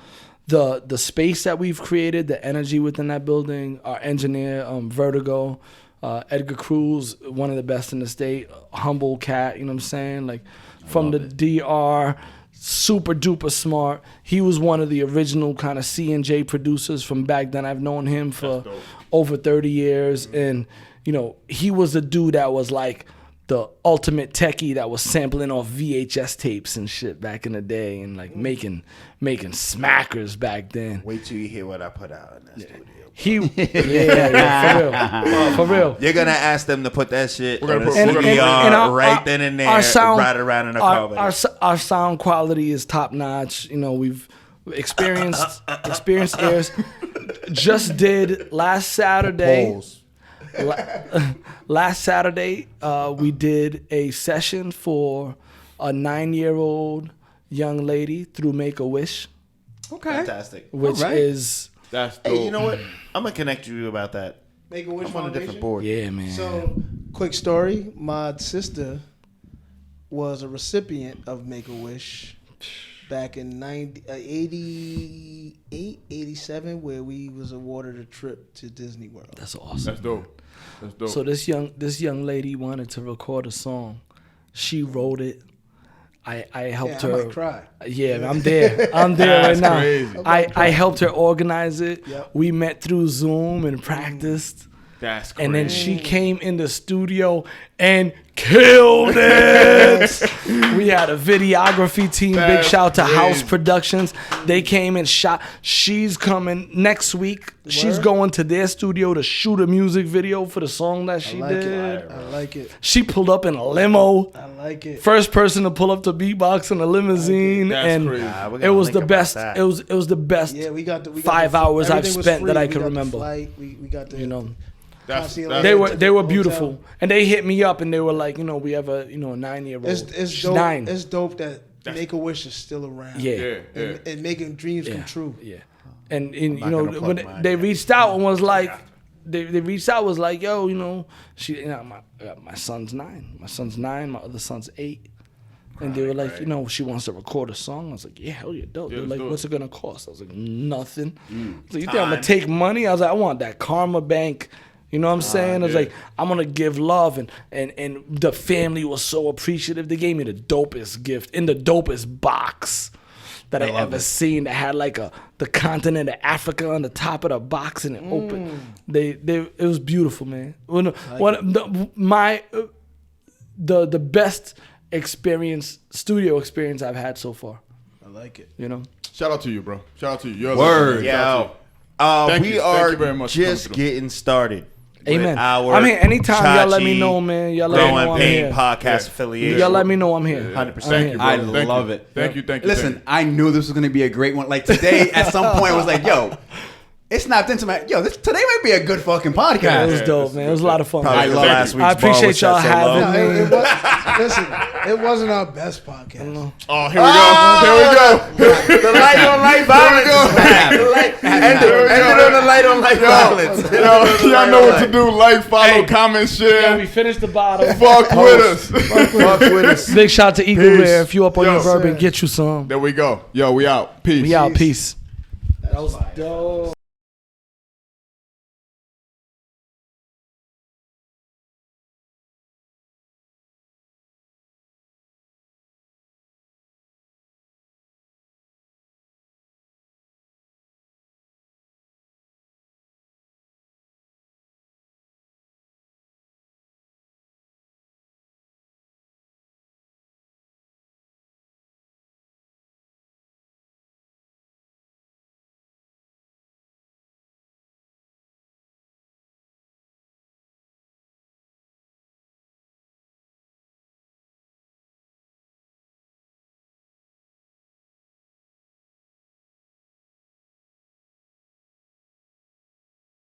[SPEAKER 1] the space that we've created, the energy within that building. Our engineer, Vertigo, Edgar Cruz, one of the best in the state, humble cat, you know what I'm saying? Like from the DR, super duper smart. He was one of the original kind of C&J producers from back then. I've known him for over 30 years. And, he was the dude that was like the ultimate techie that was sampling off VHS tapes and shit back in the day and like making smackers back then.
[SPEAKER 2] Wait till you hear what I put out in that studio.
[SPEAKER 1] For real.
[SPEAKER 2] You're gonna ask them to put that shit on the
[SPEAKER 5] put-
[SPEAKER 2] CDR
[SPEAKER 1] and
[SPEAKER 2] right then and there, right around in the car.
[SPEAKER 1] Our sound quality is top notch. We've experienced ears. Just did last Saturday. Last Saturday, we did a session for a 9-year-old young lady through Make-A-Wish,
[SPEAKER 2] Fantastic.
[SPEAKER 1] which is
[SPEAKER 5] That's dope.
[SPEAKER 2] Hey, you know what? I'm gonna connect you about that.
[SPEAKER 4] Make-A-Wish
[SPEAKER 2] I'm on a
[SPEAKER 4] Foundation.
[SPEAKER 2] different board.
[SPEAKER 1] yeah, man.
[SPEAKER 4] So, quick story. My sister was a recipient of Make-A-Wish back in 88, 87, where we was awarded a trip to Disney World.
[SPEAKER 1] That's awesome.
[SPEAKER 5] That's dope. That's dope.
[SPEAKER 1] So this young lady wanted to record a song. She wrote it. I helped her.
[SPEAKER 4] I might cry.
[SPEAKER 1] Yeah, I'm there. I'm there right now.
[SPEAKER 5] crazy.
[SPEAKER 1] I helped her organize it.
[SPEAKER 4] Yep.
[SPEAKER 1] We met through Zoom and practiced.
[SPEAKER 5] That's crazy.
[SPEAKER 1] And then she came in the studio and killed it. We had a videography team. Big
[SPEAKER 5] That's
[SPEAKER 1] shout to House
[SPEAKER 5] crazy.
[SPEAKER 1] Productions. They came and shot. She's coming next week. She's
[SPEAKER 4] Word?
[SPEAKER 1] going to their studio to shoot a music video for the song that she
[SPEAKER 4] I like
[SPEAKER 1] did.
[SPEAKER 4] it. I like it.
[SPEAKER 1] She pulled up in a limo.
[SPEAKER 4] I like it.
[SPEAKER 1] First person to pull up to Beatbox in a limousine,
[SPEAKER 5] That's
[SPEAKER 1] and
[SPEAKER 5] crazy.
[SPEAKER 2] We're
[SPEAKER 1] it
[SPEAKER 2] gonna
[SPEAKER 1] was
[SPEAKER 2] link
[SPEAKER 1] the
[SPEAKER 2] about
[SPEAKER 1] best.
[SPEAKER 2] that.
[SPEAKER 1] It was the best.
[SPEAKER 4] Yeah, we got the
[SPEAKER 1] 5 hours I've
[SPEAKER 4] everything was
[SPEAKER 1] spent that
[SPEAKER 4] free.
[SPEAKER 1] I
[SPEAKER 4] We
[SPEAKER 1] can
[SPEAKER 4] got the
[SPEAKER 1] remember.
[SPEAKER 4] flight. We got the
[SPEAKER 5] That's
[SPEAKER 1] They were
[SPEAKER 4] Hotel.
[SPEAKER 1] beautiful, and they hit me up and they were like, we have a 9-year-old.
[SPEAKER 4] It's
[SPEAKER 1] She's
[SPEAKER 4] dope.
[SPEAKER 1] 9.
[SPEAKER 4] It's dope that Make-A-Wish is still around.
[SPEAKER 1] Yeah.
[SPEAKER 4] And making dreams come true.
[SPEAKER 1] Yeah, and
[SPEAKER 2] not gonna plug
[SPEAKER 1] when
[SPEAKER 2] mine
[SPEAKER 1] they
[SPEAKER 2] yet.
[SPEAKER 1] reached out and was like, they reached out was like, yo, she, my son's 9, my son's 9, my other son's 8. And they were like, she wants to record a song. I was like, yeah, hell yeah, dope. They're
[SPEAKER 5] let's
[SPEAKER 1] like,
[SPEAKER 5] do it.
[SPEAKER 1] what's it gonna cost? I was like, nothing. I was like, you think I'm gonna take money? I was like, I want that karma bank. You know what I'm saying? I was like, I'm gonna give love, and the family was so appreciative. They gave me the dopest gift in the dopest box that I ever seen. That had like the continent of Africa on the top of the box, and it opened. It was beautiful, man. The best studio experience I've had so far.
[SPEAKER 4] I like it.
[SPEAKER 5] Shout out to you, bro. Shout out to you. You're
[SPEAKER 3] Word.
[SPEAKER 2] Yo,
[SPEAKER 5] Thank
[SPEAKER 2] we
[SPEAKER 5] you.
[SPEAKER 2] are
[SPEAKER 5] Thank you very much for
[SPEAKER 2] just
[SPEAKER 5] coming through.
[SPEAKER 2] getting started.
[SPEAKER 1] Amen.
[SPEAKER 2] With our
[SPEAKER 1] I mean, anytime y'all let me
[SPEAKER 2] Chachi
[SPEAKER 1] know, man. Y'all let me know
[SPEAKER 2] Growing
[SPEAKER 1] I'm
[SPEAKER 2] Pain
[SPEAKER 1] here.
[SPEAKER 2] podcast affiliation.
[SPEAKER 1] Y'all let me know I'm here.
[SPEAKER 2] 100%.
[SPEAKER 5] Thank you, bro.
[SPEAKER 3] I
[SPEAKER 5] Thank
[SPEAKER 3] love
[SPEAKER 5] you.
[SPEAKER 3] it.
[SPEAKER 5] Thank you.
[SPEAKER 3] Listen, I knew this was going to be a great one. Like today, at some point, I was like, yo, it snapped into my today might be a good fucking podcast.
[SPEAKER 1] Yeah, it was dope, man. It was a lot of fun.
[SPEAKER 2] Probably
[SPEAKER 3] I
[SPEAKER 2] the
[SPEAKER 3] love
[SPEAKER 2] last
[SPEAKER 3] it.
[SPEAKER 2] week's
[SPEAKER 1] I
[SPEAKER 2] bar
[SPEAKER 1] appreciate
[SPEAKER 2] was set
[SPEAKER 1] y'all
[SPEAKER 2] so
[SPEAKER 1] having
[SPEAKER 2] low.
[SPEAKER 1] me.
[SPEAKER 4] Listen, it wasn't our best podcast.
[SPEAKER 5] Oh, here we go.
[SPEAKER 2] The light on light violence. Ended on the light on light violence.
[SPEAKER 5] Y'all know what to do. Like, follow, comment, share.
[SPEAKER 1] Yeah, we finished the bottle.
[SPEAKER 5] Fuck with us.
[SPEAKER 2] Fuck with us.
[SPEAKER 1] Big shout to Eagle
[SPEAKER 5] Peace.
[SPEAKER 1] Rare. If you up on
[SPEAKER 5] Yo,
[SPEAKER 1] your bourbon,
[SPEAKER 4] sir.
[SPEAKER 1] get you some.
[SPEAKER 5] There we go. Yo, we out. Peace.
[SPEAKER 1] We out. Peace.
[SPEAKER 4] That was dope.